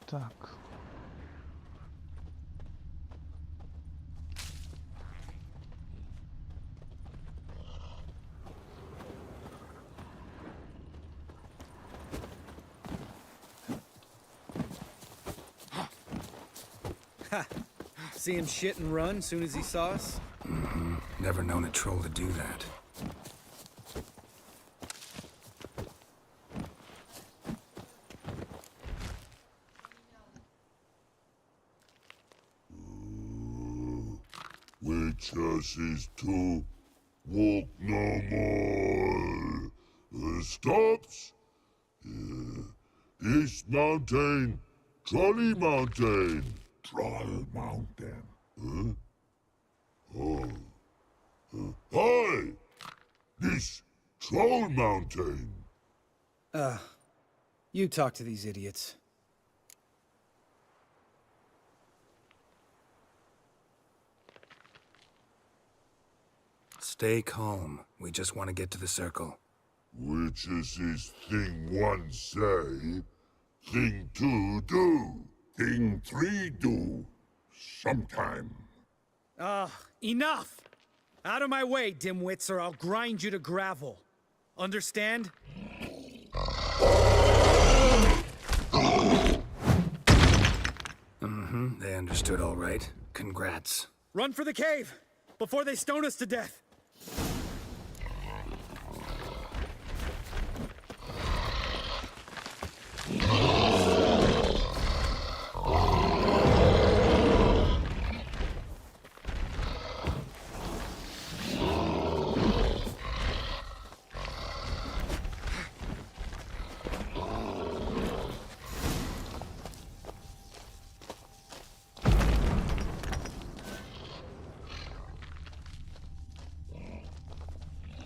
Так. Ha! See him shit and run soon as he saw us? Mm-hmm. Never known a troll to do that. Witches to walk no more. Stops. East Mountain, Trolley Mountain. Troll Mountain. Huh? Oh. Hi! This Troll Mountain. You talk to these idiots. Stay calm. We just want to get to the circle. Which is this thing one say, thing two do, thing three do, sometime. Enough! Out of my way, dimwits, or I'll grind you to gravel. Understand? Mm-hmm, they understood all right. Congrats. Run for the cave! Before they stone us to death!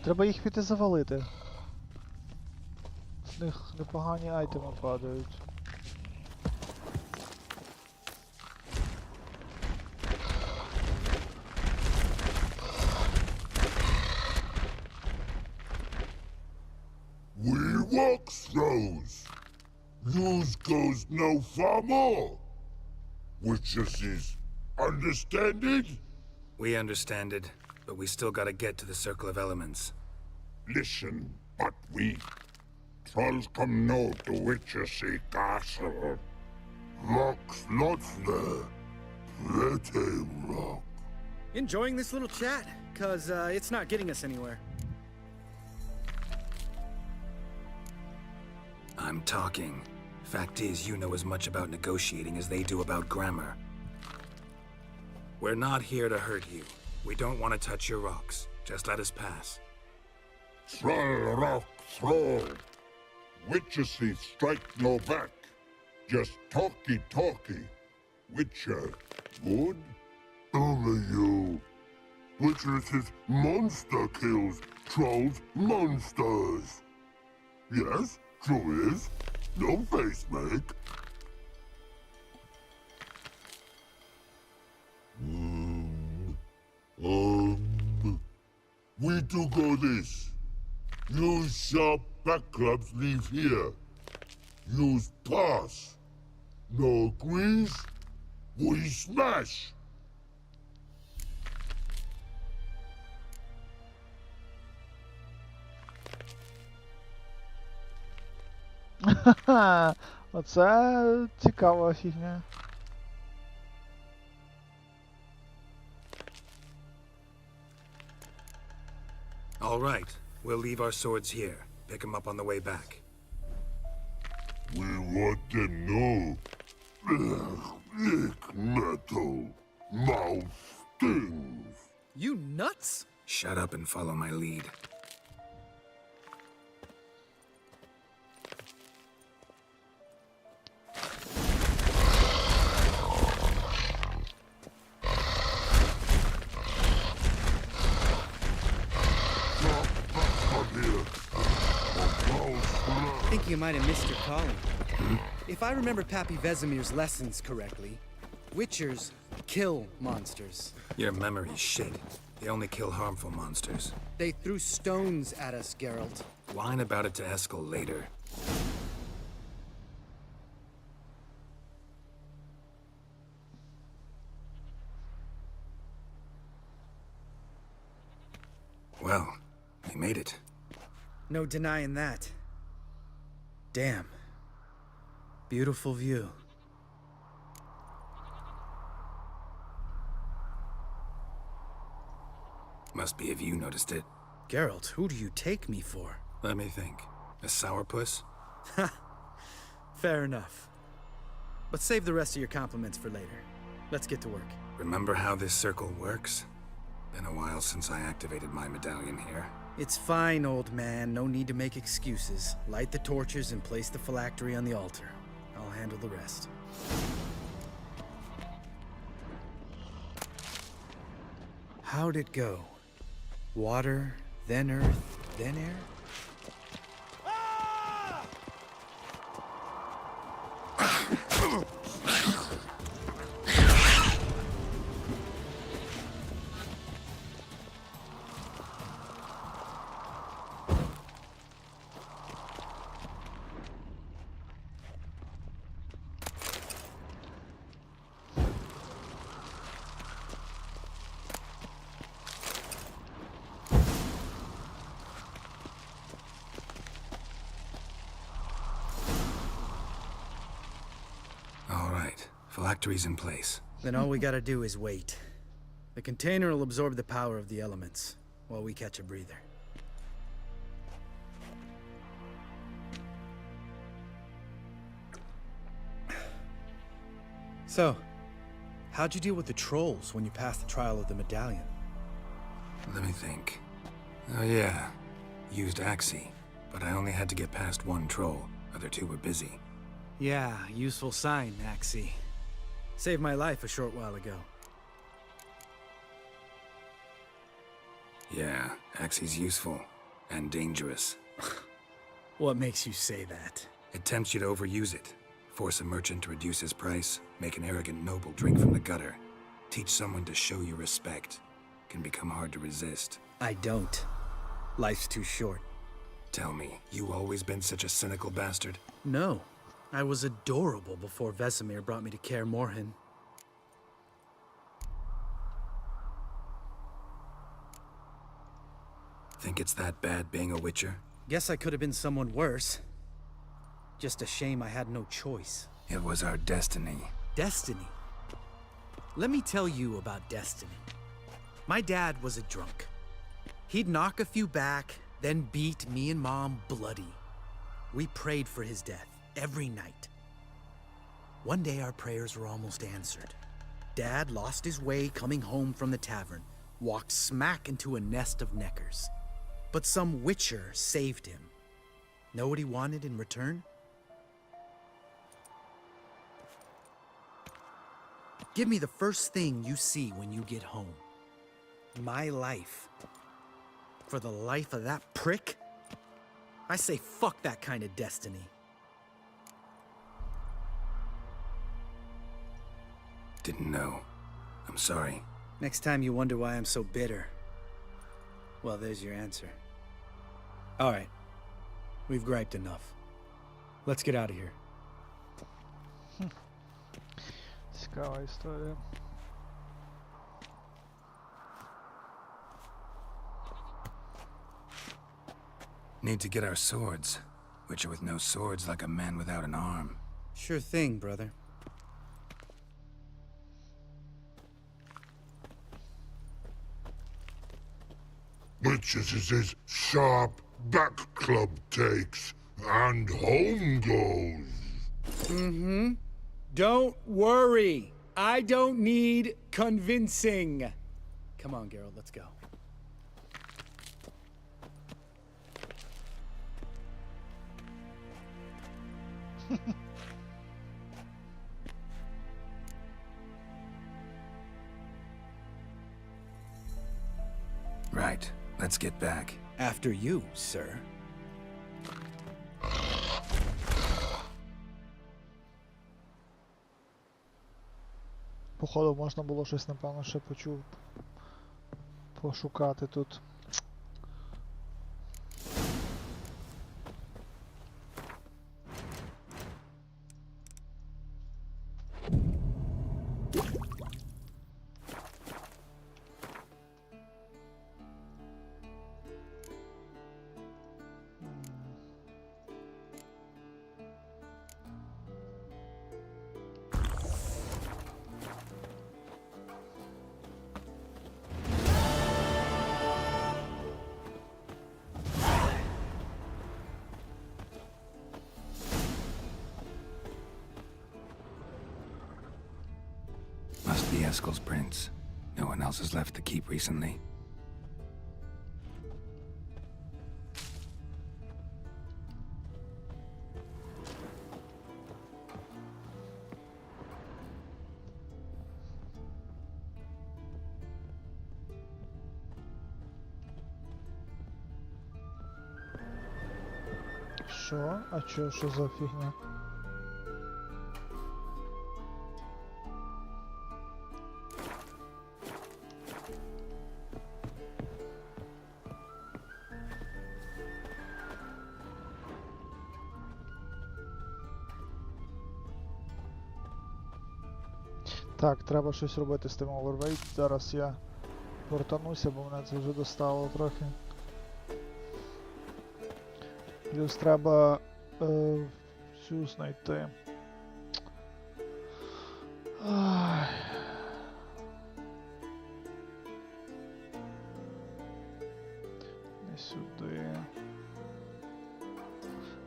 Треба їх піти завалити. З них непогані айтеми падають. We walk throws. News goes no far more. Witches is understanding? We understand it, but we still gotta get to the Circle of Elements. Listen, but we trolls come no to Witches castle. Rock's lots there. Pretty rock. Enjoying this little chat? 'Cause it's not getting us anywhere. I'm talking. Fact is, you know as much about negotiating as they do about grammar. We're not here to hurt you. We don't want to touch your rocks. Just let us pass. Troll rock throw. Witches strike no back. Just talky. Witcher, good? Only you. Witches monster kills. Trolls monsters. Yes, true is. No face make. We do go this. Use sharp back clubs leave here. Use pass. No agrees? We smash. Ха-ха! Оце цікава фігня. All right. We'll leave our swords here. Pick them up on the way back. We want them know. Ick metal. Mouth stings. You nuts? Shut up and follow my lead. I think you might have missed your calling. If I remember Pappy Vesemir's lessons correctly, Witchers kill monsters. Your memory's shit. They only kill harmful monsters. They threw stones at us, Geralt. Whine about it to Eskel later. Well, we made it. No denying that. Damn. Beautiful view. Must be if you noticed it. Geralt, who do you take me for? Let me think. A sourpuss? Fair enough. But save the rest of your compliments for later. Let's get to work. Remember how this circle works? Been a while since I activated my medallion here. It's fine, old man. No need to make excuses. Light the torches and place the phylactery on the altar. I'll handle the rest. How'd it go? Water, then earth, then air? Phylactery's in place. Then all we gotta do is wait. The container will absorb the power of the elements, while we catch a breather. So, how'd you deal with the trolls when you passed the trial of the medallion? Let me think. Oh yeah, used Axie, but I only had to get past one troll. Other two were busy. Yeah, useful sign, Axie. Saved my life a short while ago. Yeah, Axie's useful. And dangerous. What makes you say that? It tempts you to overuse it. Force a merchant to reduce his price. Make an arrogant noble drink from the gutter. Teach someone to show you respect. Can become hard to resist. I don't. Life's too short. Tell me, you always been such a cynical bastard? No. I was adorable before Vesemir brought me to Kaer Morhen. Think it's that bad being a Witcher? Guess I could have been someone worse. Just a shame I had no choice. It was our destiny. Destiny? Let me tell you about destiny. My dad was a drunk. He'd knock a few back, then beat me and Mom bloody. We prayed for his death. Every night. One day our prayers were almost answered. Dad lost his way coming home from the tavern, walked smack into a nest of neckers. But some Witcher saved him. Know what he wanted in return? Give me the first thing you see when you get home. My life. For the life of that prick? I say fuck that kind of destiny. Didn't know. I'm sorry. Next time you wonder why I'm so bitter, well, there's your answer. All right. We've griped enough. Let's get out of here. Ciekawa historia. Need to get our swords. Witcher with no swords like a man without an arm. Sure thing, brother. Witches is his sharp back club takes, and home goes. Mm-hmm. Don't worry. I don't need convincing. Come on, Geralt, let's go. Right. Let's get back. After you, sir. Походу, можна було щось, напевно, ще пошукати тут. Must be Eskel's prints. No one else has left the keep recently. Що? А що за фігня? Так, треба щось робити з тим overweight. Зараз я вертануся, бо мене це вже достало трохи. Плюс треба цю знайти. Ай. Не сюди.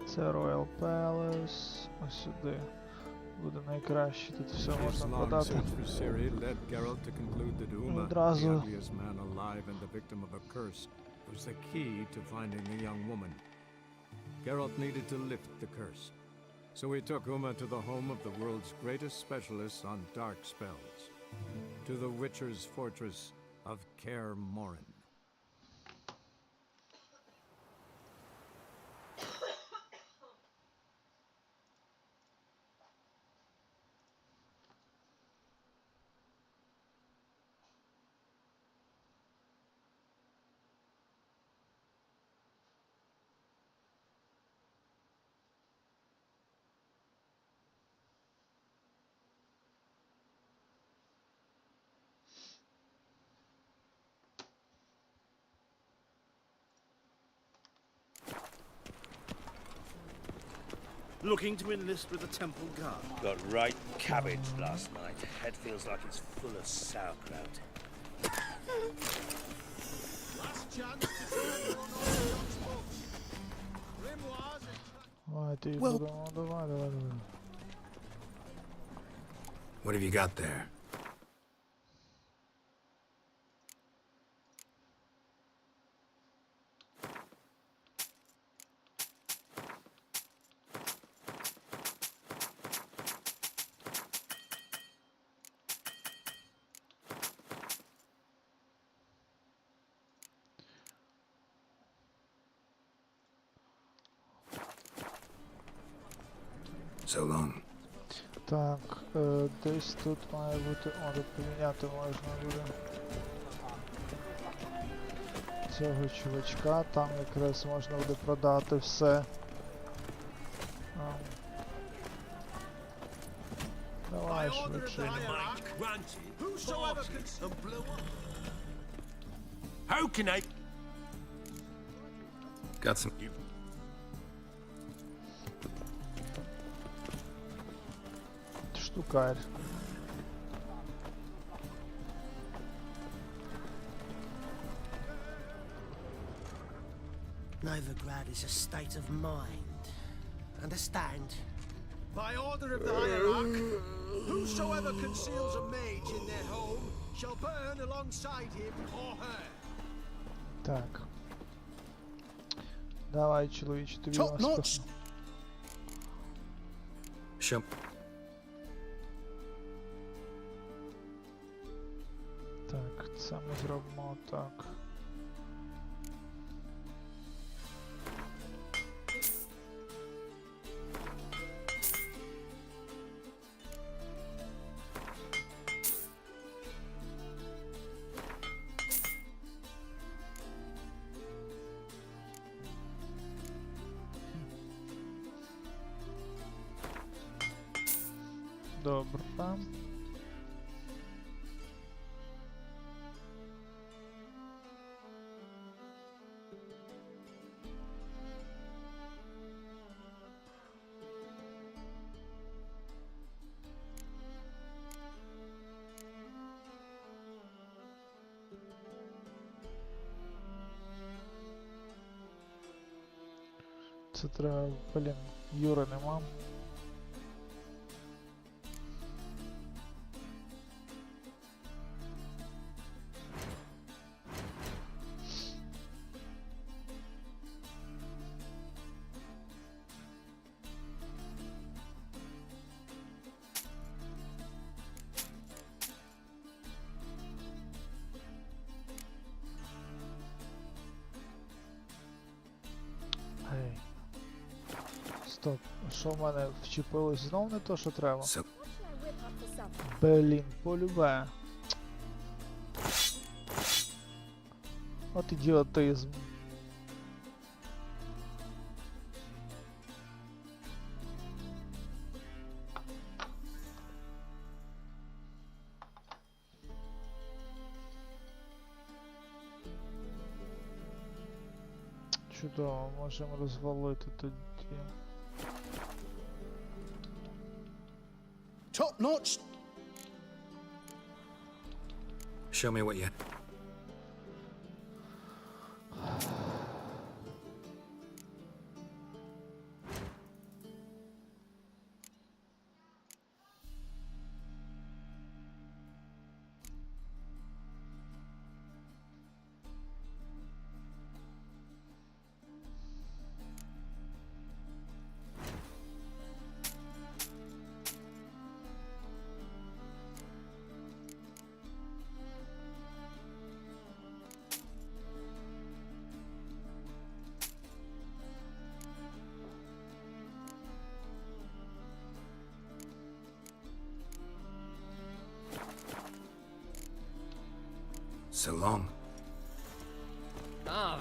Це Royal Palace. Ось сюди. Буде найкраще, тут все можна продати. Одразу. Geralt needed to lift the curse, so he took Uma to the home of the world's greatest specialists on dark spells, to the Witcher's fortress of Kaer Morhen. Looking to enlist with the Temple Guard? Got right cabbage last night. Head feels like it's full of sauerkraut. Last chance to stand on Orthodox books. Grimoires and... Давай, ти давай. What have you got there? So long. Так, десь тут має бути... О, тут поміняти можна буде. Цього чувачка, там якраз можна буде продати все. Давай швидше. How can I... Got some... Штукарь. Novigrad is a state of mind. Understand? By order of the hierarch, whosoever conceals a mage in their home shall burn alongside him or her. Так. Давай, чоловіче, тобі Top нас notch. Show. Так, це ми зробимо так. Добре. Це треба, блін, Юри нема. Ей. Стоп, що в мене вчепилось знов не то, що треба? Блін, полюбе. От ідіотизм. Чудово, можемо розвалити тоді. Top notch. Show me what you... So long. Ah.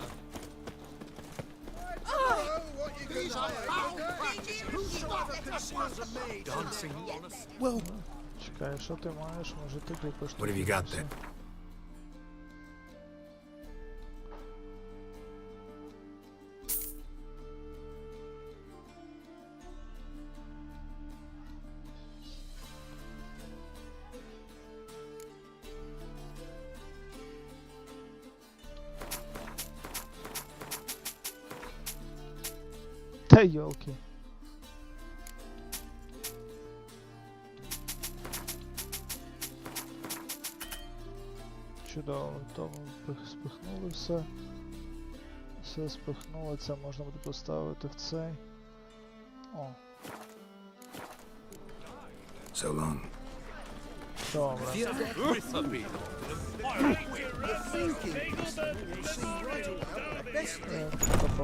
Well, чекай, що ти маєш? Може ти купиш? What have you got there? Та йолки. Чудово, тому спихнули все. Все спихнули, це можна буде поставити в цей. О. So long. Добре.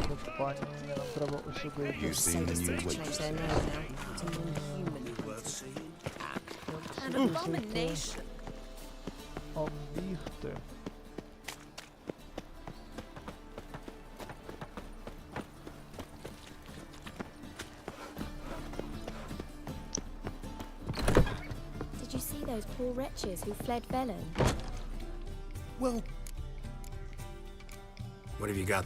Компанія, нам треба усюди йти. Оббігти. Did you see those poor wretches who fled Velen? Well, What have you got?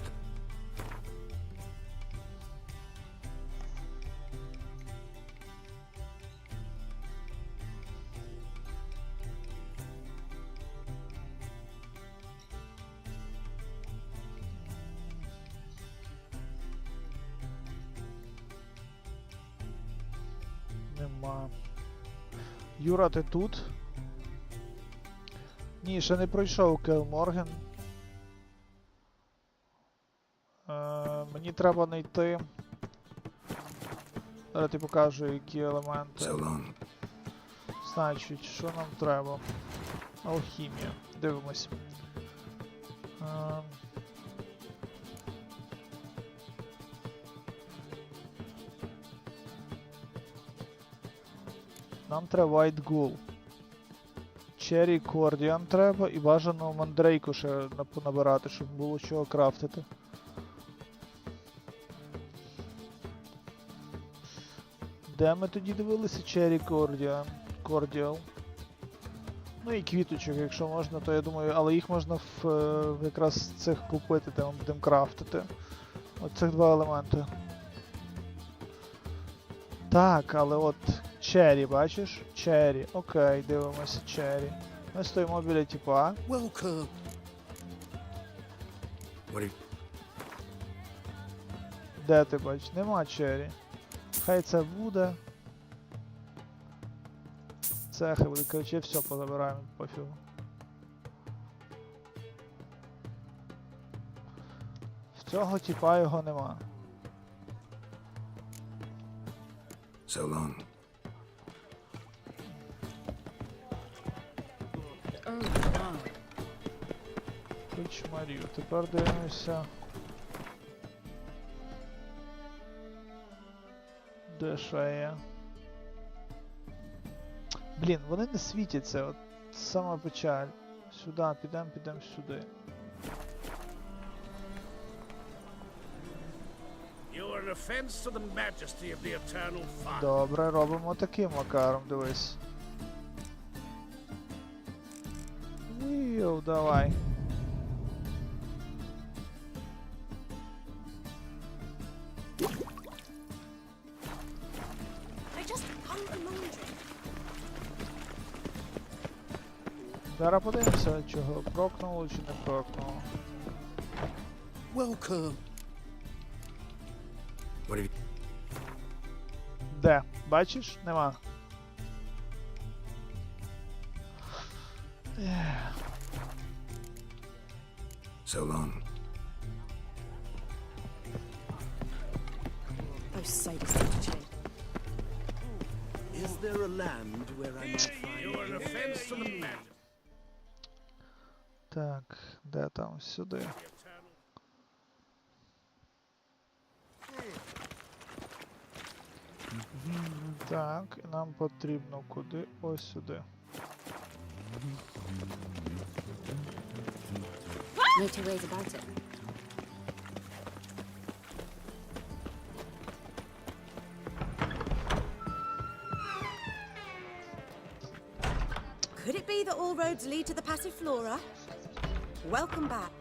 Нема. Юра, ти тут? Ні, ще не пройшов Келморген. Мені треба знайти. Зараз я покажу, які елементи. Значить, що нам треба? Алхімія. Дивимось. Нам треба White Ghoul. Cherry Cordian треба і бажано мандрейку ще набирати, щоб було чого крафтити. Де ми тоді дивилися? Cherry Cordial. Ну і квіточок, якщо можна, то я думаю, але їх можна якраз цих купити, де ми будемо крафтити. От цих два елементи. Так, але от Cherry, бачиш? Cherry. Окей, дивимося Cherry. Ми стоїмо біля тіпа. Welcome. Де ти бачиш? Нема Cherry. Хай це буде. Це хай буде, короче, все позабираємо, пофігу. В цього тіпа його нема. So long. Хоч Марію. Тепер дивимося. Де ще є? Блін, вони не світяться, от сама печаль. Сюди, підемо сюди. Добре, робимо таким макаром, дивись. Йоу, давай. Зараз подивимося, чого прокнуло чи не прокнуло. Welcome. Де? Бачиш? Нема. So long. Those sadists need to change. Is there a land where I might find you are an offense to the majesty? Так, де там? Сюди. Так, і нам потрібно куди? Ось сюди. No two ways about it. Could it be that all roads lead to the Passiflora? Welcome back.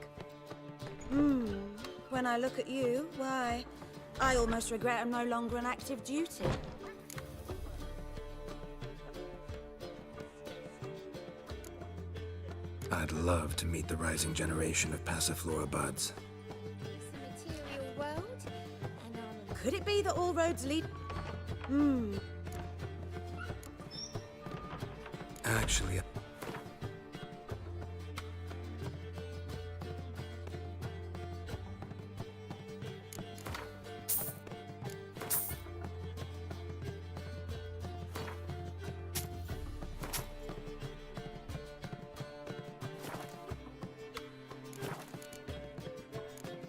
When I look at you, why, I almost regret I'm no longer on active duty. I'd love to meet the rising generation of Passiflora buds. Material world, and Could it be that all roads lead... Actually,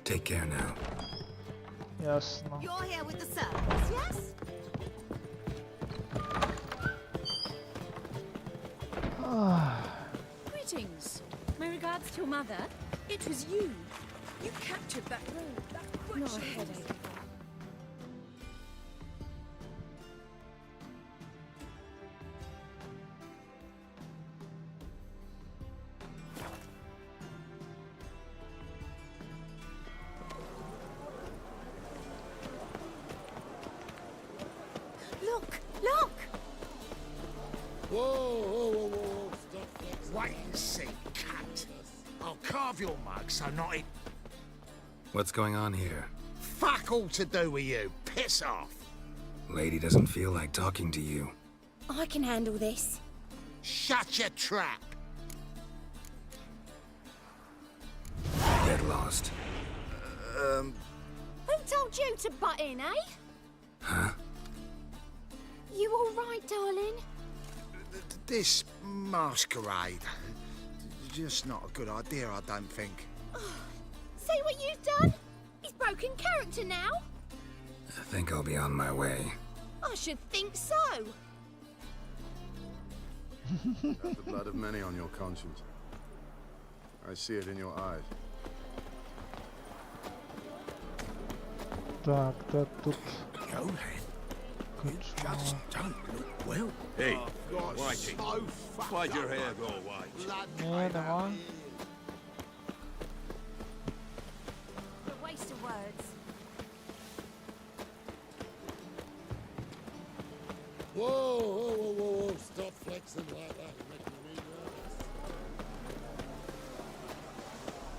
take care now. Ясно. You're here with the servants, yes? Greetings. My regards to your mother. It was you. You captured that road. That Not a headache. Look! Look! Whoa. Wait and see, cunt. I'll carve your mug so not it... What's going on here? Fuck all to do with you. Piss off. Lady doesn't feel like talking to you. I can handle this. Shut your trap! Get lost. Who told you to butt in, eh? Huh? You all right, darling? This masquerade. Just not a good idea, I don't think. See what you've done? He's broken character now. I think I'll be on my way. I should think so. Got the blood of many on your conscience. I see it in your eyes. Так, де тут? Just don't look well. Hey, Whitey, why'd your hair go white? Ні, нема. A waste of words. Whoa, whoa, whoa, whoa, whoa, stop flexing like that. You're making me nervous.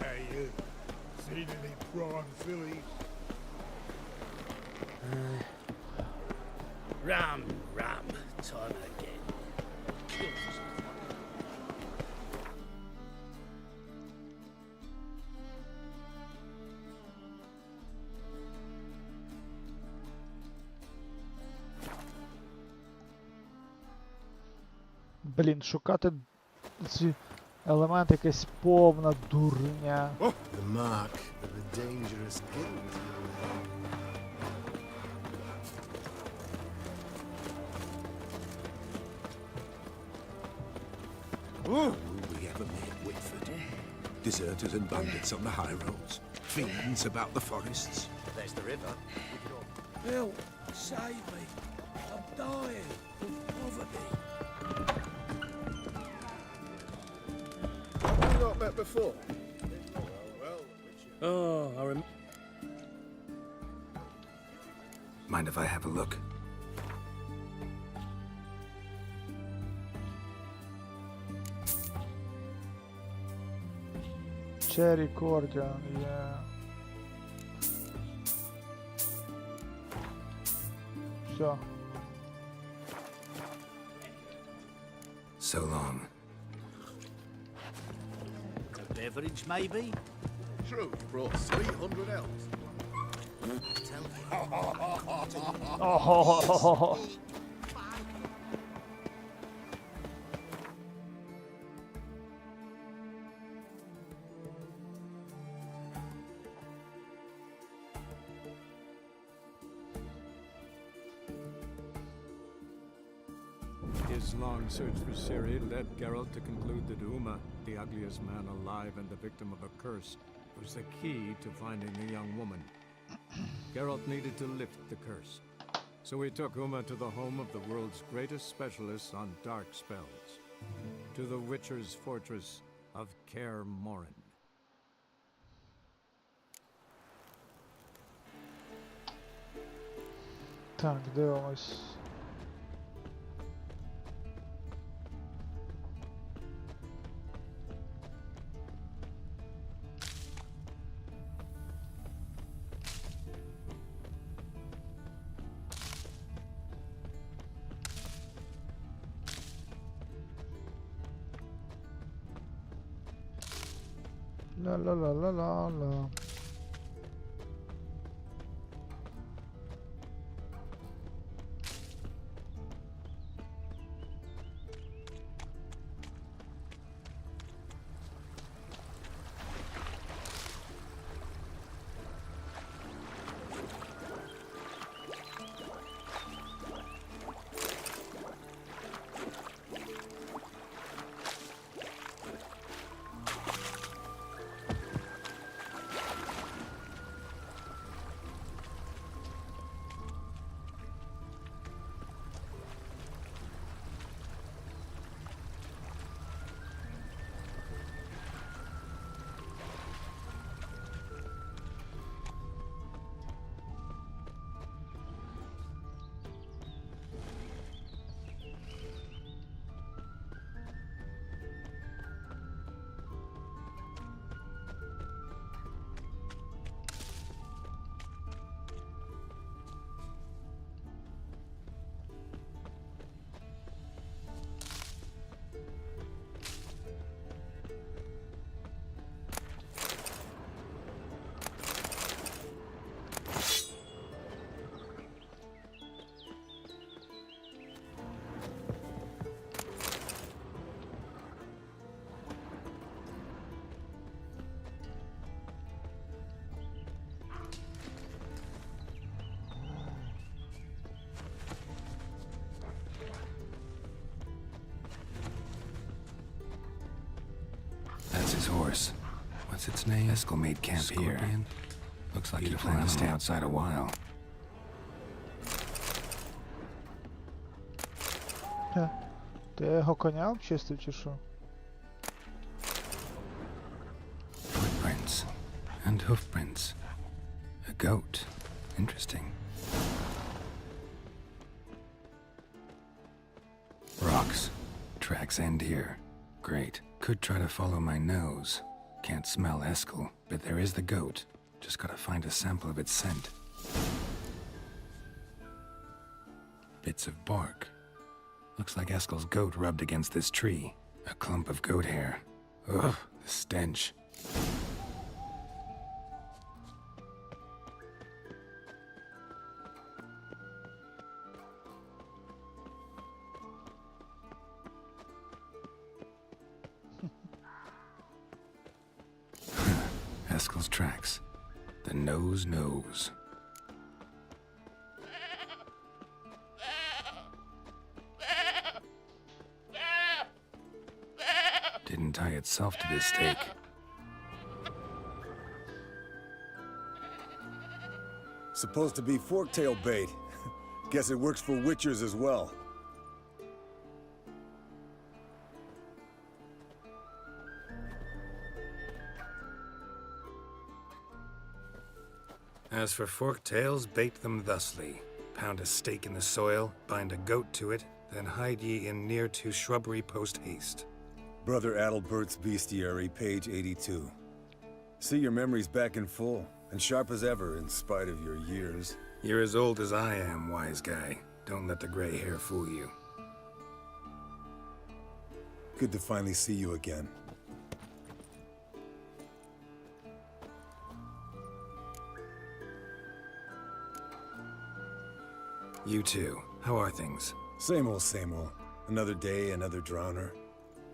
Hey, you. Seen any prawn fillies? Ram, time again. Блін, шукати ці елементи якась повна дурня. The mark of a dangerous guild. Will we ever make Whitford? Deserters and bandits on the high roads. Fiends about the forests. There's the river. Help! Save me! I'm dying of poverty. Have we not met before? Oh, I remember. Mind if I have a look? Cherry Cordian, yeah. Все. So long. A beverage, maybe? True, you brought 300 elves. Oh. His long search for Ciri led Geralt to conclude that Uma, the ugliest man alive and the victim of a curse, was the key to finding the young woman. Geralt needed to lift the curse, so he took Uma to the home of the world's greatest specialists on dark spells, to the Witcher's fortress of Kaer Morhen. Так, дивимось. La la la la la la. That's his horse. What's its name? Eskel made camp here. Looks like you plan to stay outside a while. Ти його коня обчистив чи що? Footprints and hoofprints. A goat. Interesting. Rocks. Tracks end here. Great. Could try to follow my nose. Can't smell Eskel, but there is the goat. Just gotta find a sample of its scent. Bits of bark. Looks like Eskel's goat rubbed against this tree. A clump of goat hair. Ugh, the stench. Eskel's tracks. The nose knows. Didn't tie itself to this stake. Supposed to be forktail bait. Guess it works for witchers as well. As for forktails, bait them thusly. Pound a stake in the soil, bind a goat to it, then hide ye in near to shrubbery post haste. Brother Adalbert's Bestiary, page 82. See, your memory's back in full, and sharp as ever in spite of your years. You're as old as I am, wise guy. Don't let the gray hair fool you. Good to finally see you again. You too. How are things? Same old, same old. Another day, another drowner.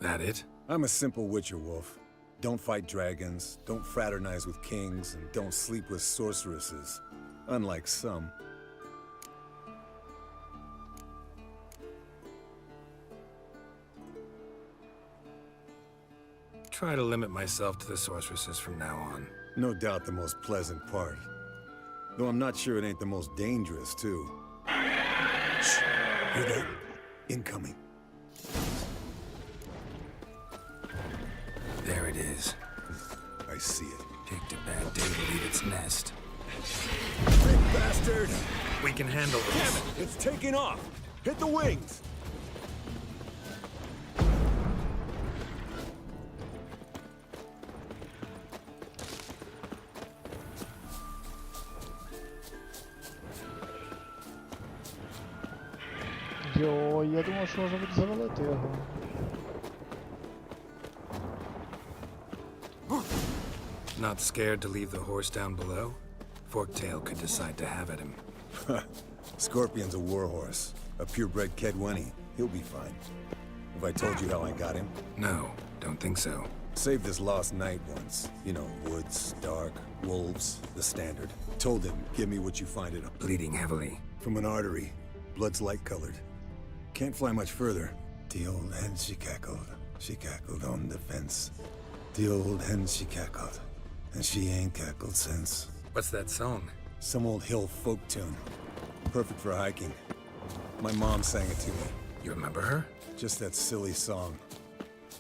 That it? I'm a simple witcher wolf. Don't fight dragons, don't fraternize with kings, and don't sleep with sorceresses. Unlike some. Try to limit myself to the sorceresses from now on. No doubt the most pleasant part. Though I'm not sure it ain't the most dangerous, too. Shh! Hear that? Incoming. There it is. I see it. Picked a bad day to leave its nest. Big bastard! We can handle this. Damn it! It's taking off! Hit the wings! Йо, я думав, що може завалити його. Not scared to leave the horse down below? Forktail could decide to have at him. Scorpion's a warhorse. A purebred Kedwenny. He'll be fine. Have I told you how I got him? No, don't think so. Saved this lost knight once. You know, woods, dark, wolves, the standard. Told him, give me what you find it. Bleeding heavily. From an artery. Blood's light-colored. Can't fly much further. The old hen she cackled on the fence. The old hen she cackled, and she ain't cackled since. What's that song? Some old hill folk tune. Perfect for hiking. My mom sang it to me. You remember her? Just that silly song.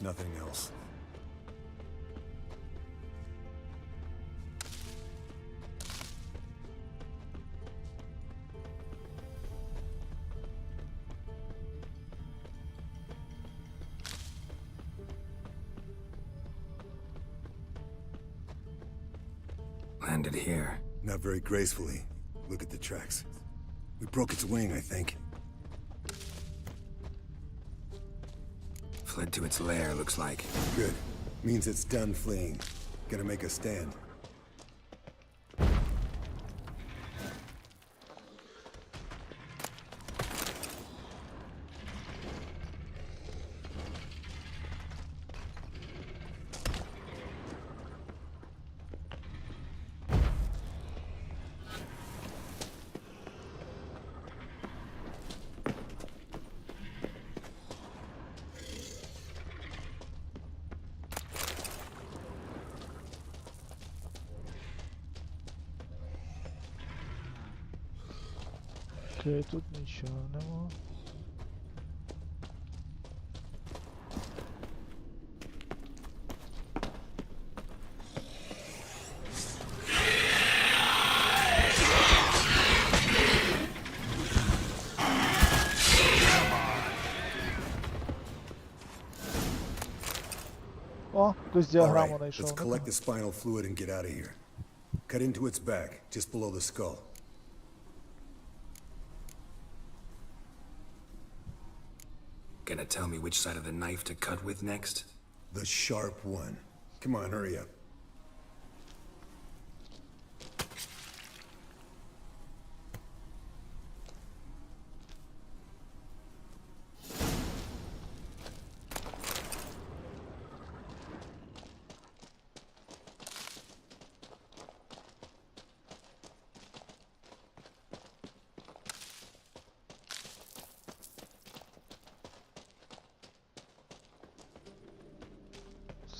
Nothing else. Landed here. Not very gracefully. Look at the tracks. We broke its wing, I think. Fled to its lair, looks like. Good. Means it's done fleeing. Gonna make a stand. Окей, тут нічого нема. О, хтось діаграму знайшов. Let's collect the spinal fluid and get out of here. Cut into its back, just below the skull. Gonna tell me which side of the knife to cut with next? The sharp one. Come on, hurry up.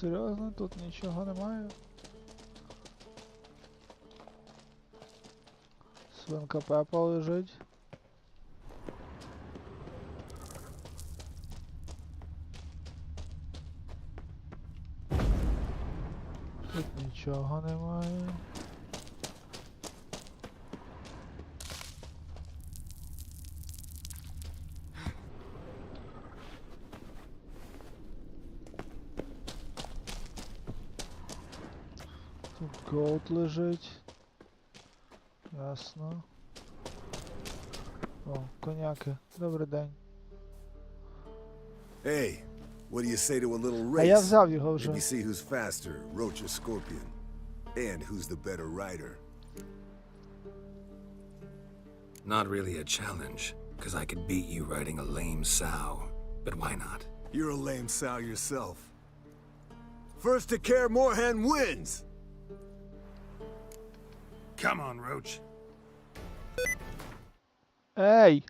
Серйозно, тут нічого немає. Свинка Пепа лежить. Тут нічого немає. Тут голд лежить. Ясно. О, коняки. Добрий день. Hey, what do you say to a little А я race? взяв його вже. Maybe see who's faster, Roach or Scorpion. And who's the better rider. Not really a challenge, because I could beat you riding a lame sow. But why not? You're a lame sow yourself. First to care Moorhen wins! Come on, Roach. Ей!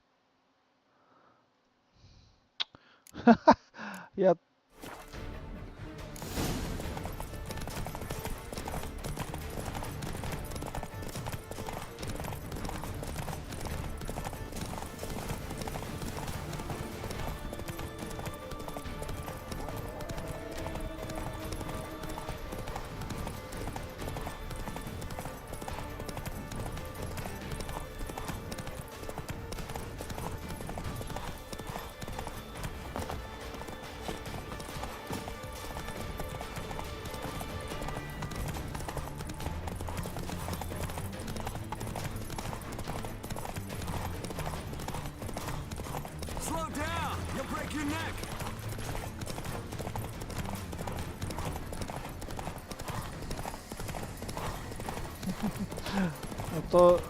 Я... Slow down! You'll break your neck! А то...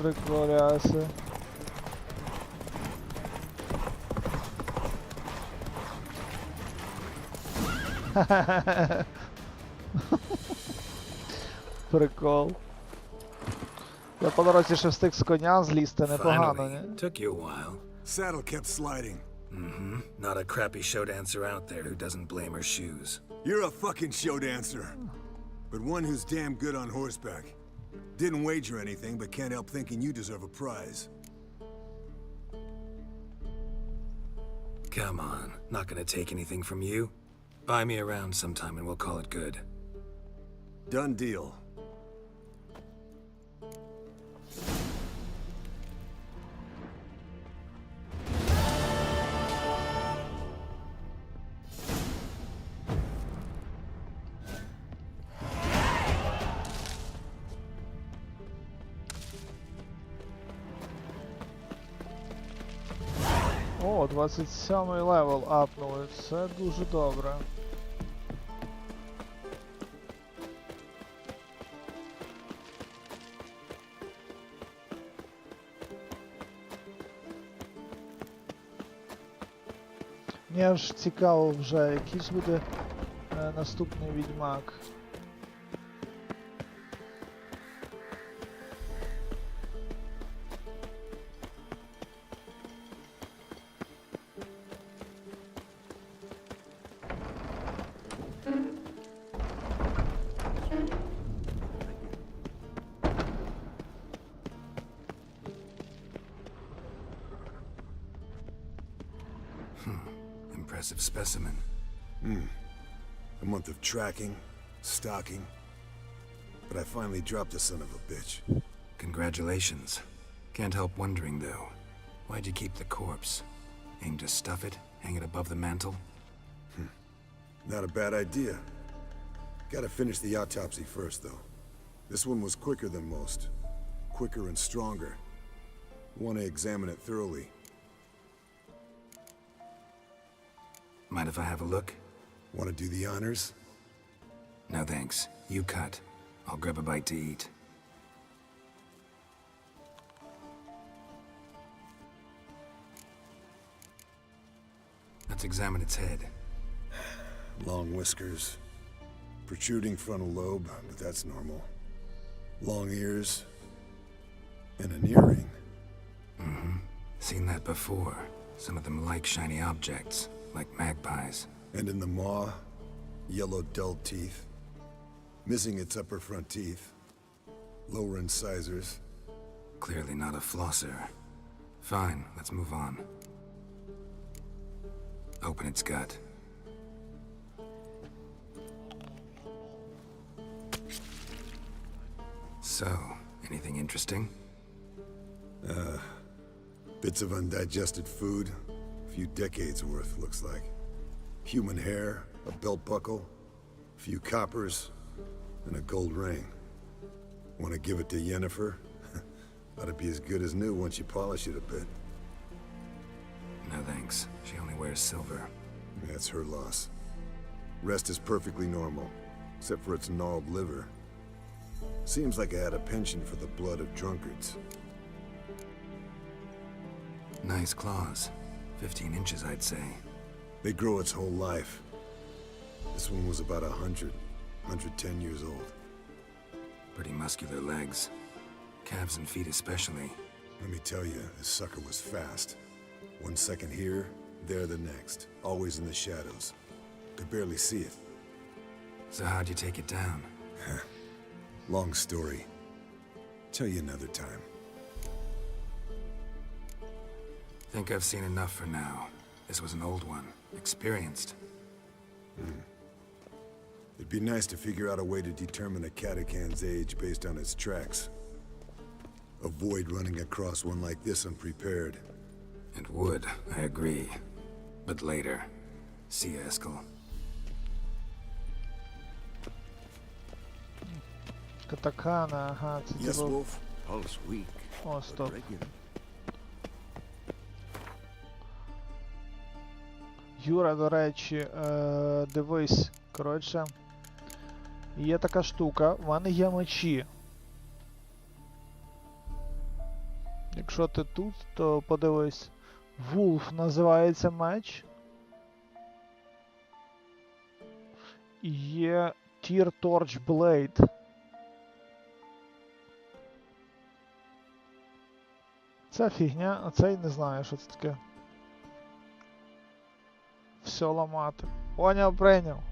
Приколяси. Прикол. Я по дорозі ще встиг з коня злізти, непогано, ні? Took you a while. Saddle kept sliding. Mm-hmm. Not a crappy show dancer out there who doesn't blame her shoes. You're a fucking show dancer. But one who's damn good on horseback. Didn't wager anything, but can't help thinking you deserve a prize. Come on, not gonna take anything from you. Buy me around sometime and we'll call it good. Done deal. О, 27-й левел апнули, це дуже добре. Мені аж цікаво вже, який ж буде наступний Відьмак. Impressive specimen. A month of tracking, stalking. But I finally dropped the son of a bitch. Congratulations. Can't help wondering, though. Why'd you keep the corpse? Aim to stuff it? Hang it above the mantle? Not a bad idea. Gotta finish the autopsy first, though. This one was quicker than most. Quicker and stronger. Want to examine it thoroughly. Mind if I have a look? Want to do the honors? No thanks. You cut. I'll grab a bite to eat. Let's examine its head. Long whiskers. Protruding frontal lobe, but that's normal. Long ears. And an earring. Seen that before. Some of them like shiny objects, like magpies. And in the maw, yellow dull teeth. Missing its upper front teeth. Lower incisors. Clearly not a flosser. Fine, let's move on. Open its gut. So, anything interesting? Bits of undigested food. A few decades worth, looks like. Human hair, a belt buckle, a few coppers, and a gold ring. Want to give it to Yennefer? Ought to be as good as new once you polish it a bit. No thanks. She only wears silver. That's her loss. Rest is perfectly normal, except for its gnarled liver. Seems like I had a penchant for the blood of drunkards. Nice claws. 15 inches, I'd say. They grow its whole life. This one was about 110 years old. Pretty muscular legs. Calves and feet especially. Let me tell you, this sucker was fast. 1 second here, there the next. Always in the shadows. Could barely see it. So how'd you take it down? Long story. Tell you another time. Think I've seen enough for now. This was an old one. Experienced. It'd be nice to figure out a way to determine a catacan's age based on its tracks. Avoid running across one like this unprepared. It would, I agree. But later. See you, Eskel. Катакана, ага, це Yes, діло. Wolf. Pulse weak. О, стоп. Regular. Юра, до речі, дивись, коротше, є така штука, в мене є мечі. Якщо ти тут, то подивись. Wolf називається меч. І є Tear Torch Blade. Це фігня, а цей не знаю, що це таке. Все ламати. Поняв, прийняв.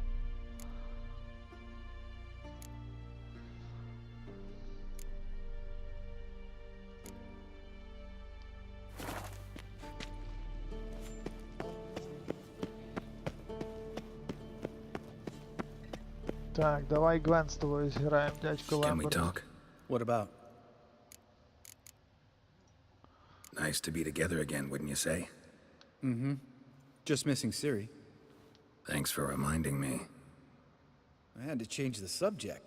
Так, давай Гвен з тобою зіграємо, дядько Can we Лемберг. talk? What about? Nice to be together again, wouldn't you say? Mm-hmm. Just missing Siri. Thanks for reminding me. I had to change the subject.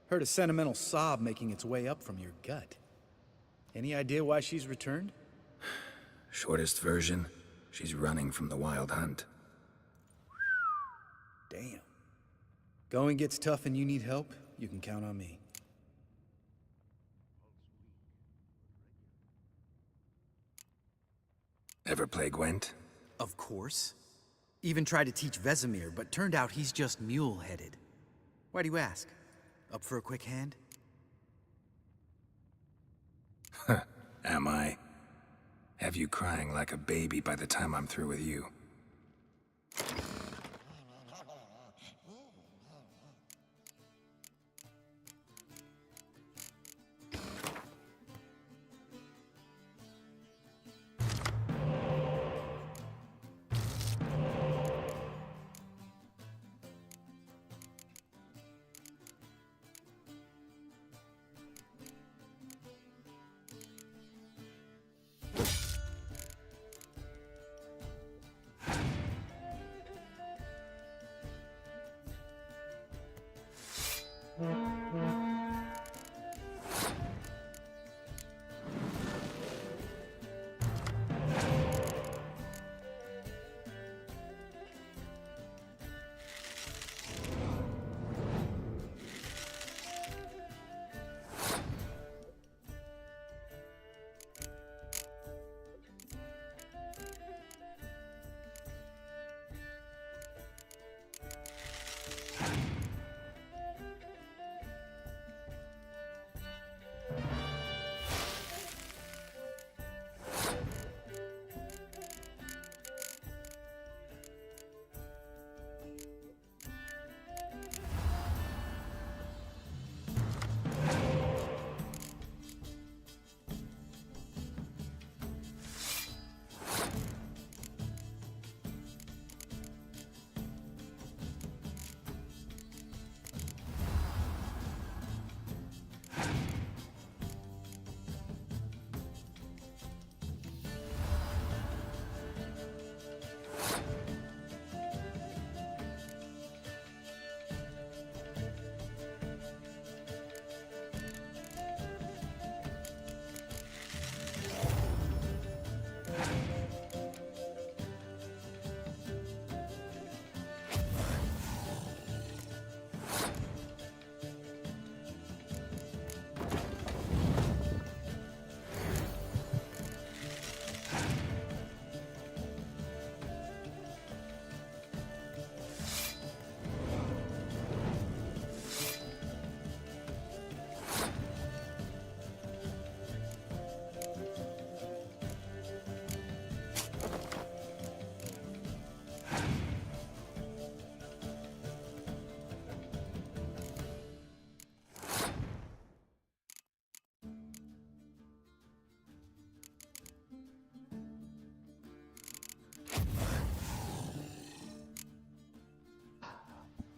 Heard a sentimental sob making its way up from your gut. Any idea why she's returned? Shortest version, she's running from the wild hunt. Damn. Going gets tough and you need help, you can count on me. Ever play Gwent? Of course. Even tried to teach Vesemir, but turned out he's just mule-headed. Why do you ask? Up for a quick hand? Am I? Have you crying like a baby by the time I'm through with you?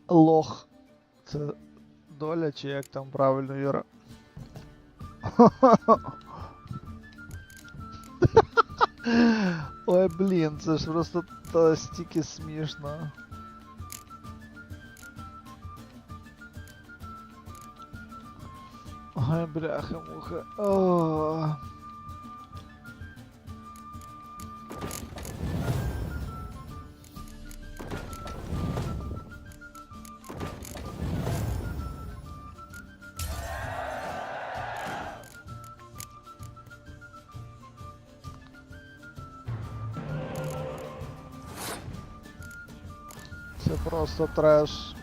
лох. Це доля, чи як там правильно, Юра? Ой, блін, це ж просто стільки смішно. Ой, бляха-муха. О. Це просто треш.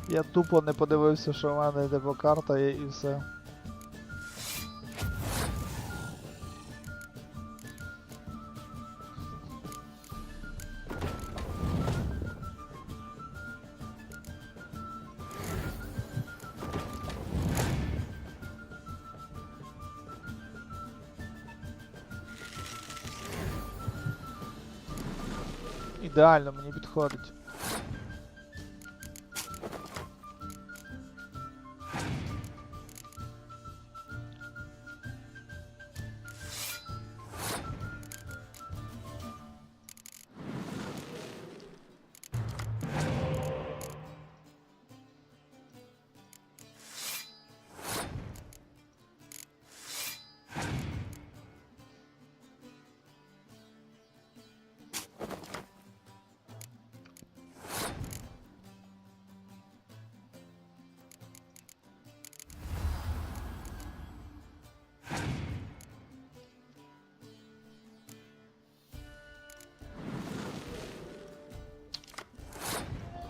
Я тупо не подивився, що в мене типу карта є і все. Ідеально, мені підходить.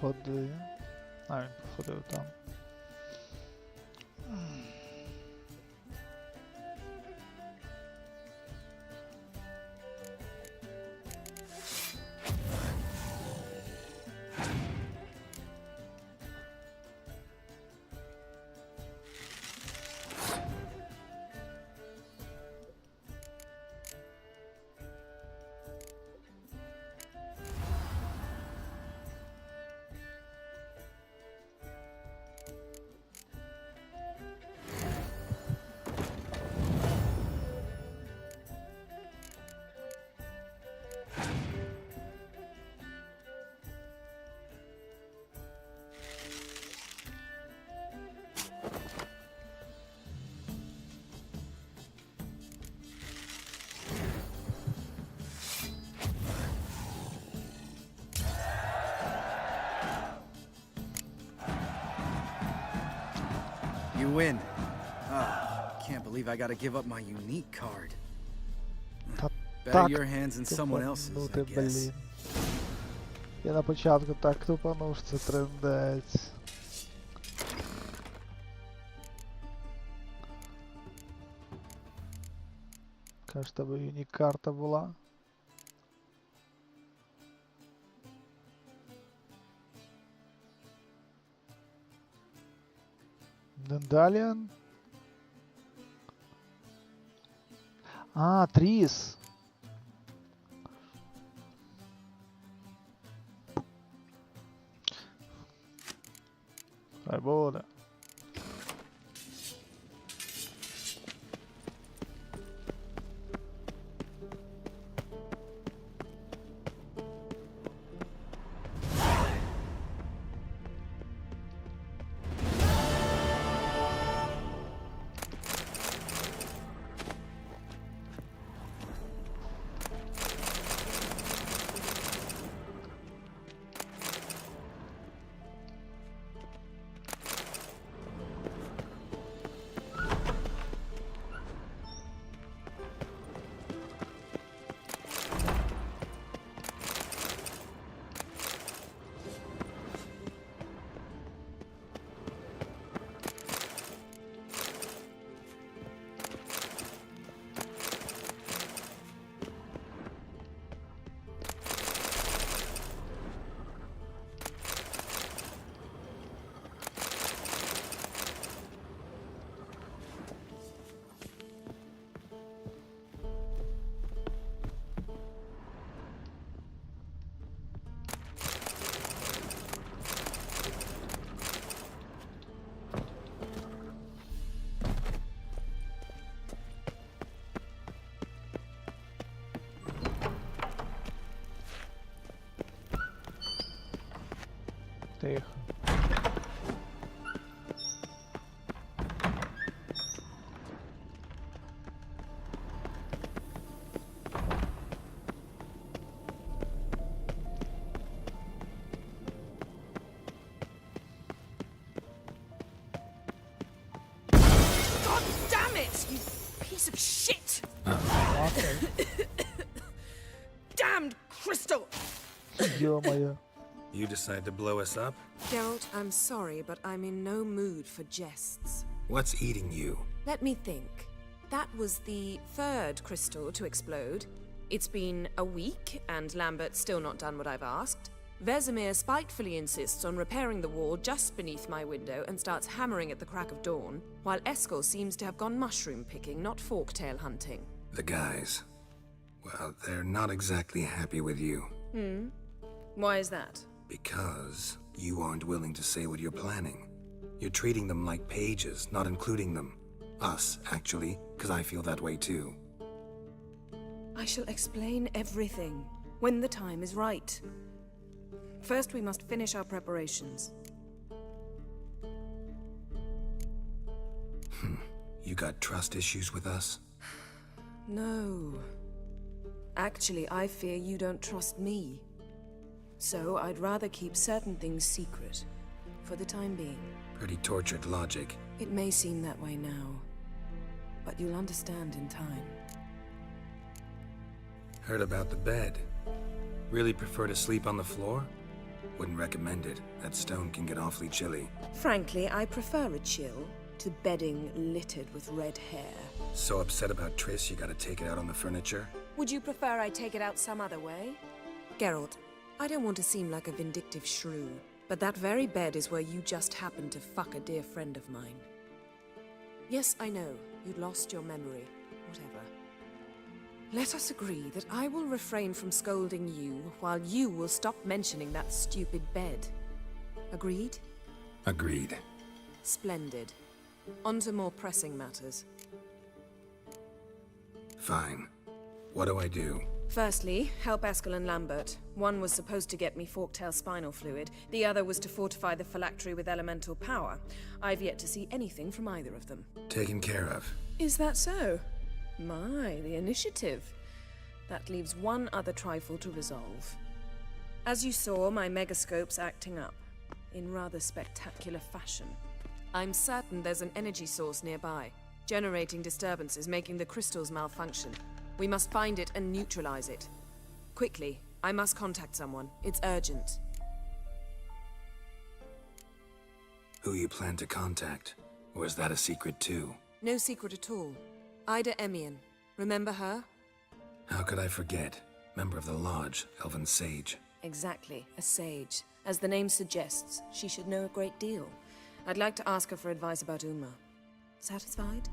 Ходи. А, він походив там. You win. Ah, can't believe I gotta give up my unique card. Better your hands than someone else's, I guess. Я на початку так тупанув, що це трендець. Каже, тебе юнік карта була. Дендаліан? А, Тріс. Хай буде. piece of shit! Окей. Damned crystal! Ё-моё. You decide to blow us up? Geralt, I'm sorry, but I'm in no mood for jests. What's eating you? Let me think. That was the third crystal to explode. It's been a week, and Lambert's still not done what I've asked. Vesemir spitefully insists on repairing the wall just beneath my window and starts hammering at the crack of dawn, while Eskel seems to have gone mushroom picking, not forktail hunting. The guys. Well, they're not exactly happy with you. Why is that? Because you aren't willing to say what you're planning. You're treating them like pages, not including them. Us, actually, because I feel that way too. I shall explain everything when the time is right. First, we must finish our preparations. You got trust issues with us? No. Actually, I fear you don't trust me. So I'd rather keep certain things secret, for the time being. Pretty tortured logic. It may seem that way now, but you'll understand in time. Heard about the bed. Really prefer to sleep on the floor? Wouldn't recommend it. That stone can get awfully chilly. Frankly, I prefer a chill to bedding littered with red hair. So upset about Triss you gotta take it out on the furniture? Would you prefer I take it out some other way? Geralt, I don't want to seem like a vindictive shrew, but that very bed is where you just happened to fuck a dear friend of mine. Yes, I know, you'd lost your memory. Whatever. Let us agree that I will refrain from scolding you, while you will stop mentioning that stupid bed. Agreed? Agreed. Splendid. On to more pressing matters. Fine. What do I do? Firstly, help Eskel and Lambert. One was supposed to get me forktail spinal fluid, the other was to fortify the phylactery with elemental power. I've yet to see anything from either of them. Taken care of. Is that so? My, the initiative. That leaves one other trifle to resolve. As you saw, my megascope's acting up, in rather spectacular fashion. I'm certain there's an energy source nearby, generating disturbances, making the crystals malfunction. We must find it and neutralize it. Quickly, I must contact someone. It's urgent. Who you plan to contact? Or is that a secret too? No secret at all. Ida Emian. Remember her? How could I forget? Member of the Lodge, Elven Sage. Exactly, a sage. As the name suggests, she should know a great deal. I'd like to ask her for advice about Uma. Satisfied?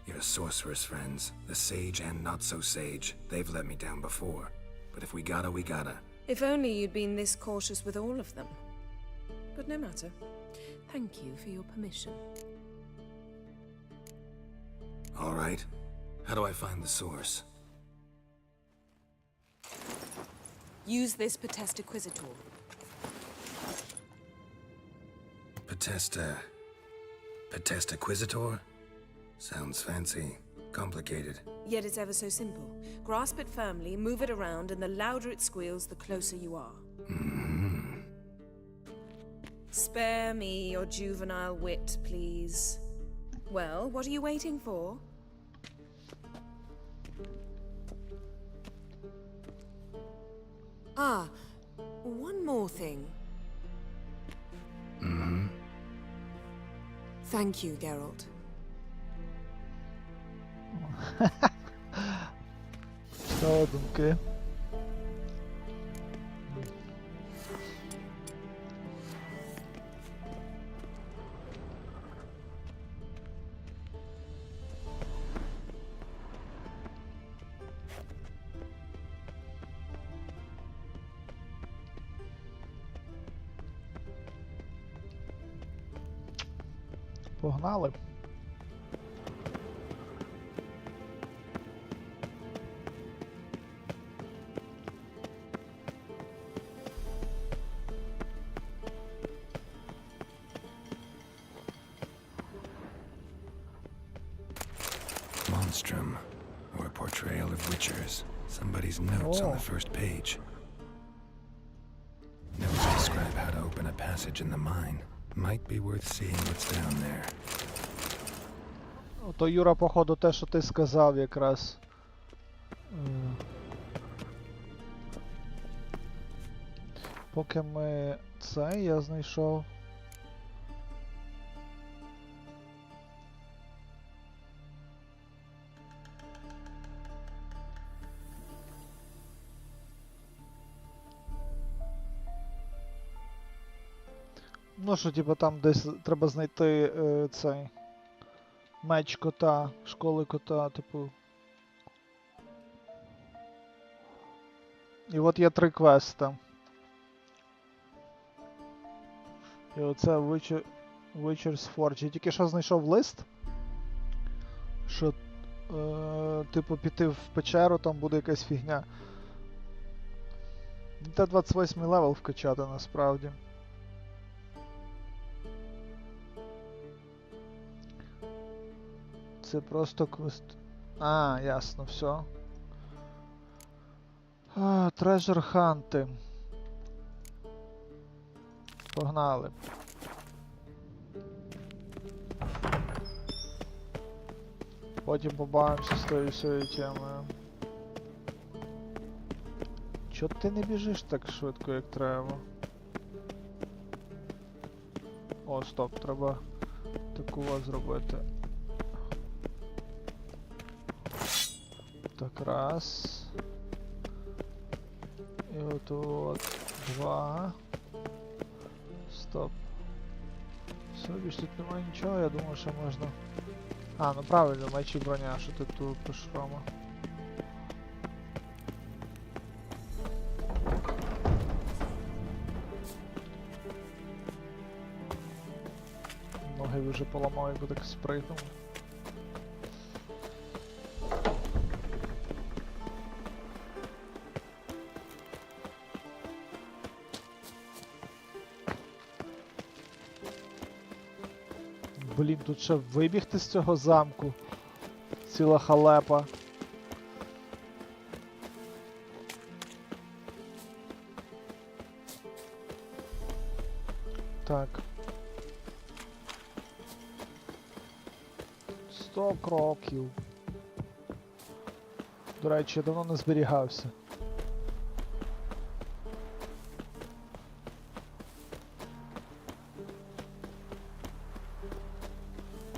Your sorceress friends, the sage and not-so-sage, they've let me down before. But if we gotta, we gotta. If only you'd been this cautious with all of them. But no matter. Thank you for your permission. All right. How do I find the source? Use this Potesta Quisitor. Potesta Quisitor? Sounds fancy. Complicated. Yet it's ever so simple. Grasp it firmly, move it around, and the louder it squeals, the closer you are. Spare me your juvenile wit, please. Well, what are you waiting for? Ah, one more thing. Thank you, Geralt. Стало думки. Погнали. Monstrum, or a portrayal of witchers. Somebody's notes on the first page. Notes describe how to open a passage in the mine. Might be worth seeing what's down there. То Юра, походу, те, що ти сказав якраз. Поки ми це, я знайшов. Ну що, типу, там десь треба знайти цей меч кота, школи кота, типу. І от є 3 квеста. І оце Witcher's Forge. Я тільки що знайшов лист, що, типу, піти в печеру, там буде якась фігня. Та 28 левел вкачати насправді. Це просто квест. А, ясно, все. Treasure ханти. Погнали. Потім побавимося з тою всією темою. Чого ти не біжиш так швидко, як треба? О, стоп, треба таку зробити. Так, раз. І от 2. Стоп. Все, більш тут немає нічого, я думаю, що можна... А, ну правильно, меч і броня, що ти тут пишеш, Рома. Ноги вже поламав, якби так спригнув. Блін, тут ще вибігти з цього замку. Ціла халепа. Так. 100 кроків. До речі, я давно не зберігався.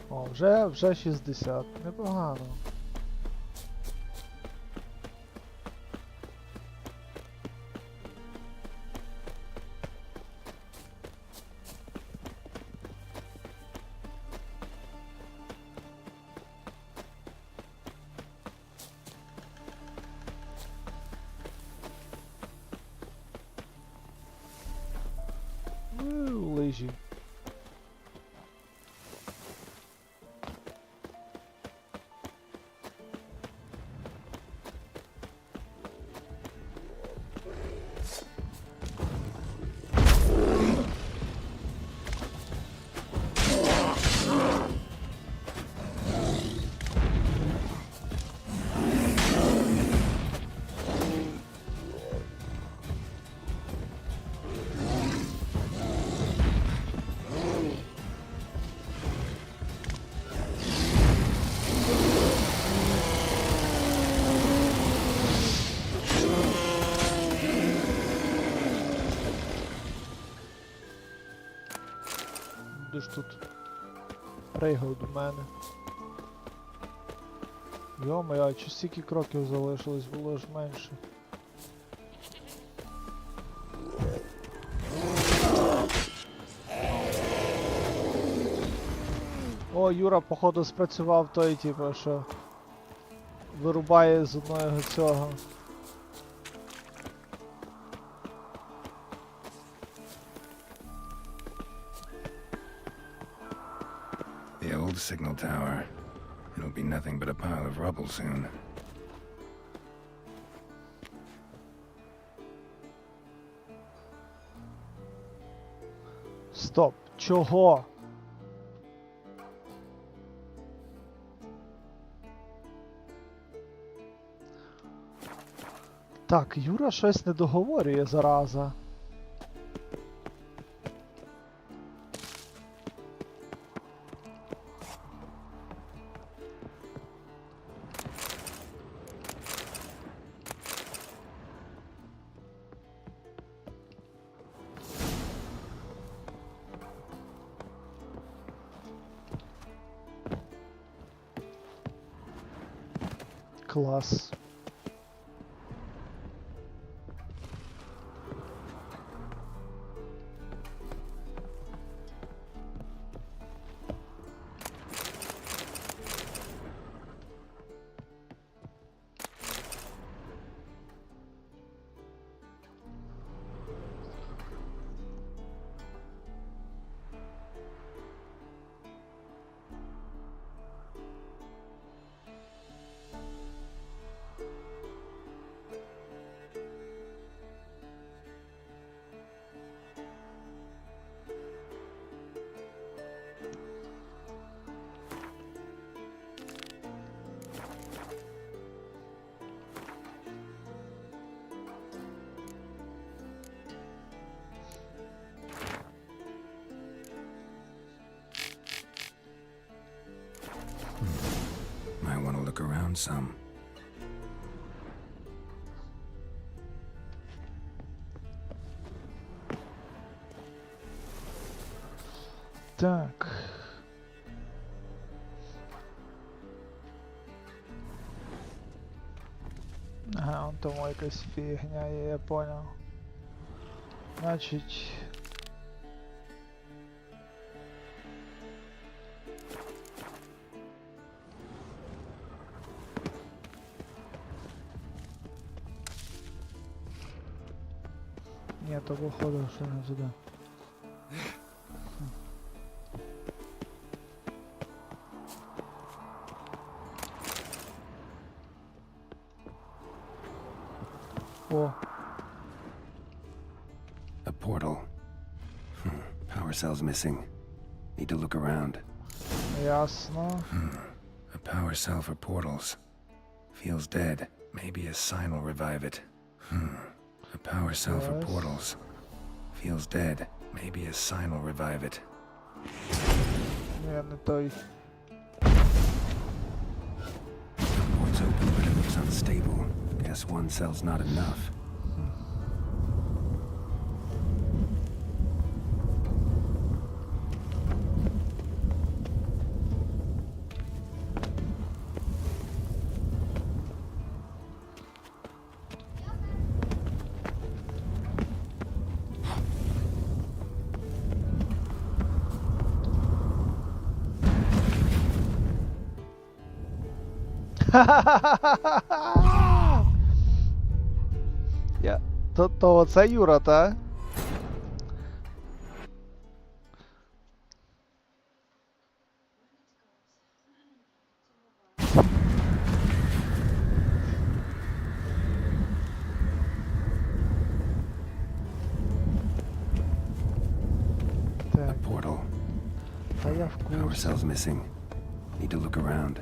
О, вже 60. Непогано. Лижі. Де ж тут рейгав до мене? Йо-моє, а чи стільки кроків залишилось, було ж менше. О, Юра, походу, спрацював той, типу, що вирубає з одного цього. The old signal tower. It'll be nothing but a pile of rubble soon. Стоп, чого? Так, Юра щось не договорює, зараза. Клас. Might want to look around some. Так. Ага, он тому якась фігня є, я понял. Значить... Ні, то походу, що не туди. О. A portal. Power cell's missing. Need to look around. Ясно. A power cell for portals. Feels dead. Maybe a sign will revive it. A power cell for portals. Feels dead. Maybe a sign will revive it. Ні, не той. The port's open, but it looks unstable. Guess one cell's not enough. Я... То оце Юра, та? A portal. Та я в Power курсі. cell's missing. Need to look around.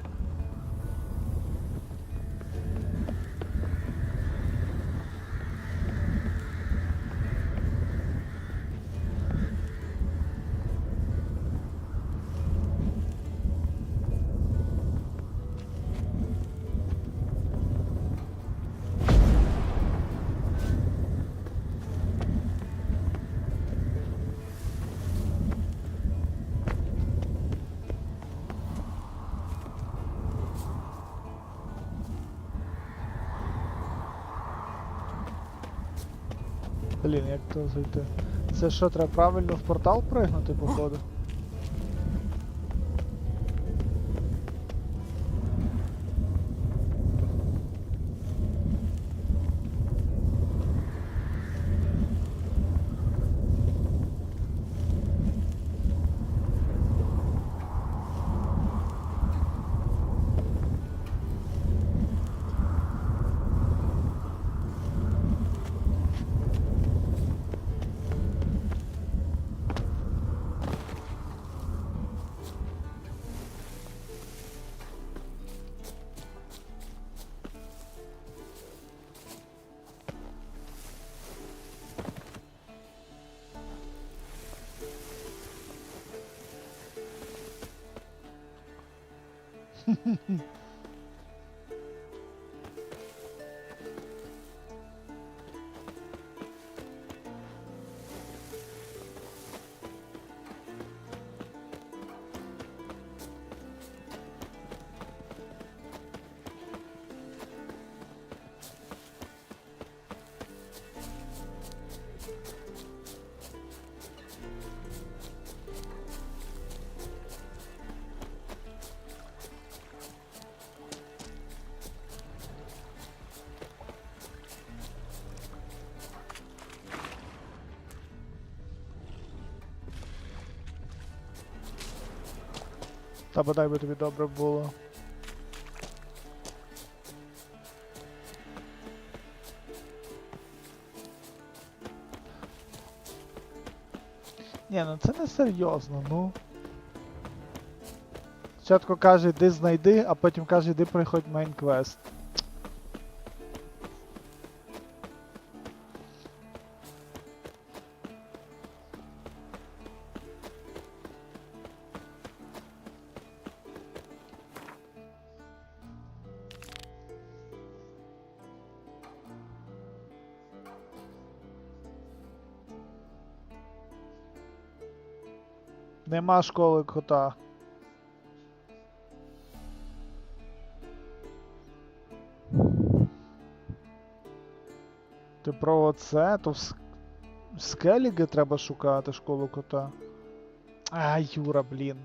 Блін, як то зайти? Це що, треба правильно в портал пригнути, походу? Та бодай би тобі добре було. Ні, ну це не серйозно, ну. Спочатку каже, йди знайди, а потім каже, йди приходь мейн квест. Нема школи кота. Ти про оце? То в Скеліги треба шукати школу кота. Ай, Юра, блін.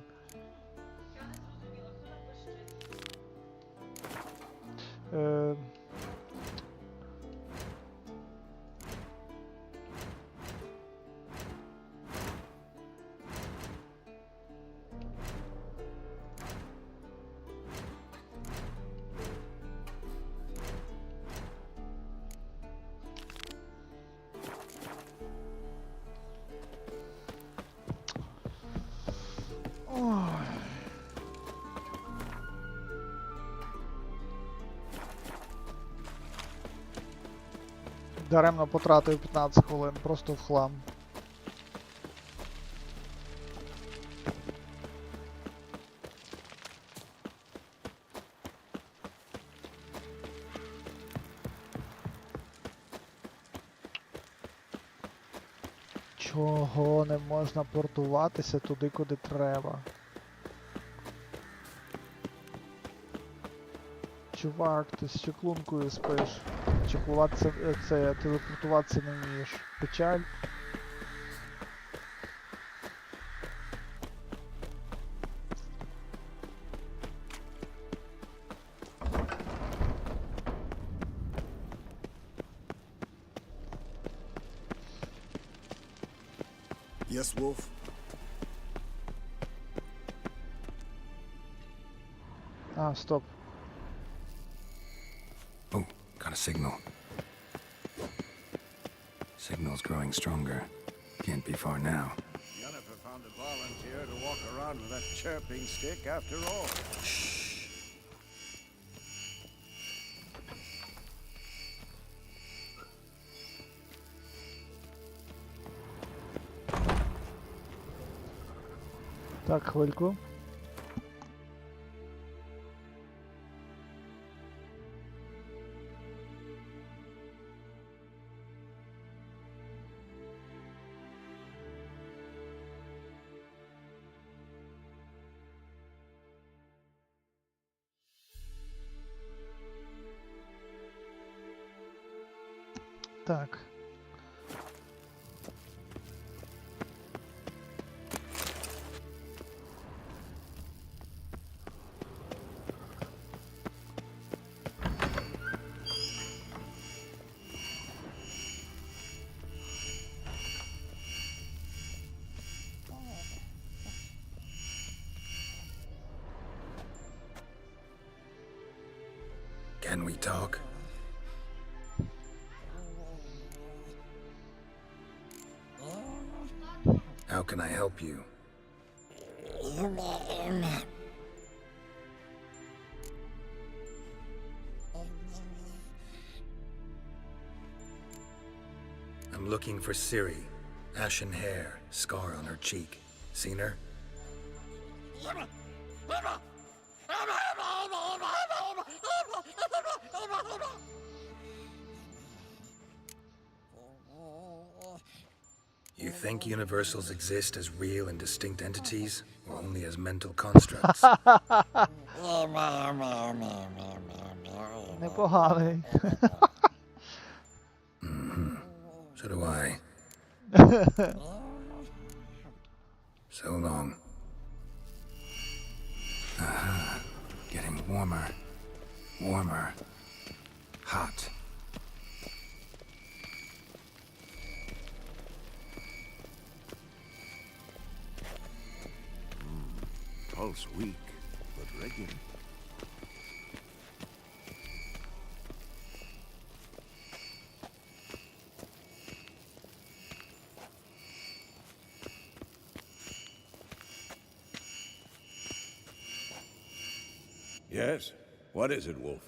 Даремно потратив 15 хвилин, просто в хлам. Чого не можна портуватися туди, куди треба? Чувак, ти з чеклункою спиш. Чеклуватися, це, телепортуватися не вмієш. Печаль. Yes, Wolf? А, стоп. Oh, got a signal. Signal's growing stronger. Can't be far now. Yennefer found a volunteer to walk around with that chirping stick after all. Так, хвильку. Так. Can we talk? How can I help you? I'm looking for Ciri. Ashen hair, scar on her cheek. Seen her? You think universals exist as real and distinct entities, or only as mental constructs? Непоганий. So do I. So long. Getting warmer. Warmer. Hot. Pulse weak. but regular. Yes? What is it, Wolf?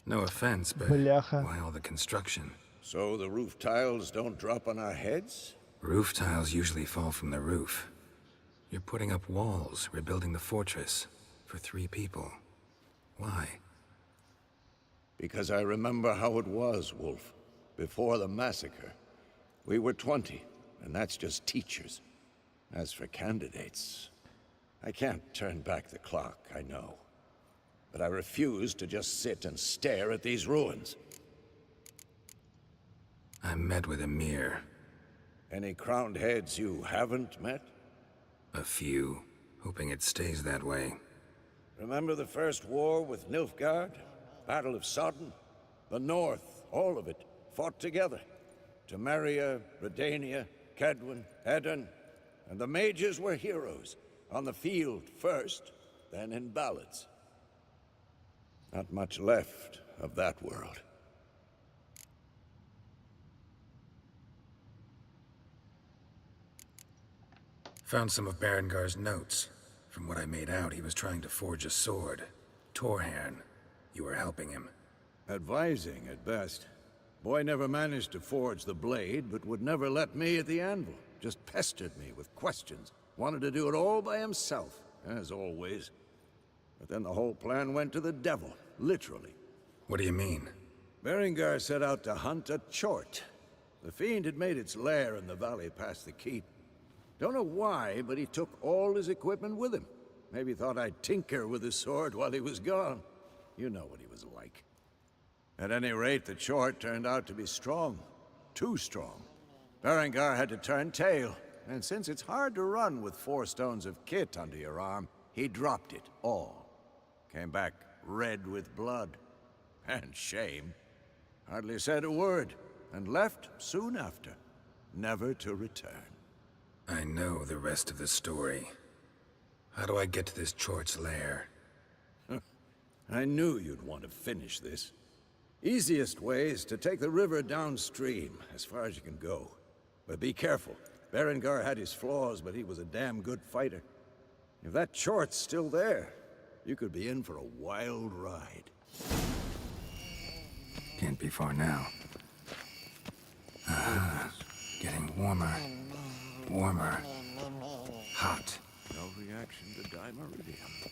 No offense, but Бляха. why all the construction? So the roof tiles don't drop on our heads? Roof tiles usually fall from the roof. You're putting up walls, rebuilding the fortress for 3 people. Why? Because I remember how it was, Wolf. Before the massacre. We were 20, and that's just teachers. As for candidates, I can't turn back the clock, I know. But I refuse to just sit and stare at these ruins. I met with Emir. Any crowned heads you haven't met? A few, hoping it stays that way. Remember the first war with Nilfgaard? Battle of Sodden? The North, all of it, fought together. Temeria, Redania, Kedwin, Edirn, and the mages were heroes. On the field first, then in ballads. Not much left of that world. Found some of Berengar's notes. From what I made out, he was trying to forge a sword. Torharn. You were helping him. Advising, at best. Boy never managed to forge the blade, but would never let me at the anvil. Just pestered me with questions. Wanted to do it all by himself, as always. But then the whole plan went to the devil, literally. What do you mean? Berengar set out to hunt a chort. The fiend had made its lair in the valley past the keep. Don't know why, but he took all his equipment with him. Maybe thought I'd tinker with his sword while he was gone. You know what he was like. At any rate, the chort turned out to be strong. Too strong. Berengar had to turn tail, and since it's hard to run with 4 stones of kit under your arm, he dropped it all. Came back red with blood. And shame. Hardly said a word, and left soon after, never to return. I know the rest of the story. How do I get to this Chort's lair? I knew you'd want to finish this. Easiest way is to take the river downstream, as far as you can go. But be careful. Berengar had his flaws, but he was a damn good fighter. If that Chort's still there, you could be in for a wild ride. Can't be far now. Getting warmer. Warmer. Hot. No reaction to dimeridium.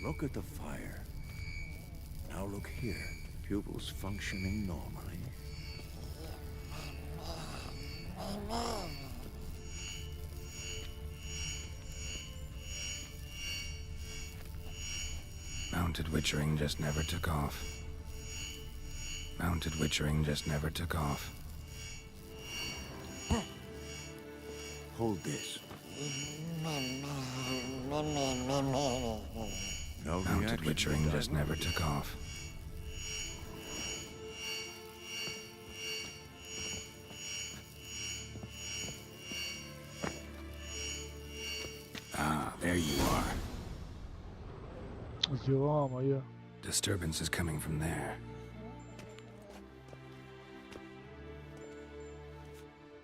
Look at the fire. Now look here. Pupils functioning normally. Mounted witchering just never took off. Mounted witchering just never took off. Hold this. No Mounted witchering just never took off. Ah, there you are. Ё-моё. Disturbance is coming from there.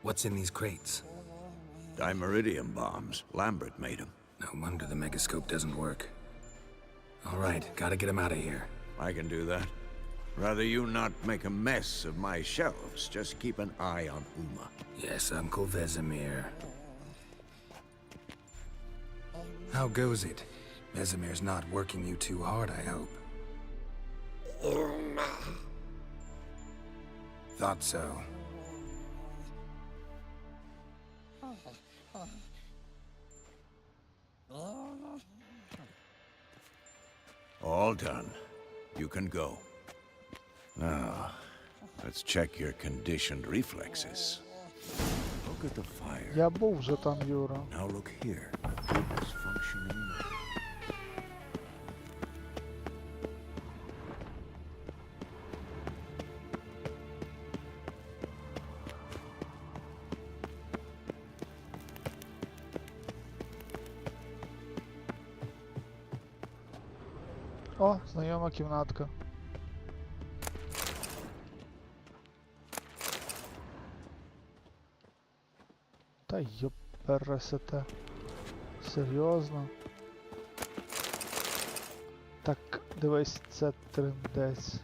What's in these crates? Dimeridium bombs. Lambert made them. No wonder the megascope doesn't work. All right, gotta get him out of here. I can do that. Rather you not make a mess of my shelves. Just keep an eye on Uma. Yes, Uncle Vesemir. How goes it? Vesemir's not working you too hard, I hope. Thought so. All done. You can go. Now, let's check your conditioned reflexes. Look at the fire. Я був вже там, Юра. Now look here. Pupils function О, знайома кімнатка. Та йопересете. Серйозно? Так, дивись, це трындець.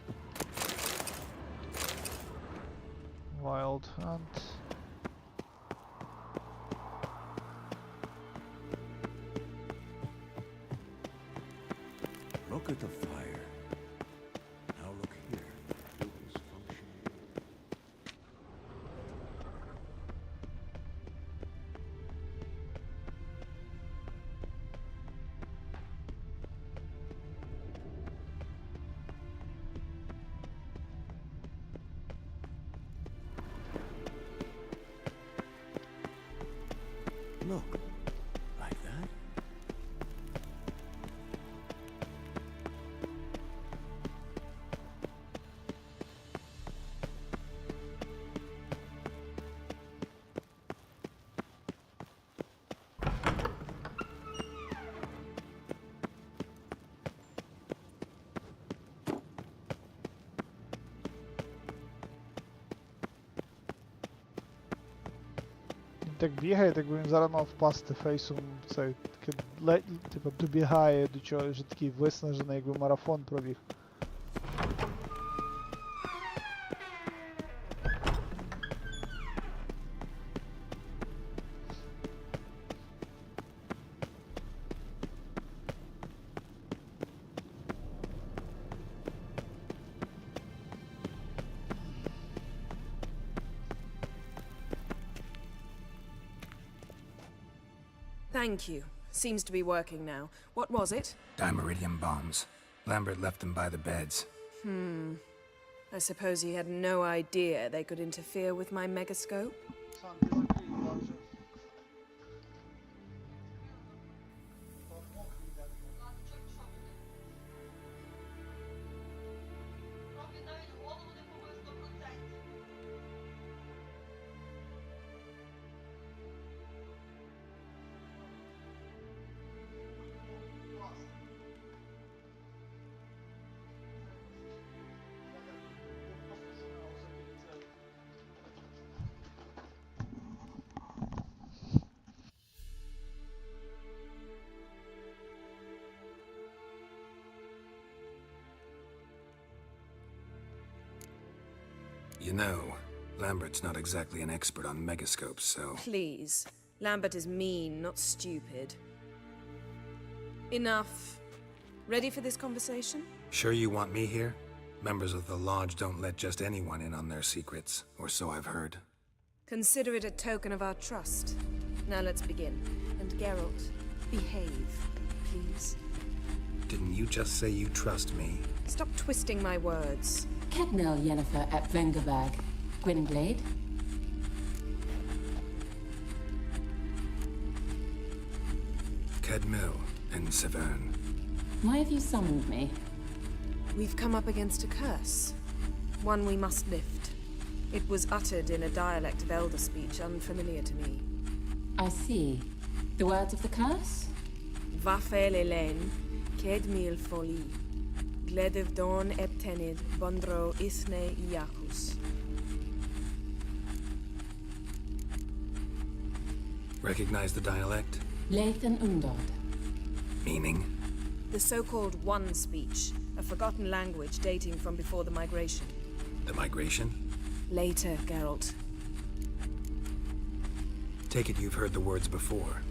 Wild Hunt. Look at the fire. Now look here. It is functioning. Look, like that. Він так бігає, так би він зараз мав впасти фейсом в цей, типу, добігає до чогось, вже такий виснажений, якби марафон пробіг. Thank you. Seems to be working now. What was it? Dimeridium bombs. Lambert left them by the beds. I suppose he had no idea they could interfere with my megascope? You know, Lambert's not exactly an expert on megascopes, so... Please. Lambert is mean, not stupid. Enough. Ready for this conversation? Sure you want me here? Members of the Lodge don't let just anyone in on their secrets, or so I've heard. Consider it a token of our trust. Now let's begin. And Geralt, behave, please. Didn't you just say you trust me? Stop twisting my words. Kednel Yennefer at Vengerberg. Gwynblade. Kedmil and Severn. Why have you summoned me? We've come up against a curse. One we must lift. It was uttered in a dialect of Elder speech unfamiliar to me. I see. The words of the curse? Vafel Elen, Kedmil Foli. Gledev Don Eptenid, Bondro Isne Iakus. Recognize the dialect? Lathan Undod. Meaning? The so-called One speech, a forgotten language dating from before the migration. The migration? Later, Geralt. Take it you've heard the words before.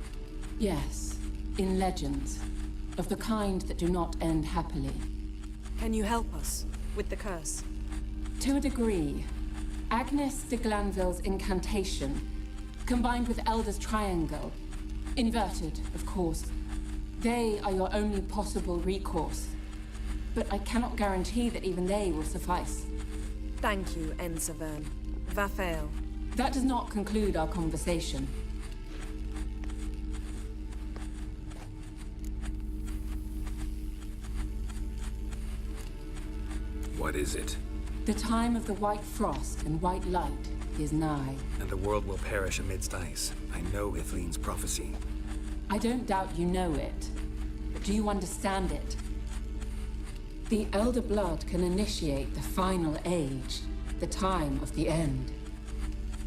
Yes, in legends. Of the kind that do not end happily. Can you help us with the curse? To a degree. Agnes de Glanville's incantation, combined with Elder's triangle, inverted, of course. They are your only possible recourse. But I cannot guarantee that even they will suffice. Thank you, Severn. Vafel. That does not conclude our conversation. What is it? The time of the white frost and white light is nigh. And the world will perish amidst ice. I know Ithleen's prophecy. I don't doubt you know it. But do you understand it? The Elder Blood can initiate the final age, the time of the end,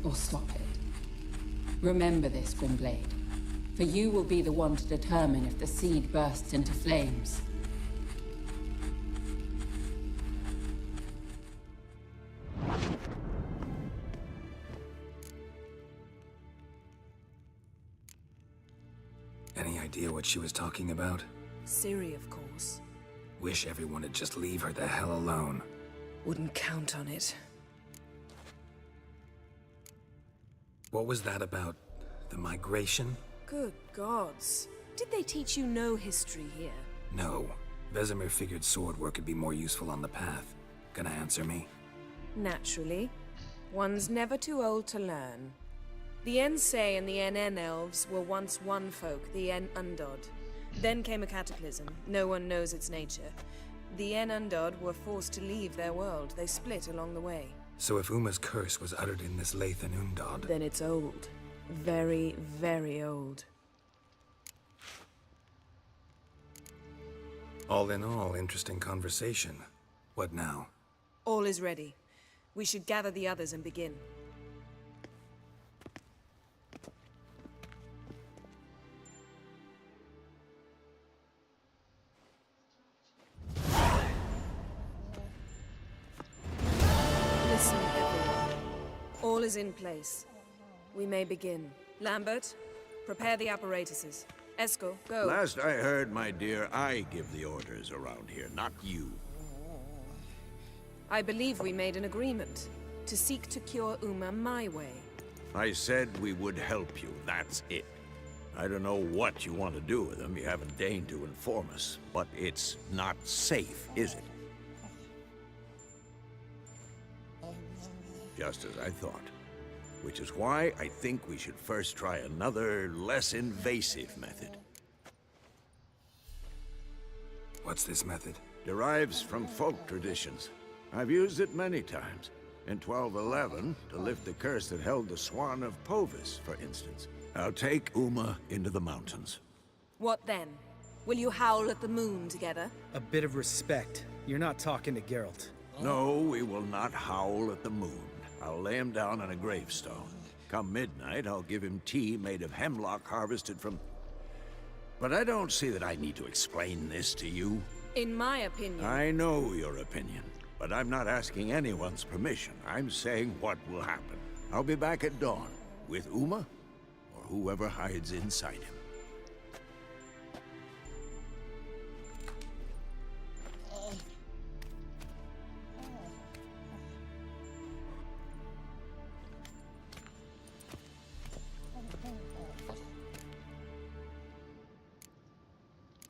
or stop it. Remember this, Grimblade, for you will be the one to determine if the seed bursts into flames. Any idea what she was talking about? Ciri, of course. Wish everyone would just leave her the hell alone. Wouldn't count on it. What was that about? The migration? Good gods. Did they teach you no history here? No. Vesemir figured sword work would be more useful on the path. Gonna answer me? Naturally. One's never too old to learn. The Ensei and the NN elves were once one folk, the En Undod. Then came a cataclysm. No one knows its nature. The En Undod were forced to leave their world. They split along the way. So if Uma's curse was uttered in this Lathan Undod... Then it's old. Very, very old. All in all, interesting conversation. What now? All is ready. We should gather the others and begin. Listen, everyone. All is in place. We may begin. Lambert, prepare the apparatuses. Esco, go. Last I heard, my dear, I give the orders around here, not you. I believe we made an agreement to seek to cure Uma my way. I said we would help you, that's it. I don't know what you want to do with them, you haven't deigned to inform us, but it's not safe, is it? Just as I thought. Which is why I think we should first try another, less invasive method. What's this method? Derives from folk traditions. I've used it many times. In 1211, to lift the curse that held the Swan of Povis, for instance. I'll take Uma into the mountains. What then? Will you howl at the moon together? A bit of respect. You're not talking to Geralt. No, we will not howl at the moon. I'll lay him down on a gravestone. Come midnight, I'll give him tea made of hemlock harvested from... But I don't see that I need to explain this to you. In my opinion... I know your opinion, but I'm not asking anyone's permission. I'm saying what will happen. I'll be back at dawn, with Uma, or whoever hides inside him.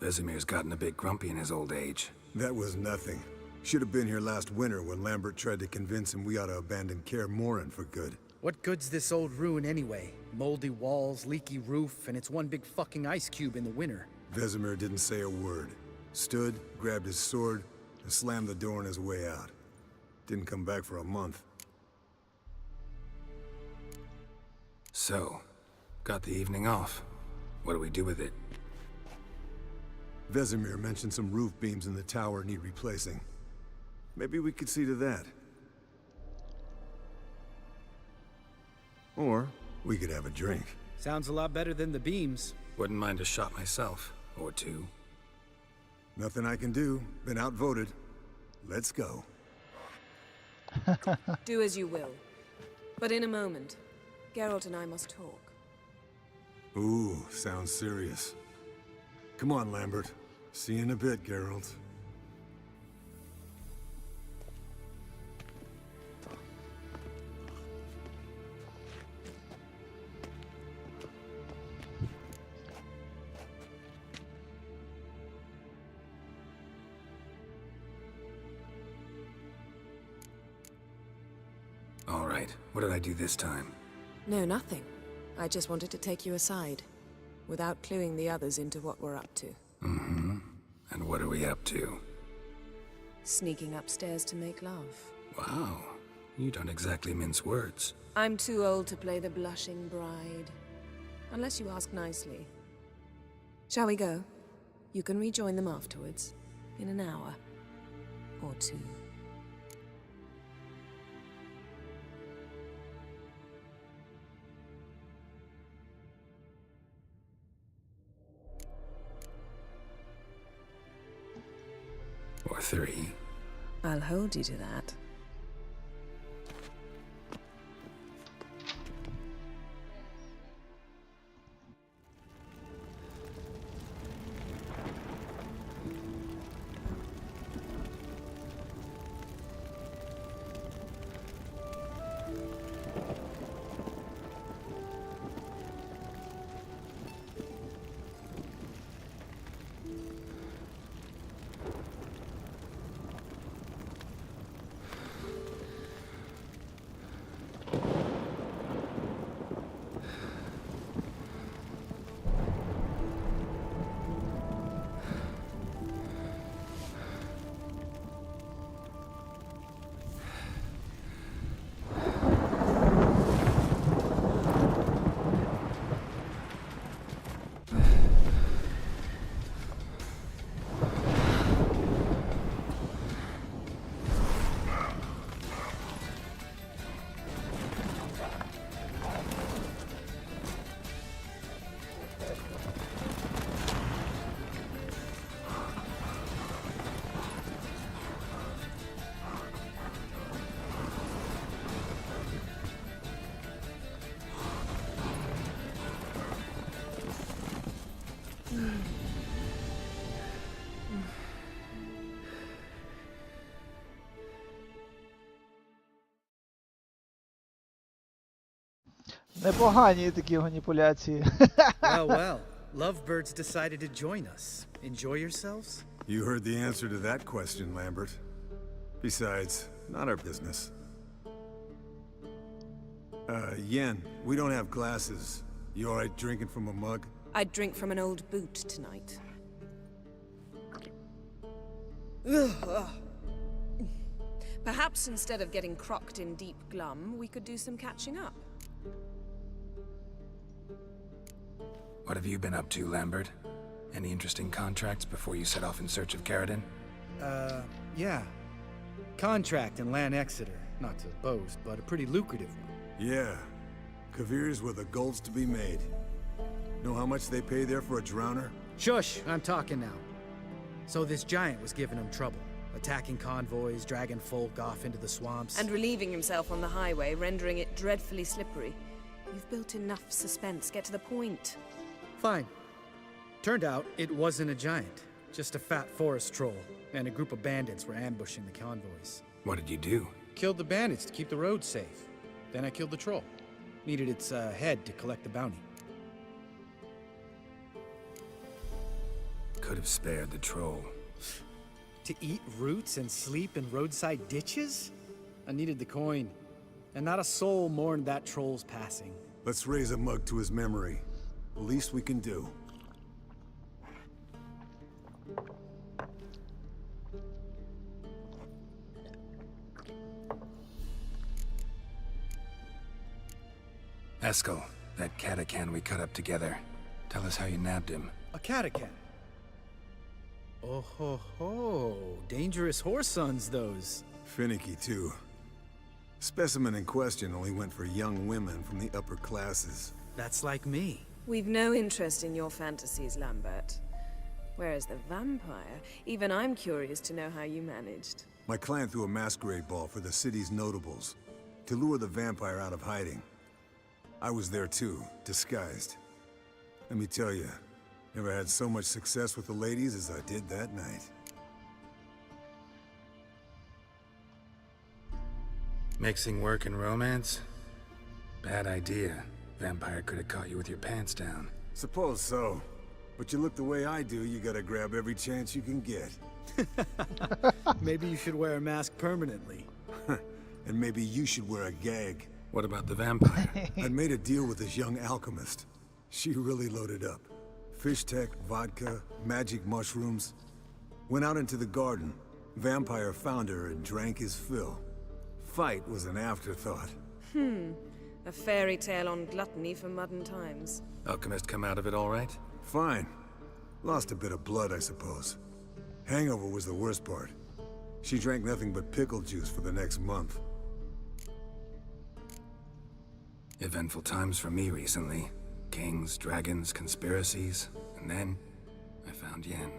Vesemir's gotten a bit grumpy in his old age. That was nothing. Should have been here last winter when Lambert tried to convince him we ought to abandon Kaer Morhen for good. What good's this old ruin anyway? Moldy walls, leaky roof, and it's one big fucking ice cube in the winter. Vesemir didn't say a word. Stood, grabbed his sword, and slammed the door on his way out. Didn't come back for a month. So, got the evening off. What do we do with it? Vesemir mentioned some roof beams in the tower need replacing. Maybe we could see to that. Or we could have a drink. Sounds a lot better than the beams. Wouldn't mind a shot myself, or two. Nothing I can do. Been outvoted. Let's go. Do as you will. But in a moment, Geralt and I must talk. Ooh, sounds serious. Come on, Lambert. See you in a bit, Geralt. All right, what did I do this time? No, nothing. I just wanted to take you aside, without cluing the others into what we're up to. Mm-hmm. And what are we up to? Sneaking upstairs to make love. Wow, you don't exactly mince words. I'm too old to play the blushing bride. Unless you ask nicely. Shall we go? You can rejoin them afterwards. In an hour. or two. Or 3. I'll hold you to that. Непогані такі маніпуляції. Well, well. Lovebirds decided to join us. Enjoy yourselves? You heard the answer to that question, Lambert. Besides, not our business. Yen, we don't have glasses. You alright drinking from a mug? I'd drink from an old boot tonight. Perhaps instead of getting crocked in deep glum, we could do some catching up. What have you been up to, Lambert? Any interesting contracts before you set off in search of Caradon? Yeah. Contract in Lan Exeter. Not to boast, but a pretty lucrative one. Yeah. Kavir's where the gold's to be made. Know how much they pay there for a drowner? Shush! I'm talking now. So this giant was giving him trouble. Attacking convoys, dragging folk off into the swamps. And relieving himself on the highway, rendering it dreadfully slippery. You've built enough suspense. Get to the point. Fine. Turned out it wasn't a giant. Just a fat forest troll. And a group of bandits were ambushing the convoys. What did you do? Killed the bandits to keep the road safe. Then I killed the troll. Needed its head to collect the bounty. Could have spared the troll. To eat roots and sleep in roadside ditches? I needed the coin. And not a soul mourned that troll's passing. Let's raise a mug to his memory. The least we can do. Eskel, that catacan we cut up together. Tell us how you nabbed him. A catacan? Oh ho ho. Dangerous horse sons, those. Finicky, too. Specimen in question only went for young women from the upper classes. That's like me. We've no interest in your fantasies, Lambert. Whereas the vampire, even I'm curious to know how you managed. My clan threw a masquerade ball for the city's notables, to lure the vampire out of hiding. I was there too, disguised. Let me tell you, never had so much success with the ladies as I did that night. Mixing work and romance? Bad idea. Vampire could have caught you with your pants down. Suppose so. But you look the way I do, you gotta grab every chance you can get. Maybe you should wear a mask permanently. And maybe you should wear a gag. What about the vampire? I'd made a deal with this young alchemist. She really loaded up. Fish tech, vodka, magic mushrooms. Went out into the garden. Vampire found her and drank his fill. Fight was an afterthought. A fairy tale on gluttony for modern times. Alchemist come out of it all right? Fine. Lost a bit of blood, I suppose. Hangover was the worst part. She drank nothing but pickle juice for the next month. Eventful times for me recently. Kings, dragons, conspiracies, and then I found Yen.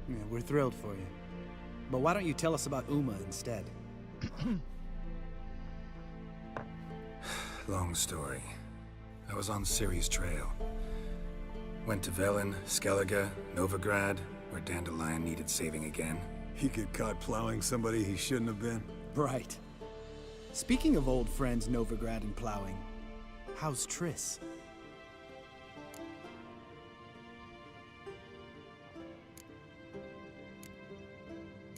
Yeah, we're thrilled for you. But why don't you tell us about Uma instead? Long story. I was on Ciri's trail. Went to Velen, Skellige, Novigrad, where Dandelion needed saving again. He get caught plowing somebody he shouldn't have been? Right. Speaking of old friends Novigrad and plowing, how's Triss?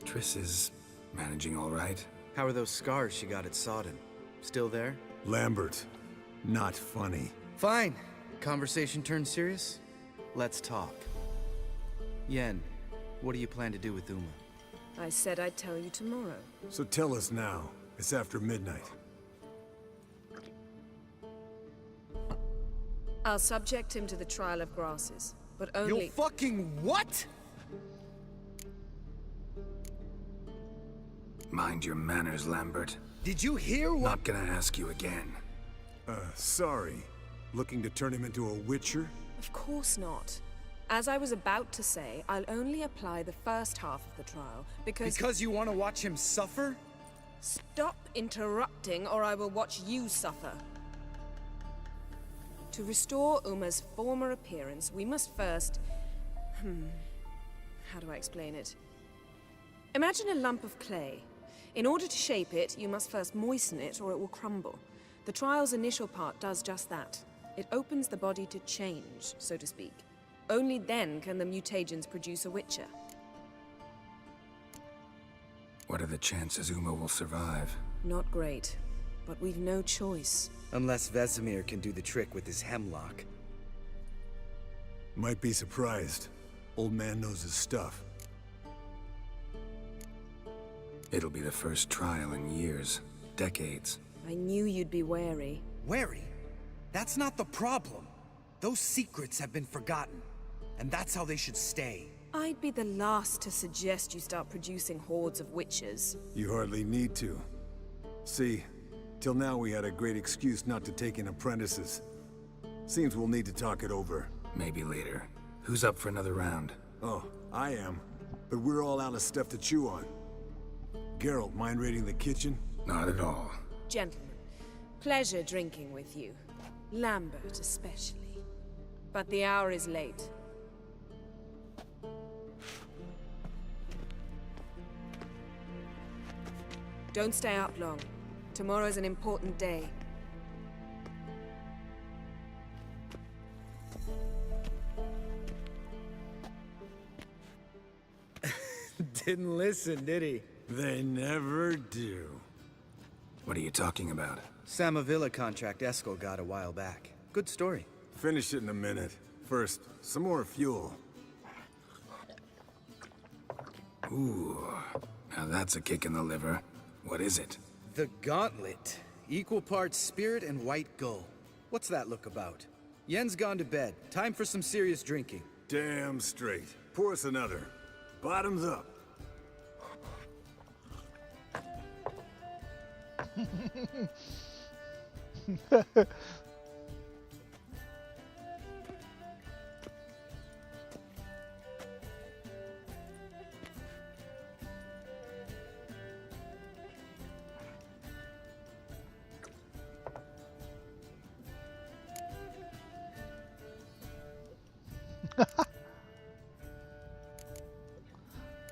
Triss is managing all right. How are those scars she got at Sodden? Still there? Lambert, not funny. Fine. Conversation turned serious? Let's talk. Yen, what do you plan to do with Uma? I said I'd tell you tomorrow. So tell us now. It's after midnight. I'll subject him to the trial of grasses, but only— You fucking what? Mind your manners, Lambert. Did you hear what— Not gonna ask you again. Sorry. Looking to turn him into a witcher? Of course not. As I was about to say, I'll only apply the first half of the trial, because— Because you want to watch him suffer? Stop interrupting, or I will watch you suffer. To restore Uma's former appearance, we must first— how do I explain it? Imagine a lump of clay. In order to shape it, you must first moisten it, or it will crumble. The trial's initial part does just that. It opens the body to change, so to speak. Only then can the mutagens produce a witcher. What are the chances Uma will survive? Not great, but we've no choice. Unless Vesemir can do the trick with his hemlock. Might be surprised. Old man knows his stuff. It'll be the first trial in years. Decades. I knew you'd be wary. Wary? That's not the problem. Those secrets have been forgotten. And that's how they should stay. I'd be the last to suggest you start producing hordes of witches. You hardly need to. See, till now we had a great excuse not to take in apprentices. Seems we'll need to talk it over. Maybe later. Who's up for another round? Oh, I am. But we're all out of stuff to chew on. Geralt, mind raiding the kitchen? Not at all. Gentlemen, pleasure drinking with you. Lambert especially. But the hour is late. Don't stay up long. Tomorrow's an important day. Didn't listen, did he? They never do. What are you talking about? Samavilla contract Eskel got a while back. Good story. Finish it in a minute. First, some more fuel. Ooh, now that's a kick in the liver. What is it? The Gauntlet. Equal parts spirit and white gull. What's that look about? Yen's gone to bed. Time for some serious drinking. Damn straight. Pour us another. Bottoms up.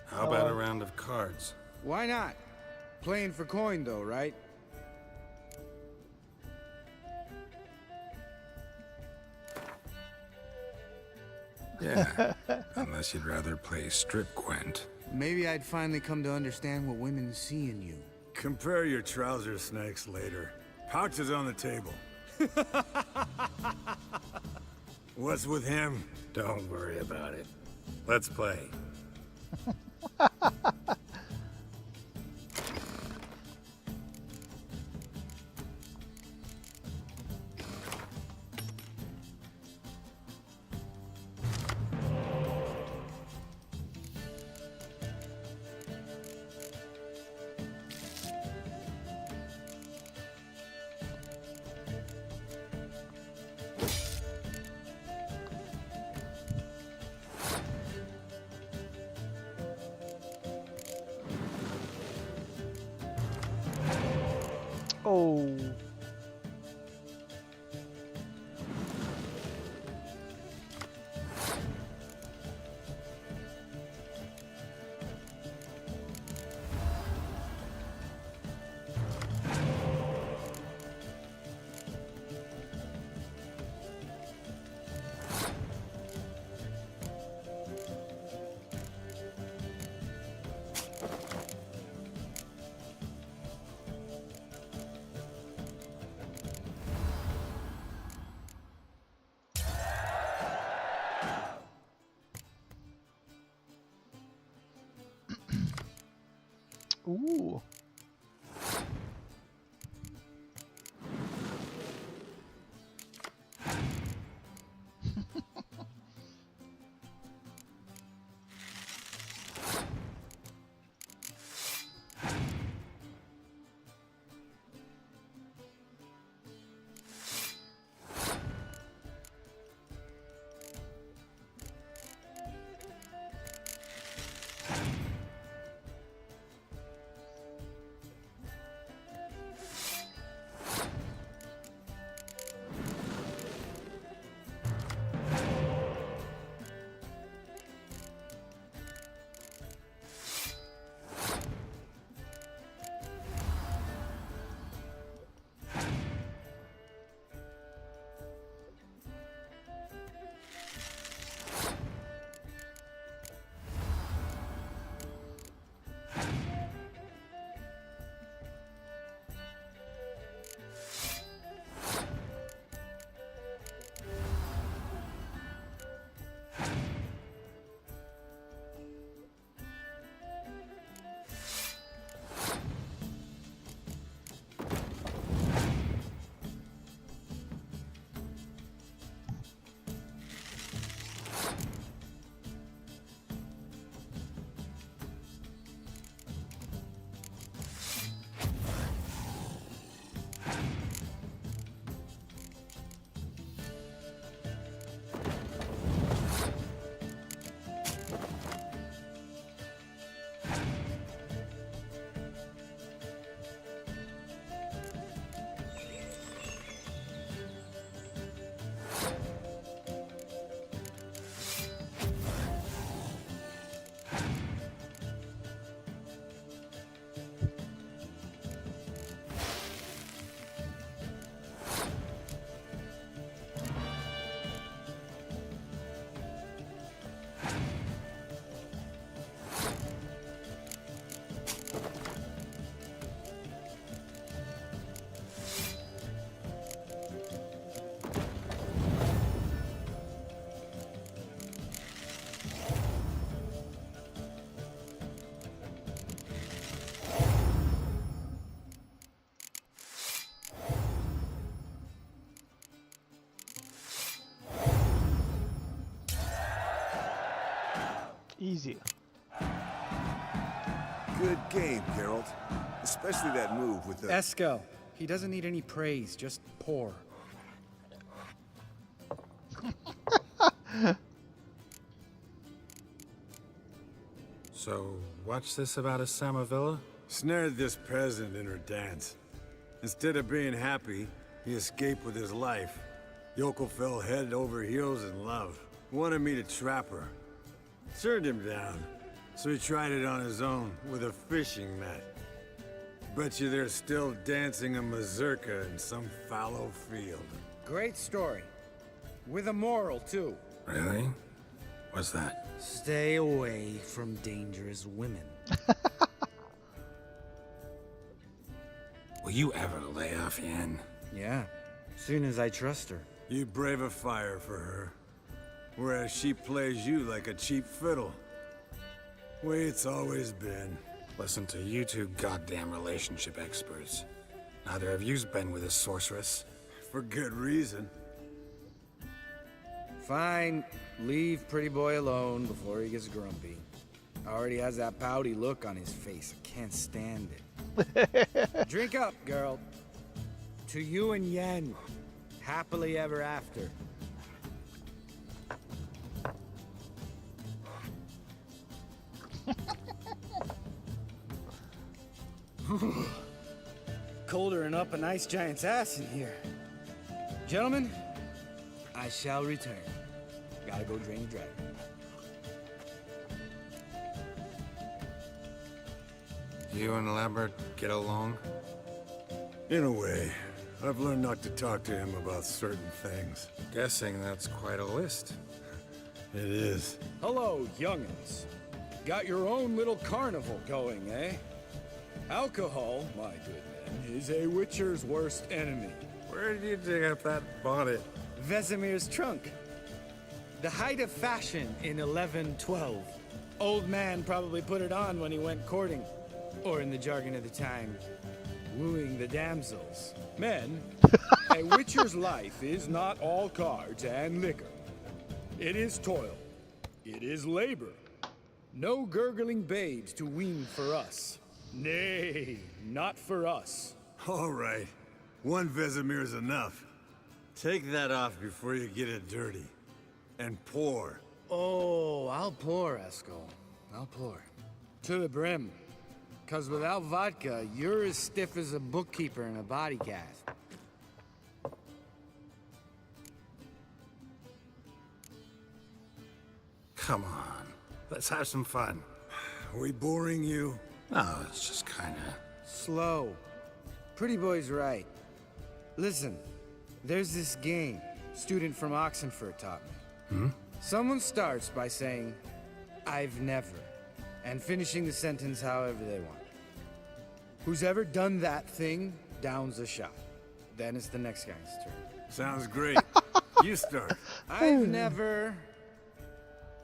How about a round of cards? Why not? Playing for coin though, right? Yeah, unless you'd rather play strip Quent. Maybe I'd finally come to understand what women see in you. Compare your trouser snakes later. Pouch is on the table. What's with him? Don't worry about it. Let's play. Oh. Ooh. Easy. Good game, Geralt. Especially that move with the... Eskel. He doesn't need any praise, just pour. So, what's this about a Samavilla? Snared this peasant in her dance. Instead of being happy, he escaped with his life. Yoko fell head over heels in love. Wanted me to trap her. Turned him down. So he tried it on his own with a fishing net. Bet you they're still dancing a mazurka in some fallow field. Great story. With a moral, too. Really? What's that? Stay away from dangerous women. Will you ever lay off Yen? Yeah, soon as I trust her. You brave a fire for her. Whereas she plays you like a cheap fiddle. Way it's always been. Listen to you two goddamn relationship experts. Neither of you's been with a sorceress. For good reason. Fine. Leave pretty boy alone before he gets grumpy. Already has that pouty look on his face. I can't stand it. Drink up, girl. To you and Yen. Happily ever after. colder than up a nice giant's ass in here. Gentlemen, I shall return. Gotta go drain the dragon. You and Lambert get along? In a way. I've learned not to talk to him about certain things. Guessing that's quite a list. It is. Hello, young'uns. Got your own little carnival going, eh? Alcohol, my good men, is a witcher's worst enemy. Where did you dig up that bonnet? Vesemir's trunk. The height of fashion in 1112. Old man probably put it on when he went courting. Or in the jargon of the time, wooing the damsels. Men, a witcher's life is not all cards and liquor. It is toil. It is labor. No gurgling babes to wean for us. Nay, not for us. All right. One Vesemir's enough. Take that off before you get it dirty. And pour. Oh, I'll pour, Eskel. I'll pour. To the brim. 'Cause without vodka, you're as stiff as a bookkeeper in a body cast. Come on, let's have some fun. Are we boring you? Oh, it's just kinda... Slow. Pretty boy's right. Listen, there's this game student from Oxenford taught me. Someone starts by saying, I've never, and finishing the sentence however they want. Who's ever done that thing downs a shot. Then it's the next guy's turn. Sounds great. You start. I've never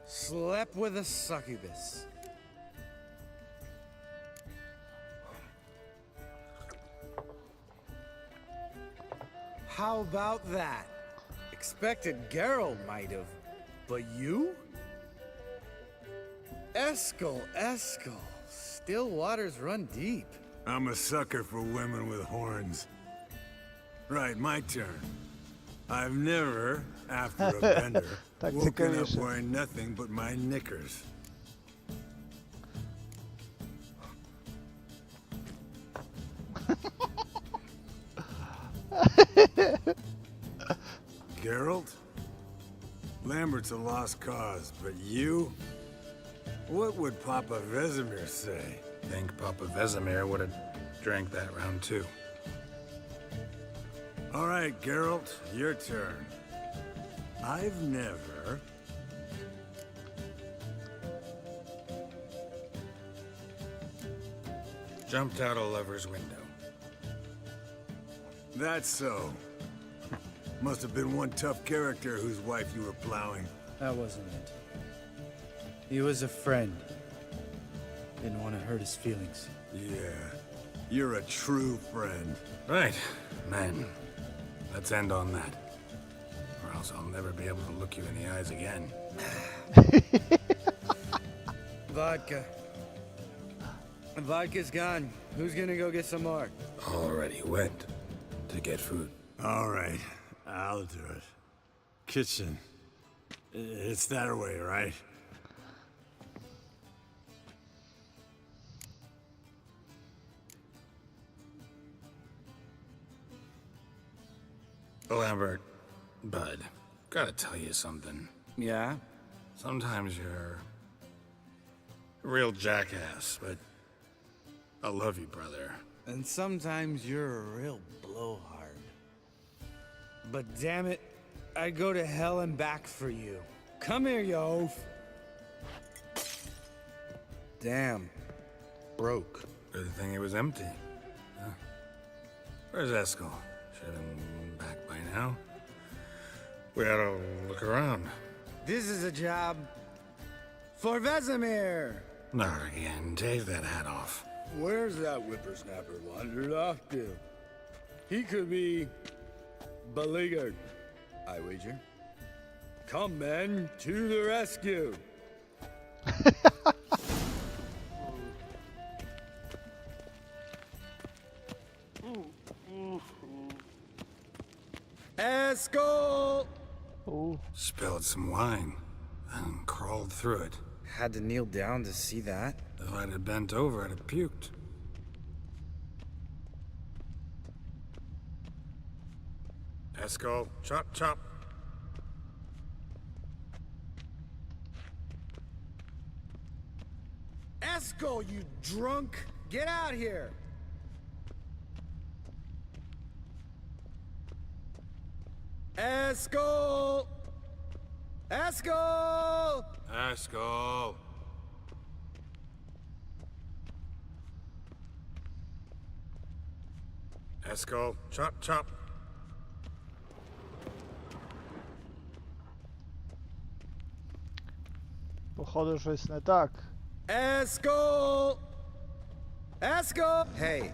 slept with a succubus. How about that? Expected Geralt might have, but you? Eskel. Still waters run deep. I'm a sucker for women with horns. Right, my turn. I've never, after a bender, woken up wearing nothing but my knickers. Geralt? Lambert's a lost cause, but you? What would Papa Vesemir say? Think Papa Vesemir would have drank that round too. All right, Geralt, your turn. I've never... Jumped out a lover's window. That's so. Must have been one tough character whose wife you were plowing. That wasn't it. He was a friend. Didn't want to hurt his feelings. Yeah, you're a true friend. Right, man. Let's end on that. Or else I'll never be able to look you in the eyes again. Vodka. Vodka's gone. Who's gonna go get some more? Already went to get food. All right, I'll do it. Kitchen. It's that way, right? Lambert, bud, gotta tell you something. Yeah? Sometimes you're a real jackass, but I love you, brother. And sometimes you're a real blowhard. But damn it, I'd go to hell and back for you. Come here, you oaf. Damn. Broke. Good thing it was empty. Huh? Where's Eskel? Should have been back by now. We ought to look around. This is a job for Vesemir. Not again. Take that hat off. Where's that whippersnapper wandered off to? He could be beleaguered, I wager. Come, men, to the rescue. Eskel! Oh. Spilled some wine and crawled through it. Had to kneel down to see that. If I'd have bent over, I'd have puked. Esco, chop chop. Esco, you drunk! Get out here! Esco! Esco! Esco. Esco, chop chop. Походу, щось не так. Esco! Esco! Hey,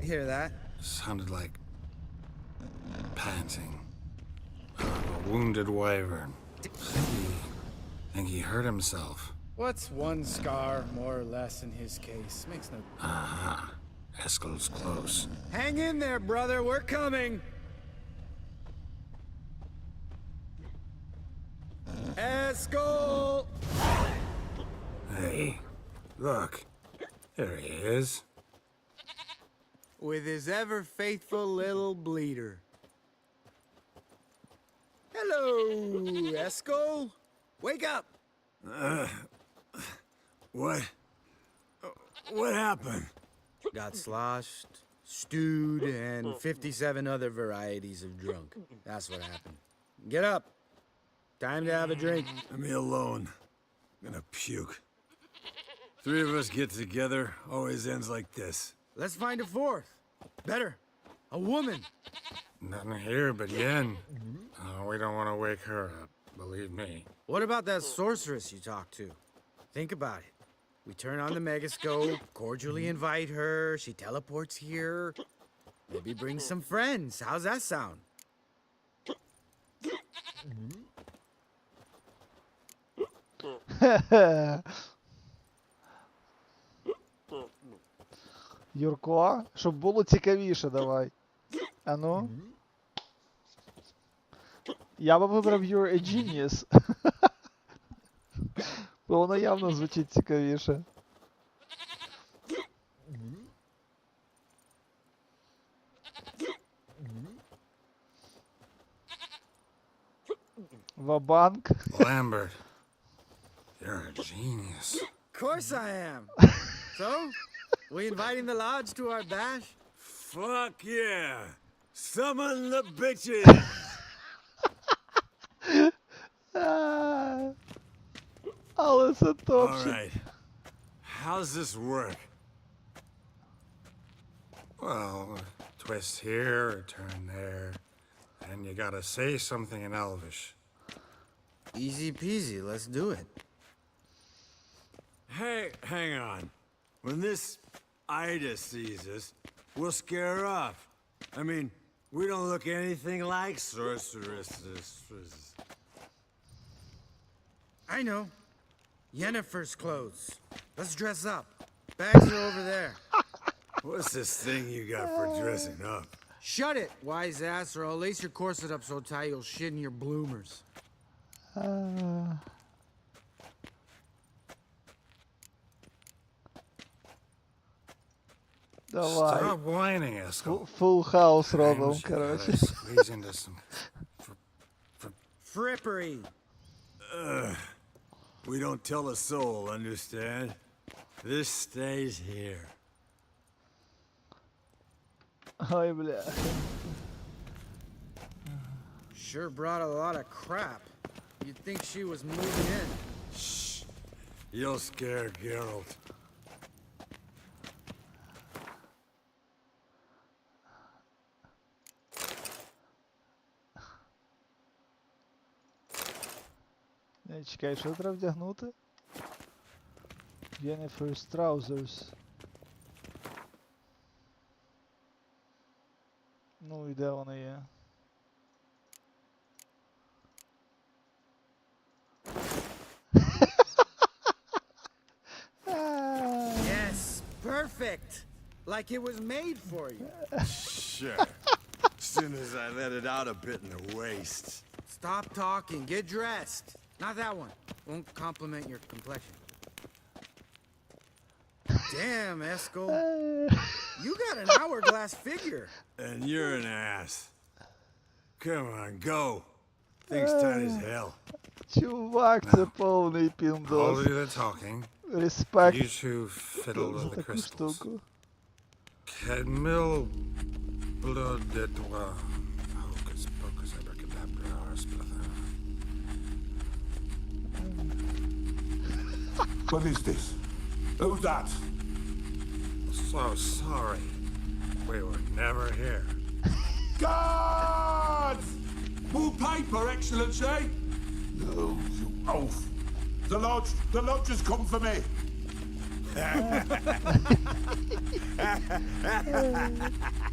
hear that? Sounded like panting. A wounded wyvern. Think he hurt himself. What's one scar more or less in his case? Makes no... Aha. Eskel's close. Hang in there, brother. We're coming. Esco! Hey, look. There he is. With his ever faithful little bleeder. Hello, Esco. Wake up. What? What happened? Got sloshed, stewed, and 57 other varieties of drunk. That's what happened. Get up. Time to have a drink. Let me alone. I'm gonna puke. Three of us get together, always ends like this. Let's find a fourth. Better. A woman. Nothing here but Yen. Oh, we don't want to wake her up, believe me. What about that sorceress you talked to? Think about it. We turn on the megascope, cordially invite her, she teleports here. Maybe bring some friends. How's that sound? Юрко, щоб було цікавіше, давай. А ну? Я би вибрав You're a Genius. Бо воно явно звучить цікавіше. Ва-банк. Lambert, you're a genius. Of course I am. So, we inviting the lodge to our bash? Fuck yeah! Summon the bitches! Але це топчик. Alright. How's this work? Well, twist here, or turn there, and you gotta say something in Elvish. Easy peasy, let's do it. Hey, hang on. When this Ida sees us, we'll scare her off. I mean, we don't look anything like sorceresses. I know. Yennefer's clothes. Let's dress up. Bags are over there. What's this thing you got for dressing up? Shut it, wise ass, or I'll lace your corset up so tight you'll shit in your bloomers. Давай. Stop whining, Eskel. Full house робимо, короче. Squeeze into some Frippery. We don't tell a soul, understand? This stays here. Ой, бля. Sure brought a lot of crap. You'd think she was moving in. Shh. You'll scare Geralt. Не, чекай, що треба вдягнути? Yennefer's trousers. Ну і де вони є? Yes, perfect. Like it was made for you. Sure. As soon as I let it out a bit in the waist. Stop talking, get dressed. Not that one. Won't compliment your complexion. Damn, Eskel. You got an hourglass figure. And you're an ass. Come on, go. Thing's tight as hell. Чувак, це повний Hold піндос. you the talking. Респект You two fiddle за with the таку crystals. штуку. Cadmil blood de toi. Hocus pocus abracadabra arsplather. What is this? Who's that? So sorry. We were never here. Guards! More paper, Excellency! No, you oaf. The lodge has come for me.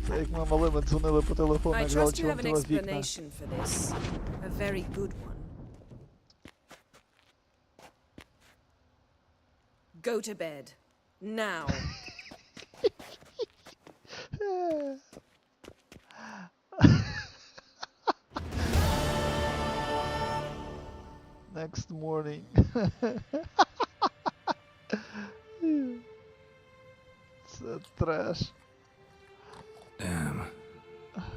Це як ми малими дзвонили по телефону, I як trust you have an залишили вікна. explanation for this. A very good one. Go to bed. Now. Next morning. Це треш. Damn.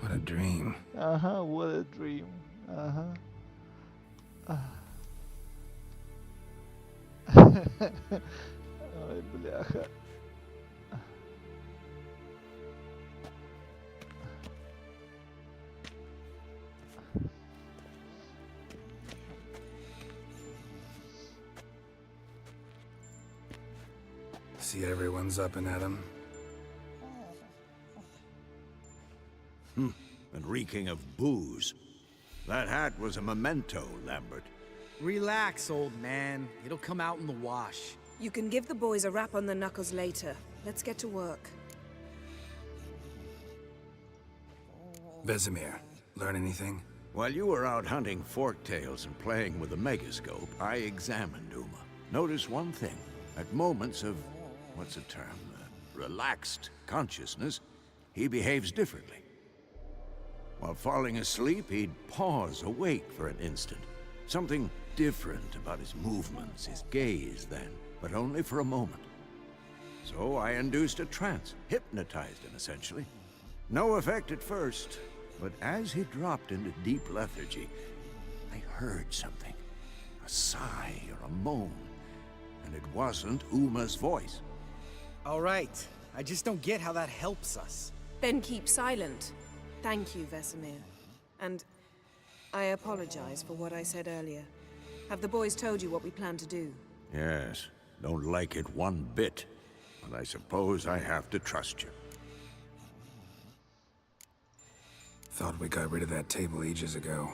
What a dream. Ага, what a dream. Ага. Ой, бляха. See everyone's up and at 'em. And reeking of booze. That hat was a memento, Lambert. Relax, old man. It'll come out in the wash. You can give the boys a rap on the knuckles later. Let's get to work. Vesemir, learn anything? While you were out hunting forktails and playing with the megascope, I examined Uma. Notice one thing. At moments of, what's the term, relaxed consciousness, he behaves differently. While falling asleep, he'd pause awake for an instant. Something different about his movements, his gaze then, but only for a moment. So I induced a trance, hypnotized him essentially. No effect at first, but as he dropped into deep lethargy, I heard something. A sigh or a moan. And it wasn't Uma's voice. All right. I just don't get how that helps us. Then keep silent. Thank you, Vesemir. And I apologize for what I said earlier. Have the boys told you what we plan to do? Yes, don't like it one bit. But I suppose I have to trust you. Thought we got rid of that table ages ago.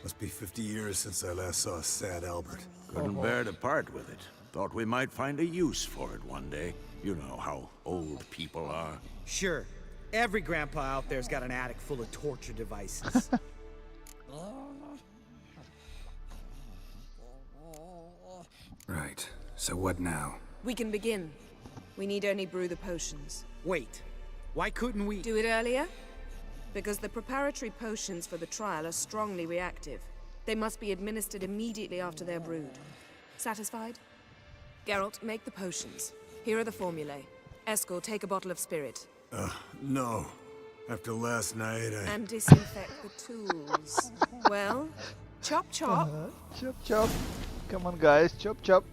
Must be 50 years since I last saw sad Albert. Couldn't bear to part with it. Thought we might find a use for it one day. You know how old people are. Sure. Every grandpa out there's got an attic full of torture devices. Right. So what now? We can begin. We need only brew the potions. Wait. Why couldn't we do it earlier? Because the preparatory potions for the trial are strongly reactive. They must be administered immediately after they're brewed. Satisfied? Geralt, make the potions. Here are the formulae. Eskel, take a bottle of spirit. No. After last night, And disinfect the tools. Well, chop chop. Chop chop. Come on, guys, chop chop.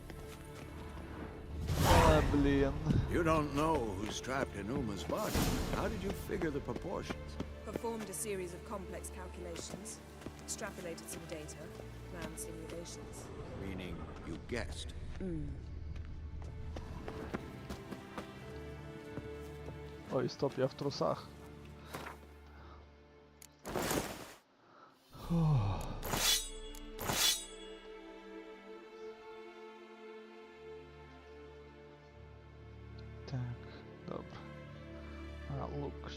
Блин. You don't know who's trapped in Uma's body. How did you figure the proportions? Performed a series of complex calculations. Extrapolated some data. Ran simulations. Meaning you guessed. Ой, стоп, я в трусах. Так, добре. Лук.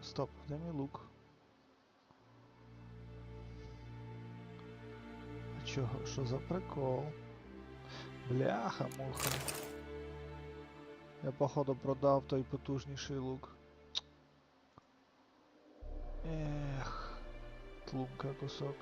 Стоп, де мій лук? А чого? Що за прикол? Бляха-муха. Я, походу, продав той потужніший лук. Ех, тлумка кусок.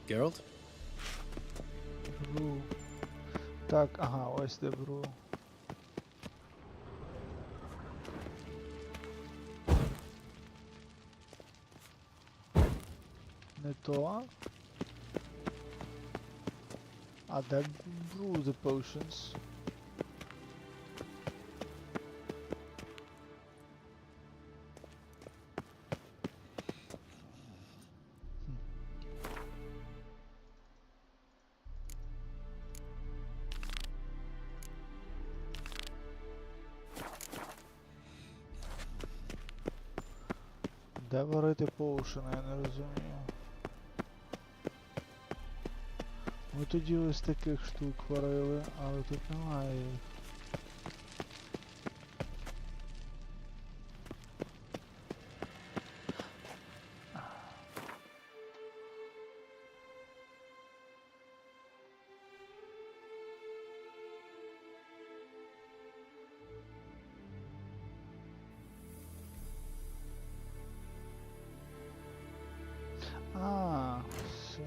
Geralt? Бру. Так, ага, ось де бру. Не то. А де brew the potions? Де варити поушени, я не розумію. Ми тоді ось таких штук варили, але тут немає їх. А, все.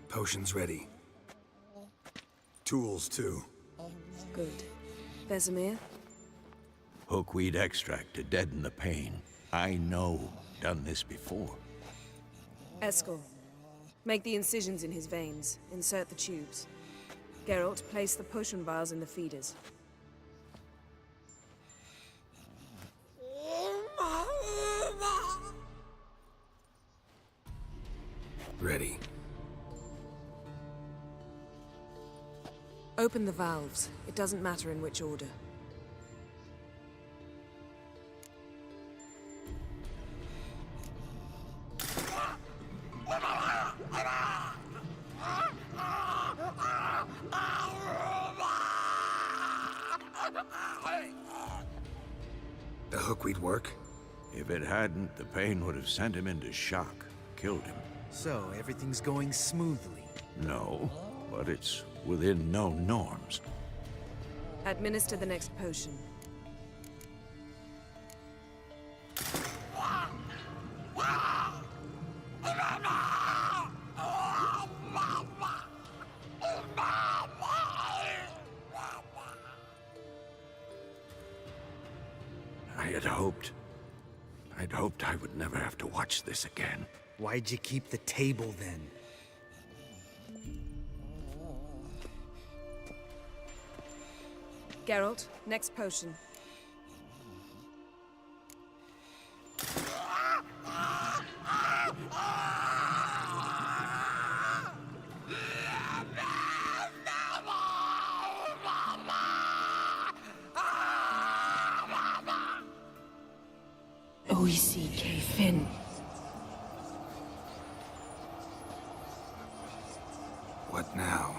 Potions ready. Tools, too. Good. Vesemir? Hookweed extract to deaden the pain. I know. Done this before. Eskel. Make the incisions in his veins. Insert the tubes. Geralt, place the potion vials in the feeders. Ready. Open the valves. It doesn't matter in which order. The hookweed work? If it hadn't, the pain would have sent him into shock, killed him. So, everything's going smoothly? No, but it's within known norms. Administer the next potion. I'd hoped I would never have to watch this again. Why'd you keep the table then? Geralt, next potion. O-E-C-K, Finn. What now?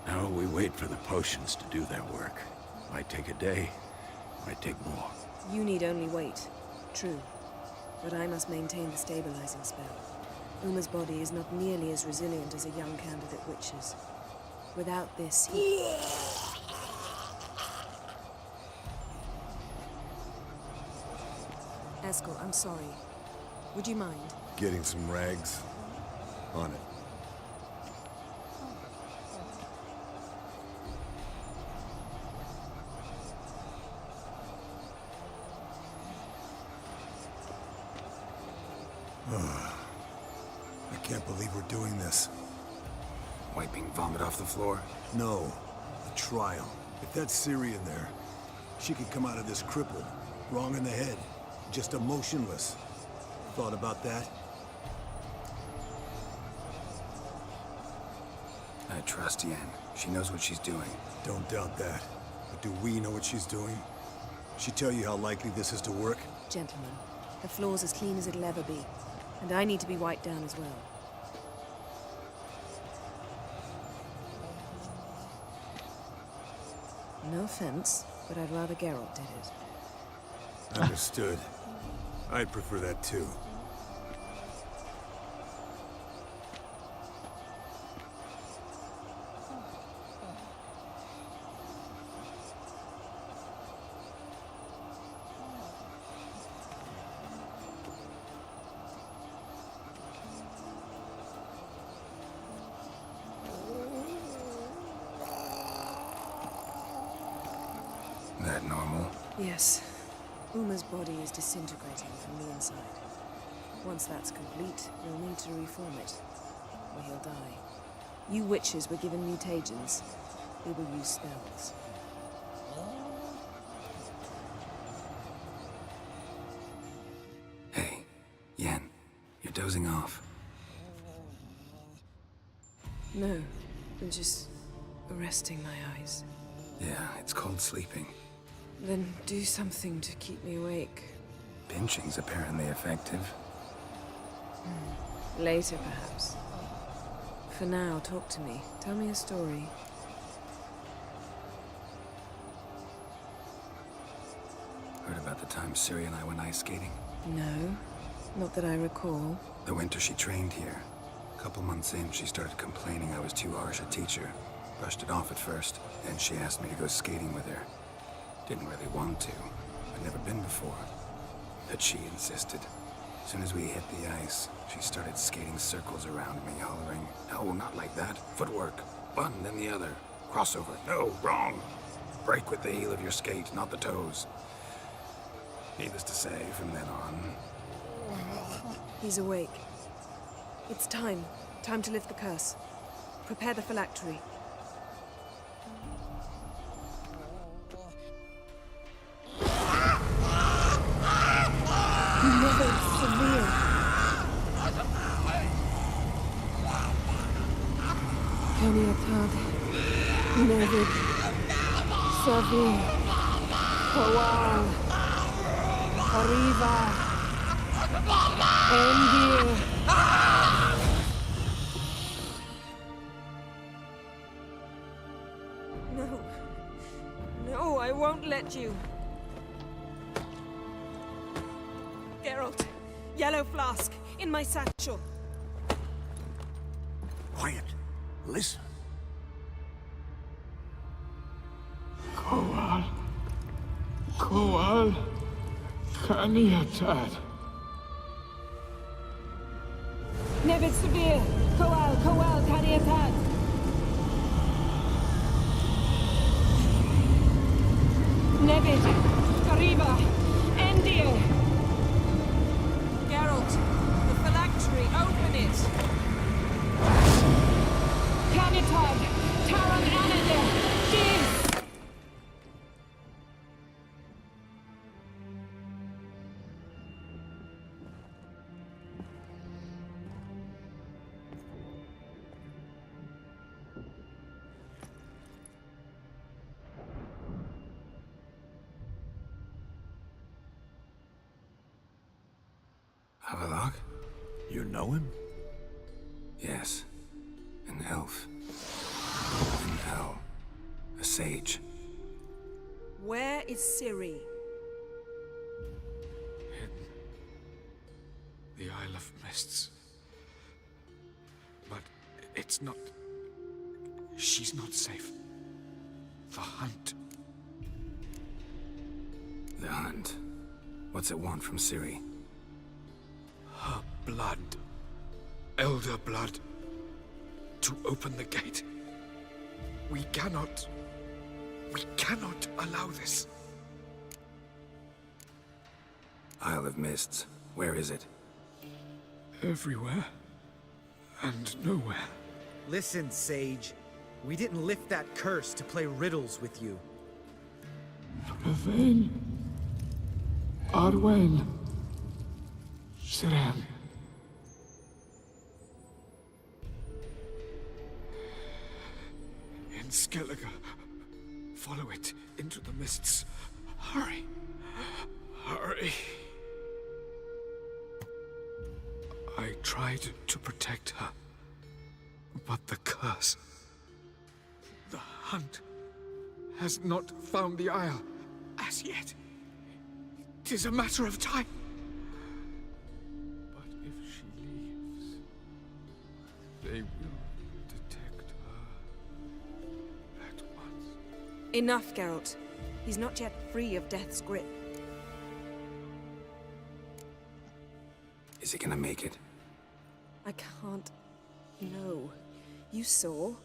Now we wait for the potions to do their work. Might take a day, might take more. You need only wait. True. But I must maintain the stabilizing spell. Uma's body is not nearly as resilient as a young candidate witch's. Without this, he... Eskel, I'm sorry. Would you mind? Getting some rags? On it. I can't believe we're doing this. Wiping vomit off the floor? No, the trial. If that's Siri in there, she could come out of this crippled, wrong in the head, just emotionless. Thought about that? I trust Yen. She knows what she's doing. Don't doubt that. But do we know what she's doing? She tell you how likely this is to work? Gentlemen, the floor's as clean as it'll ever be. And I need to be wiped down as well. No offense, but I'd rather Geralt did it. Understood. I'd prefer that too. That normal? Yes. Uma's body is disintegrating from the inside. Once that's complete, we'll need to reform it, or he'll die. You witches were given mutagens. We will use spells. Hey, Yen, you're dozing off. No, I'm just resting my eyes. Yeah, it's called sleeping. Then do something to keep me awake. Pinching's apparently effective. Later, perhaps. For now, talk to me. Tell me a story. Heard about the time Siri and I went ice skating? No, not that I recall. The winter she trained here. A couple months in, she started complaining I was too harsh a teacher. Brushed it off at first, then she asked me to go skating with her. Didn't really want to. I'd never been before. But she insisted. As soon as we hit the ice, she started skating circles around me, hollering, "No, not like that. Footwork. One, then the other. Crossover. No, wrong. Break with the heel of your skate, not the toes." Needless to say, from then on... He's awake. It's time. Time to lift the curse. Prepare the phylactery. Kaniatad, Nevid, Savi, Kowal, Arriva, Endir. No. No, I won't let you. Geralt, yellow flask, in my satchel. Quiet. Listen. Kowal. Kowal. Kaniatad. Nevid Severe, Kowal, Kaniatad. Nevid, Arriba, Endir. Geralt, the phylactery, open it. Kaniatad, Taran Anadir, Diz. Havelock? You know him? Yes. An elf. An owl. A sage. Where is Ciri? The Isle of Mists. But it's not... She's not safe. The hunt. The hunt? What's it want from Ciri? Her blood. Elder blood. To open the gate. We cannot allow this. Isle of Mists. Where is it? Everywhere. And nowhere. Listen, Sage. We didn't lift that curse to play riddles with you. Yvain. Arwen. Siren. In Skellige. Follow it into the mists. Hurry. Hurry. I tried to protect her. But the curse... The hunt has not found the Isle as yet. 'Tis a matter of time. But if she leaves, they will detect her at once. Enough, Geralt. He's not yet free of death's grip. Is he gonna make it? I can't... No. You saw.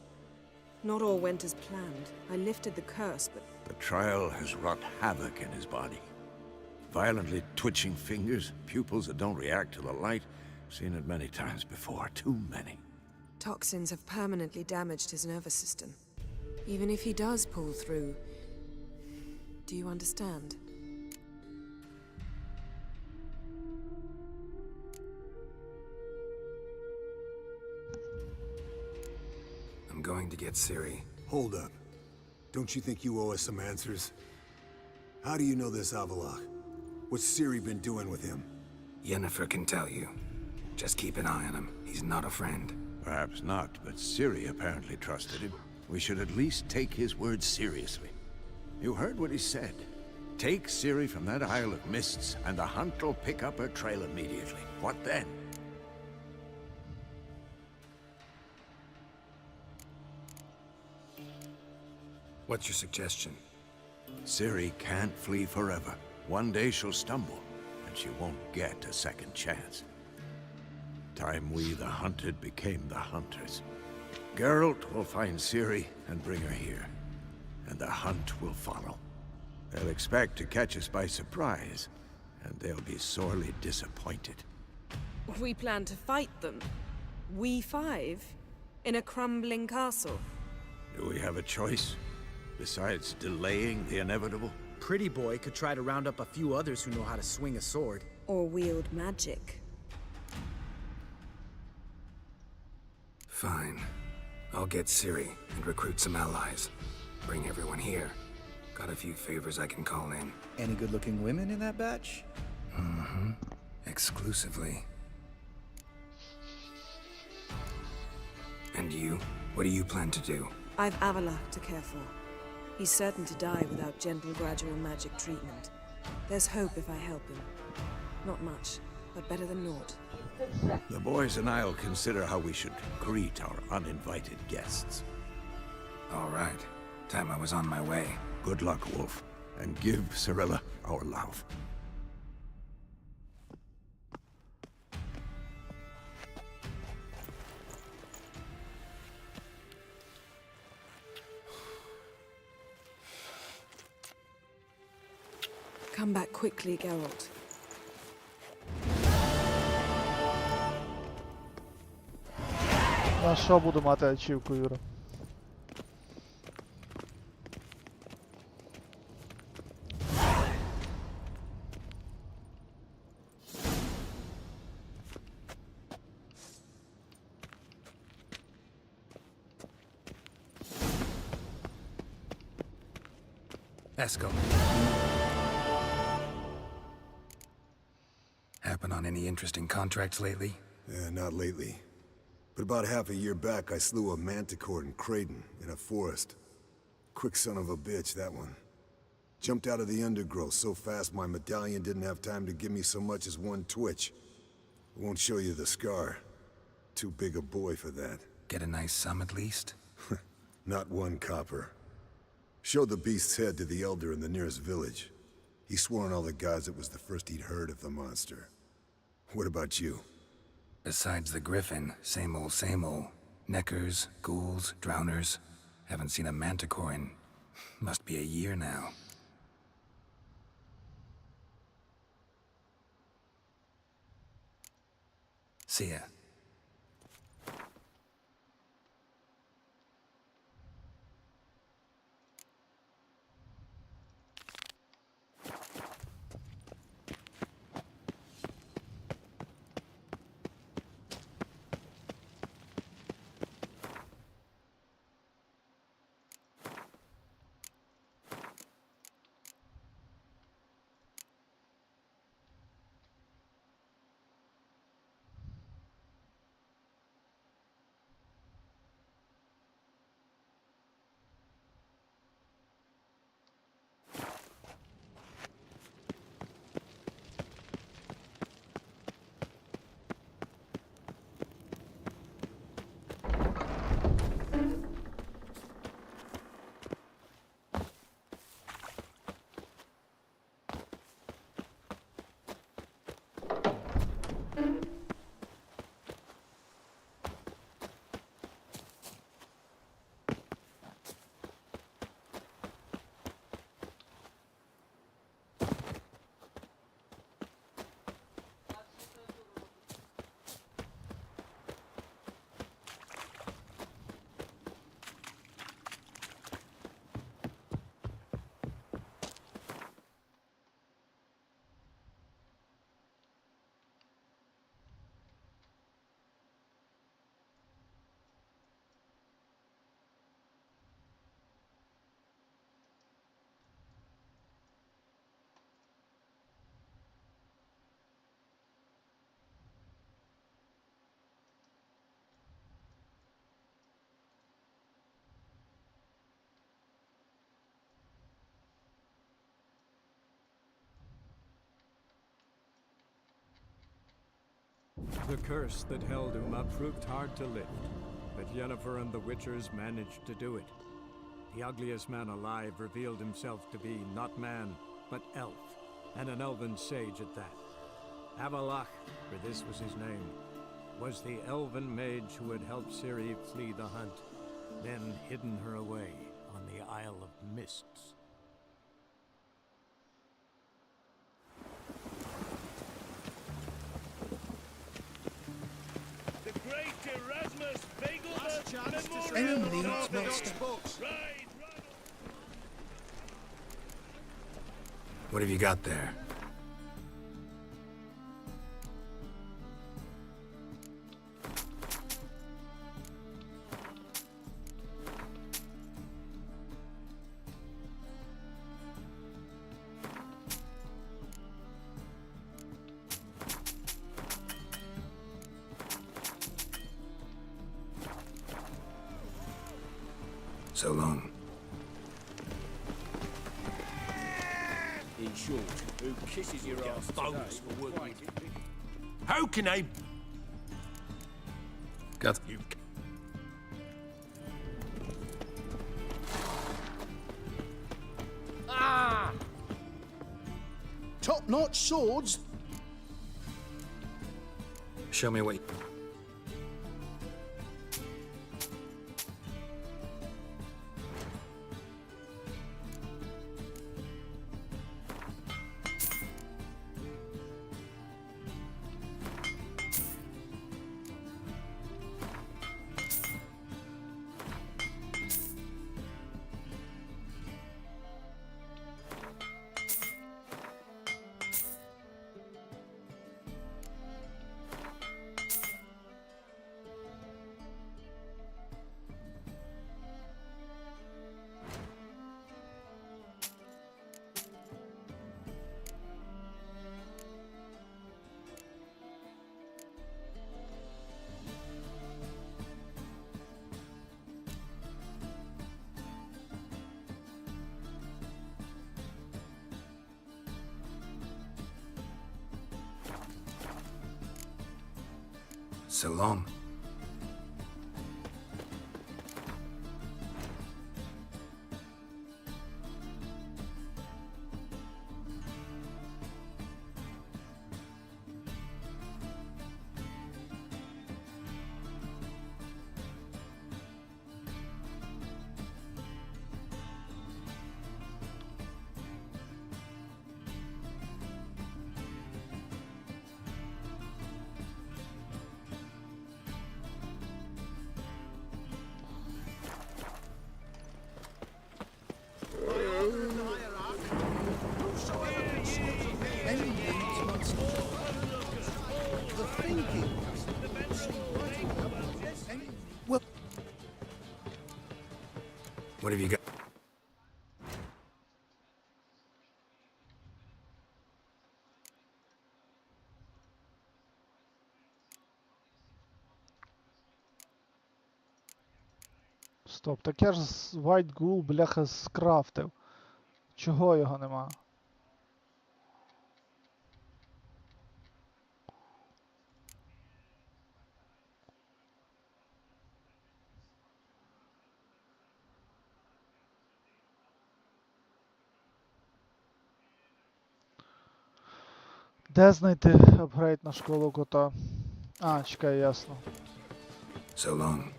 Not all went as planned. I lifted the curse, but... The trial has wrought havoc in his body. Violently twitching fingers, pupils that don't react to the light. Seen it many times before, too many. Toxins have permanently damaged his nervous system. Even if he does pull through... Do you understand? I'm going to get Ciri. Hold up. Don't you think you owe us some answers? How do you know this Avallac'h? What's Ciri been doing with him? Yennefer can tell you. Just keep an eye on him. He's not a friend. Perhaps not, but Ciri apparently trusted him. We should at least take his words seriously. You heard what he said. Take Ciri from that Isle of Mists, and the hunt will pick up her trail immediately. What then? What's your suggestion? Ciri can't flee forever. One day she'll stumble, and she won't get a second chance. Time we, the hunted, became the hunters. Geralt will find Ciri and bring her here, and the hunt will follow. They'll expect to catch us by surprise, and they'll be sorely disappointed. We plan to fight them. We five? In a crumbling castle? Do we have a choice? Besides delaying the inevitable? Pretty Boy could try to round up a few others who know how to swing a sword. Or wield magic. Fine. I'll get Ciri and recruit some allies. Bring everyone here. Got a few favors I can call in. Any good-looking women in that batch? Mm-hmm. Exclusively. And you? What do you plan to do? I've Avallac'h to care for. He's certain to die without gentle, gradual magic treatment. There's hope if I help him. Not much, but better than naught. The boys and I'll consider how we should greet our uninvited guests. All right. Time I was on my way. Good luck, Wolf. And give Cirilla our love. Come back quickly, Geralt. На що буду мати ачівку, Юра? Esco. Happen on any interesting contracts lately? Yeah, not lately. But about half a year back, I slew a manticore in Creighton, in a forest. Quick son of a bitch, that one. Jumped out of the undergrowth so fast my medallion didn't have time to give me so much as one twitch. I won't show you the scar. Too big a boy for that. Get a nice sum at least? Not one copper. Showed the beast's head to the elder in the nearest village. He swore on all the gods it was the first he'd heard of the monster. What about you? Besides the griffin, same old, same old. Neckers, ghouls, drowners. Haven't seen a manticore in... must be a year now. See ya. The curse that held Uma proved hard to lift, but Yennefer and the Witchers managed to do it. The ugliest man alive revealed himself to be not man, but elf, and an elven sage at that. Avalach, for this was his name, was the elven mage who had helped Ciri flee the hunt, then hidden her away on the Isle of Mists. The great Erasmus Begelman Any Memorial needs, Master? Right. What have you got there? So long. In short, who kisses your ass bonus for working? How can I... Got you? Ah! Top-notch swords? Show me what... So long. Стоп, так я ж White Ghoul, бляха, скрафтив. Чого його нема? Де знайти апгрейд на школу кота? А, чекай, ясно. So long.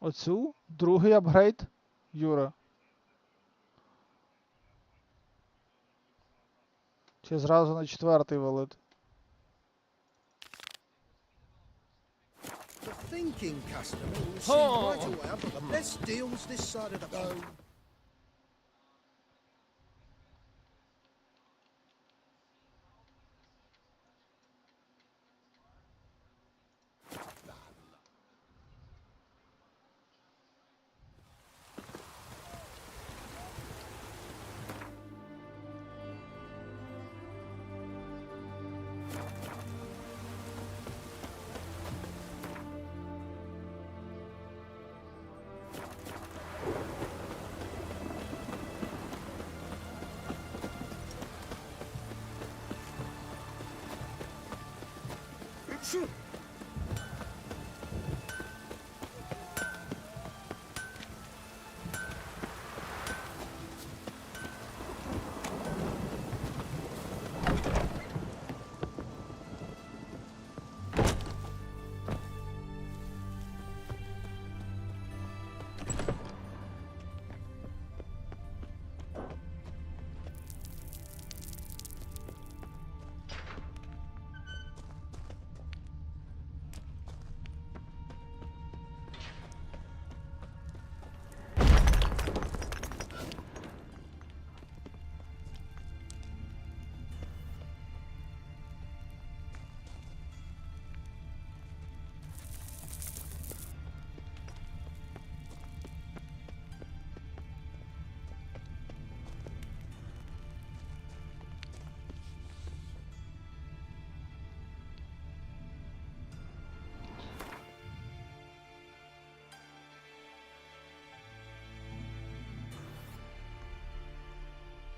Оцю? Другий апгрейд? Юра. Чи зразу на четвертий валити? The thinking customer will see right away I've got the best deals this side of the pond.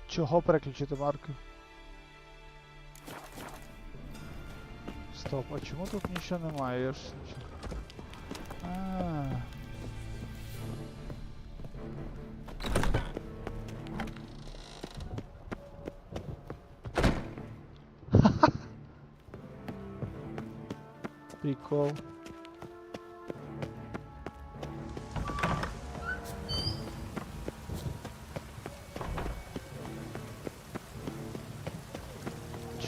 Чого переключити маркер? Стоп, а чому тут нічого немає? Я ж... Прикол.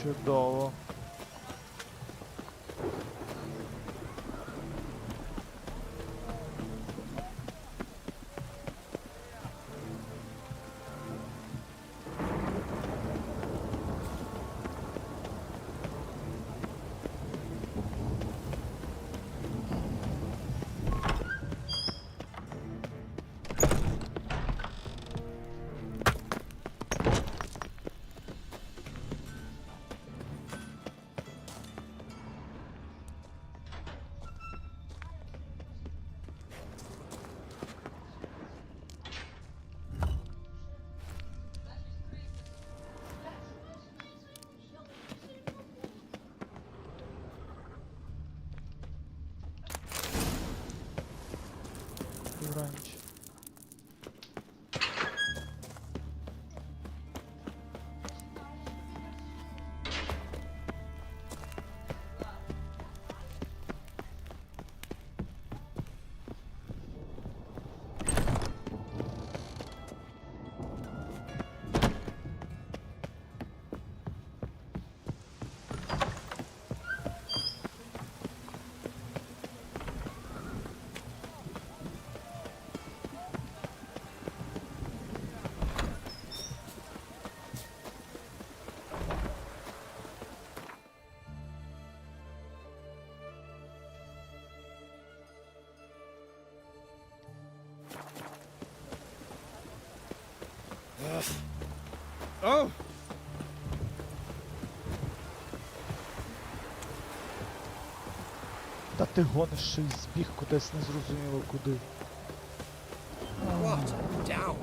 Чудово. Oh! Та ти гониш, що й збіг кудись незрозуміло куди. What? Down.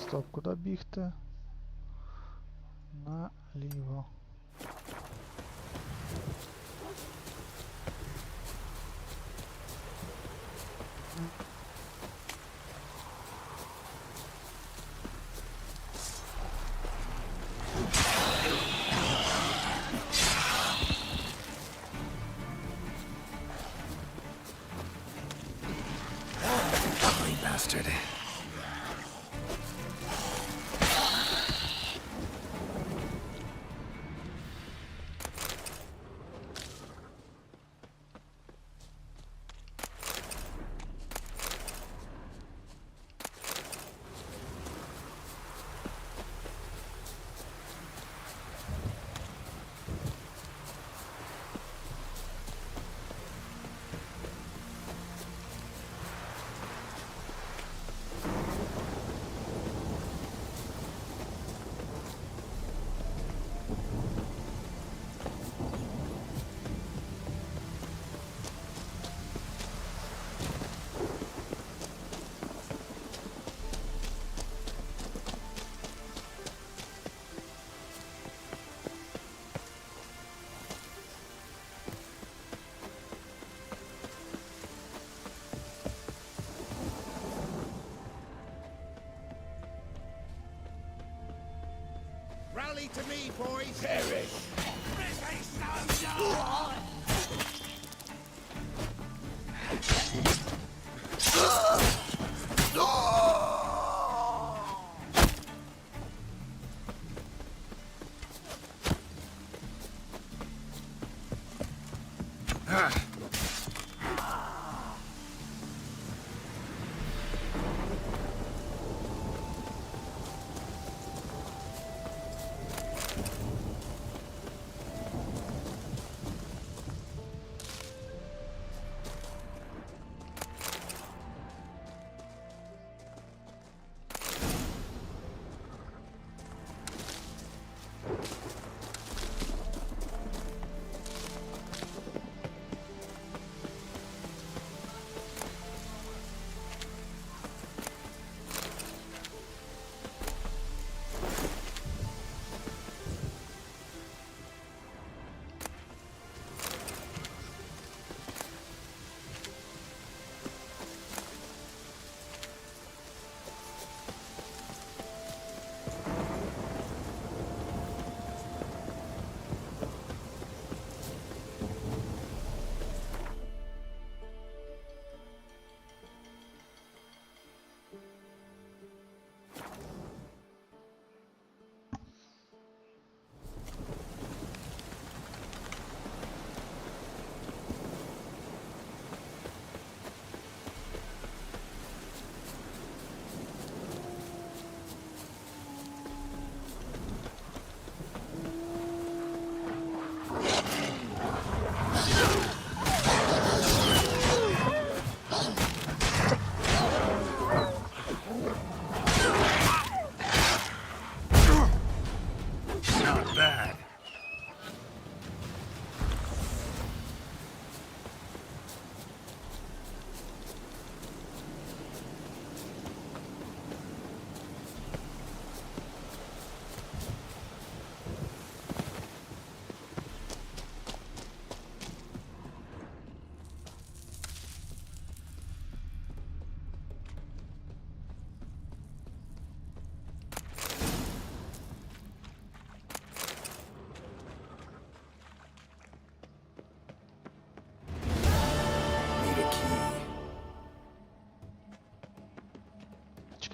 Стоп, куди бігти? Наліво. Ugly bastard. Rally to me, boys! Eric!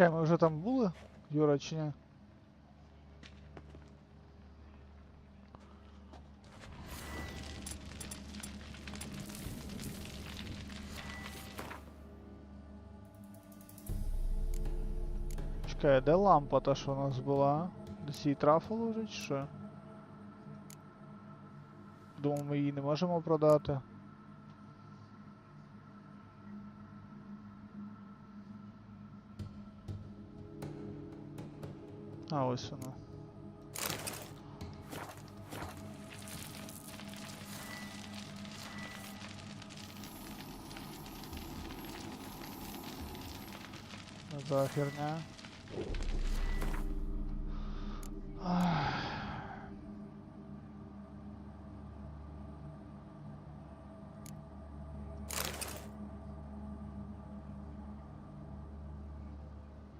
Чекай, ми вже там були, Юра, чи ні? Чекай, де лампа та, що у нас була? Десь її трафа лежить, чи що? Думаю, ми її не можемо продати. А, ось вона. За херня.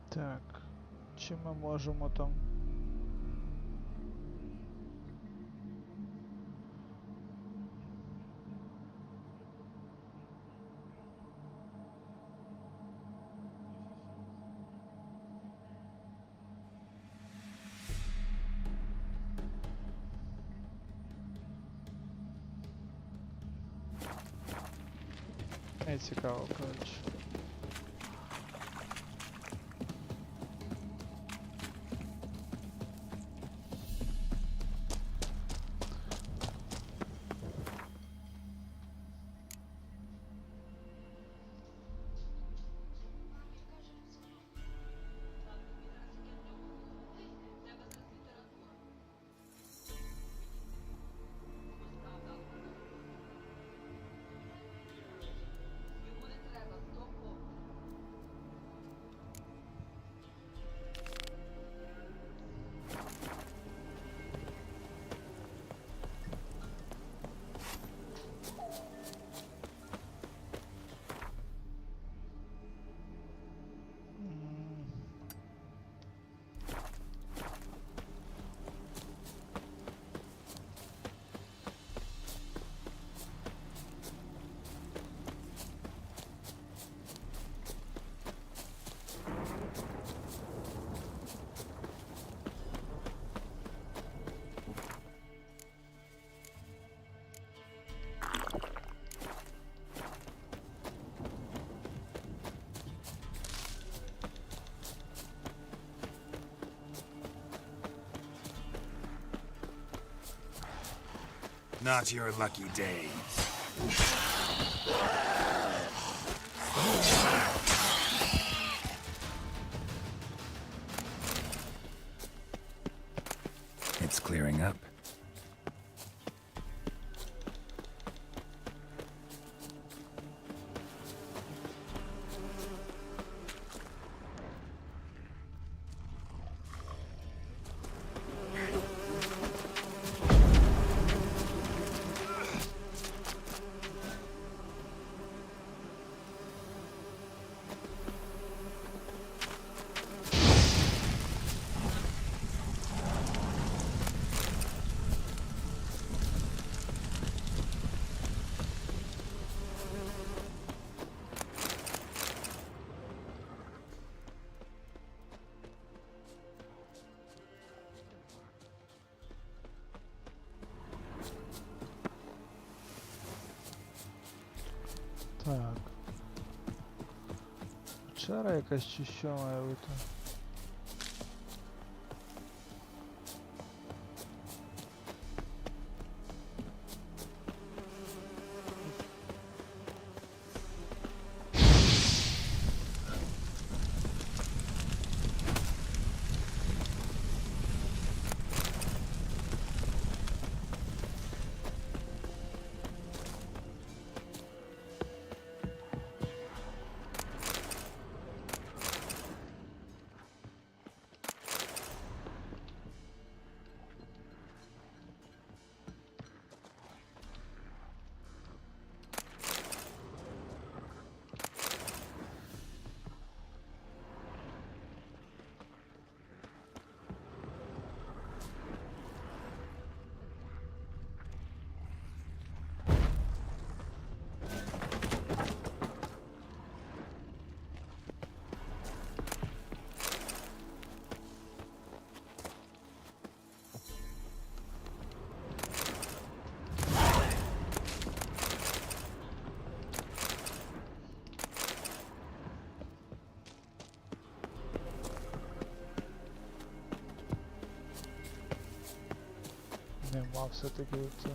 Так, чи ми можемо там? Не цікаво, коротше. Not your lucky day. It's clearing up. Так. Печера якась чи що має бути? нема все-таки цього.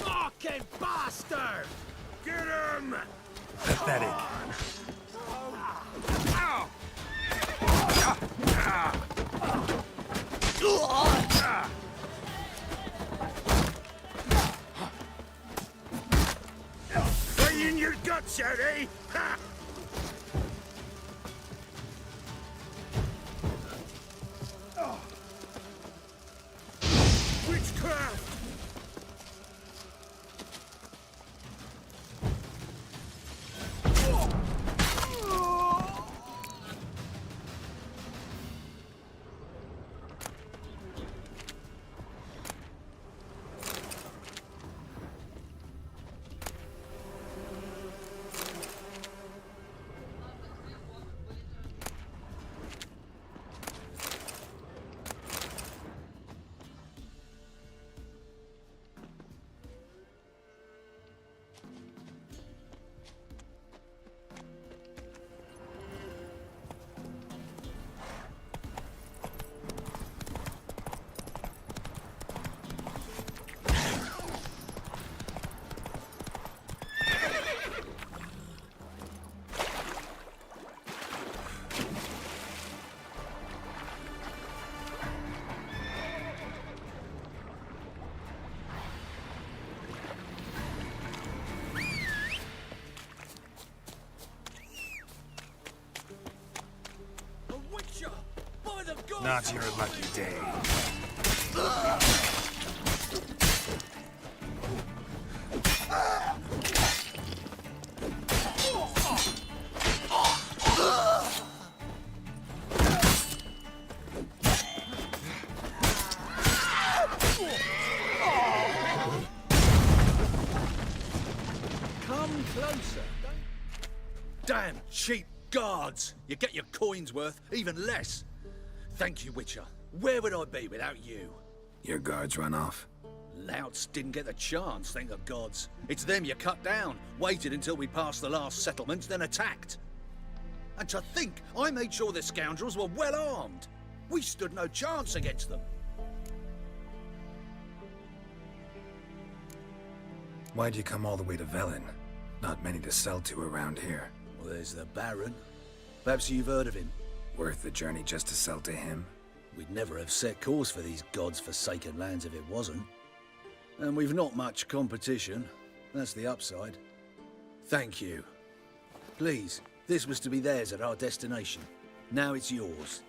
Fucking bastard! Get him! Pathetic. Right in your guts, Eddie! Ha! Witchcraft! Not your lucky day. Come closer. Damn cheap guards! You get your coin's worth, even less. Thank you, Witcher. Where would I be without you? Your guards run off. Louts didn't get the chance, thank the gods. It's them you cut down, waited until we passed the last settlements, then attacked. And to think, I made sure the scoundrels were well armed. We stood no chance against them. Why'd you come all the way to Velen? Not many to sell to around here. Well, there's the Baron. Perhaps you've heard of him. Worth the journey just to sell to him? We'd never have set course for these gods-forsaken lands if it wasn't. And we've not much competition. That's the upside. Thank you. Please, this was to be theirs at our destination. Now it's yours.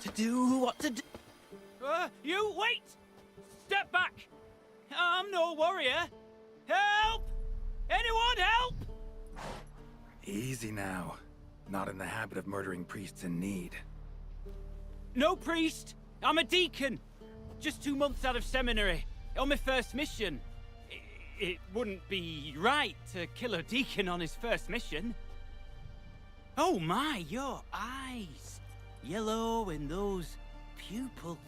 To do what to do. You wait! Step back! I'm no warrior. Help! Anyone help? Easy now. Not in the habit of murdering priests in need. No priest. I'm a deacon. Just 2 months out of seminary. On my first mission. It wouldn't be right to kill a deacon on his first mission. Oh my, your eyes. Yellow and those pupils.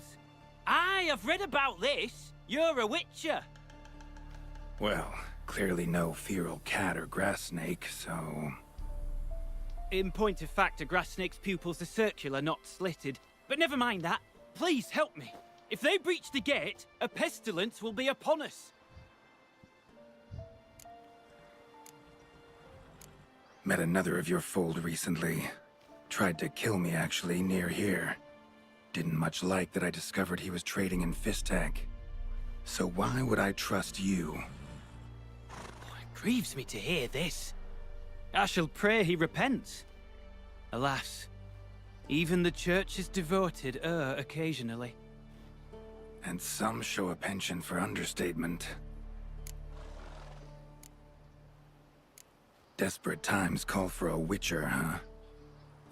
I have read about this. You're a witcher. Well, clearly no feral cat or grass snake, so... In point of fact, a grass snake's pupils are circular, not slitted. But never mind that. Please help me. If they breach the gate, a pestilence will be upon us. Met another of your fold recently. Tried to kill me, actually, near here. Didn't much like that I discovered he was trading in Fistak. So why would I trust you? It grieves me to hear this. I shall pray he repents. Alas, even the church's devoted err occasionally. And some show a penchant for understatement. Desperate times call for a witcher, huh?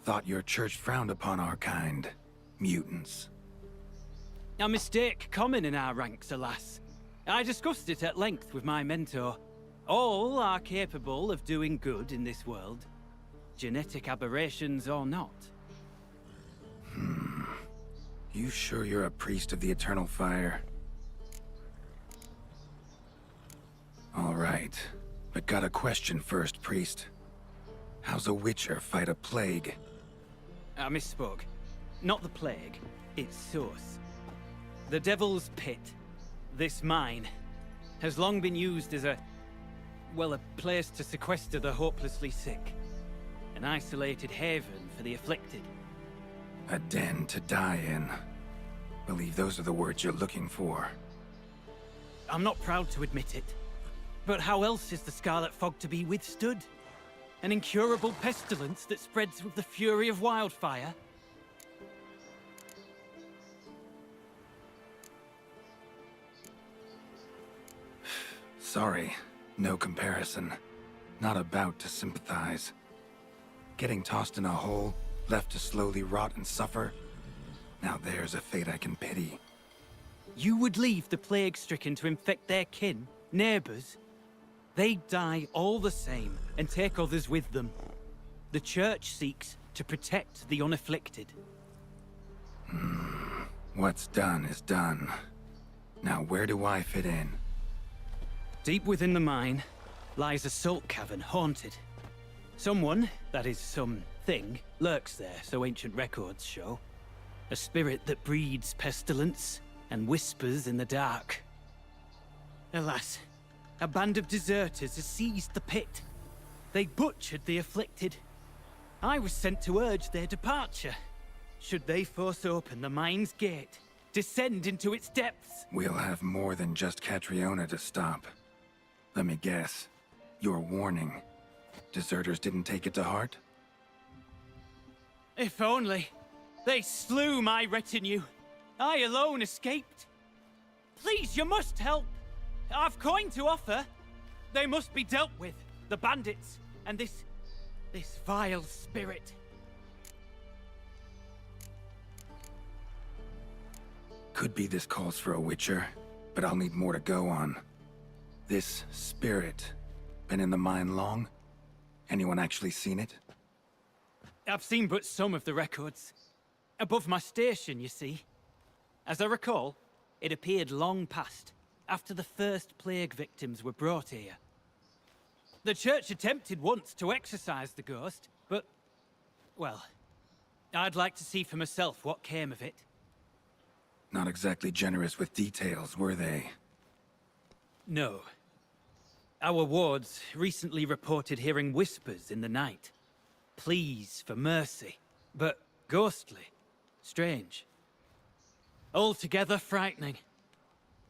Thought your church frowned upon our kind. Mutants. A mistake common in our ranks, alas. I discussed it at length with my mentor. All are capable of doing good in this world. Genetic aberrations or not. You sure you're a priest of the Eternal Fire? All right. But got a question first, priest. How's a witcher fight a plague? I misspoke. Not the plague, its source. The Devil's Pit, this mine, has long been used as a place to sequester the hopelessly sick. An isolated haven for the afflicted. A den to die in. Believe those are the words you're looking for. I'm not proud to admit it. But how else is the Scarlet Fog to be withstood? An incurable pestilence that spreads with the fury of wildfire? Sorry, no comparison. Not about to sympathize. Getting tossed in a hole, left to slowly rot and suffer? Now there's a fate I can pity. You would leave the plague-stricken to infect their kin, neighbors? They die all the same and take others with them. The Church seeks to protect the unafflicted. What's done is done. Now where do I fit in? Deep within the mine lies a salt cavern haunted. Someone, that is something, lurks there, so ancient records show. A spirit that breeds pestilence and whispers in the dark. Alas, a band of deserters has seized the pit. They butchered the afflicted. I was sent to urge their departure. Should they force open the mine's gate, descend into its depths? We'll have more than just Catriona to stop. Let me guess. Your warning. Deserters didn't take it to heart? If only. They slew my retinue. I alone escaped. Please, you must help. I've coin to offer. They must be dealt with. The bandits and this vile spirit. Could be this calls for a witcher, but I'll need more to go on. This spirit, been in the mine long? Anyone actually seen it? I've seen but some of the records. Above my station, you see. As I recall, it appeared long past, after the first plague victims were brought here. The church attempted once to exorcise the ghost, but, well, I'd like to see for myself what came of it. Not exactly generous with details, were they? No. Our wards recently reported hearing whispers in the night. Pleas for mercy, but ghostly, strange. Altogether frightening.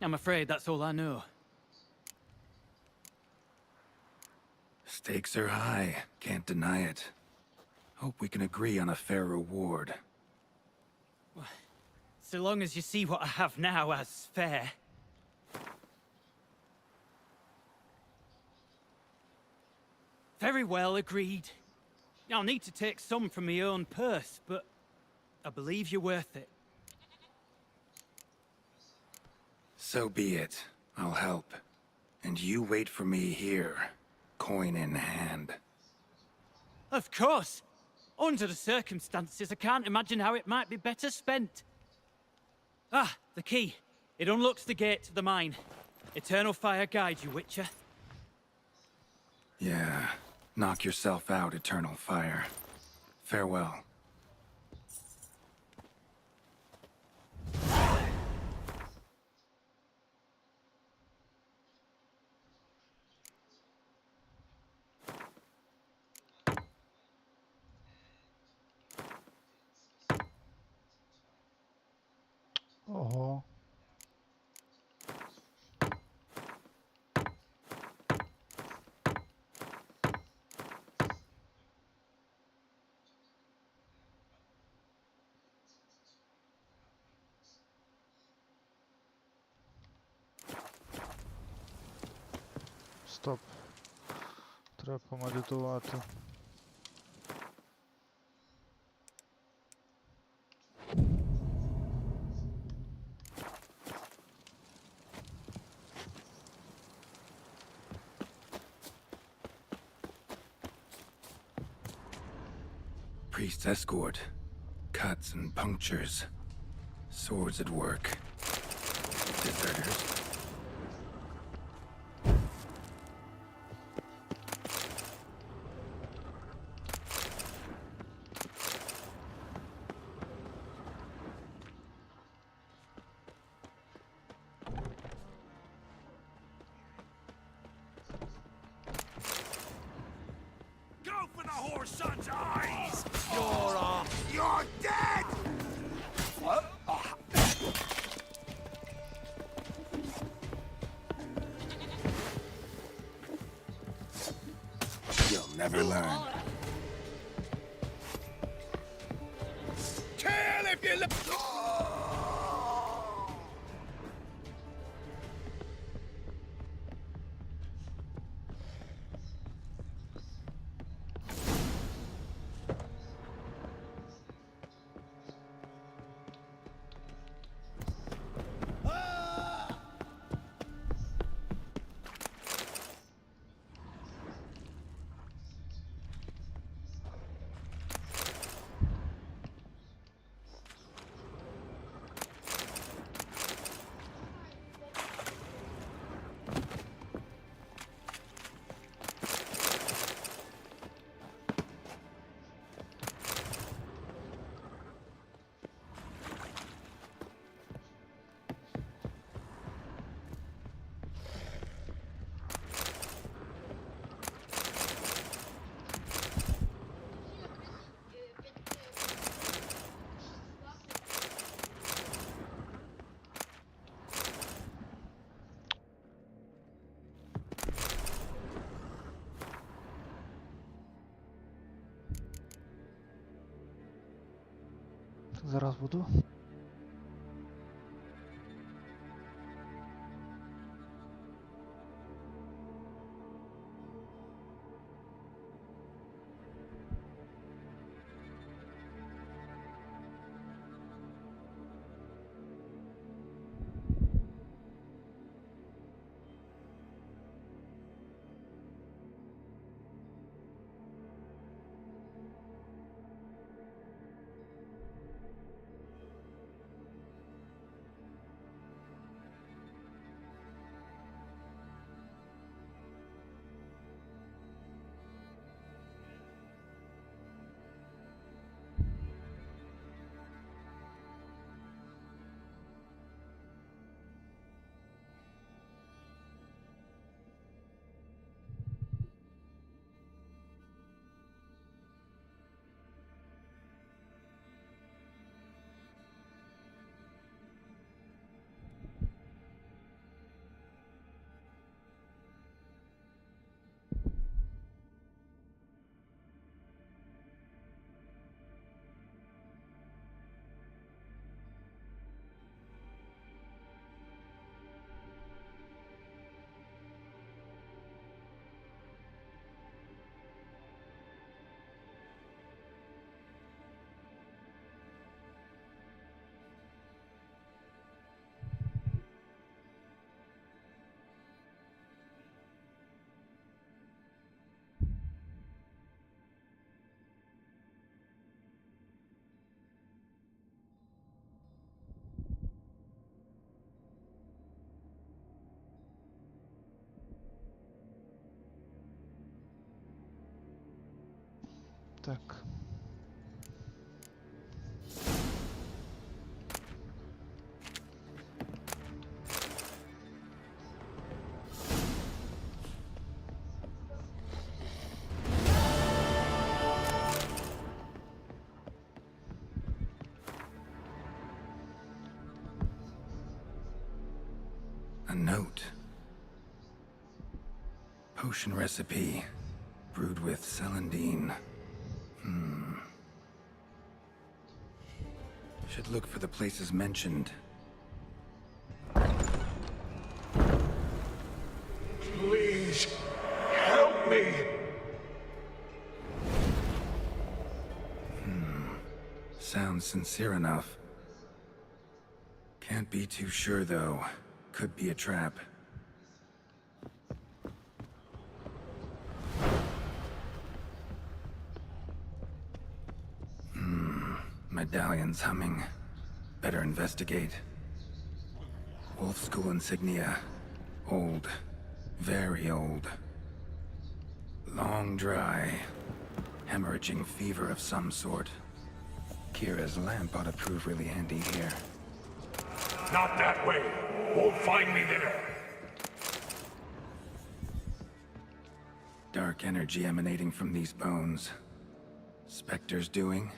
I'm afraid that's all I know. Stakes are high, can't deny it. Hope we can agree on a fair reward. So long as you see what I have now as fair. Very well, agreed. I'll need to take some from my own purse, but I believe you're worth it. So be it. I'll help. And you wait for me here, coin in hand. Of course! Under the circumstances, I can't imagine how it might be better spent. Ah, the key. It unlocks the gate to the mine. Eternal fire guide you, Witcher. Yeah. Knock yourself out, Eternal Fire. Farewell. Ого. Стоп. Треба помедитувати. Priest's escort. Cuts and punctures. Swords at work. Deserters. Go for the whore's son's eyes! You're off! You're dead! You'll never learn. Kill if you look! Зараз буду. Так. A note. Potion recipe. Brewed with celandine. Should look for the places mentioned. Please, help me! Sounds sincere enough. Can't be too sure, though. Could be a trap. Medallion's humming. Better investigate. Wolf School insignia. Old. Very old. Long dry. Hemorrhaging fever of some sort. Kira's lamp ought to prove really handy here. Not that way. Won't find me there. Dark energy emanating from these bones. Spectre's doing?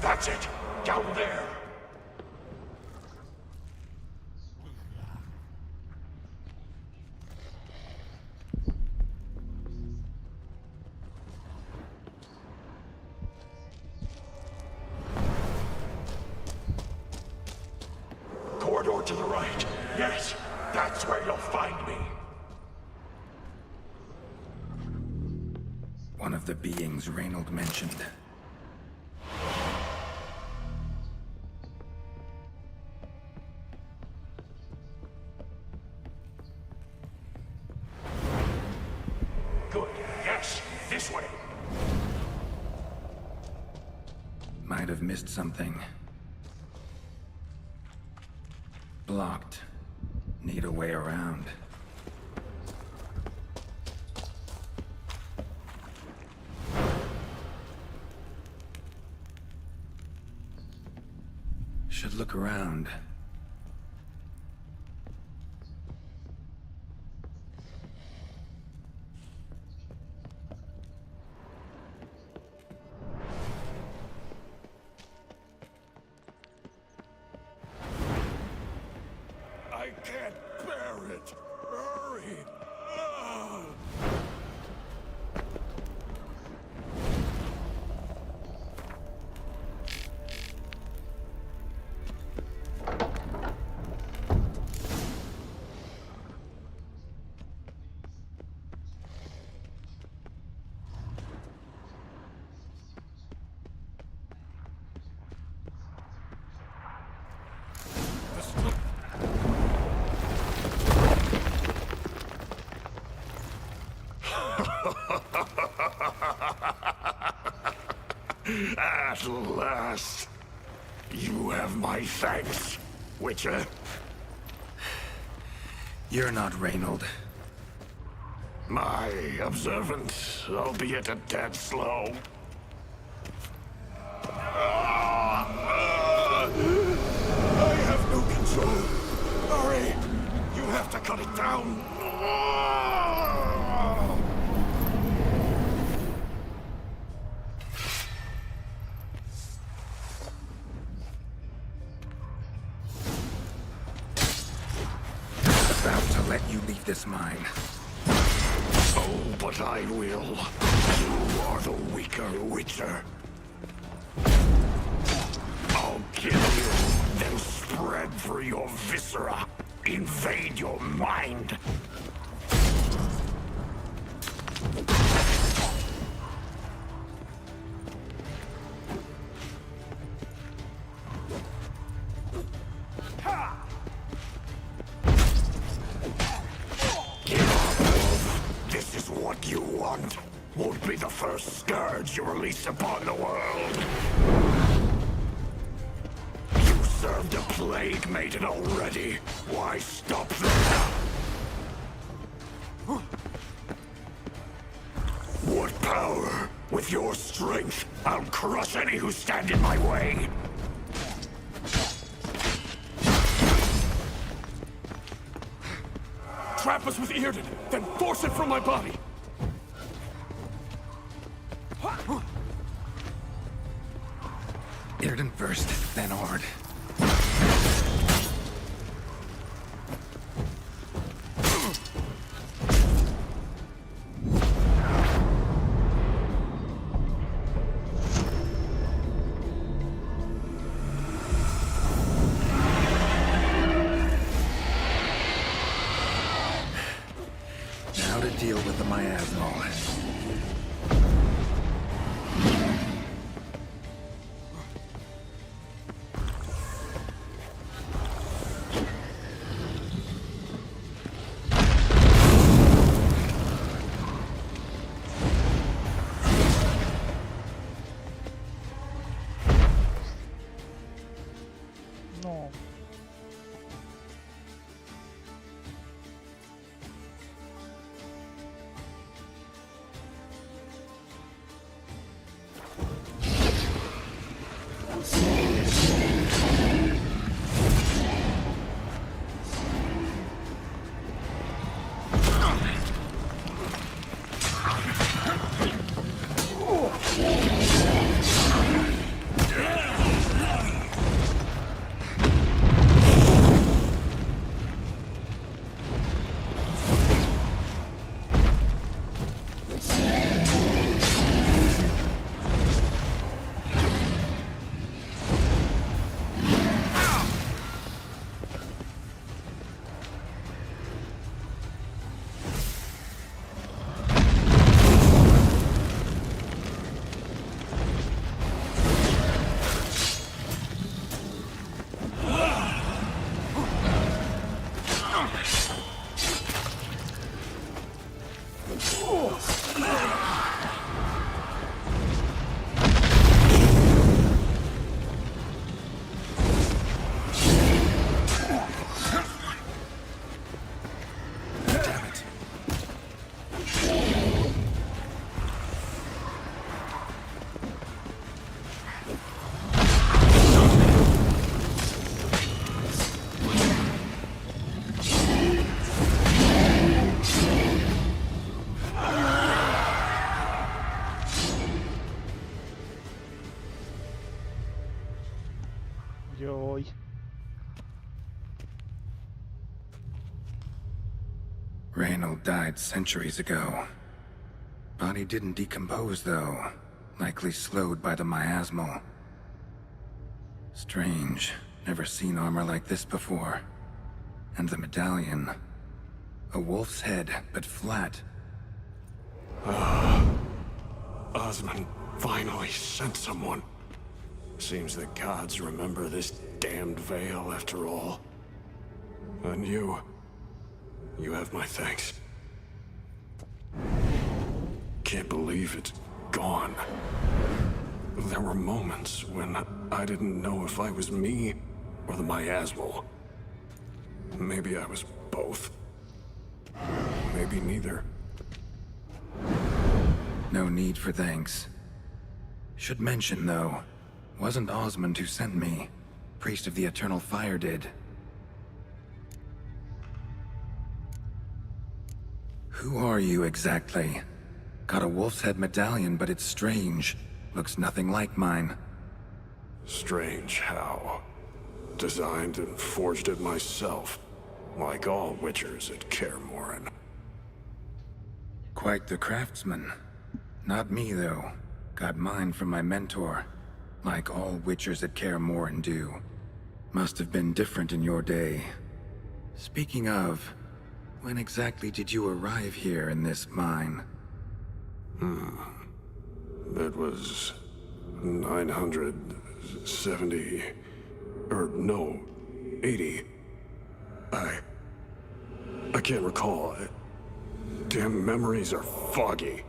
That's it! Down there! Corridor to the right. Yes, that's where you'll find me. One of the beings Reynold mentioned. Good. Yes, this way. Might have missed something. Blocked. Need a way around. Should look around. I can't bear it. Hurry. At last, you have my thanks, Witcher. You're not Reynold. My observance, albeit a tad slow. I have no about to let you leave this mine. Oh, but I will. You are the weaker Witcher. I'll kill you, then spread through your viscera. Invade your mind. This is what you want. Won't be the first scourge you release upon the world. You served a plague maiden already. Why stop there? What power? With your strength, I'll crush any who stand in my way. Trap us with Earden, then force it from my body. Irden first, then Ord. Now to deal with the miasmal. Ну. Йой. Reynold died centuries ago. Body didn't decompose, though. Likely slowed by the miasmal. Strange. Never seen armor like this before. And the medallion. A wolf's head, but flat. Osmond finally sent someone. Seems the gods remember this damned veil after all. And you have my thanks. Can't believe it's gone. There were moments when I didn't know if I was me or the miasmal. Maybe I was both. Maybe neither. No need for thanks. Should mention, though, wasn't Osmond who sent me. Priest of the Eternal Fire did. Who are you exactly? Got a wolf's head medallion, but it's strange. Looks nothing like mine. Strange how? Designed and forged it myself. like all witchers at Kaer Morhen. Quite the craftsman. Not me, though. Got mine from my mentor. Like all witchers at Kaer Morhen do. Must have been different in your day. Speaking of, when exactly did you arrive here in this mine? It was 970... or no, 80. I can't recall. Damn memories are foggy.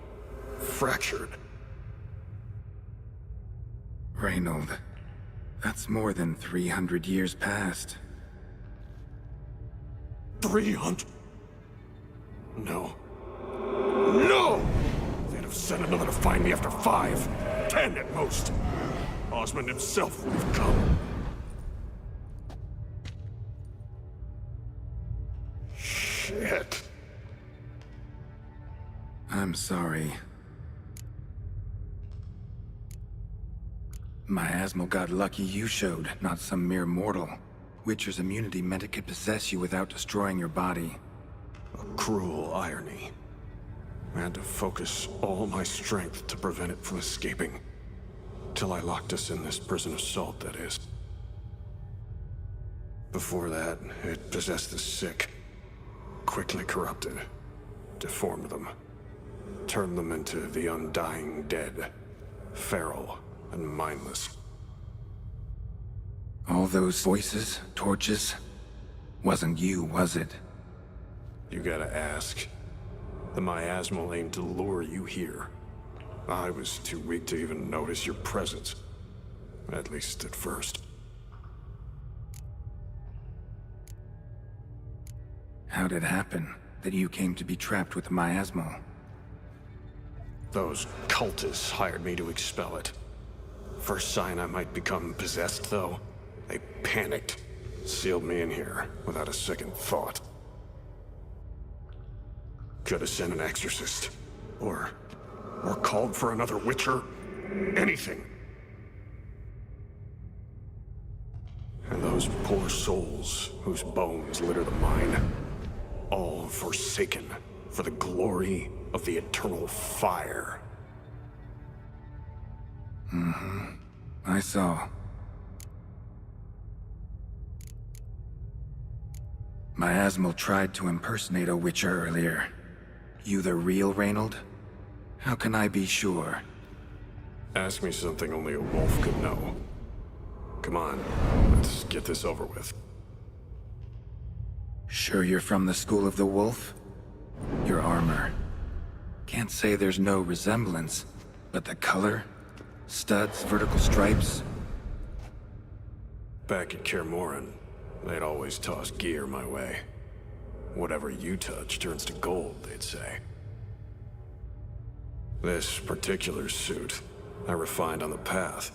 Fractured. Reynold, that's more than 300 years past. 300? No. No! They'd have sent another to find me after 5, 10 at most. Osmond himself would have come. Shit. I'm sorry. Miasmal got lucky you showed, not some mere mortal. Witcher's immunity meant it could possess you without destroying your body. A cruel irony. I had to focus all my strength to prevent it from escaping. Till I locked us in this prison of salt, that is. Before that, it possessed the sick. Quickly corrupted. Deformed them. Turned them into the undying dead. Feral and mindless. All those voices, torches, wasn't you, was it? You gotta ask. The miasmal aimed to lure you here. I was too weak to even notice your presence. At least at first. How'd it happen that you came to be trapped with the miasmal? Those cultists hired me to expel it. First sign I might become possessed, though, they panicked. Sealed me in here without a second thought. Could have sent an exorcist. Or called for another witcher. Anything. And those poor souls whose bones litter the mine. All forsaken for the glory of the eternal fire. I saw. Miasmal tried to impersonate a witcher earlier. You the real Reynold? How can I be sure? Ask me something only a wolf could know. Come on, let's get this over with. Sure you're from the School of the Wolf? Your armor. Can't say there's no resemblance, but the color? Studs, vertical stripes? Back at Kaer Morhen, they'd always toss gear my way. Whatever you touch turns to gold, they'd say. This particular suit, I refined on the path.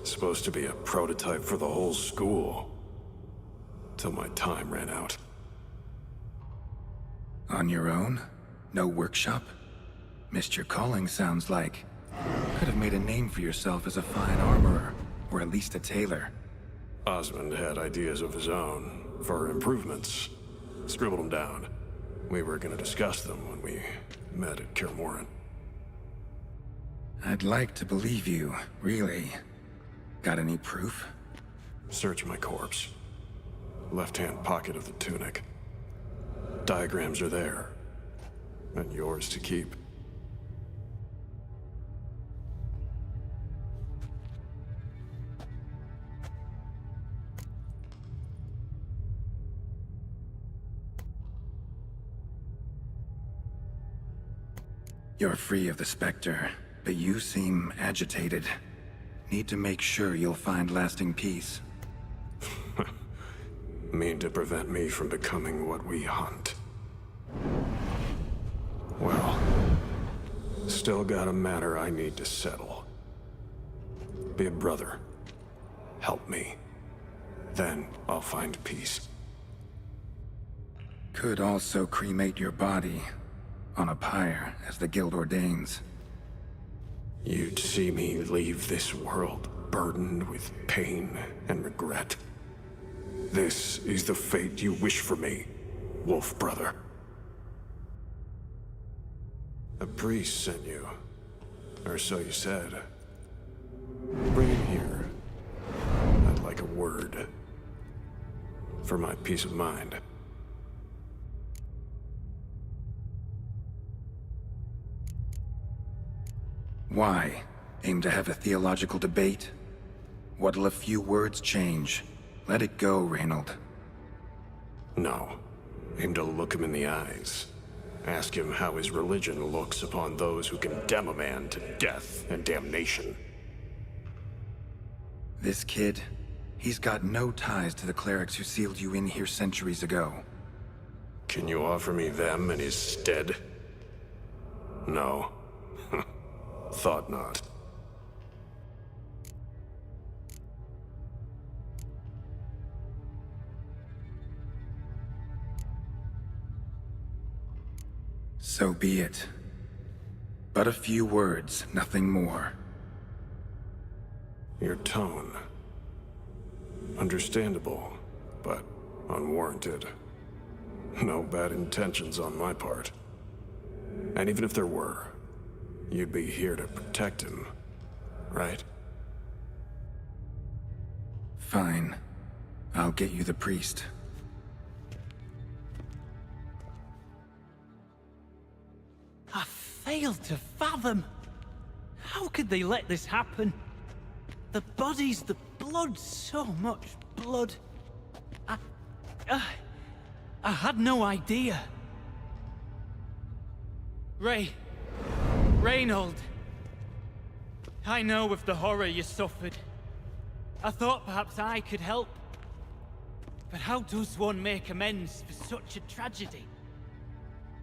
Supposed to be a prototype for the whole school. Till my time ran out. On your own? No workshop? Missed your calling, sounds like. Could have made a name for yourself as a fine armorer, or at least a tailor. Osmond had ideas of his own, for improvements. Scribbled them down. We were gonna discuss them when we met at Kaer Morhen. I'd like to believe you, really. Got any proof? Search my corpse. Left-hand pocket of the tunic. Diagrams are there. And yours to keep. You're free of the Spectre, but you seem agitated. Need to make sure you'll find lasting peace. Mean to prevent me from becoming what we hunt. Well, still got a matter I need to settle. Be a brother. Help me. Then I'll find peace. Could also cremate your body on a pyre, as the guild ordains. You'd see me leave this world burdened with pain and regret. This is the fate you wish for me. wolf brother. A priest sent you. Or so you said. Bring him here. I'd like a word. For my peace of mind. Why? Aim to have a theological debate? What'll a few words change? Let it go, Reynold. No. Aim to look him in the eyes. Ask him how his religion looks upon those who condemn a man to death and damnation. This kid, he's got no ties to the clerics who sealed you in here centuries ago. Can you offer me them in his stead? No. Thought not. So be it. But a few words, nothing more. Your tone. Understandable, but unwarranted. No bad intentions on my part. And even if there were, you'd be here to protect him, right? Fine. I'll get you the priest. I failed to fathom. How could they let this happen? The bodies, the blood, so much blood. I had no idea. Reynold. I know of the horror you suffered. I thought perhaps I could help. But how does one make amends for such a tragedy?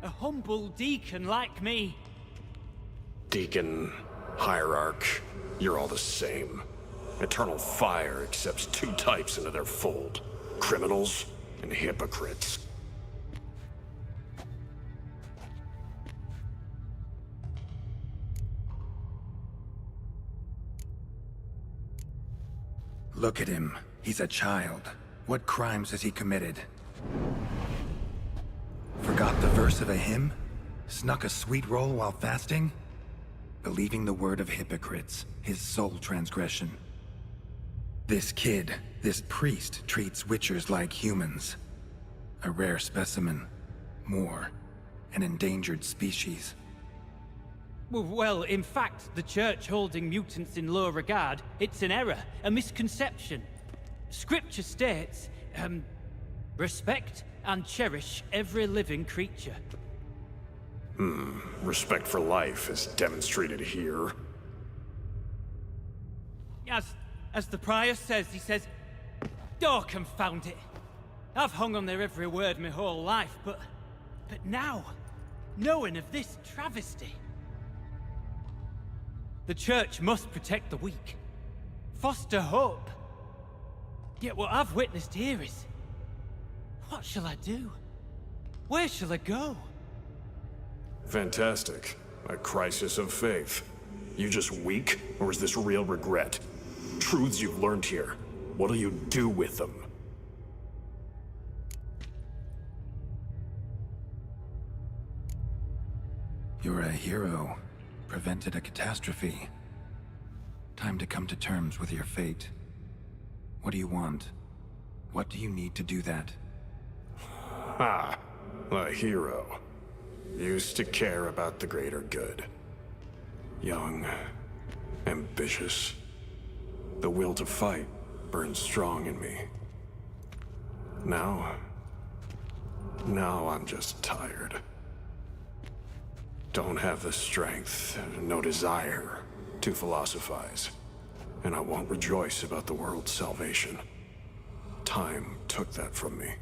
A humble deacon like me. Deacon, hierarch, you're all the same. Eternal Fire accepts two types into their fold. Criminals and hypocrites. Look at him. He's a child. What crimes has he committed? Forgot the verse of a hymn? Snuck a sweet roll while fasting? Believing the word of hypocrites, his sole transgression. This kid, this priest, treats witchers like humans. A rare specimen. More. An endangered species. Well, in fact, the Church holding mutants in low regard, it's an error, a misconception. Scripture states, respect and cherish every living creature. Respect for life is demonstrated here. As the prior says, he says, oh, confound it. I've hung on their every word my whole life, but now, knowing of this travesty, the Church must protect the weak, foster hope. Yet what I've witnessed here is, what shall I do? Where shall I go? Fantastic. A crisis of faith. You just weak, or is this real regret? Truths you've learned here. What'll you do with them? You're a hero. Prevented a catastrophe. Time to come to terms with your fate. What do you want? What do you need to do that? Ha! A hero. Used to care about the greater good. Young. Ambitious. The will to fight burns strong in me. Now I'm just tired. Don't have the strength, no desire to philosophize. And I won't rejoice about the world's salvation. Time took that from me.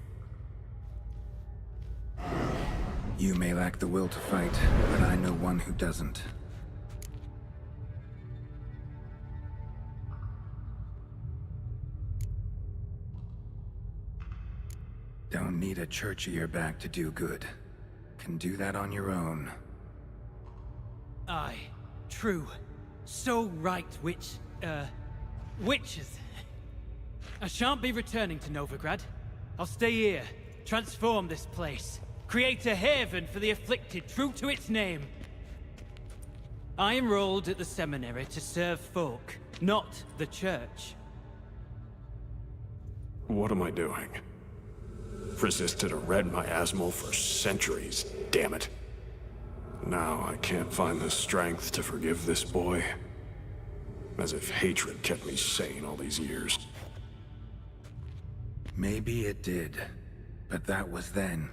You may lack the will to fight, but I know one who doesn't. Don't need a church at your back to do good. Can do that on your own. Aye, true. So right, witches. I shan't be returning to Novigrad. I'll stay here, Transform this place. Create a haven for the afflicted, true to its name. I enrolled at the seminary to serve folk, not the church. What am I doing? Resisted a red miasmal for centuries, damn it. Now I can't find the strength to forgive this boy. As if hatred kept me sane all these years. Maybe it did, but that was then.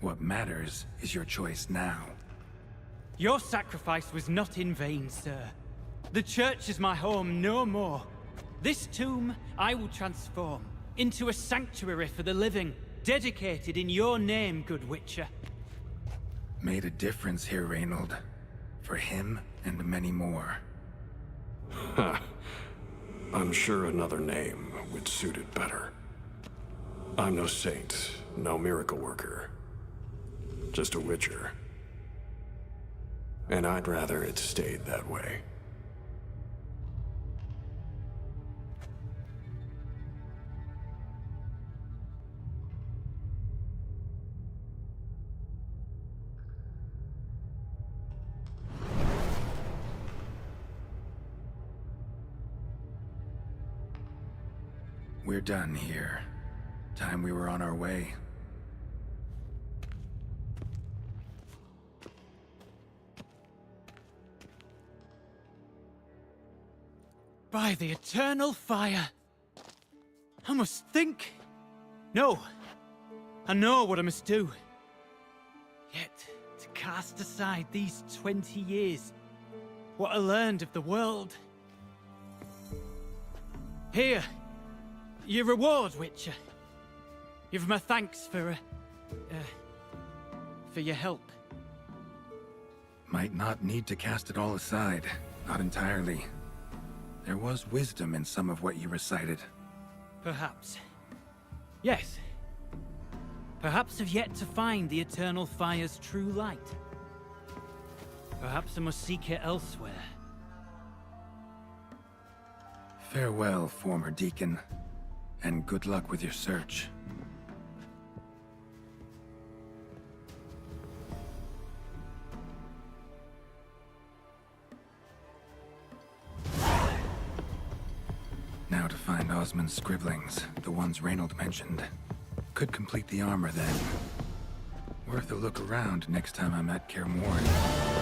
What matters is your choice now. Your sacrifice was not in vain, sir. The church is my home no more. This tomb I will transform into a sanctuary for the living, dedicated in your name, good Witcher. Made a difference here, Reynold. For him and many more. Ha. I'm sure another name would suit it better. I'm no saint, no miracle worker. Just a Witcher. And I'd rather it stayed that way. We're done here. Time we were on our way. By the eternal fire! I must think. No. I know what I must do. Yet, to cast aside these 20 years, what I learned of the world. Here, your reward, Witcher. You've my thanks for your help. Might not need to cast it all aside. Not entirely. There was wisdom in some of what you recited. Perhaps. Yes. Perhaps I've yet to find the eternal fire's true light. Perhaps I must seek it elsewhere. Farewell, former deacon. And good luck with your search. Now to find Osmond's scribblings, the ones Reynold mentioned. Could complete the armor then. Worth a look around next time I'm at Kaer Morhen.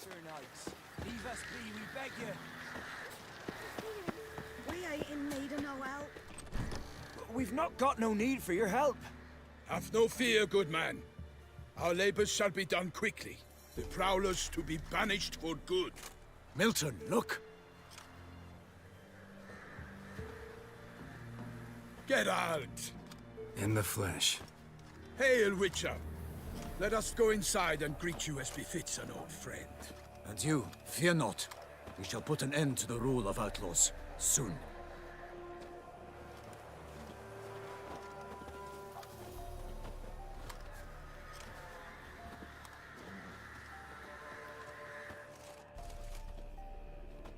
Sir Knights, leave us be, we beg you. We ain't in need of no help. We've not got no need for your help. Have no fear, good man. Our labors shall be done quickly. The prowlers to be banished for good. Milton, look! Geralt! In the flesh. Hail, Witcher! Let us go inside and greet you as befits an old friend. And you, fear not. We shall put an end to the rule of outlaws, soon.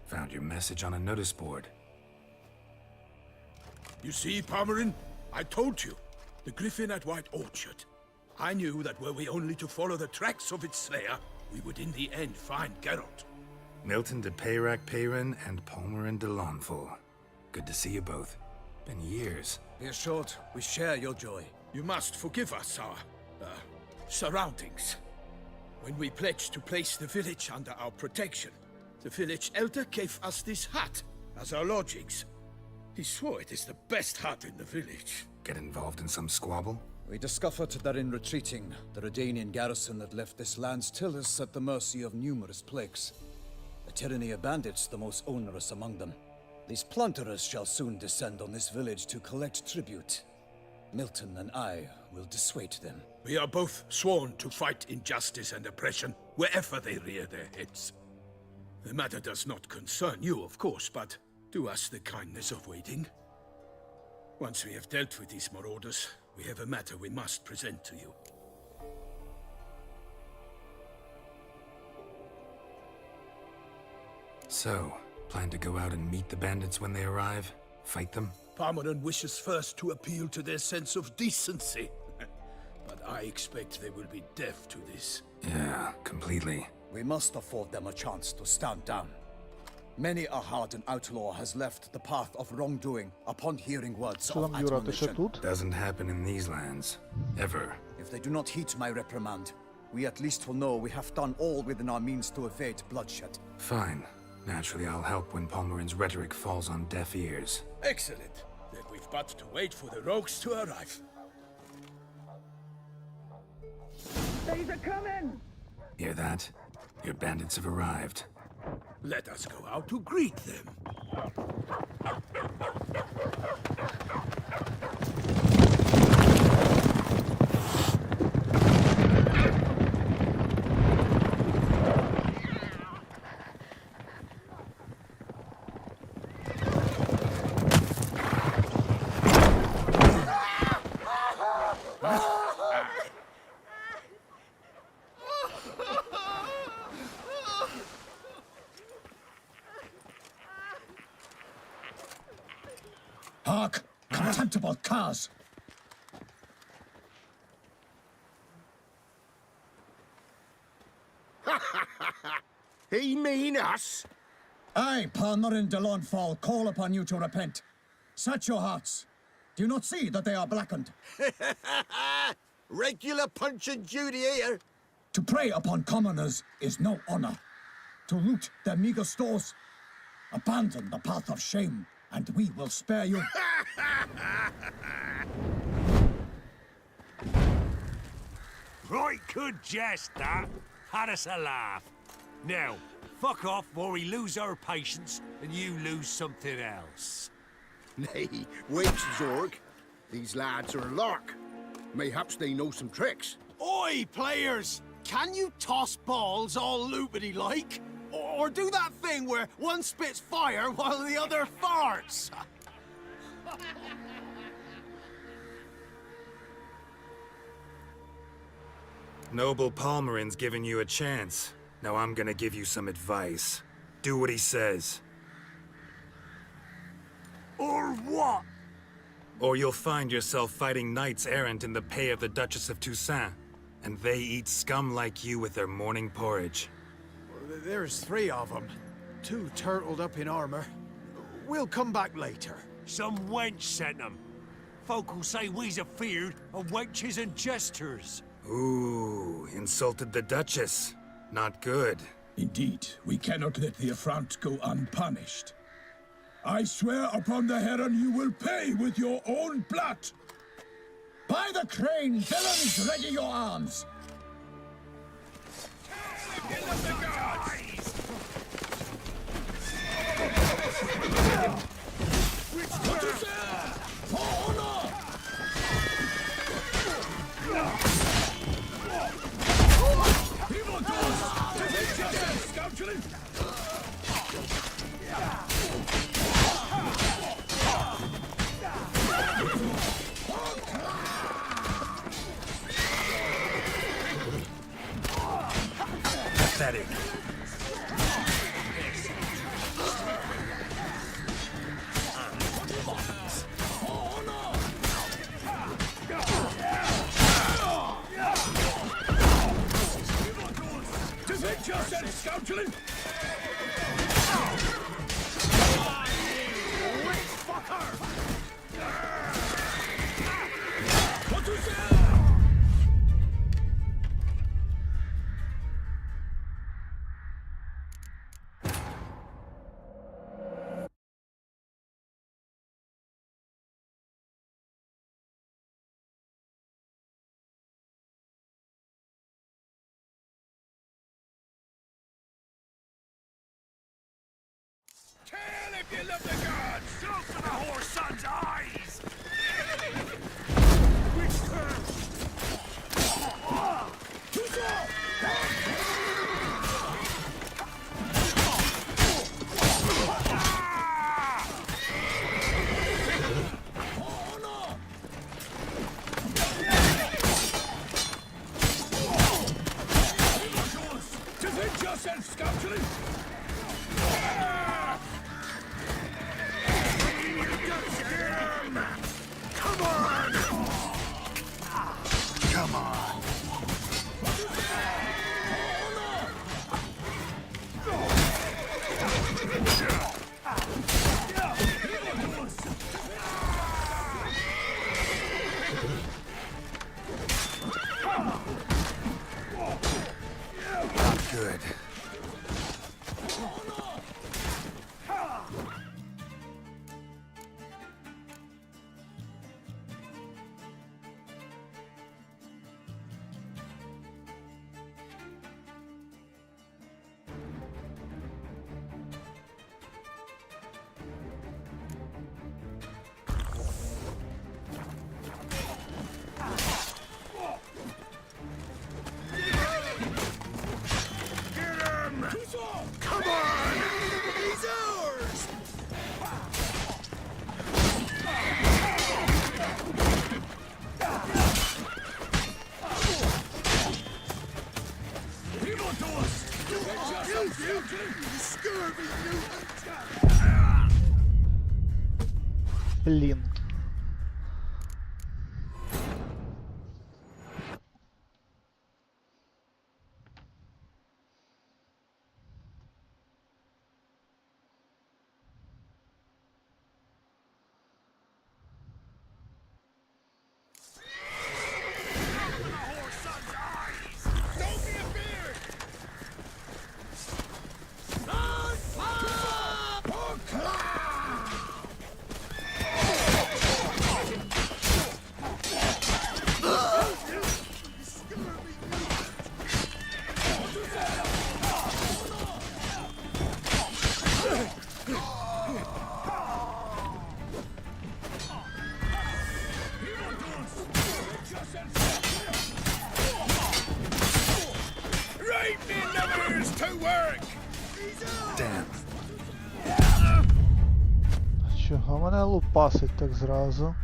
Found your message on a notice board. You see, Pomeran? I told you. The griffin at White Orchard. I knew that were we only to follow the tracks of its slayer, we would in the end find Geralt. Milton de Peyrac Peyran and Pomeran de Lawnful. Good to see you both. Been years. Be assured, we share your joy. You must forgive us our, surroundings. When we pledged to place the village under our protection, the village elder gave us this hut as our lodgings. He swore it is the best hut in the village. Get involved in some squabble? We discovered that in retreating, the Redanian garrison that left this land still is at the mercy of numerous plagues. A tyranny of bandits, the most onerous among them. These plunderers shall soon descend on this village to collect tribute. Milton and I will dissuade them. We are both sworn to fight injustice and oppression wherever they rear their heads. The matter does not concern you, of course, but do us the kindness of waiting. Once we have dealt with these marauders, we have a matter we must present to you. So, plan to go out and meet the bandits when they arrive? Fight them? Parmeran wishes first to appeal to their sense of decency. But I expect they will be deaf to this. Yeah, completely. We must afford them a chance to stand down. Many a hardened outlaw has left the path of wrongdoing upon hearing words of admonition. Doesn't happen in these lands. Ever. If they do not heed my reprimand, we at least will know we have done all within our means to evade bloodshed. Fine. Naturally, I'll help when Palmerin's rhetoric falls on deaf ears. Excellent. Then we've but to wait for the rogues to arrive. These are coming! Hear that? Your bandits have arrived. Let us go out to greet them. Hark! Contemptible curs! He mean us? I, Palmerin de Launfal, call upon you to repent. Set your hearts. Do you not see that they are blackened? Regular punch and duty here. To prey upon commoners is no honor. To loot their meager stores, abandon the path of shame, and we will spare you. Right good jest, that. Had us a laugh. Now, fuck off or we lose our patience and you lose something else. Nay, wait, Zorg. These lads are a lark. Mayhaps they know some tricks. Oi, players! Can you toss balls all loopity-like? Or do that thing where one spits fire while the other farts? Noble Palmerin's giving you a chance. Now I'm gonna give you some advice. Do what he says. Or what? Or you'll find yourself fighting knights errant in the pay of the Duchess of Toussaint. And they eat scum like you with their morning porridge. There's 3 of them. 2 turtled up in armor. We'll come back later. Some wench sent them. Folk will say we's afeard of wenches and jesters. Ooh, insulted the Duchess. Not good. Indeed, we cannot let the affront go unpunished. I swear upon the heron you will pay with your own blood. By the crane, villains, ready your arms. Get up the guards! For honor! Evil doers! Defend yourself, scoundrel! Pathetic. Defend yourself, scoundrel! You love the gods! Go for the whore's son's eyes! Witch curse! Defend yourself, scoundrel! Come on! Come on! Good. Come on! He's ours! Evil to us! You scurvy mutant! Блін. Right, me lovers, to work! Damn. Чого мене лупасить так зразу?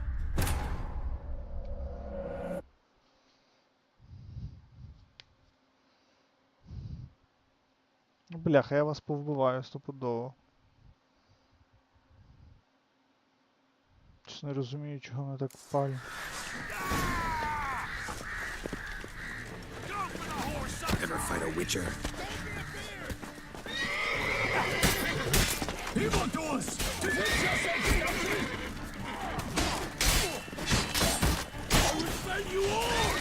Бляха, я вас повбиваю стопудово. Чесно не розумію, чого мене так палять. Ever fight a witcher? Evil to us! Defend yourself, scoundrel! I will spell you all!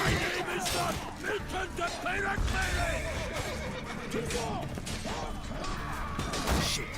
My name is not Milton the Pirate! Shit.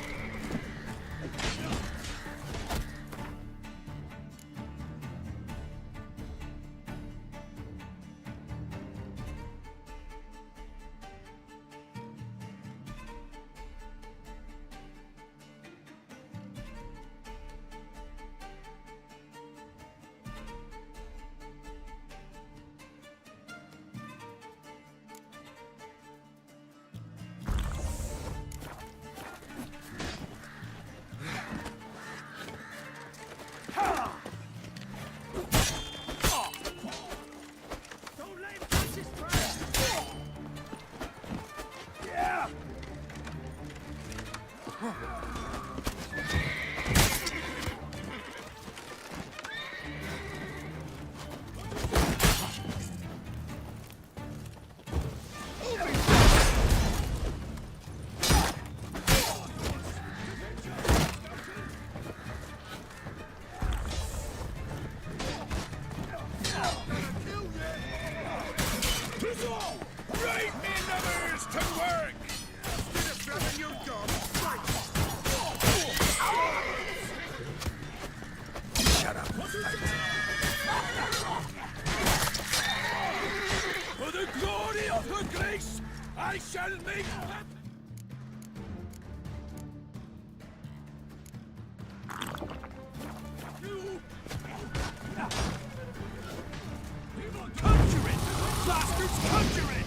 conjuring!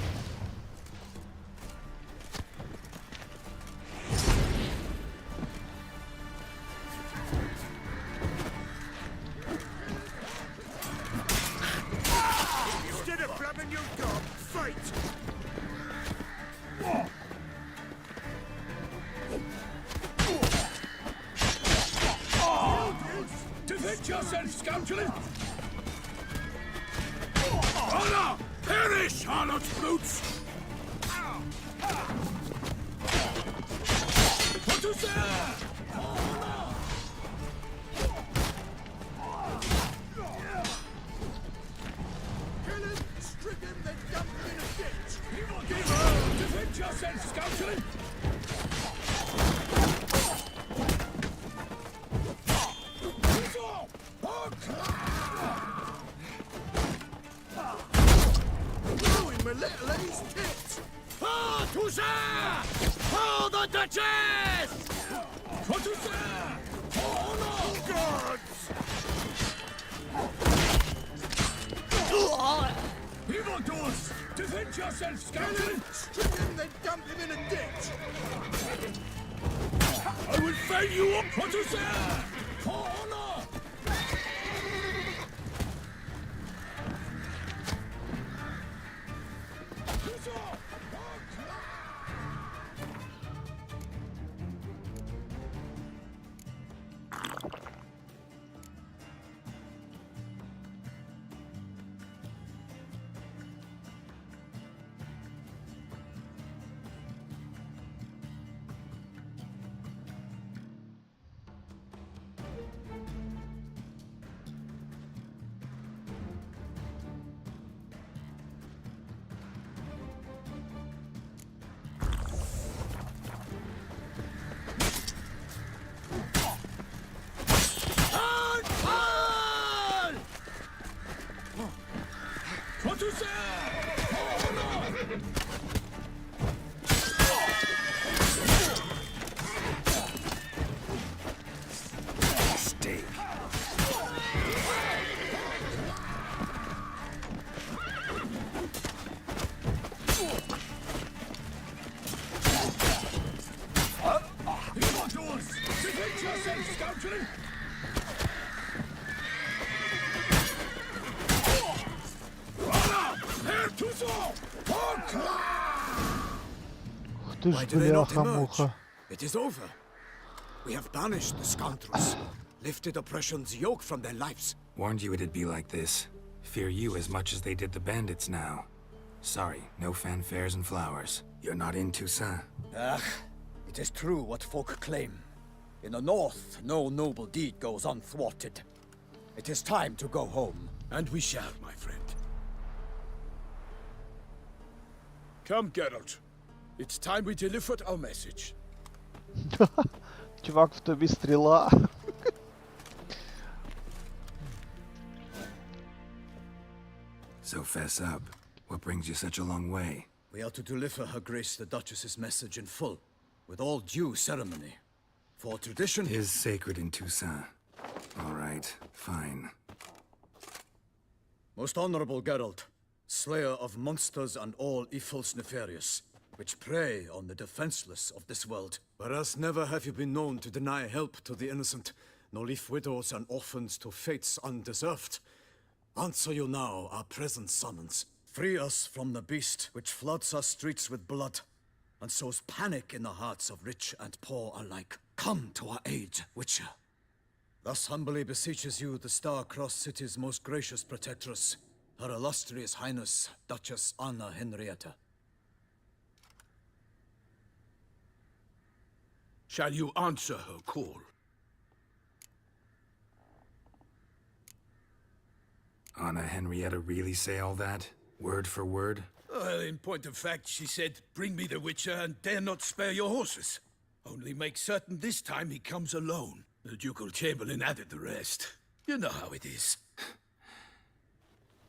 Instead of blabbing your gob, fight! Defend yourself, scoundrel! Honor! Perish, harlot brutes! What is that? Kill him, strip him, then dump him in a ditch! Defend yourself, scoundrel! Little Ace tits! For Toussaint! For the Duchess! For Toussaint! For honor! Gods! Evildoers! Defend yourself, scoundrel! Strip him, then dump him in a ditch! I will fail you up! For Toussaint! For honor! Why do they not emerge? It is over. We have banished the scoundrels, lifted oppression's yoke from their lives. Warned you it'd be like this. Fear you as much as they did the bandits now. Sorry, no fanfares and flowers. You're not in Toussaint. It is true what folk claim. In the north, no noble deed goes unthwarted. It is time to go home. And we shall, my friend. Come, Geralt. It's time we delivered our message. Чувак, в тобі стріла. So fess up. What brings you such a long way? We are to deliver Her Grace the Duchess's message in full, with all due ceremony. For tradition is sacred in Toussaint. All right, fine. Most honorable Geralt, slayer of monsters and all evils nefarious, which prey on the defenseless of this world. Whereas never have you been known to deny help to the innocent, nor leave widows and orphans to fates undeserved. Answer you now our present summons. Free us from the beast which floods our streets with blood, and sows panic in the hearts of rich and poor alike. Come to our aid, Witcher. Thus humbly beseeches you the Star-Crossed City's most gracious protectress, Her Illustrious Highness, Duchess Anna Henrietta. Shall you answer her call? Anna Henrietta really say all that? Word for word? Well, in point of fact, she said, bring me the Witcher and dare not spare your horses. Only make certain this time he comes alone. The Ducal Chamberlain added the rest. You know how it is.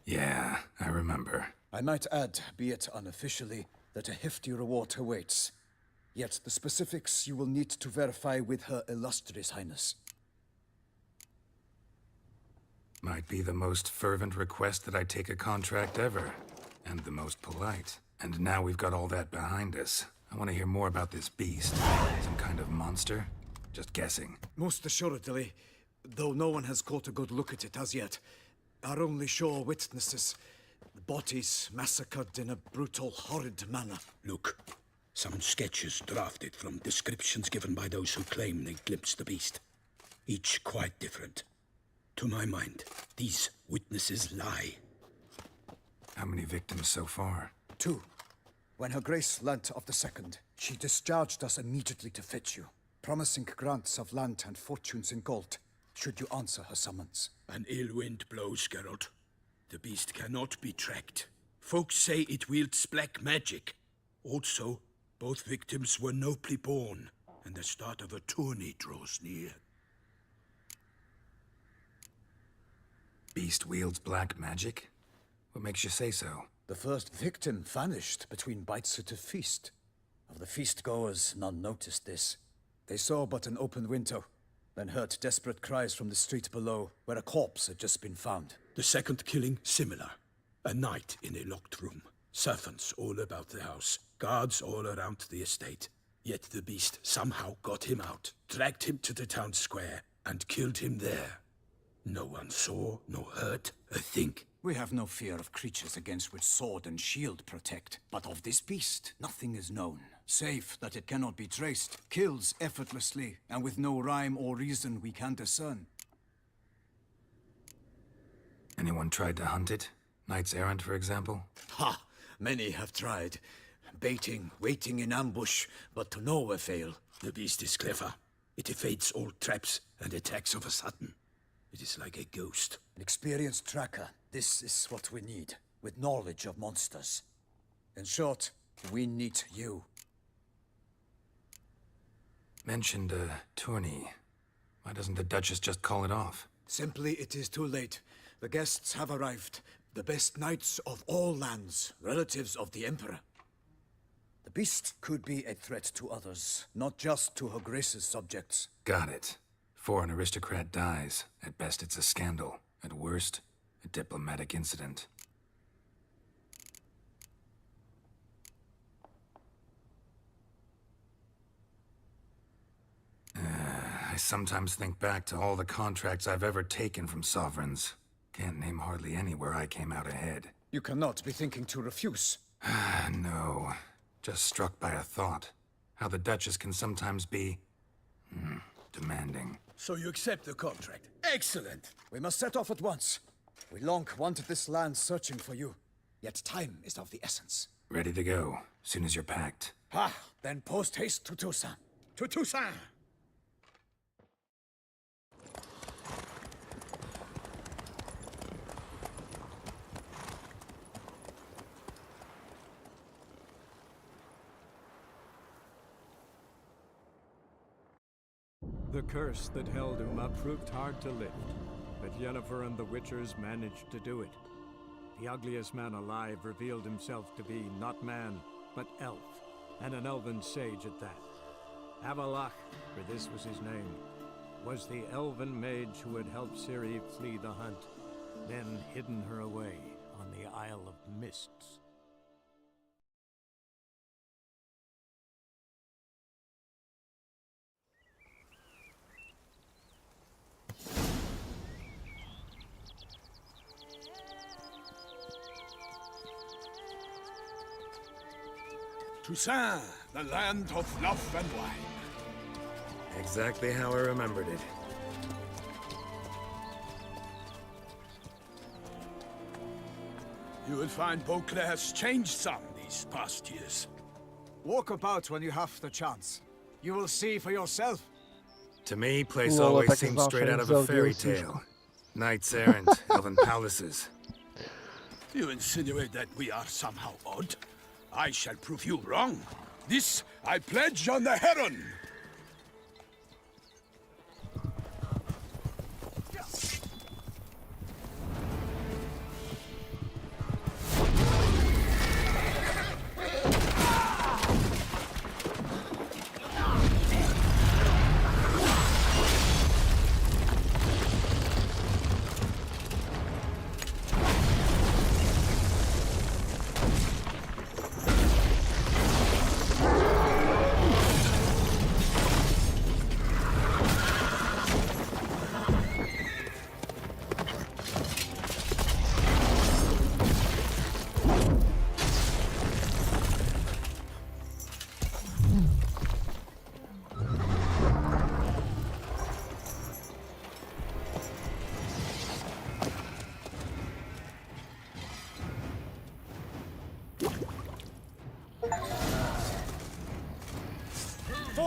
Yeah, I remember. I might add, be it unofficially, that a hefty reward awaits. Yet the specifics you will need to verify with Her Illustrious Highness. Might be the most fervent request that I take a contract ever. And the most polite. And now we've got all that behind us. I want to hear more about this beast. Some kind of monster? Just guessing. Most assuredly, though no one has caught a good look at it as yet. Our only sure witnesses. The bodies massacred in a brutal, horrid manner. Look, some sketches drafted from descriptions given by those who claim they glimpsed the beast. Each quite different. To my mind, these witnesses lie. How many victims so far? 2. When Her Grace learnt of the second, she discharged us immediately to fetch you, promising grants of land and fortunes in gold, should you answer her summons. An ill wind blows, Geralt. The beast cannot be tracked. Folks say it wields black magic. Also, both victims were nobly born, and the start of a tourney draws near. Beast wields black magic? What makes you say so? The first victim vanished between bites at a feast. Of the feast-goers, none noticed this. They saw but an open window, then heard desperate cries from the street below, where a corpse had just been found. The second killing, similar. A night in a locked room. Servants all about the house. Guards all around the estate. Yet the beast somehow got him out, dragged him to the town square, and killed him there. No one saw, nor heard a thing. We have no fear of creatures against which sword and shield protect. But of this beast, nothing is known. Save that it cannot be traced, kills effortlessly, and with no rhyme or reason we can discern. Anyone tried to hunt it? Knights errant, for example? Ha! Many have tried. Baiting, waiting in ambush, but to no avail. The beast is clever. It evades all traps and attacks of a sudden. It is like a ghost. An experienced tracker. This is what we need, with knowledge of monsters. In short, we need you. Mentioned a tourney. Why doesn't the Duchess just call it off? Simply, it is too late. The guests have arrived. The best knights of all lands, relatives of the Emperor. The beast could be a threat to others, not just to Her Grace's subjects. Got it. Before an aristocrat dies, at best it's a scandal. At worst, a diplomatic incident. I sometimes think back to all the contracts I've ever taken from sovereigns. Can't name hardly any where I came out ahead. You cannot be thinking to refuse. No. Just struck by a thought. How the Duchess can sometimes be... demanding. So you accept the contract. Excellent! We must set off at once. We long wanted this land searching for you. Yet time is of the essence. Ready to go, soon as you're packed. Then post-haste to Toussaint. To Toussaint! The curse that held Uma proved hard to lift, but Yennefer and the Witchers managed to do it. The ugliest man alive revealed himself to be not man, but elf, and an elven sage at that. Avalach, for this was his name, was the elven mage who had helped Ciri flee the hunt, then hidden her away on the Isle of Mists. Toussaint, the land of love and wine. Exactly how I remembered it. You will find Beauclair's changed some these past years. Walk about when you have the chance. You will see for yourself. To me, place always seems straight out of a fairy tale. Knights errant, elven palaces. You insinuate that we are somehow odd? I shall prove you wrong. This I pledge on the Heron!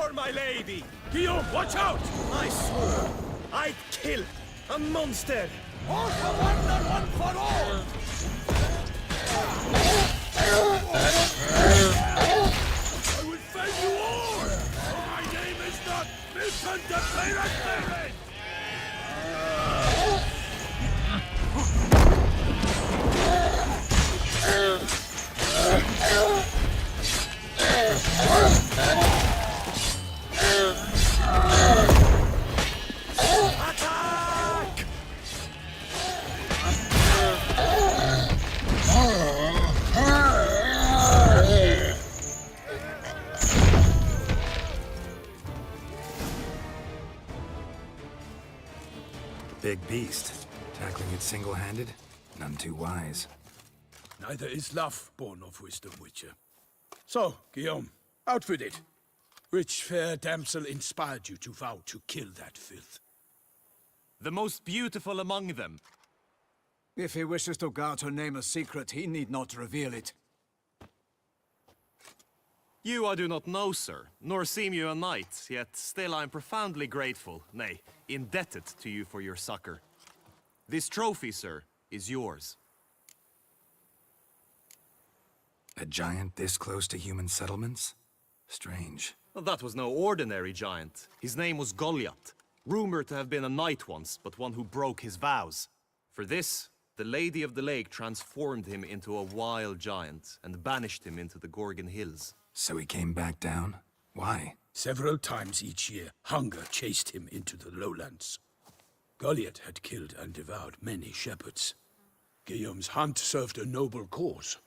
for my lady! Guillaume, watch out! I swore I'd kill a monster! All for one and one for all! I will fend you all! My name is not Milton the Pirate David! Big beast. Tackling it single-handed? None too wise. Neither is love born of wisdom, Witcher. So, Guillaume, out with it. Which fair damsel inspired you to vow to kill that filth? The most beautiful among them. If he wishes to guard her name a secret, he need not reveal it. You I do not know, sir, nor seem you a knight, yet still I am profoundly grateful, nay, indebted to you for your succor. This trophy, sir, is yours. A giant this close to human settlements? Strange. That was no ordinary giant. His name was Goliath, rumored to have been a knight once, but one who broke his vows. For this, the Lady of the Lake transformed him into a wild giant and banished him into the Gorgon Hills. So he came back down? Why? Several times each year, hunger chased him into the lowlands. Goliath had killed and devoured many shepherds. Guillaume's hunt served a noble cause.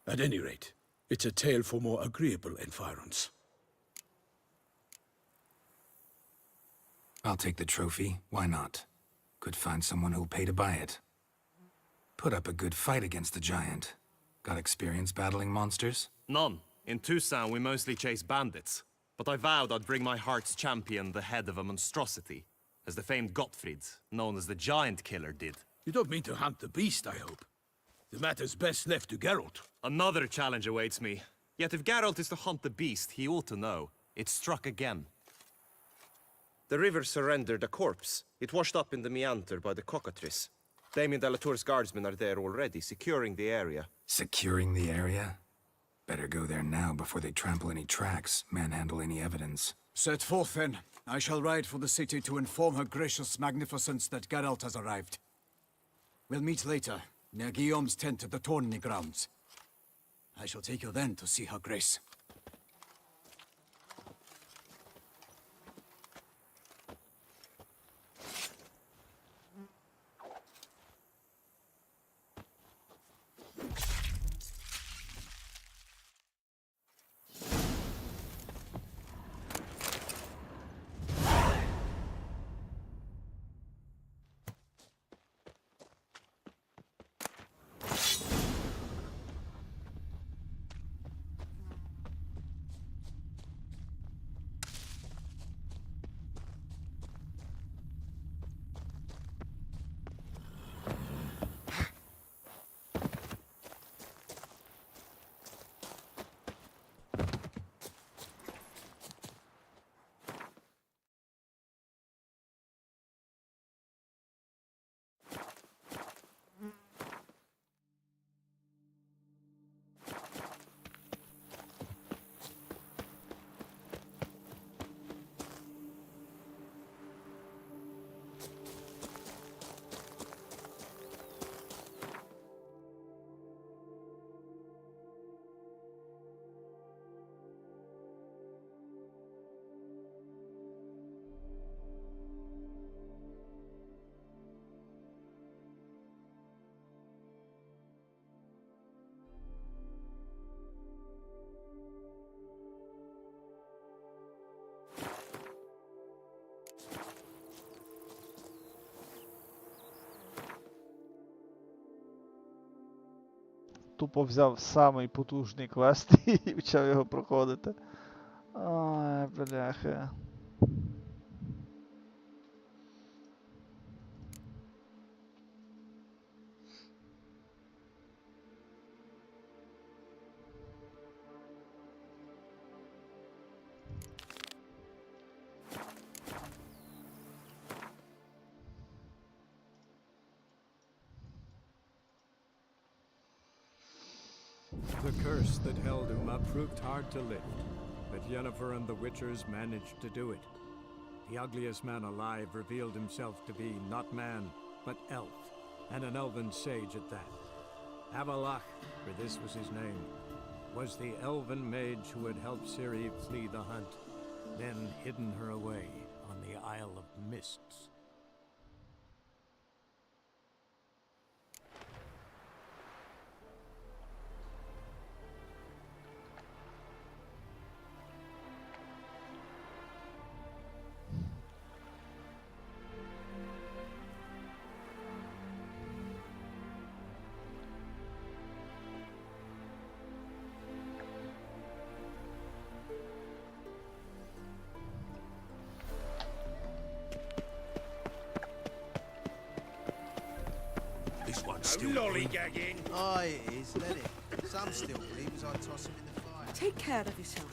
At any rate, it's a tale for more agreeable environs. I'll take the trophy. Why not? Could find someone who'll pay to buy it. Put up a good fight against the giant. Got experience battling monsters? None. In Tucson, we mostly chase bandits. But I vowed I'd bring my heart's champion the head of a monstrosity, as the famed Gottfried, known as the Giant Killer, did. You don't mean to hunt the beast, I hope. The matter's best left to Geralt. Another challenge awaits me. Yet if Geralt is to hunt the beast, he ought to know. It struck again. The river surrendered a corpse. It washed up in the meander by the cockatrice. Damien de la Tour's guardsmen are there already, securing the area. Securing the area? Better go there now before they trample any tracks, manhandle any evidence. Set forth, then. I shall ride for the city to inform her gracious magnificence that Geralt has arrived. We'll meet later, near Guillaume's tent at the tourney grounds. I shall take you then to see her grace. Тупо взяв самий потужний квест і почав його проходити. Ой, бляха. The curse that held Uma proved hard to lift, but Yennefer and the Witchers managed to do it. The ugliest man alive revealed himself to be not man, but elf, and an elven sage at that. Avalach, for this was his name, was the elven mage who had helped Ciri flee the hunt, then hidden her away on the Isle of Mists. This one's still lollygagging. Aye, it is. Let it. Some still believe as I toss him in the fire. Take care of yourself.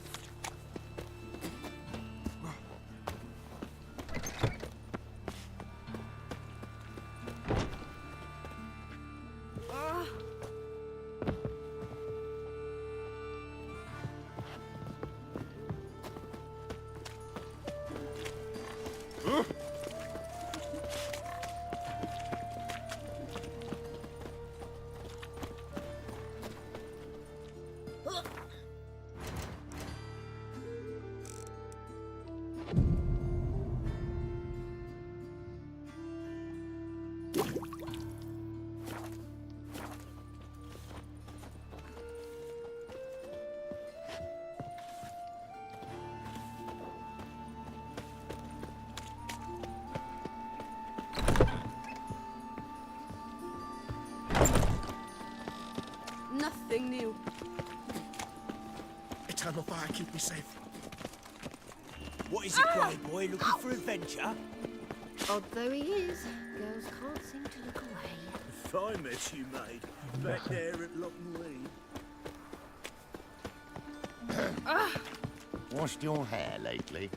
Nothing new. Eternal fire, keep me safe. What is it, grey boy? Looking for adventure? Odd though he is, girls can't seem to look away. If I met you, mate, back there at Lockney. Washed your hair lately?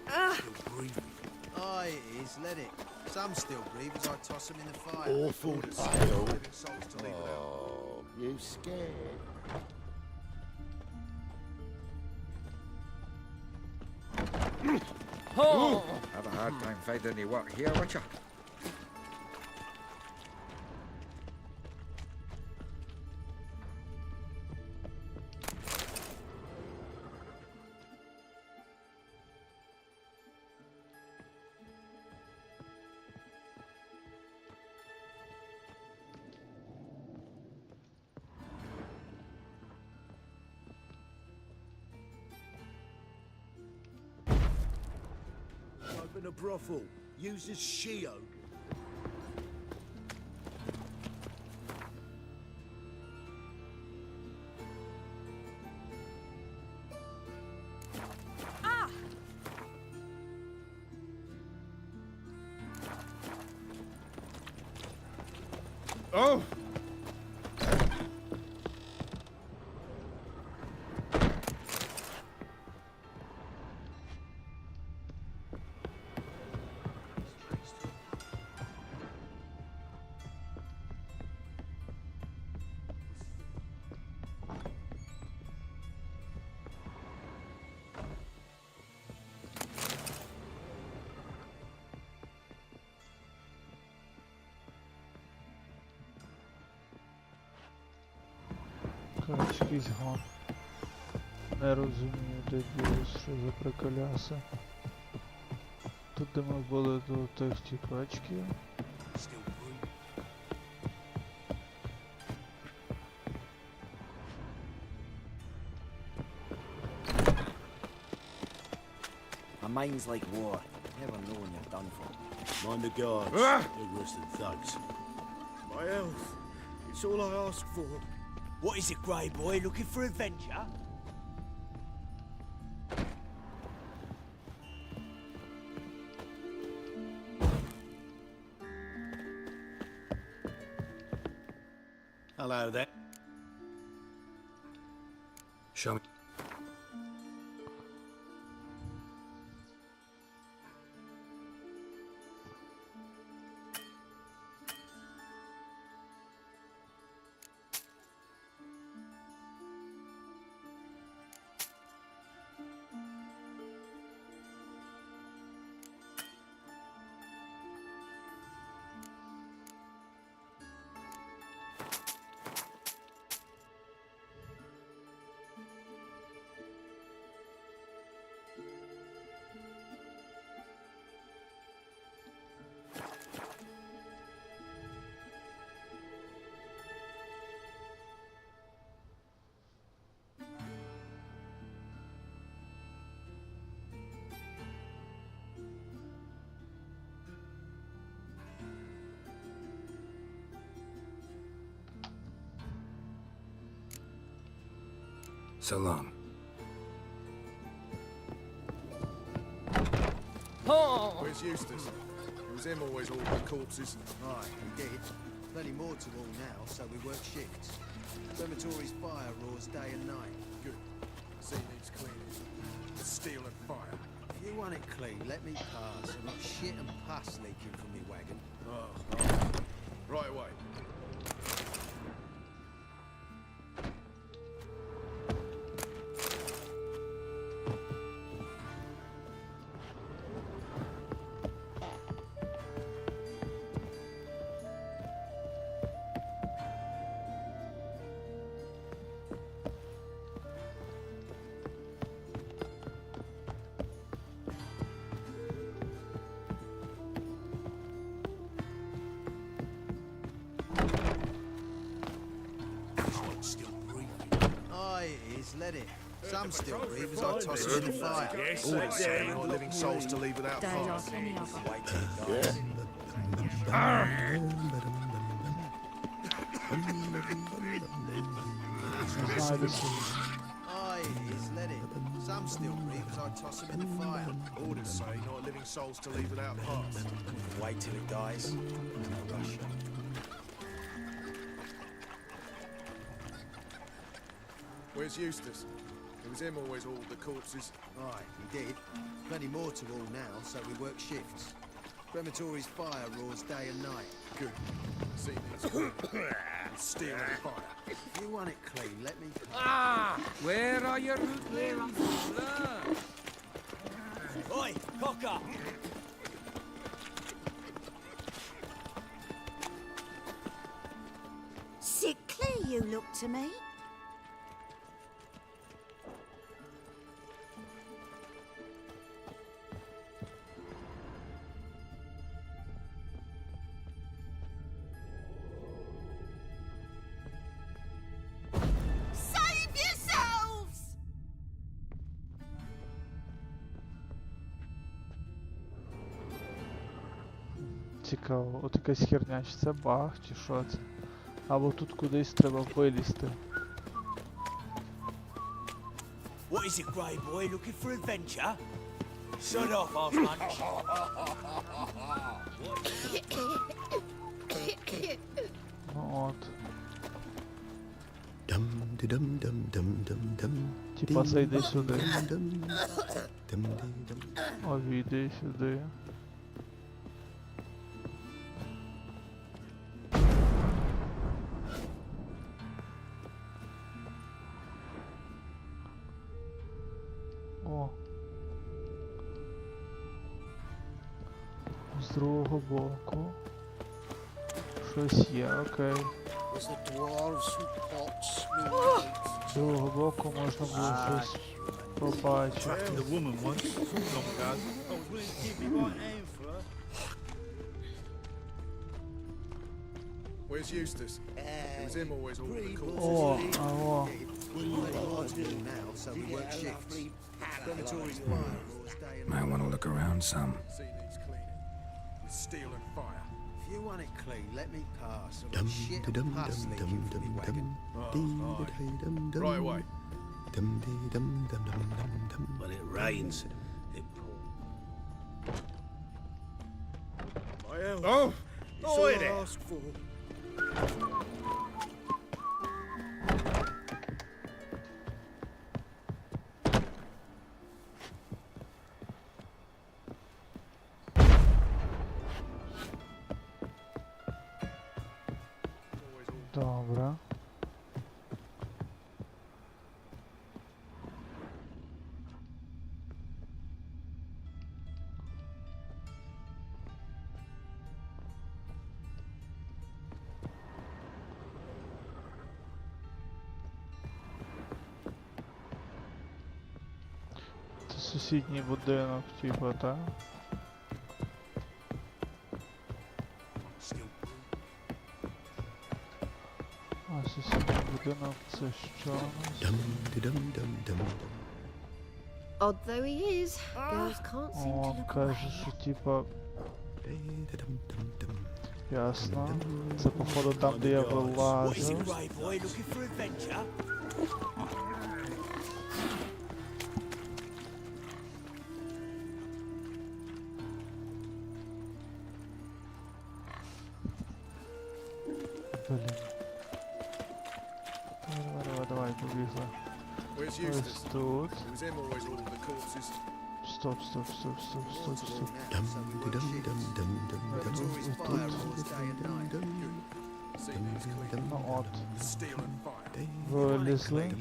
Still breathing. Aye, it is. Let it. Some still breathe as I toss them in the fire. Awful title. Oh, you scared? Oh! Have a hard time finding any work here, watcha? Open a brothel. Uses Shio. Oh! Якийсь гон. Не розумію, де діло, що за приколяси. Тут де ми були до тих тікачків. My mind's like war. Never know when you're done for. Mind the guards. They're worse than thugs. My health. It's all I ask for. What is it, grey boy? Looking for adventure? Hello there. Show me. So long. Where's Eustace? It was him always all the corpses. Right, we did. Plenty more to all now, so we work shifts. Crematory's fire roars day and night. Good. Sea needs cleaning. The steel and fire. If you want it clean, let me pass. I've got shit and pus leaking from me wagon. Oh, right away. Let it. Some still breathe as I toss them in the fire. Yes, all the same, not living souls to leave without hearts. Wait till it dies. Aye, yes, let it. Some still breathe as I toss them in the fire. Orders say not living souls to leave without hearts. Wait till it dies. No rush. Where's Eustace? It was him always all the corpses. Right, we did. Plenty more to all now, so we work shifts. Crematory's fire roars day and night. Good. Sea needs cleaning. Steel and fire. If you want it clean, let me... Ah! Where are your rootlings? Oi, cocker! Sickly you look to me. Цікаво, от якась херня, чи це баг, чи що це? Або тут кудись треба вилізти. What is it, grey boy? Looking for adventure? Shut off, half lunch. Ну от. Типа зайди сюди. Обійди сюди. О. З другого боку. Щось є, окей. З другого боку можна було щось побачити. Where's Eustace? It was him always all the corpses. О, алло. Might want to look around some. Sea needs cleaning. With steel and fire. If you want it clean, let me pass. I've got shit and pus leaking from me wagon. Right away. When it rains, it My elf. Oh! It's all I ask for. Добре. Це сусідній будинок, типу, так? А сусідній будинок це що у нас? Odd though he is, girls can't seem to О, look каже, що типа... Ясно. Це походу там, де я вилазив. Блін. Давай, побігли. Ось тут. Стоп. Ну от. Вилізли.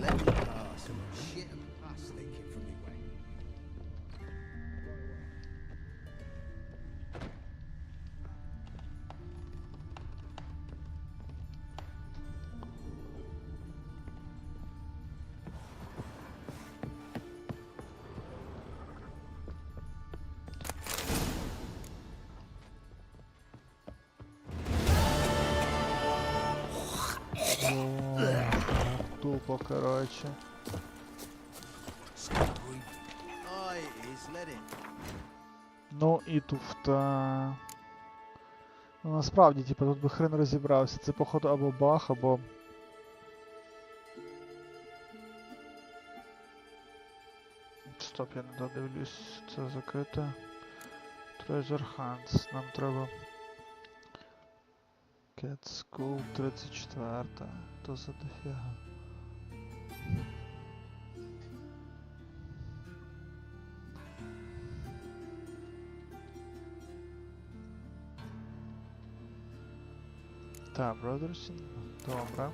Тупо, короче. Ну і туфта. Ну насправді, типу, тут би хрен розібрався. Це походу або баг, або... Стоп, я не додивлюсь. Це закрите. Treasure Hunts. Нам треба... Cat School 34. То за дофіга. Так, Brothers. Добре.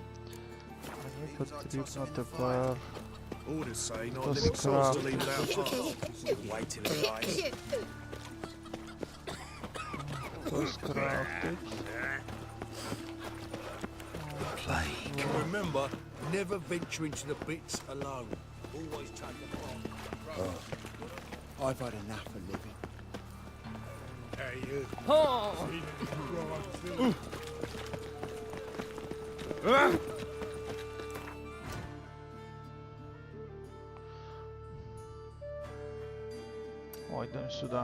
Мені потрібно тепер... Скрафтить. Remember, never venture into the pits alone. Always take a part. I've had enough of living. Hey, you. О, йдемо сюди.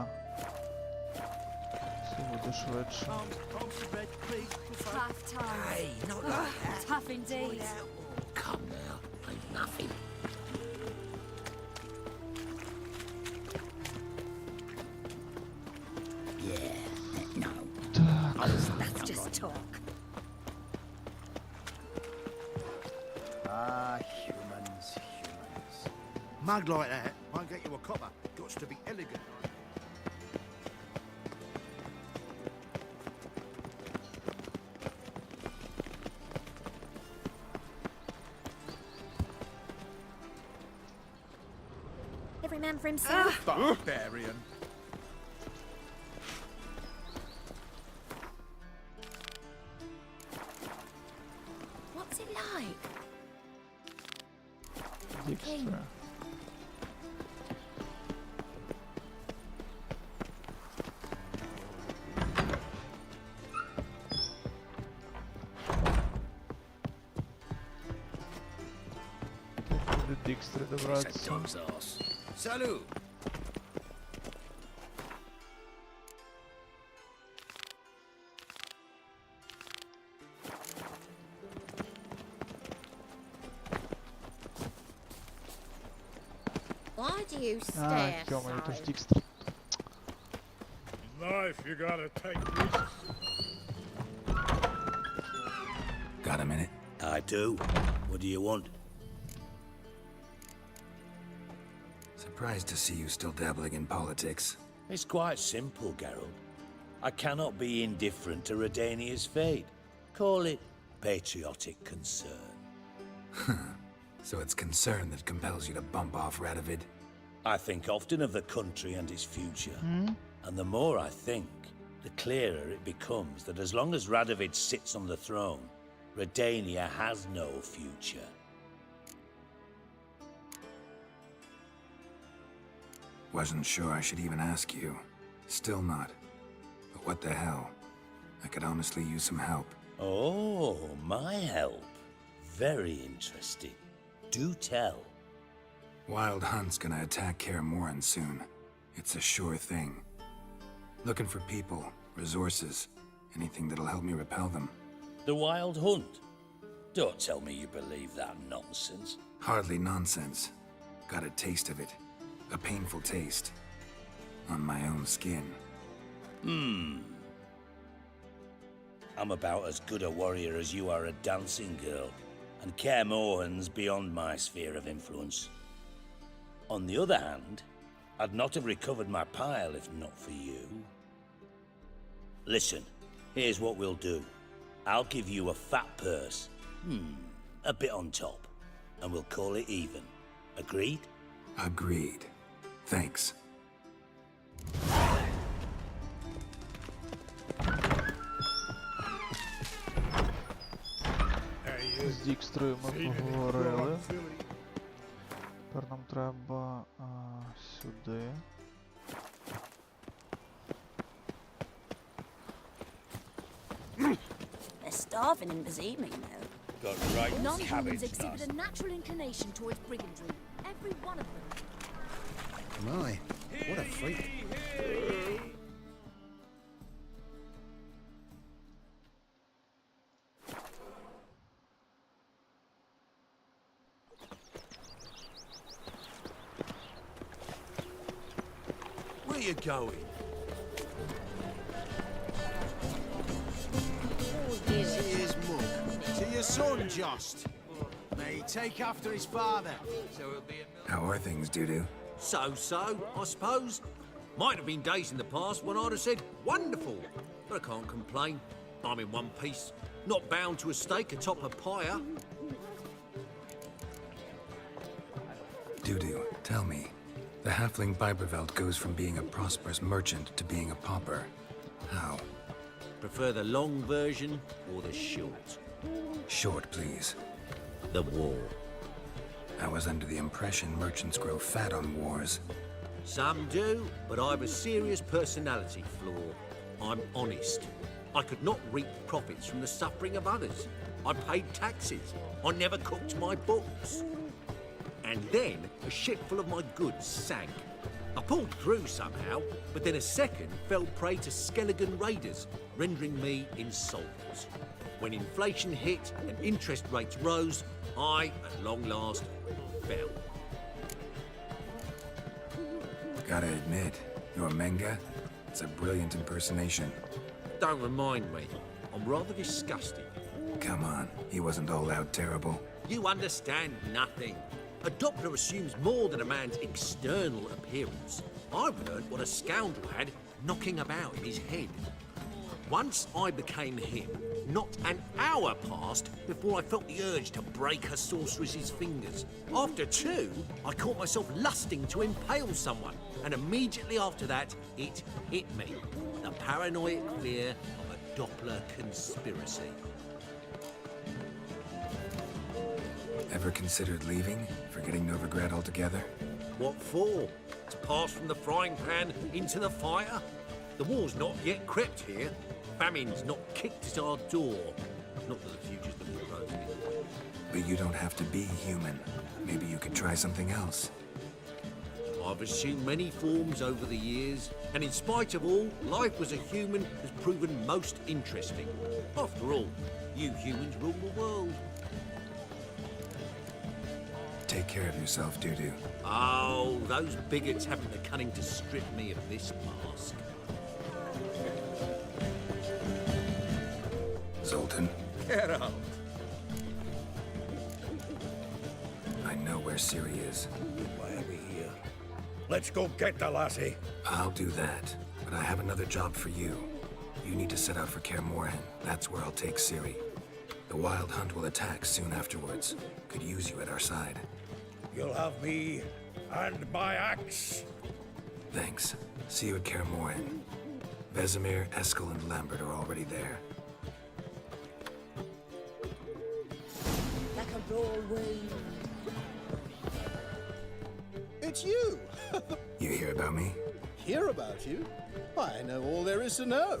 Це буде швидше. Tough times. Hey, not like that. Tough indeed. Come now, ain't nothing. Yeah, no. That's just talk. Humans. Mug like that won't get you a copper. Gots to be elegant. Every man for himself. Barbarian. What's it like? King. До Дикстера добраться. Salut. Why do you stare so? Ё-моё, это ж Дикстер. Life, you gotta take risks. Got a minute? I do. What do you want? Surprised to see you still dabbling in politics. It's quite simple, Geralt. I cannot be indifferent to Redania's fate. Call it patriotic concern. So it's concern that compels you to bump off Radovid? I think often of the country and its future. And the more I think, the clearer it becomes that as long as Radovid sits on the throne, Redania has no future. Wasn't sure I should even ask you. Still not. But what the hell? I could honestly use some help. Oh, my help. Very interesting. Do tell. Wild Hunt's gonna attack Kaer Morhen soon. It's a sure thing. Looking for people, resources, anything that'll help me repel them. The Wild Hunt? Don't tell me you believe that nonsense. Hardly nonsense. Got a taste of it. A painful taste. On my own skin. I'm about as good a warrior as you are a dancing girl, and Kaer Morhen's beyond my sphere of influence. On the other hand, I'd not have recovered my pile if not for you. Listen, here's what we'll do. I'll give you a fat purse, a bit on top, and we'll call it even. Agreed? Agreed. Thanks. З Дікстрою ми поговорили. Тепер нам треба сюди. They're starving in Bazima, you know. Got right Non-humans exhibit a natural inclination towards brigandry. Every one of them. My, what a freak. Where you going? This is Mug. To your son, just. May he take after his father. How are things, Dudu? So, I suppose. Might have been days in the past when I'd have said, wonderful. But I can't complain. I'm in one piece. Not bound to a stake atop a pyre. Dudu, tell me. The halfling Biberveld goes from being a prosperous merchant to being a pauper. How? Prefer the long version or the short? Short, please. The war. I was under the impression merchants grow fat on wars. Some do, but I have a serious personality flaw. I'm honest. I could not reap profits from the suffering of others. I paid taxes. I never cooked my books. And then a ship full of my goods sank. I pulled through somehow, but then a second fell prey to Skelligan raiders, rendering me insolvent. When inflation hit and interest rates rose, I, at long last, fell. Gotta admit, your Menga, it's a brilliant impersonation. Don't remind me. I'm rather disgusted. Come on, he wasn't all out terrible. You understand nothing. A Doppler assumes more than a man's external appearance. I've learned what a scoundrel had knocking about in his head. Once I became him, not an hour passed before I felt the urge to break a sorceress's fingers. After two, I caught myself lusting to impale someone, and immediately after that, it hit me. The paranoid fear of a Doppler conspiracy. Ever considered leaving? Forgetting Novigrad altogether? What for? To pass from the frying pan into the fire? The war's not yet crept here. Famine's not kicked at our door. Not that the future's looking rosy. But you don't have to be human. Maybe you could try something else. I've assumed many forms over the years, and in spite of all, life as a human has proven most interesting. After all, you humans rule the world. Take care of yourself, Dudu. Oh, those bigots haven't the cunning to strip me of this mask. Zoltan, Get out. I know where Ciri is. Why are we here? Let's go get the lassie. I'll do that, but I have another job for you. You need to set out for Kaer Morhen. That's where I'll take Ciri. The Wild Hunt will attack soon afterwards. Could use you at our side. You'll have me and my axe. Thanks. See you at Kaer Morhen. Vesemir, Eskel, and Lambert are already there. Like a whirlwind. It's you! You hear about me? Hear about you? I know all there is to know.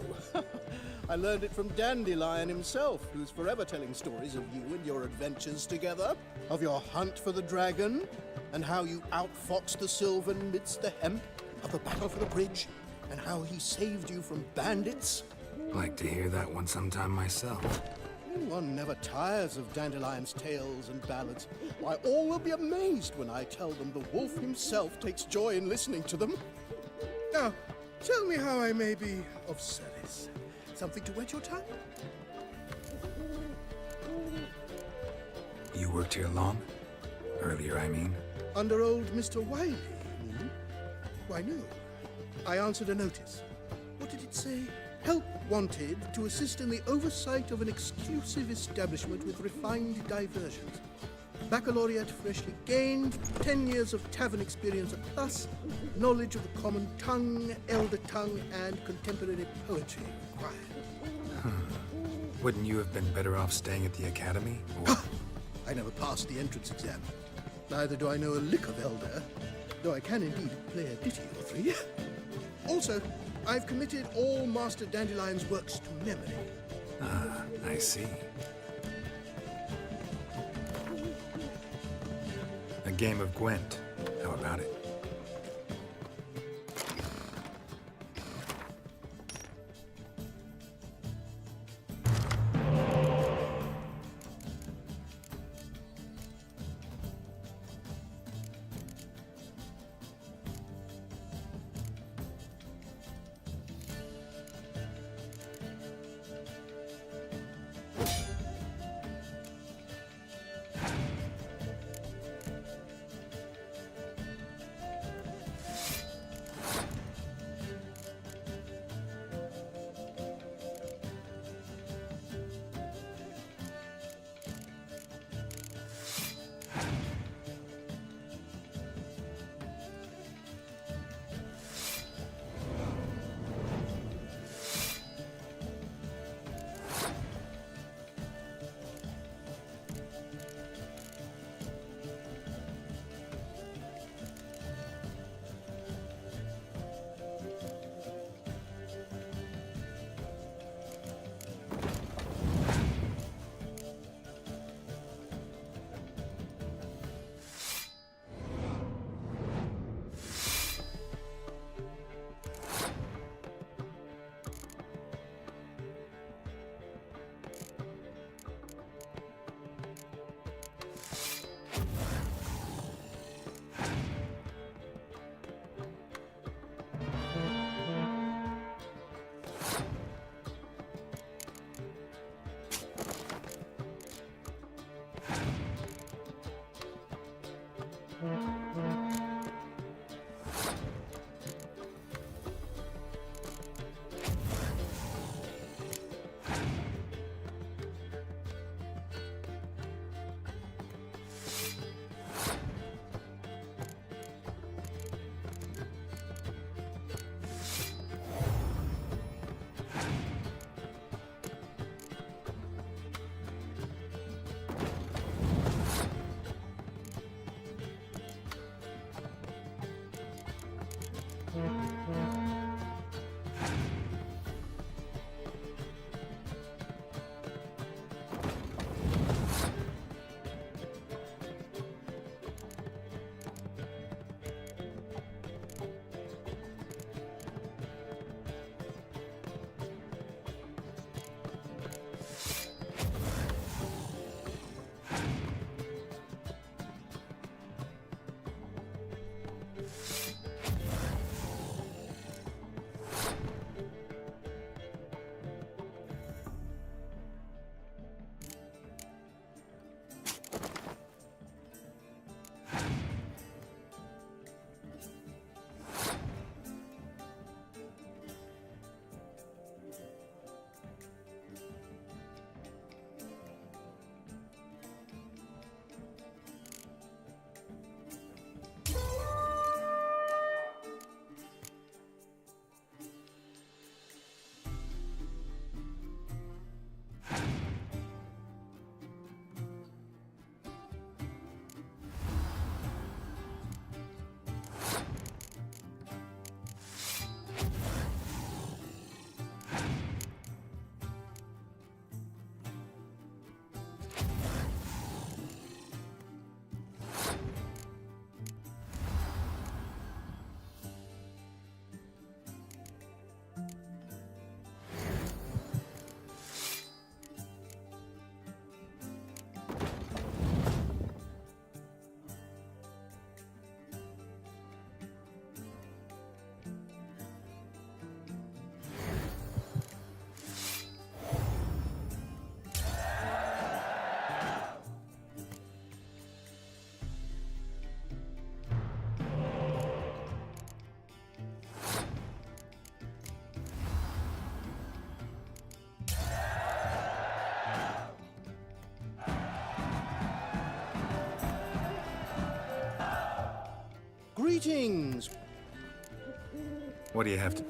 I learned it from Dandelion himself, who's forever telling stories of you and your adventures together, of your hunt for the dragon, and how you outfoxed the Sylvan midst the hemp, of the battle for the bridge, and how he saved you from bandits. Like to hear that one sometime myself. One never tires of Dandelion's tales and ballads. Why, all will be amazed when I tell them the wolf himself takes joy in listening to them. Now, tell me how I may be of service. Something to whet your tongue? You worked here long? Earlier, I mean. Under old Mr. Wiley, you mean? Why, no. I answered a notice. What did it say? Help wanted to assist in the oversight of an exclusive establishment with refined diversions. Baccalaureate freshly gained, 10 years of tavern experience a plus, knowledge of the common tongue, elder tongue, and contemporary poetry required. Wouldn't you have been better off staying at the academy? Or... I never passed the entrance exam. Neither do I know a lick of elder, though I can indeed play a ditty or three. Also, I've committed all Master Dandelion's works to memory. Ah, I see. A game of Gwent. How about it? Greetings. What do you have to...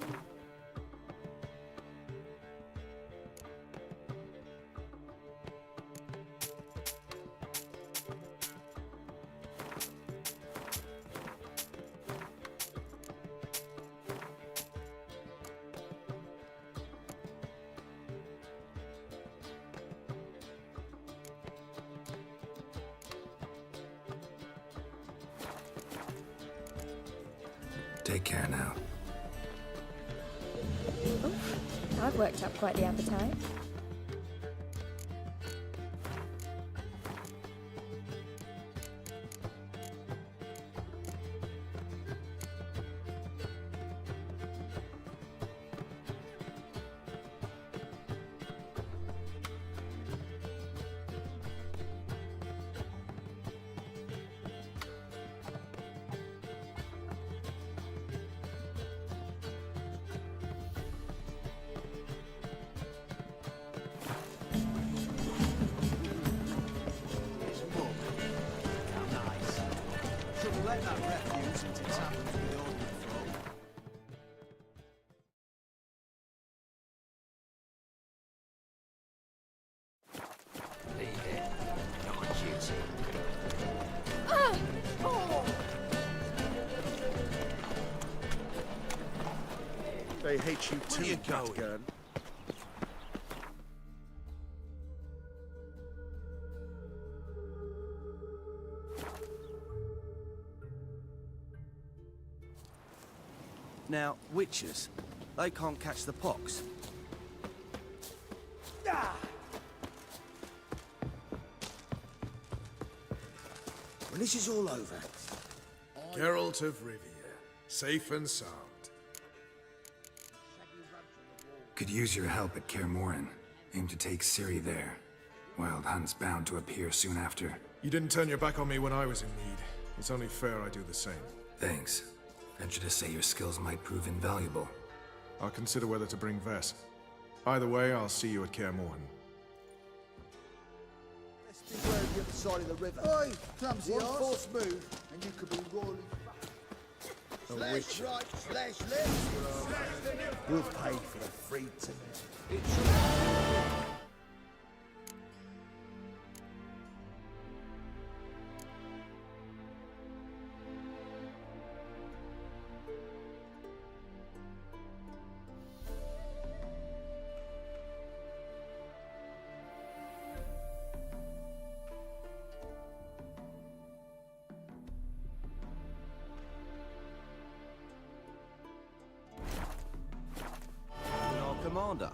Take care now. I've worked up quite the appetite. Let that refuse into taverns with all the folk. Leave it. Not a duty. They hate you too, you going? Gun. Now, witches, they can't catch the pox. When this is all over, Geralt of Rivia, safe and sound. Could use your help at Kaer Morhen. Aim to take Ciri there. Wild Hunt's bound to appear soon after. You didn't turn your back on me when I was in need. It's only fair I do the same. Thanks. Venture to say your skills might prove invaluable. I'll consider whether to bring Vess. Either way, I'll see you at Kaer Morhen. Let's beware of the other side of the river. Oi, clumsy one false move, and you could be roaring back. Slash right, slash left. We'll pay for the free ticket. Commander.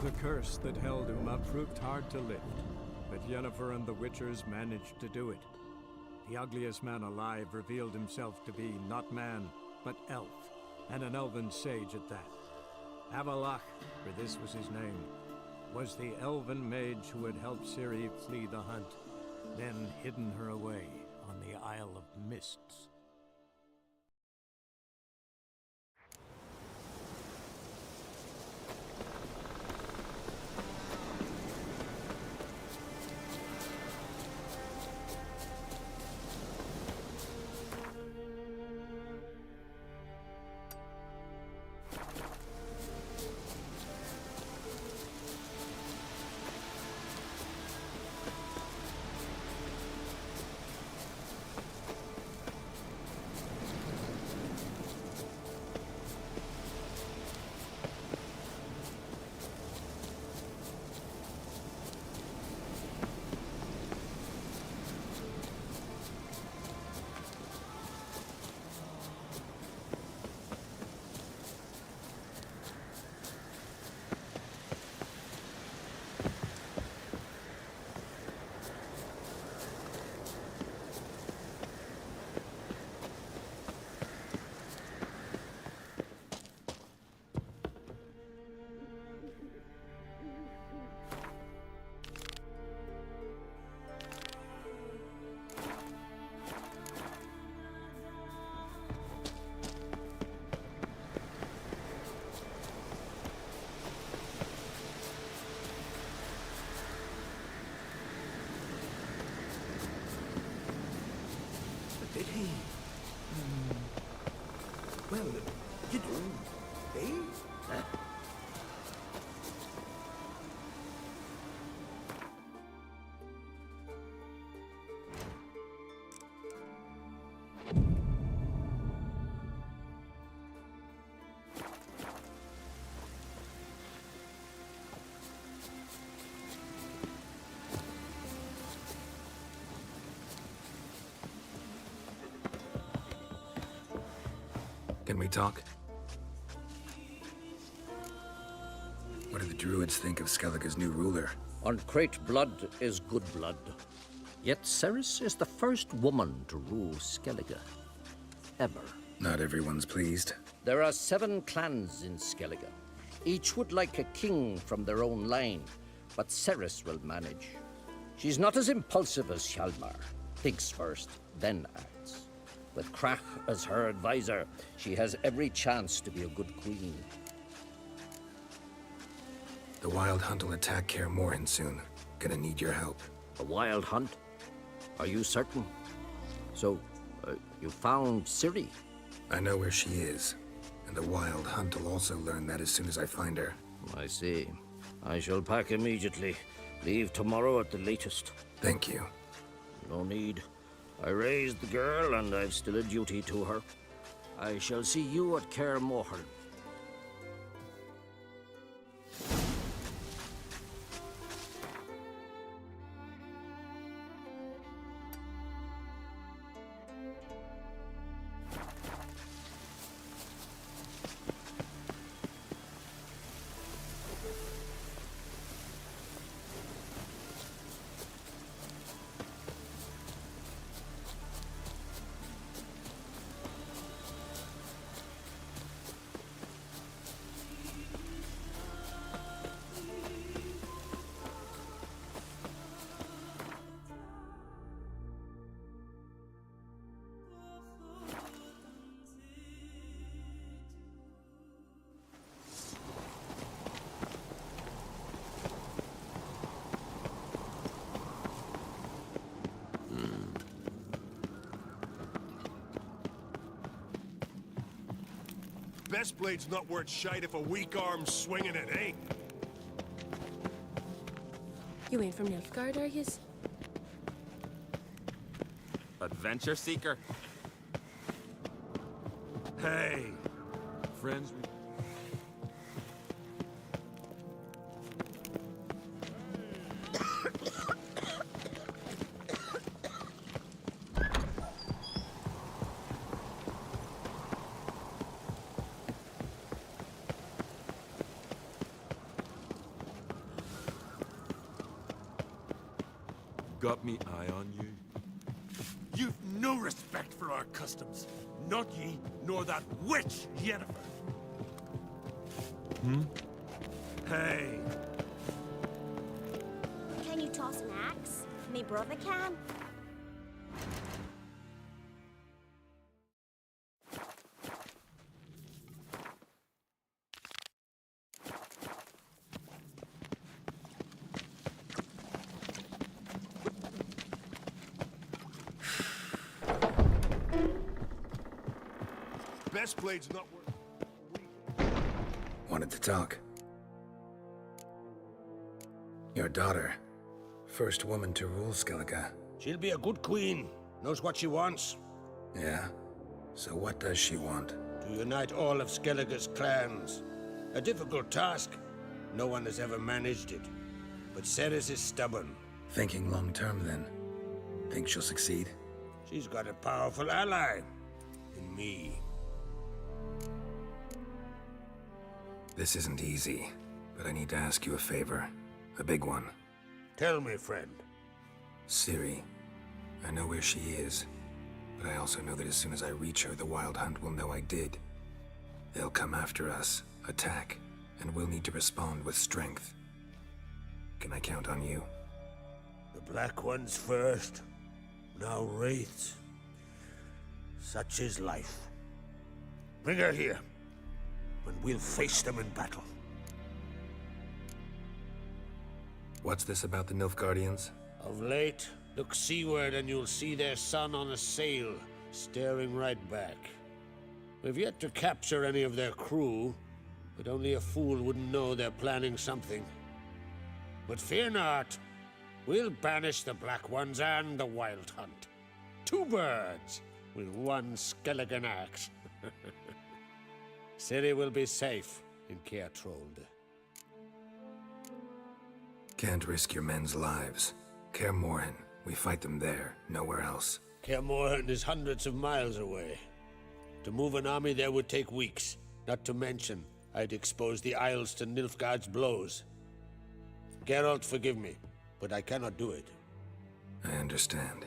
The curse that held Uma proved hard to lift, but Yennefer and the Witchers managed to do it. The ugliest man alive revealed himself to be not man, but elf, and an elven sage at that. Avalach, for this was his name, was the elven mage who had helped Ciri flee the hunt, then hidden her away on the Isle of Mists. Did he? Well, you do, eh? Huh? Can we talk? What do the druids think of Skellige's new ruler? Uncrate blood is good blood. Yet Ceres is the first woman to rule Skellige. Ever. Not everyone's pleased. There are 7 clans in Skellige. Each would like a king from their own line, but Ceres will manage. She's not as impulsive as Hjalmar. Thinks first, then acts. With Krach as her advisor, she has every chance to be a good queen. The Wild Hunt will attack Kaer Morhen soon. Gonna need your help. A wild hunt? Are you certain? So, you found Ciri? I know where she is. And the Wild Hunt will also learn that as soon as I find her. I see. I shall pack immediately. Leave tomorrow at the latest. Thank you. No need. I raised the girl, and I've still a duty to her. I shall see you at Kaer Morhen. Best blade's not worth shite if a weak arm's swinging it, eh? You ain't from Nilfgaard, are yous? Adventure seeker. Hey! Friends, got me eye on you. You've no respect for our customs. Not ye, nor that witch, Yennefer. Hey! Can you toss an axe? Me brother can. Best blade's not worth... Wanted to talk. Your daughter. First woman to rule Skellige. She'll be a good queen. Knows what she wants. Yeah? So what does she want? To unite all of Skellige's clans. A difficult task. No one has ever managed it. But Ceres is stubborn. Thinking long term, then. Think she'll succeed? She's got a powerful ally. In me. This isn't easy, but I need to ask you a favor. A big one. Tell me, friend. Ciri. I know where she is, but I also know that as soon as I reach her, the Wild Hunt will know I did. They'll come after us, attack, and we'll need to respond with strength. Can I count on you? The Black Ones first, now Wraiths. Such is life. Bring her here, and we'll face them in battle. What's this about the Nilfgaardians? Of late, look seaward and you'll see their sun on a sail, staring right back. We've yet to capture any of their crew, but only a fool wouldn't know they're planning something. But fear not. We'll banish the Black Ones and the Wild Hunt. 2 birds with 1 skeleton axe. City will be safe in Keatrold. Can't risk your men's lives. Kaer Morhen, we fight them there, nowhere else. Kaer Morhen is hundreds of miles away. To move an army there would take weeks. Not to mention, I'd expose the Isles to Nilfgaard's blows. Geralt, forgive me, but I cannot do it. I understand.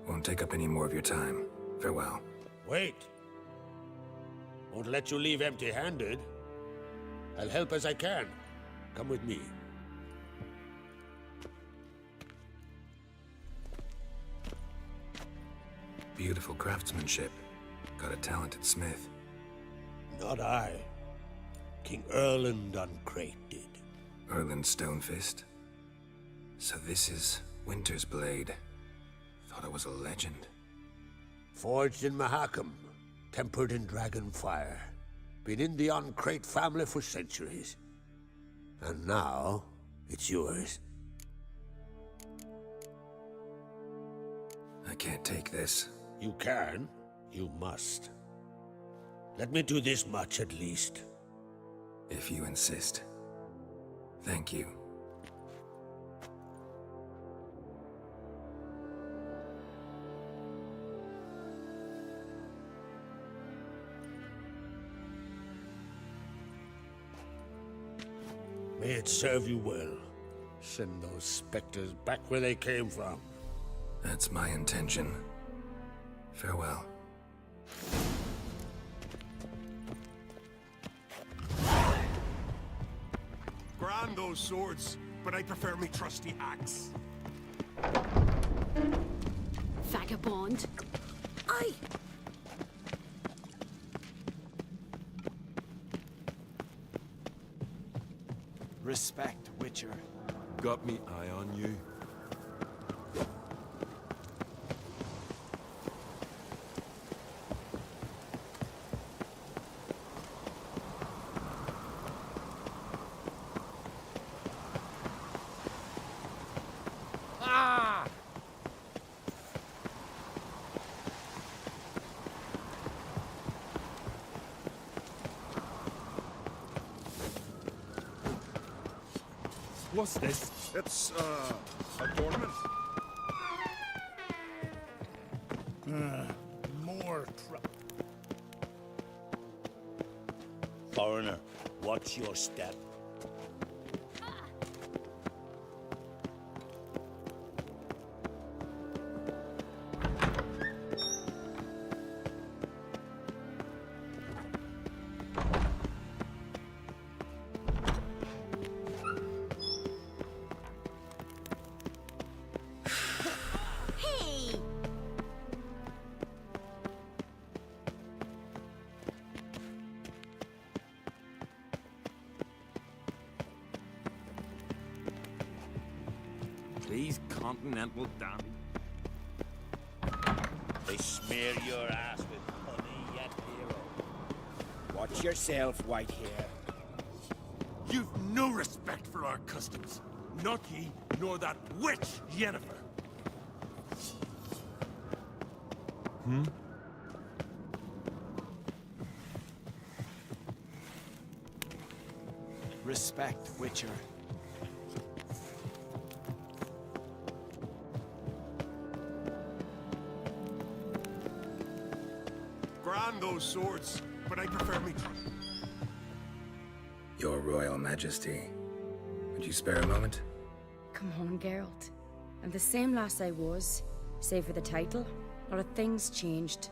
Won't take up any more of your time. Farewell. Wait. Won't let you leave empty-handed. I'll help as I can. Come with me. Beautiful craftsmanship. Got a talented smith. Not I. King Erland Uncrate did. Erland Stonefist? So this is Winter's Blade. Thought it was a legend. Forged in Mahakam, tempered in dragon fire. Been in the Uncrate family for centuries. And now, it's yours. I can't take this. You can. You must. Let me do this much at least. If you insist. Thank you. May it serve you well. Send those specters back where they came from. That's my intention. Farewell. Grand those swords, but I prefer me trusty axe. Vagabond. Aye! Respect, Witcher. Got me eye on you. What's this? It's, a tournament. More trouble. Foreigner, watch your step. These continental dandies. They smear your ass with honey yet, hero. Watch yourself, white hair. You've no respect for our customs. Not ye, nor that witch, Yennefer. Respect, Witcher. Grand those swords, but I prefer me trust. Your Royal Majesty. Would you spare a moment? Come on, Geralt. I'm the same lass I was, save for the title. A lot of things changed.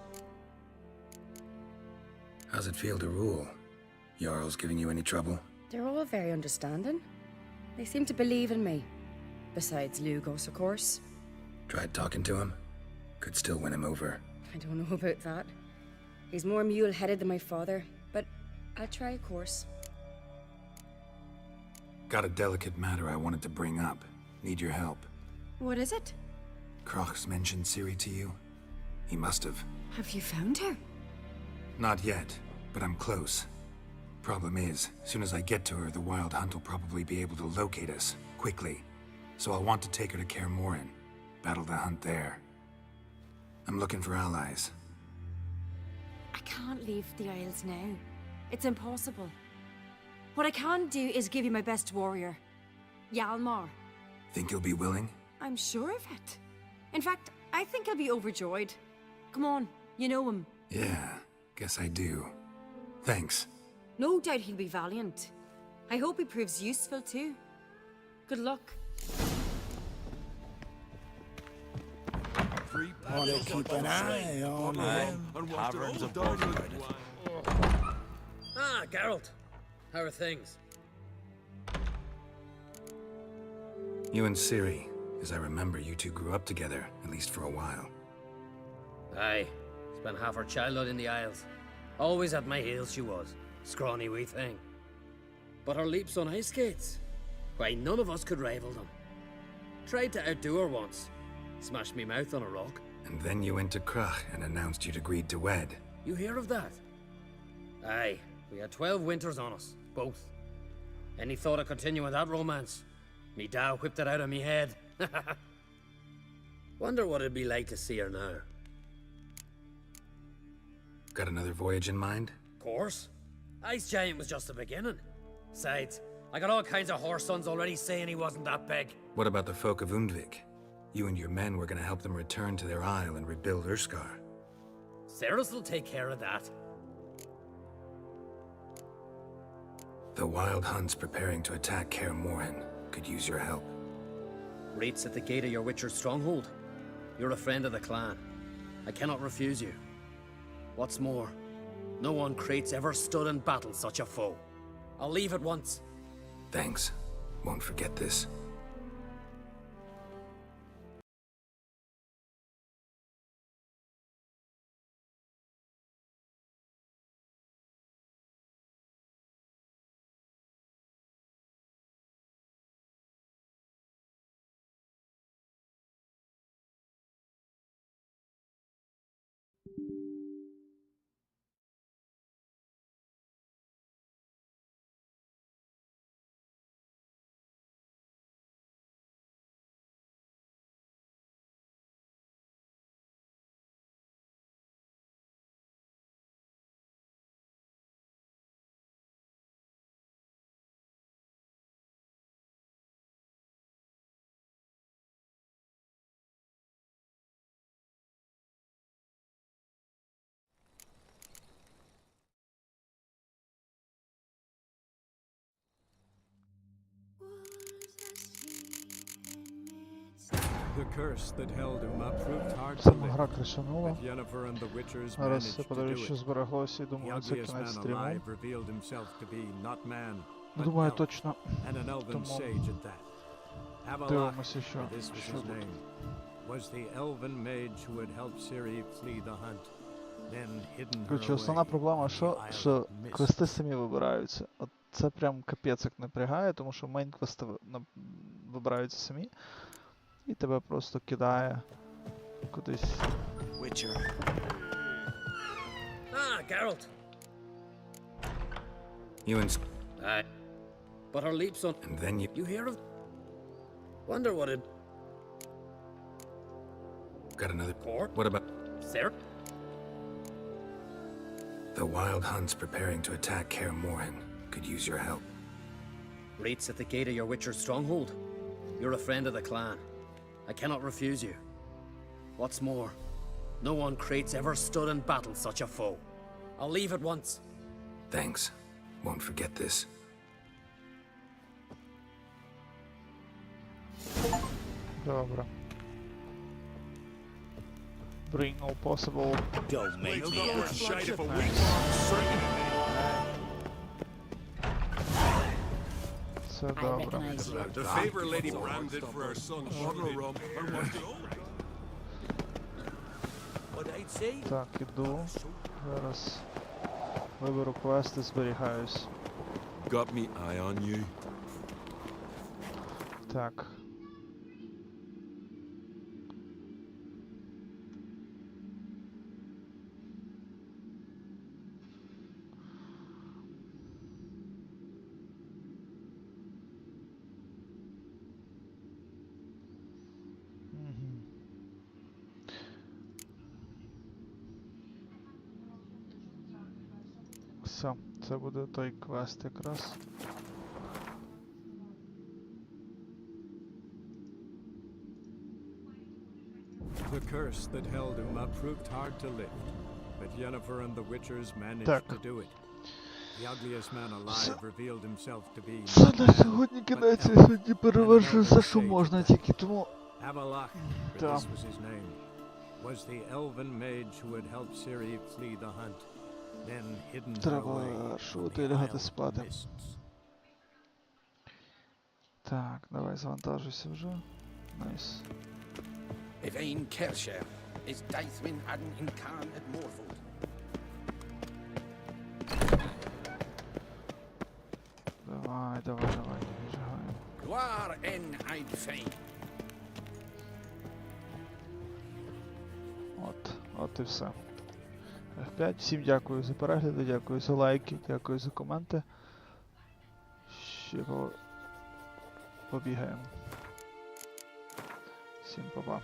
How's it feel to rule? Jarl's giving you any trouble? They're all very understanding. They seem to believe in me. Besides Lugos, of course. Tried talking to him? Could still win him over. I don't know about that. He's more mule-headed than my father, but I'll try, of course. Got a delicate matter I wanted to bring up. Need your help. What is it? Kroch's mentioned Ciri to you? He must have. Have you found her? Not yet, but I'm close. Problem is, soon as I get to her, the Wild Hunt will probably be able to locate us, quickly. So I'll want to take her to Kaer Morhen, battle the hunt there. I'm looking for allies. I can't leave the Isles now. It's impossible. What I can do is give you my best warrior, Hjalmar. Think you'll be willing? I'm sure of it. In fact, I think he'll be overjoyed. Come on, you know him. Yeah, guess I do. Thanks. No doubt he'll be valiant. I hope he proves useful too. Good luck. Want to keep an eye on them. Taverns of Bournemouth. Ah, Geralt. How are things? You and Ciri, as I remember, you two grew up together, at least for a while. Aye. Spent half her childhood in the Isles. Always at my heels she was. Scrawny wee thing. But her leaps on ice skates? Why, none of us could rival them. Tried to outdo her once. Smashed me mouth on a rock. And then you went to Krach and announced you'd agreed to wed. You hear of that? Aye. We had 12 winters on us. Both. Any thought of continuing that romance? Me Dow whipped it out of me head. Wonder what it'd be like to see her now. Got another voyage in mind? Course. Ice Giant was just the beginning. Besides, I got all kinds of horse sons already saying he wasn't that big. What about the folk of Undvik? You and your men were gonna help them return to their isle and rebuild Urskar. Ceres will take care of that. The Wild Hunt's preparing to attack Kaer Morhen. Could use your help. Rates at the gate of your Witcher's stronghold. You're a friend of the clan. I cannot refuse you. What's more, no one Krait's ever stood and battled such a foe. I'll leave at once. Thanks. Won't forget this. The curse that held him up proved hard to Сама гра lift. кришанула. But Yennefer and the Witchers Зараз managed я to подивлюсь, do що it. збереглося, і The думаю, це ugliest кінець man стріму. alive revealed himself to be not man, Не but думаю elf, точно. and an elven Тому sage at that. Havelach, дивимося, що, for this was що his тут. name, was the elven mage who had helped Ciri flee the hunt, then hidden her Короче, основна away проблема, in the що Isle of Mist. квести самі вибираються. От це прям капець як напрягає, тому що мейн квести вибираються самі. І тебе просто кидає кудись. Witcher. Ah, Geralt. You and... Aye. But her leaps on... And then you... You hear of... Wonder what it... Got another... Port? What about... Sir? The Wild Hunt's preparing to attack Kaer Morhen. Could use your help. Rates at the gate of your Witcher's stronghold. You're a friend of the clan. I cannot refuse you. What's more, no one Krait's ever stood and battled such a foe. I'll leave at once. Thanks. Won't forget this. Добре. Bring all possible. Don't make me Shite if a Nice. weak certain. Це добре. The favor Lady Bram did for our son Shortly. What I'd say? Так, іду. Зараз виберу квести, зберігаюсь. Got me eye on you. Так. Все, це буде той квест якраз. The curse that held Uma proved hard to lift, but Yennefer and the Witchers managed Так. to do it. The ugliest man alive revealed himself to be Це на сьогодні кінець, я сьогодні перевершую все, що можна, тільки тому... Avalach, for Да. this was his name, was the elven mage who had helped Ciri flee the hunt, then hidden her Треба away from шути the і лягати Isle of спати. Mists. Так, давай завантажуйся вже. Найс. Evain Kersher is Daithwin Adden in Khan at Morfold. Давай, давай, давай, біжаємо. Gloire en Eid Fein. От і все. F5. Всім дякую за перегляди, дякую за лайки, дякую за коменти. Ще побігаємо. Всім па-па.